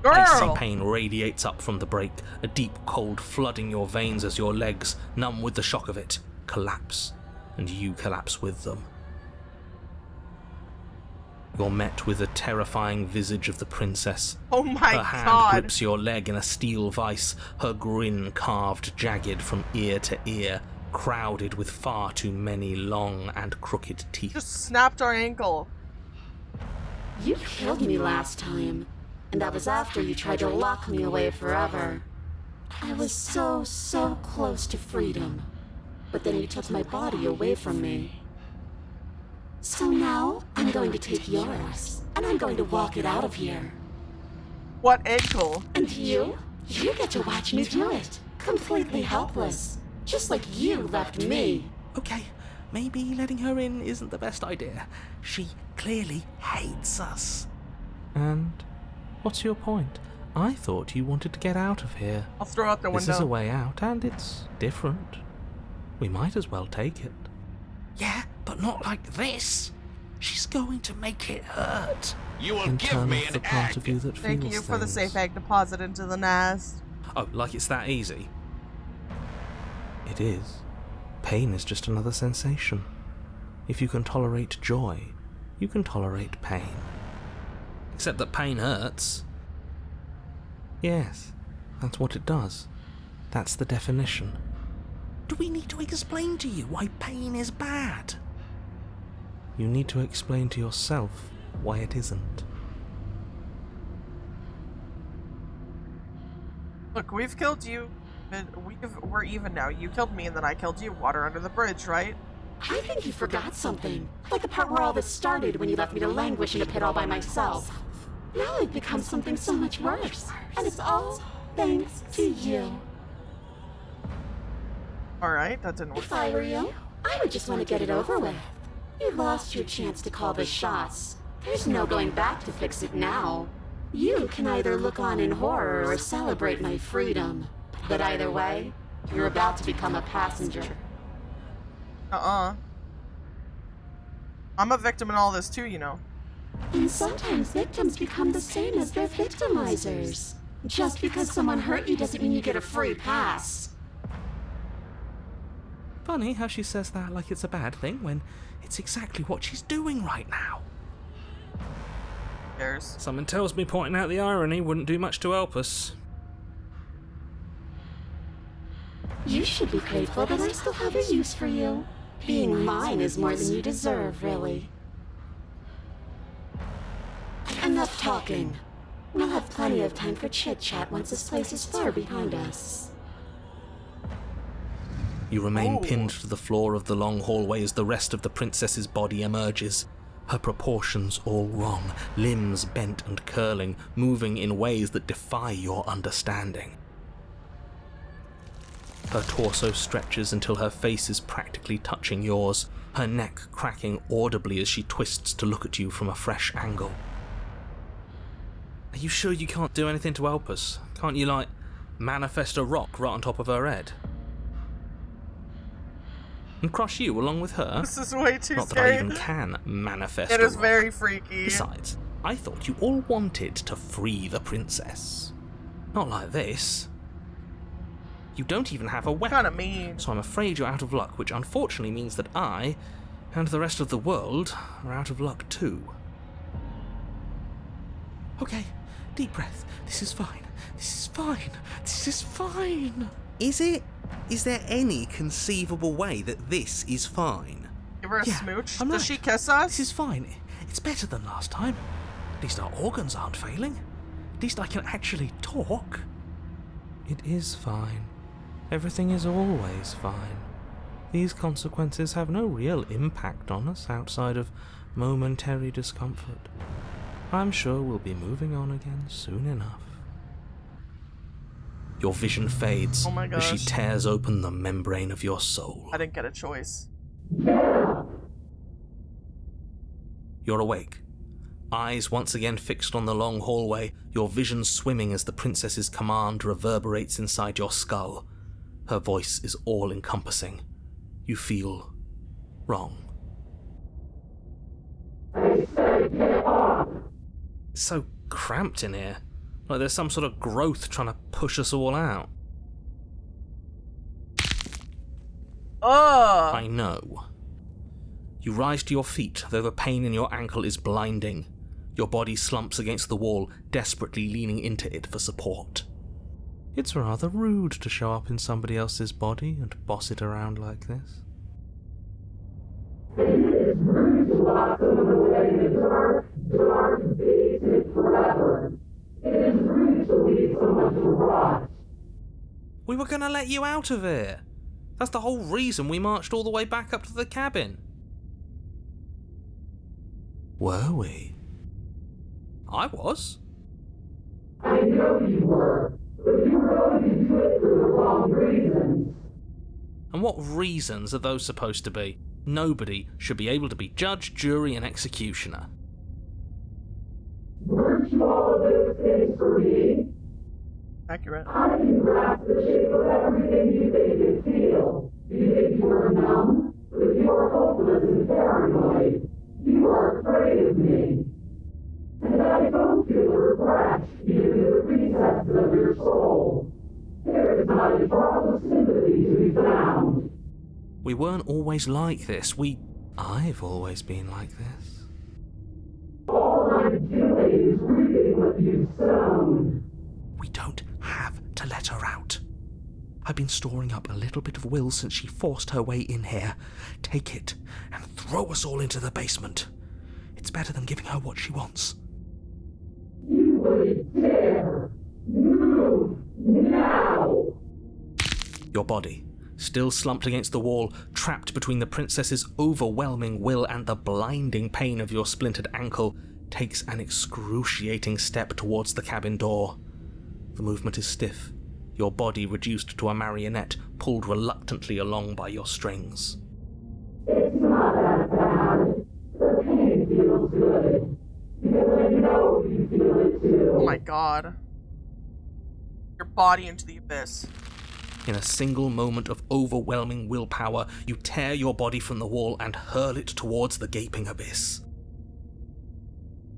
Girl! Icy pain radiates up from the break, a deep cold flooding your veins as your legs, numb with the shock of it, collapse, and you collapse with them. You're met with the terrifying visage of the princess. Oh my Her hand god! grips your leg in a steel vice, her grin carved jagged from ear to ear, crowded with far too many long and crooked teeth. Just snapped our ankle. You killed me last time. And that was after you tried to lock me away forever. I was so close to freedom. But then you took my body away from me. So now, I'm going to take yours, and I'm going to walk it out of here. What ankle? And you get to watch me do it. Completely helpless. Just like you left me. Okay, maybe letting her in isn't the best idea. She clearly hates us. And what's your point? I thought you wanted to get out of here. I'll throw out the window. This is a way out, and it's different. We might as well take it. Yeah, but not like this. She's going to make it hurt. You will And give turn me off an the part egg. of you that Thank feels you for the things. safe egg deposit into the nest. Oh, like it's that easy? It is. Pain is just another sensation. If you can tolerate joy, you can tolerate pain. Except that pain hurts. Yes, that's what it does. That's the definition. Do we need to explain to you why pain is bad? You need to explain to yourself why it isn't. Look, we've killed you. We're even now. You killed me and then I killed you. Water under the bridge, right? I think you forgot something. Like the part where all this started when you left me to languish in a pit all by myself. Now I've become something so much worse. And it's all thanks to you. Alright, that didn't work. If I were you, I would just want to get it over with. You lost your chance to call the shots. There's no going back to fix it now. You can either look on in horror or celebrate my freedom. But either way, you're about to become a passenger. I'm a victim in all this too, you know. And sometimes victims become the same as their victimizers. Just because someone hurt you doesn't mean you get a free pass. Funny how she says that like it's a bad thing when it's exactly what she's doing right now. There's Someone tells me pointing out the irony wouldn't do much to help us. You should be grateful that I still have a use for you. Being mine is more than you deserve, really. Enough talking. We'll have plenty of time for chit-chat once this place is far behind us. You remain pinned to the floor of the long hallway as the rest of the princess's body emerges. Her proportions all wrong, limbs bent and curling, moving in ways that defy your understanding. Her torso stretches until her face is practically touching yours, her neck cracking audibly as she twists to look at you from a fresh angle. Are you sure you can't do anything to help us? Can't you, like, manifest a rock right on top of her head? And crush you along with her? This is way too Not scary. that I even can manifest It a is rock. very freaky. Besides, I thought you all wanted to free the princess. Not like this. You don't even have a weapon. Kinda mean. So I'm afraid you're out of luck, which unfortunately means that I, and the rest of the world, are out of luck too. Okay, deep breath. This is fine. This is fine. This is fine. Is it? Is there any conceivable way that this is fine? Give her a Yeah, smooch. I'm Does right. she kiss us? This is fine. It's better than last time. At least our organs aren't failing. At least I can actually talk. It is fine. Everything is always fine. These consequences have no real impact on us outside of momentary discomfort. I'm sure we'll be moving on again soon enough. Your vision fades Oh my as she gosh. tears open the membrane of your soul. I didn't get a choice. You're awake. Eyes once again fixed on the long hallway, your vision swimming as the princess's command reverberates inside your skull. Her voice is all-encompassing. You feel wrong. It's so cramped in here. Like there's some sort of growth trying to push us all out. Ugh! I know. You rise to your feet, though the pain in your ankle is blinding. Your body slumps against the wall, desperately leaning into it for support. It's rather rude to show up in somebody else's body and boss it around like this. We were gonna let you out of here. That's the whole reason we marched all the way back up to the cabin. Were we? I was. I know you were, but you were going to do it for the wrong reasons. And what reasons are those supposed to be? Nobody should be able to be judge, jury, and executioner. Weren't you all of those things for me? Accurate. I can grasp the shape of everything you think and feel. You think you are numb, but you are hopeless and paranoid. You are afraid of me. And I don't feel regret, even in the recesses of your soul. There is not a drop of sympathy to be found. We weren't always like this. I've always been like this. All I'm doing is reaping what you've sown. We don't have to let her out. I've been storing up a little bit of will since she forced her way in here. Take it and throw us all into the basement. It's better than giving her what she wants. You wouldn't dare. Move now. Your body, still slumped against the wall, trapped between the princess's overwhelming will and the blinding pain of your splintered ankle, takes an excruciating step towards the cabin door. The movement is stiff, your body reduced to a marionette, pulled reluctantly along by your strings. It's not that bad. The pain feels good. Because I know you feel it too. Oh my god. Your body into the abyss. In a single moment of overwhelming willpower, you tear your body from the wall and hurl it towards the gaping abyss.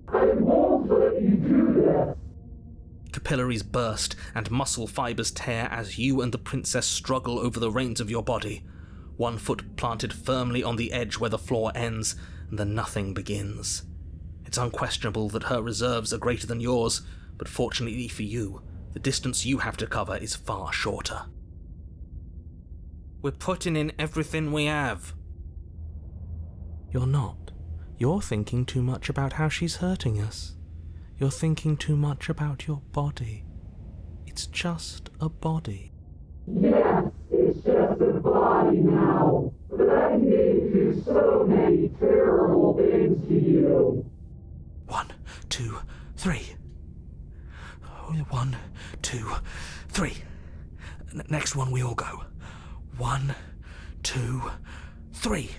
I won't let you do this. Capillaries burst and muscle fibers tear as you and the princess struggle over the reins of your body. One foot planted firmly on the edge where the floor ends, and the nothing begins. It's unquestionable that her reserves are greater than yours, but fortunately for you, the distance you have to cover is far shorter. We're putting in everything we have. You're not. You're thinking too much about how she's hurting us. You're thinking too much about your body. It's just a body. Yes, it's just a body now. But I need to do so many terrible things to you. 1, 2, 3. 1, 2, 3. Next one we all go. 1, 2, 3.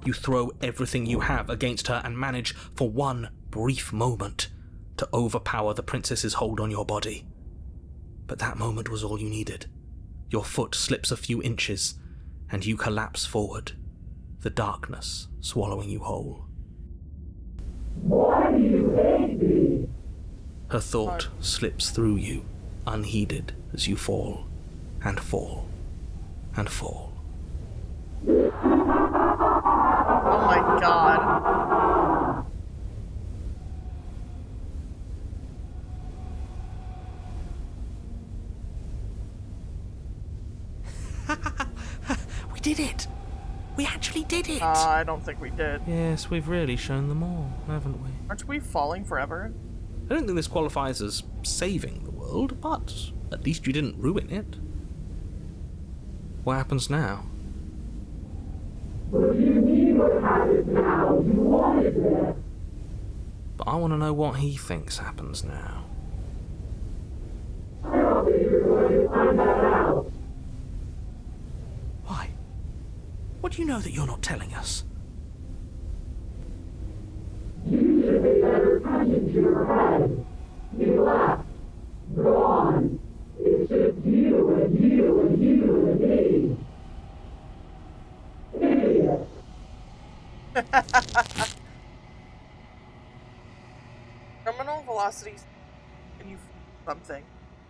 You throw everything you have against her and manage, for one brief moment, to overpower the princess's hold on your body. But that moment was all you needed. Your foot slips a few inches, and you collapse forward, the darkness swallowing you whole. Why do you hate me? Her thought slips through you, unheeded, as you fall, and fall, and fall. Oh my god. We did it! We actually did it! I don't think we did. Yes, we've really shown them all, haven't we? Aren't we falling forever? I don't think this qualifies as saving the world, but at least you didn't ruin it. What happens now? What do you mean what happens now? You wanted this. But I want to know what he thinks happens now. I don't think you're going to find that out. Why? What do you know that you're not telling us? You should pay better attention to your head. You left. Gone. It's just you and you and you and me. Idiot. Terminal velocity. And you feel something.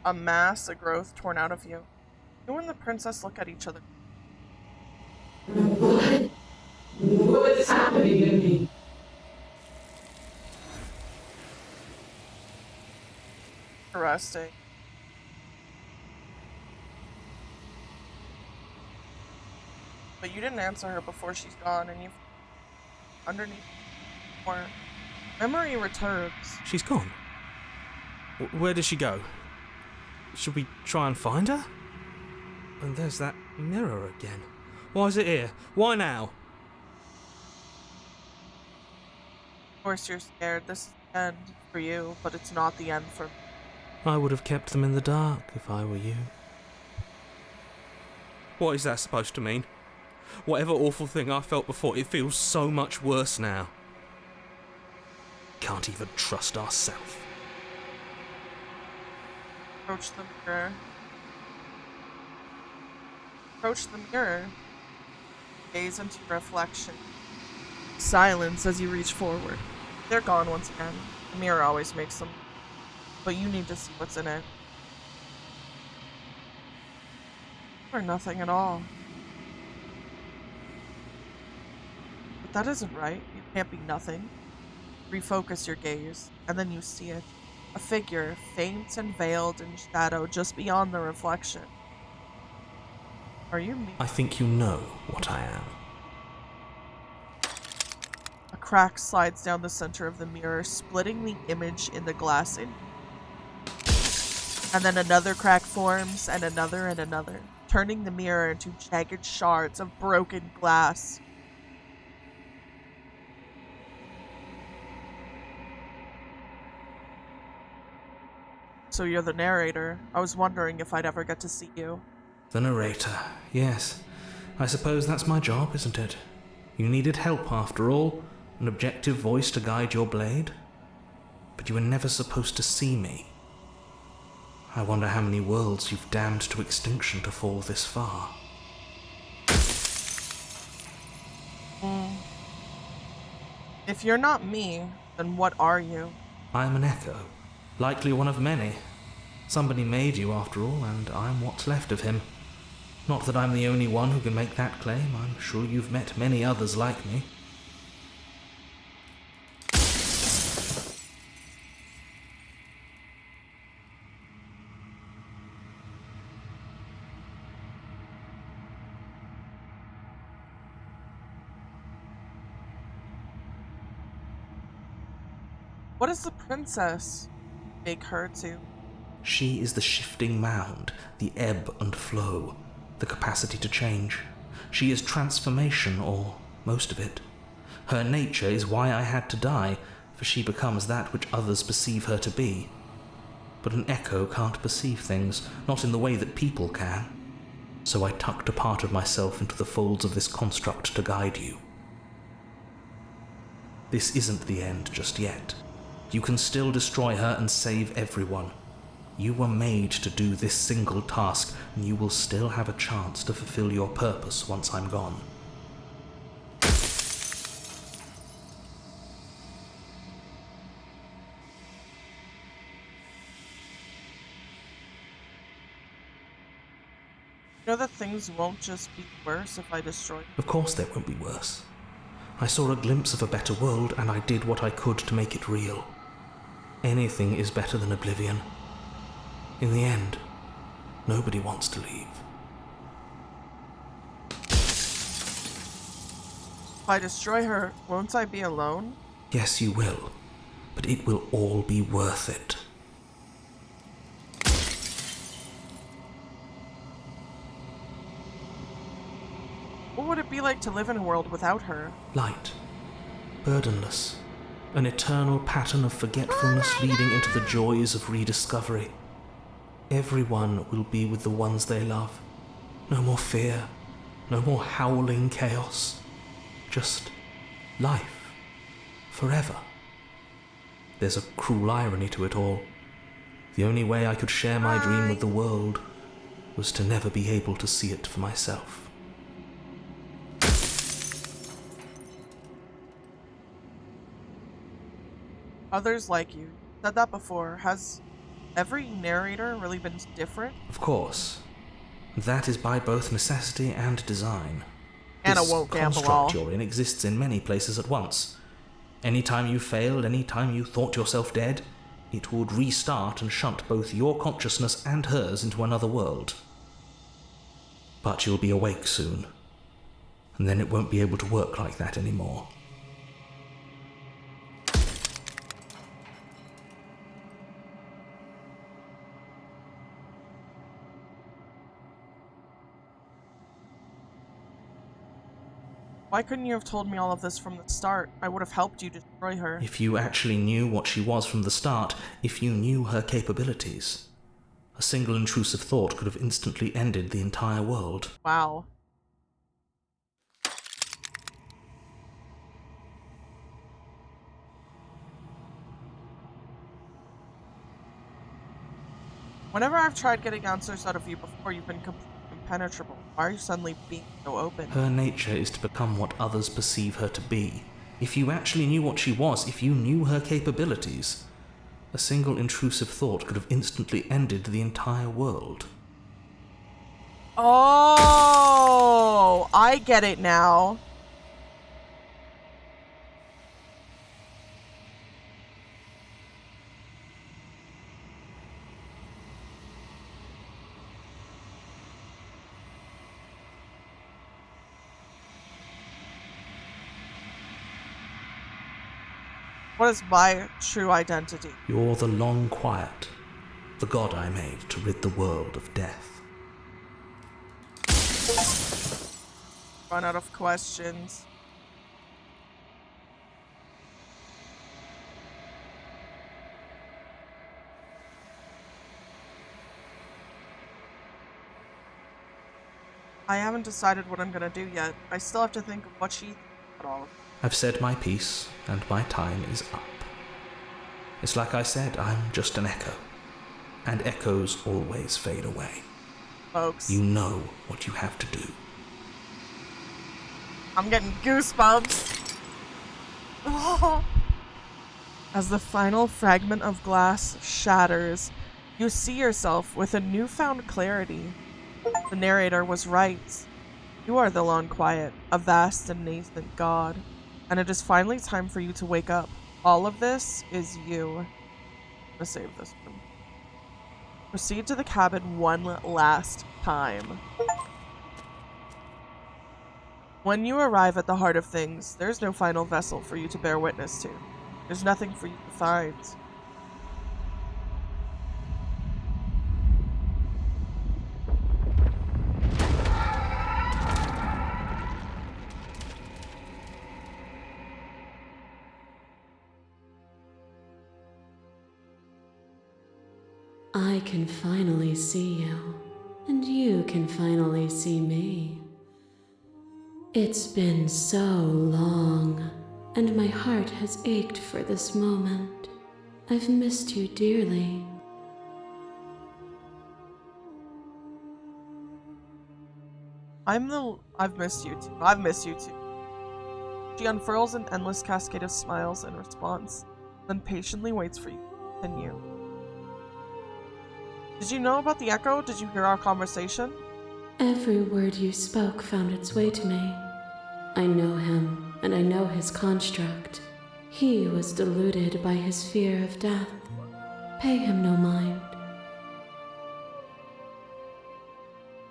A mass, a growth torn out of you. You and the princess look at each other. What? What's happening to me? Interesting. But you didn't answer her before she's gone, and you underneath more memory returns. She's gone. Where did she go? Should we try and find her? And there's that mirror again. Why is it here? Why now? Of course you're scared. This is the end for you, but it's not the end for me. I would have kept them in the dark if I were you. What is that supposed to mean? Whatever awful thing I felt before, it feels so much worse now. Can't even trust ourselves. Approach the mirror. Approach the mirror. Gaze into your reflection. Silence as you reach forward. They're gone once again. The mirror always makes them. But you need to see what's in it. Or nothing at all. But that isn't right. It can't be nothing. Refocus your gaze, and then you see it. A figure, faint and veiled in shadow just beyond the reflection. Are you me? I think you know what I am. A crack slides down the center of the mirror, splitting the image in the glass in. And then another crack forms, and another, turning the mirror into jagged shards of broken glass. So you're the narrator. I was wondering if I'd ever get to see you. The narrator, yes. I suppose that's my job, isn't it? You needed help after all, an objective voice to guide your blade. But you were never supposed to see me. I wonder how many worlds you've damned to extinction to fall this far. If you're not me, then what are you? I'm an echo, likely one of many. Somebody made you after all, and I'm what's left of him. Not that I'm the only one who can make that claim. I'm sure you've met many others like me. What does the princess make her to? She is the shifting mound, the ebb and flow, the capacity to change. She is transformation, or most of it. Her nature is why I had to die, for she becomes that which others perceive her to be. But an echo can't perceive things, not in the way that people can. So I tucked a part of myself into the folds of this construct to guide you. This isn't the end just yet. You can still destroy her and save everyone. You were made to do this single task, and you will still have a chance to fulfill your purpose once I'm gone. You know that things won't just be worse if I destroy you? Of course they won't be worse. I saw a glimpse of a better world, and I did what I could to make it real. Anything is better than oblivion. In the end, nobody wants to leave. If I destroy her, won't I be alone? Yes, you will, but it will all be worth it. What would it be like to live in a world without her? Light, burdenless, an eternal pattern of forgetfulness leading into the joys of rediscovery. Everyone will be with the ones they love. No more fear, no more howling chaos. Just life, forever. There's a cruel irony to it all. The only way I could share my dream with the world was to never be able to see it for myself. Others like you. Said that before. Has every narrator really been different? Of course. That is by both necessity and design. Anna won't gamble all. This construct you're in exists in many places at once. Anytime you failed, anytime you thought yourself dead, it would restart and shunt both your consciousness and hers into another world. But you'll be awake soon, and then it won't be able to work like that anymore. Why couldn't you have told me all of this from the start? I would have helped you destroy her. If you actually knew what she was from the start, if you knew her capabilities, a single intrusive thought could have instantly ended the entire world. Wow. Whenever I've tried getting answers out of you before, you've been completely impenetrable. Why are you suddenly being so open? Her nature is to become what others perceive her to be. If you actually knew what she was, if you knew her capabilities, a single intrusive thought could have instantly ended the entire world. Oh, I get it now. What is my true identity? You're the long quiet, the god I made to rid the world of death. Run out of questions. I haven't decided what I'm gonna do yet. I still have to think of what she thinks about all of it. I've said my piece, and my time is up. It's like I said, I'm just an echo. And echoes always fade away. Folks. You know what you have to do. I'm getting goosebumps. Oh. As the final fragment of glass shatters, you see yourself with a newfound clarity. The narrator was right. You are the long quiet, a vast and nascent god. And it is finally time for you to wake up. All of this is you. I'm gonna save this one. Proceed to the cabin one last time. When you arrive at the heart of things, there's no final vessel for you to bear witness to. There's nothing for you to find. I can finally see you, and you can finally see me. It's been so long, and my heart has ached for this moment. I've missed you dearly. I've missed you too. I've missed you too. She unfurls an endless cascade of smiles in response, then patiently waits for you to continue. Did you know about the echo? Did you hear our conversation? Every word you spoke found its way to me. I know him, and I know his construct. He was deluded by his fear of death. Pay him no mind.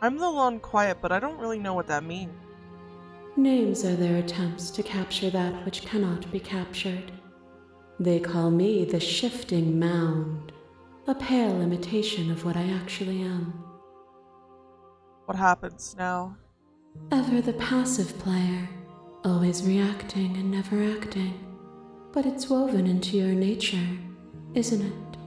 I'm the lone quiet, but I don't really know what that means. Names are their attempts to capture that which cannot be captured. They call me the Shifting Mound, a pale imitation of what I actually am. What happens now? Ever the passive player, always reacting and never acting. But it's woven into your nature, isn't it?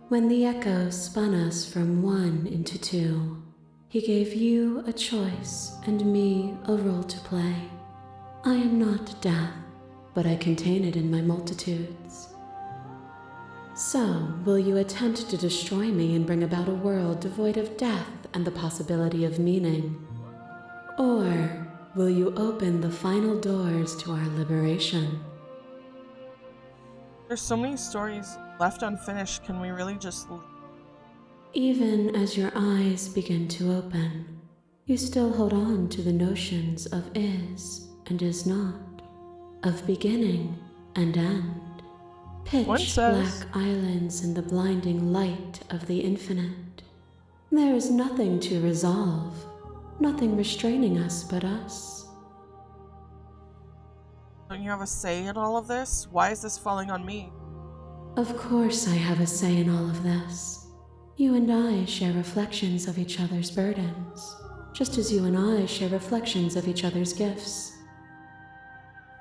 When the echo spun us from one into two, he gave you a choice and me a role to play. I am not death, but I contain it in my multitudes. So, will you attempt to destroy me and bring about a world devoid of death and the possibility of meaning? Or will you open the final doors to our liberation? There's so many stories left unfinished. Can we really just leave? Even as your eyes begin to open, you still hold on to the notions of is and is not, of beginning and end. Pitch black islands in the blinding light of the infinite. There is nothing to resolve, nothing restraining us but us. Don't you have a say in all of this? Why is this falling on me? Of course I have a say in all of this. You and I share reflections of each other's burdens, just as you and I share reflections of each other's gifts.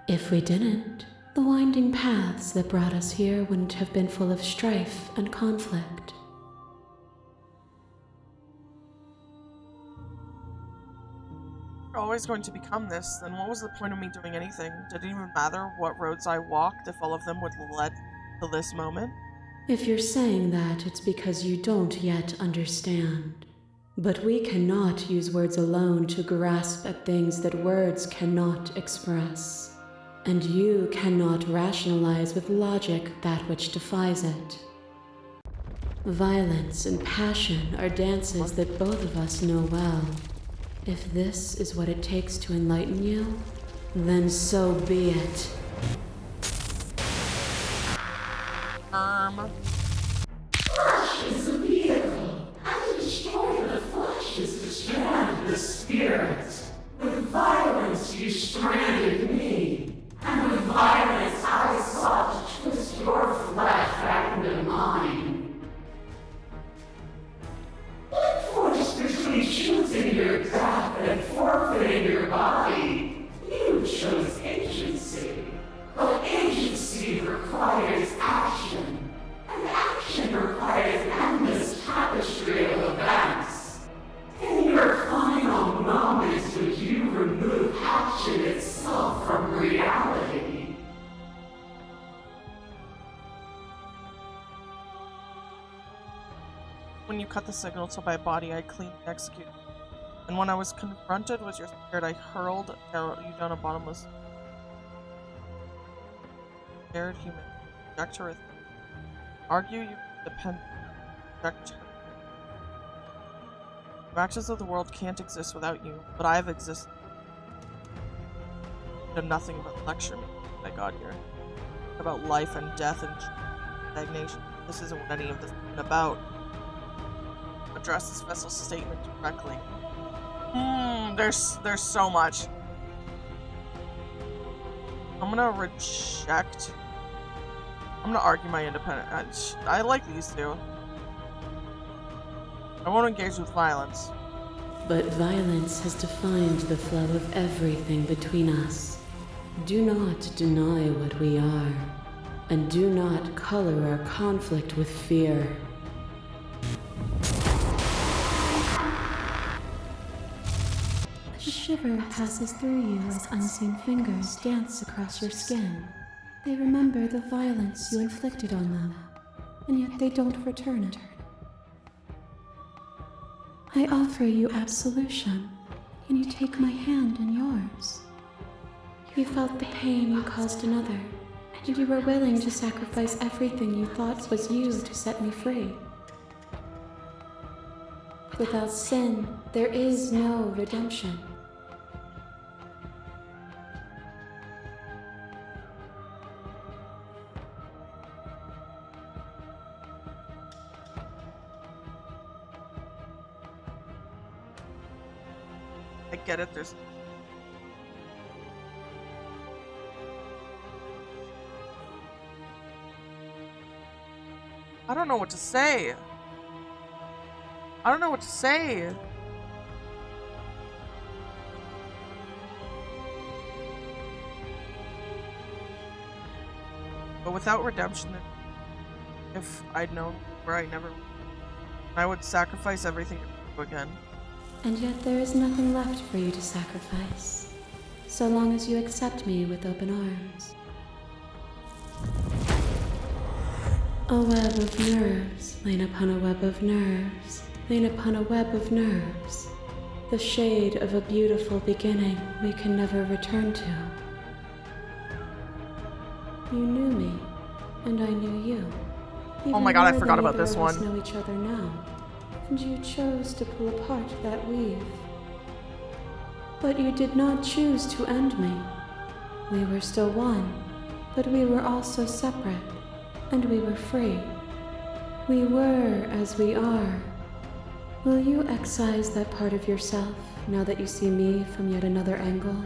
If we didn't, the winding paths that brought us here wouldn't have been full of strife and conflict. We're always going to become this, then what was the point of me doing anything? Did it even matter what roads I walked if all of them would lead to this moment? If you're saying that, it's because you don't yet understand. But we cannot use words alone to grasp at things that words cannot express. And you cannot rationalize with logic that which defies it. Violence and passion are dances that both of us know well. If this is what it takes to enlighten you, then so be it. Flesh is a vehicle, and to destroy the flesh is to strand the spirit. With violence you stranded me, and with violence I sought to twist your flesh back into mine. What force between choosing your death and forfeiting your body? You chose agency. But agency requires action, and action requires an endless tapestry of events. In your final moments would you remove action itself from reality? When you cut the signal to my body, I cleanly executed. And when I was confronted with your spirit, I hurled you down a bottomless scared human. Rejector with argue you depend rejector. The actions of the world can't exist without you, but I've existed. You've done nothing but lecture me. My God, here about life and death and stagnation. This isn't what any of this is about. Address this vessel's statement directly. There's so much. I'm gonna reject. I'm gonna argue my independence. I like these two. I won't engage with violence. But violence has defined the flow of everything between us. Do not deny what we are, and do not color our conflict with fear. A shiver passes through you as unseen fingers dance across your skin. They remember the violence you inflicted on them, and yet they don't return it. I offer you absolution. Can you take my hand in yours? You felt the pain you caused another, and you were willing to sacrifice everything you thought was you to set me free. Without sin, there is no redemption. I get it, there's... I don't know what to say. I don't know what to say. But without redemption, if I'd known where I would sacrifice everything again. And yet there is nothing left for you to sacrifice, so long as you accept me with open arms. A web of nerves, lain upon a web of nerves, lain upon a web of nerves, the shade of a beautiful beginning we can never return to. You knew me, and I knew you. Oh my God, I forgot about this one. Know each other now. And you chose to pull apart that weave. But you did not choose to end me. We were still one, but we were also separate, and we were free. We were as we are. Will you excise that part of yourself now that you see me from yet another angle?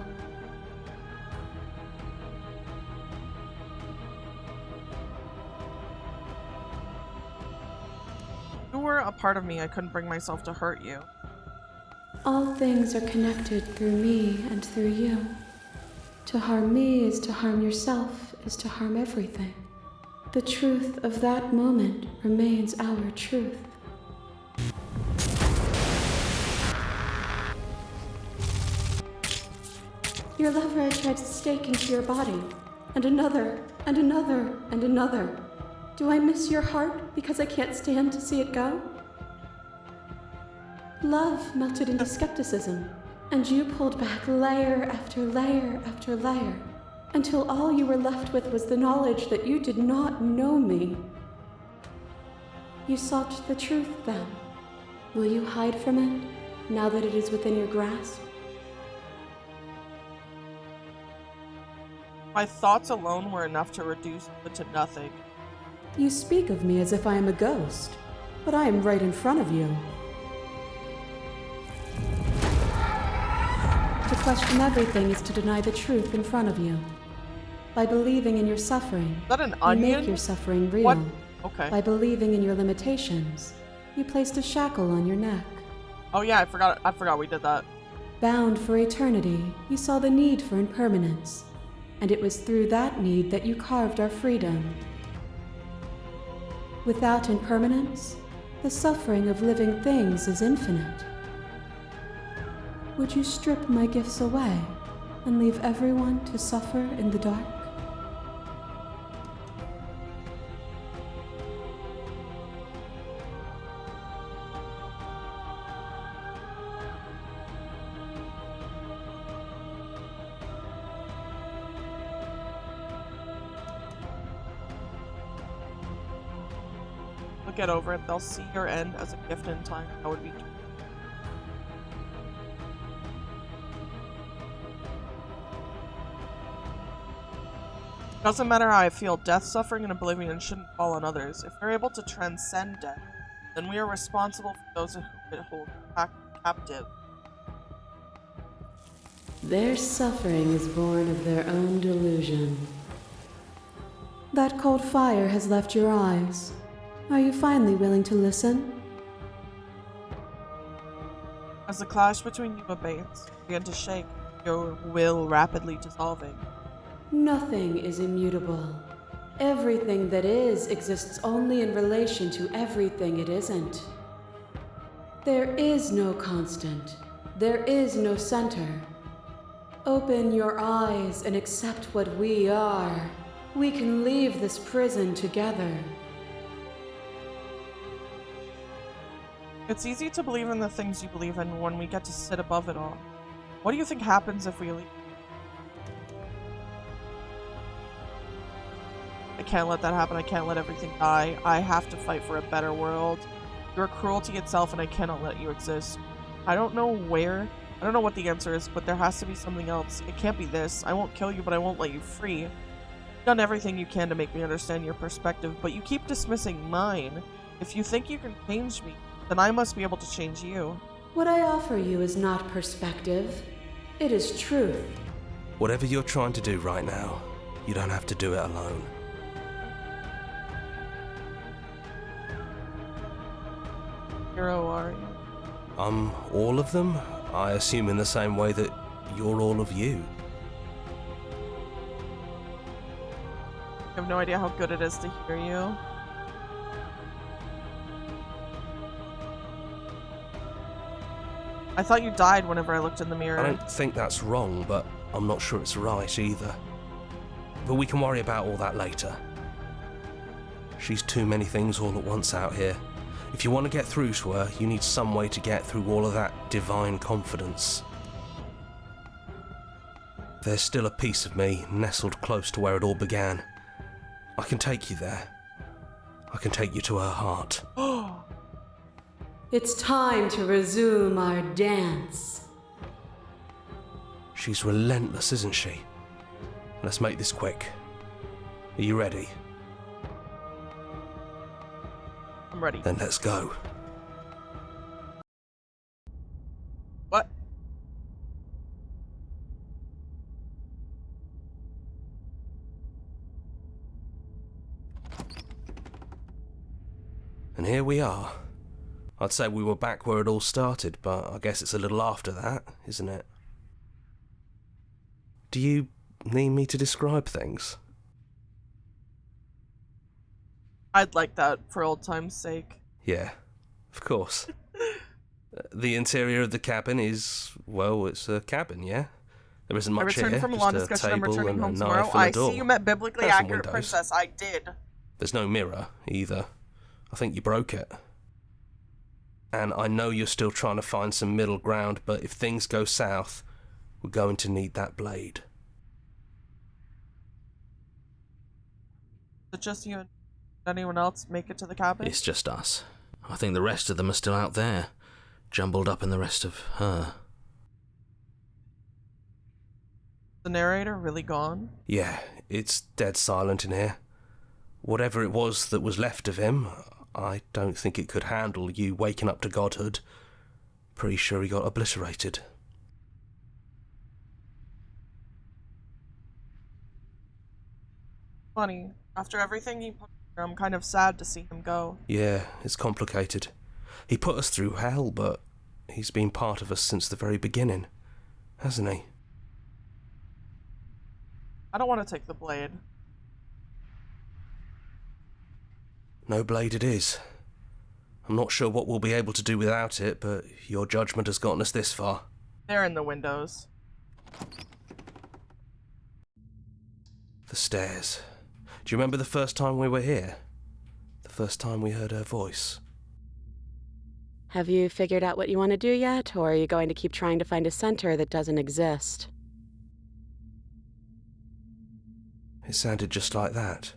A part of me, I couldn't bring myself to hurt you. All things are connected through me and through you. To harm me is to harm yourself, is to harm everything. The truth of that moment remains our truth. Your lover had tried to stake into your body, and another, and another, and another. Do I miss your heart because I can't stand to see it go? Love melted into skepticism, and you pulled back layer after layer after layer, until all you were left with was the knowledge that you did not know me. You sought the truth then. Will you hide from it, now that it is within your grasp? My thoughts alone were enough to reduce it to nothing. You speak of me as if I am a ghost, but I am right in front of you. To question everything is to deny the truth in front of you. By believing in your suffering, Is that an you onion? make your suffering real. What? Okay. By believing in your limitations, you placed a shackle on your neck. Oh yeah, I forgot we did that. Bound for eternity, you saw the need for impermanence, and it was through that need that you carved our freedom. Without impermanence, the suffering of living things is infinite. Would you strip my gifts away and leave everyone to suffer in the dark? Get over it. They'll see your end as a gift in time. That would be true. Doesn't matter how I feel, death, suffering, and oblivion shouldn't fall on others. If we're able to transcend death, then we are responsible for those who it holds captive. Their suffering is born of their own delusion. That cold fire has left your eyes. Are you finally willing to listen? As the clash between you abates, you begin to shake, your will rapidly dissolving. Nothing is immutable. Everything that is exists only in relation to everything it isn't. There is no constant. There is no center. Open your eyes and accept what we are. We can leave this prison together. It's easy to believe in the things you believe in when we get to sit above it all. What do you think happens if we leave? I can't let that happen. I can't let everything die. I have to fight for a better world. You're cruelty itself, and I cannot let you exist. I don't know what the answer is, but there has to be something else. It can't be this. I won't kill you, but I won't let you free. You've done everything you can to make me understand your perspective, but you keep dismissing mine. If you think you can change me, then I must be able to change you. What I offer you is not perspective. It is truth. Whatever you're trying to do right now, you don't have to do it alone. Hero, are you? I'm all of them, I assume in the same way that you're all of you. I have no idea how good it is to hear you. I thought you died whenever I looked in the mirror. I don't think that's wrong, but I'm not sure it's right either. But we can worry about all that later. She's too many things all at once out here. If you want to get through to her, you need some way to get through all of that divine confidence. There's still a piece of me nestled close to where it all began. I can take you there. I can take you to her heart. It's time to resume our dance. She's relentless, isn't she? Let's make this quick. Are you ready? I'm ready. Then let's go. What? And here we are. I'd say we were back where it all started, but I guess it's a little after that, isn't it? Do you need me to describe things? I'd like that for old time's sake. Yeah, of course. The interior of the cabin is, well, it's a cabin, yeah? There isn't much here, I returned from a just long a discussion. I'm table returning and a home knife tomorrow. and a I door. see you met biblically There's some accurate windows. princess. I did. There's no mirror, either. I think you broke it. And I know you're still trying to find some middle ground, but if things go south, we're going to need that blade. Is it just you and anyone else make it to the cabin? It's just us. I think the rest of them are still out there, jumbled up in the rest of her. The narrator really gone? Yeah, it's dead silent in here. Whatever it was that was left of him, I don't think it could handle you waking up to godhood. Pretty sure he got obliterated. Funny. After everything he put through, I'm kind of sad to see him go. Yeah, it's complicated. He put us through hell, but he's been part of us since the very beginning, hasn't he? I don't want to take the blade. No blade it is. I'm not sure what we'll be able to do without it, but your judgment has gotten us this far. They're in the windows. The stairs. Do you remember the first time we were here? The first time we heard her voice? Have you figured out what you want to do yet, or are you going to keep trying to find a center that doesn't exist? It sounded just like that.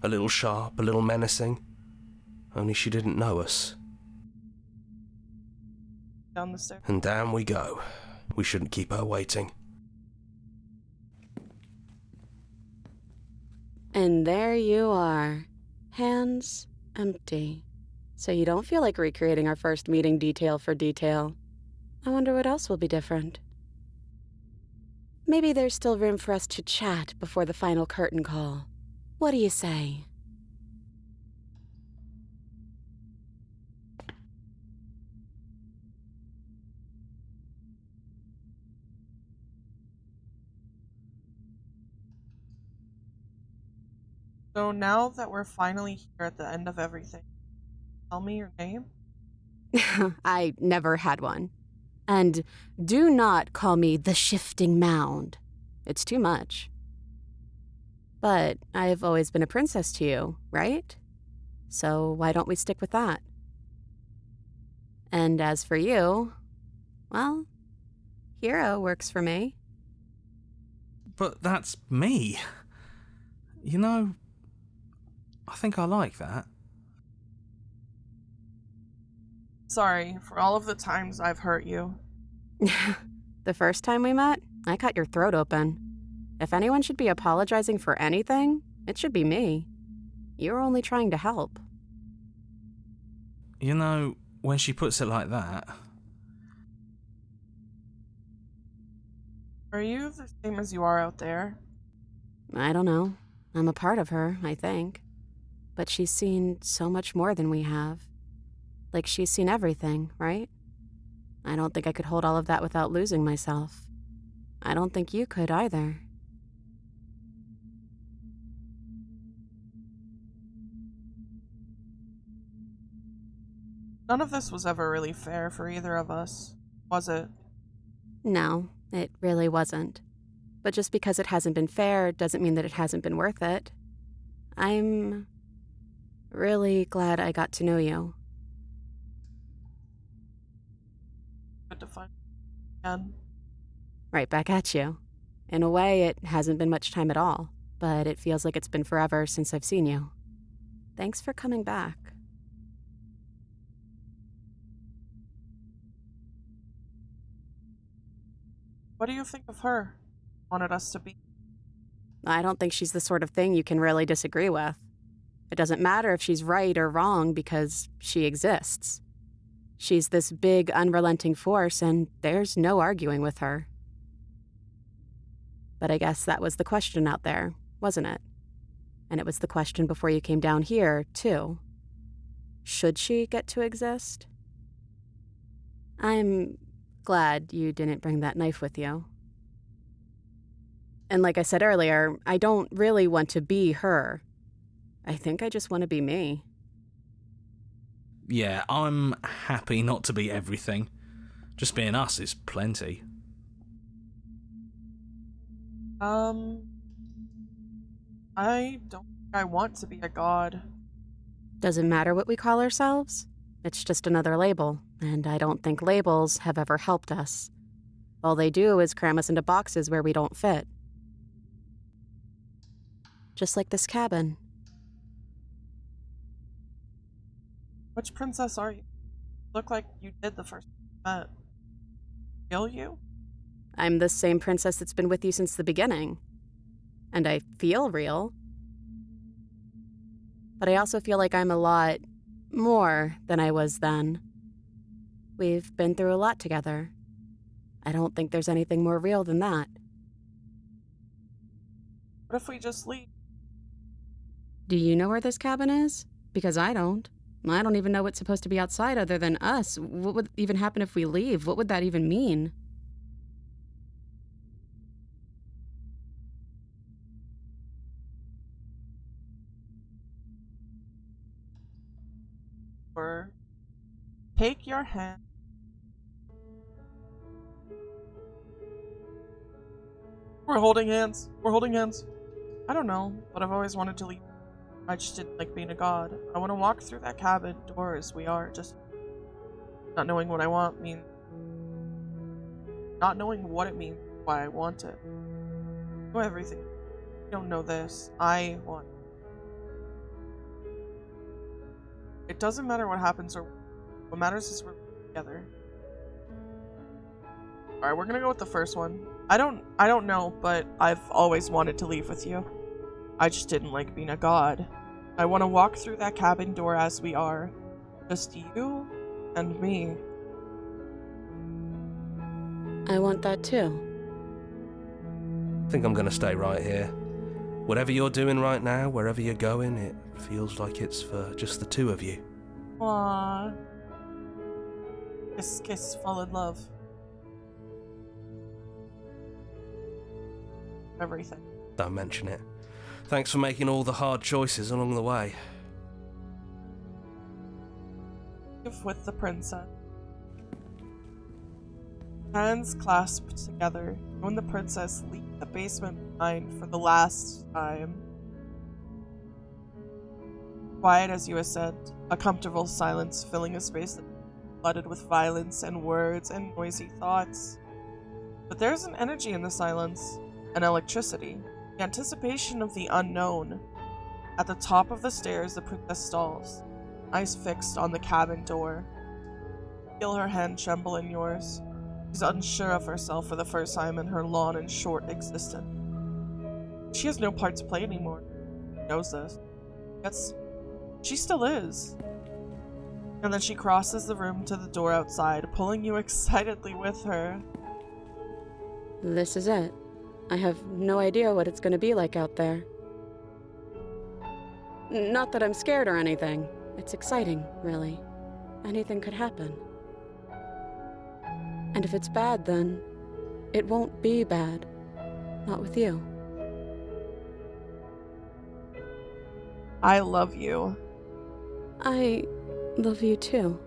A little sharp, a little menacing. Only she didn't know us. Down the stairs. And down we go. We shouldn't keep her waiting. And there you are. Hands empty. So you don't feel like recreating our first meeting detail for detail. I wonder what else will be different. Maybe there's still room for us to chat before the final curtain call. What do you say? So now that we're finally here at the end of everything, tell me your name? I never had one. And do not call me the Shifting Mound. It's too much. But I've always been a princess to you, right? So why don't we stick with that? And as for you, well, hero works for me. But that's me. You know, I think I like that. Sorry for all of the times I've hurt you. The first time we met, I cut your throat open. If anyone should be apologizing for anything, it should be me. You were only trying to help. You know, when she puts it like that... Are you the same as you are out there? I don't know. I'm a part of her, I think. But she's seen so much more than we have. Like she's seen everything, right? I don't think I could hold all of that without losing myself. I don't think you could either. None of this was ever really fair for either of us, was it? No, it really wasn't. But just because it hasn't been fair doesn't mean that it hasn't been worth it. I'm really glad I got to know you. Good to find again. Right back at you. In a way, it hasn't been much time at all, but it feels like it's been forever since I've seen you. Thanks for coming back. What do you think of her? Wanted us to be? I don't think she's the sort of thing you can really disagree with. It doesn't matter if she's right or wrong because she exists. She's this big, unrelenting force, and there's no arguing with her. But I guess that was the question out there, wasn't it? And it was the question before you came down here, too. Should she get to exist? I'm glad you didn't bring that knife with you. And like I said earlier, I don't really want to be her. I think I just want to be me. Yeah, I'm happy not to be everything. Just being us is plenty. I don't I want to be a god. Doesn't matter what we call ourselves. It's just another label, and I don't think labels have ever helped us. All they do is cram us into boxes where we don't fit. Just like this cabin. Which princess are you? Look like you did the first time. Kill you? I'm the same princess that's been with you since the beginning. And I feel real. But I also feel like I'm a lot more than I was then. We've been through a lot together. I don't think there's anything more real than that. What if we just leave? Do you know where this cabin is? Because I don't. I don't even know what's supposed to be outside other than us. What would even happen if we leave? What would that even mean? Take your hand. We're holding hands. We're holding hands. I don't know, but I've always wanted to leave. I just didn't like being a god. I want to walk through that cabin door as we are, just not knowing what I want means. Not knowing what it means, why I want it. I know everything. You don't know this. I want it. It doesn't matter what happens or what matters is we're together. Alright, we're gonna go with the first one. I don't know, but I've always wanted to leave with you. I just didn't like being a god. I want to walk through that cabin door as we are. Just you and me. I want that too. I think I'm gonna stay right here. Whatever you're doing right now, wherever you're going, it feels like it's for just the two of you. Aww. Kiss, kiss, fall in love. Everything. Don't mention it. Thanks for making all the hard choices along the way. With the princess. Hands clasped together, you and the princess leave the basement behind for the last time. Quiet as you ascend, a comfortable silence filling a space that is flooded with violence and words and noisy thoughts. But there's an energy in the silence, an electricity, the anticipation of the unknown. At the top of the stairs, the princess stalls, eyes fixed on the cabin door. Feel her hand tremble in yours. She's unsure of herself for the first time in her long and short existence. She has no part to play anymore. She knows this. Yet she still is. And then she crosses the room to the door outside, pulling you excitedly with her. This is it. I have no idea what it's going to be like out there. Not that I'm scared or anything. It's exciting, really. Anything could happen. And if it's bad, then it won't be bad. Not with you. I love you. I love you too.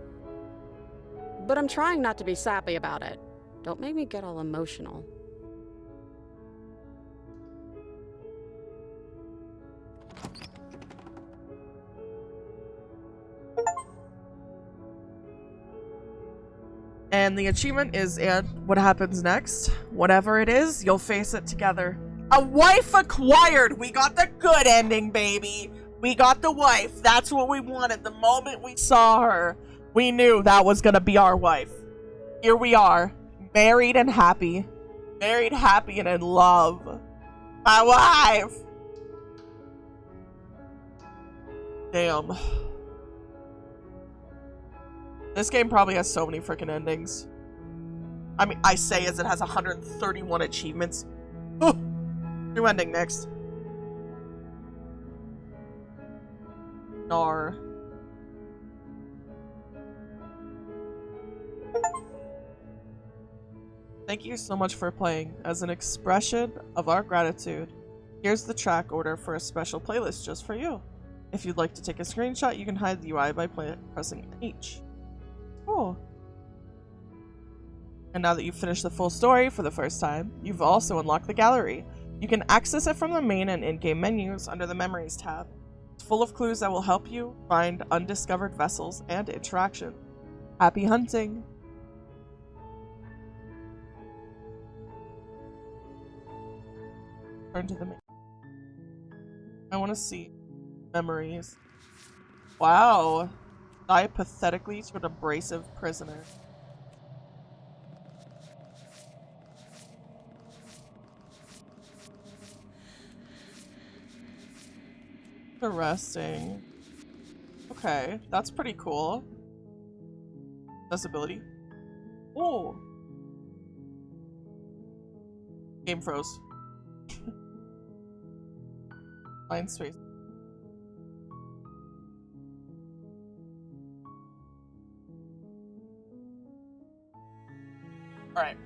But I'm trying not to be sappy about it. Don't make me get all emotional. And the achievement is, and what happens next? Whatever it is, you'll face it together. A wife acquired! We got the good ending, baby! We got the wife. That's what we wanted. The moment we saw her, we knew that was gonna be our wife. Here we are, married and happy. Married, happy, and in love. My wife! Damn. This game probably has so many freaking endings. I mean, I say as it has 131 achievements. Oh, new ending next. Nar. Thank you so much for playing. As an expression of our gratitude, here's the track order for a special playlist just for you. If you'd like to take a screenshot, you can hide the UI by pressing H. Cool. And now that you've finished the full story for the first time, you've also unlocked the gallery. You can access it from the main and in-game menus under the Memories tab. It's full of clues that will help you find undiscovered vessels and interaction. Happy hunting! Turn to the main. I want to see Memories. Wow. Die pathetically to an abrasive prisoner. Interesting. Okay, that's pretty cool. Accessibility. Oh! Game froze. Line space. Alright.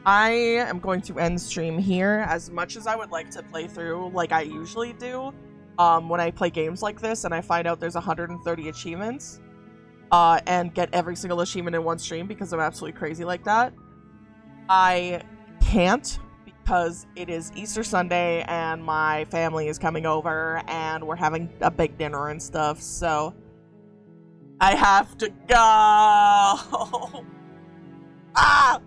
I am going to end stream here. As much as I would like to play through like I usually do, when I play games like this and I find out there's 130 achievements, and get every single achievement in one stream because I'm absolutely crazy like that, I can't because it is Easter Sunday and my family is coming over and we're having a big dinner and stuff, so I have to go. Ah!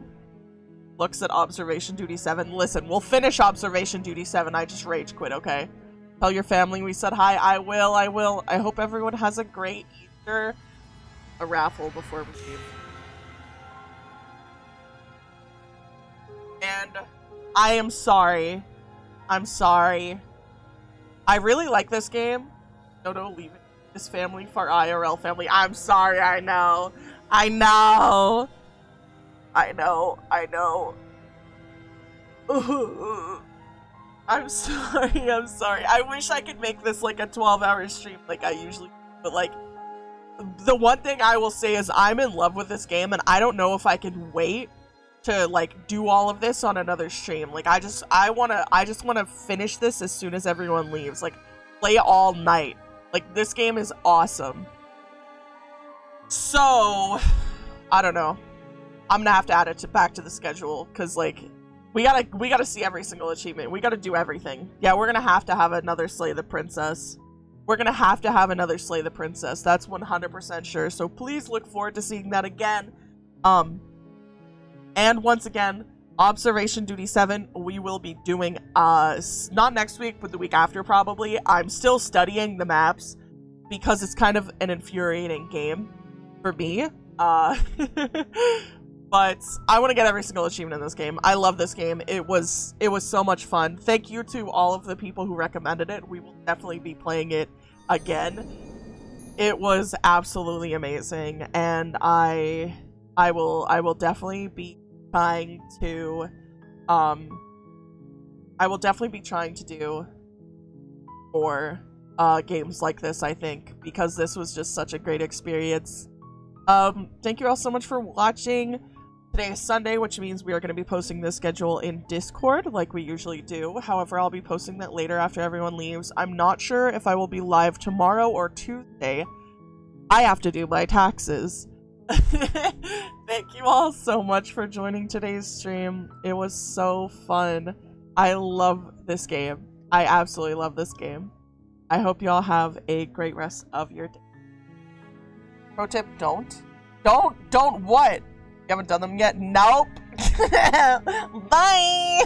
Looks at Observation Duty 7. Listen, we'll finish Observation Duty 7. I just rage quit, okay? Tell your family we said hi. I will. I hope everyone has a great Easter. A raffle before we leave. And I am sorry. I'm sorry. I really like this game. No, leave it. This family for IRL family. I'm sorry, I know. I know. I'm sorry. I wish I could make this like a 12-hour stream like I usually do, but like, the one thing I will say is I'm in love with this game and I don't know if I can wait to like do all of this on another stream. Like I just wanna finish this as soon as everyone leaves. Like play all night. Like this game is awesome. So I don't know. I'm gonna have to add it back to the schedule because like we gotta see every single achievement. We gotta do everything. Yeah, we're gonna have to have another Slay the Princess. We're gonna have to have another Slay the Princess. That's 100% sure. So please look forward to seeing that again. And once again, Observation Duty 7, we will be doing, not next week, but the week after probably. I'm still studying the maps because it's kind of an infuriating game for me. But I want to get every single achievement in this game. I love this game. It was so much fun. Thank you to all of the people who recommended it. We will definitely be playing it again. It was absolutely amazing, and I will definitely be trying to do more games like this, I think, because this was just such a great experience. Thank you all so much for watching. Today is Sunday, which means we are going to be posting this schedule in Discord like we usually do. However, I'll be posting that later after everyone leaves. I'm not sure if I will be live tomorrow or Tuesday. I have to do my taxes. Thank you all so much for joining today's stream. It was so fun. I love this game. I absolutely love this game. I hope y'all have a great rest of your day. Pro tip, don't what? You haven't done them yet? Nope. Bye!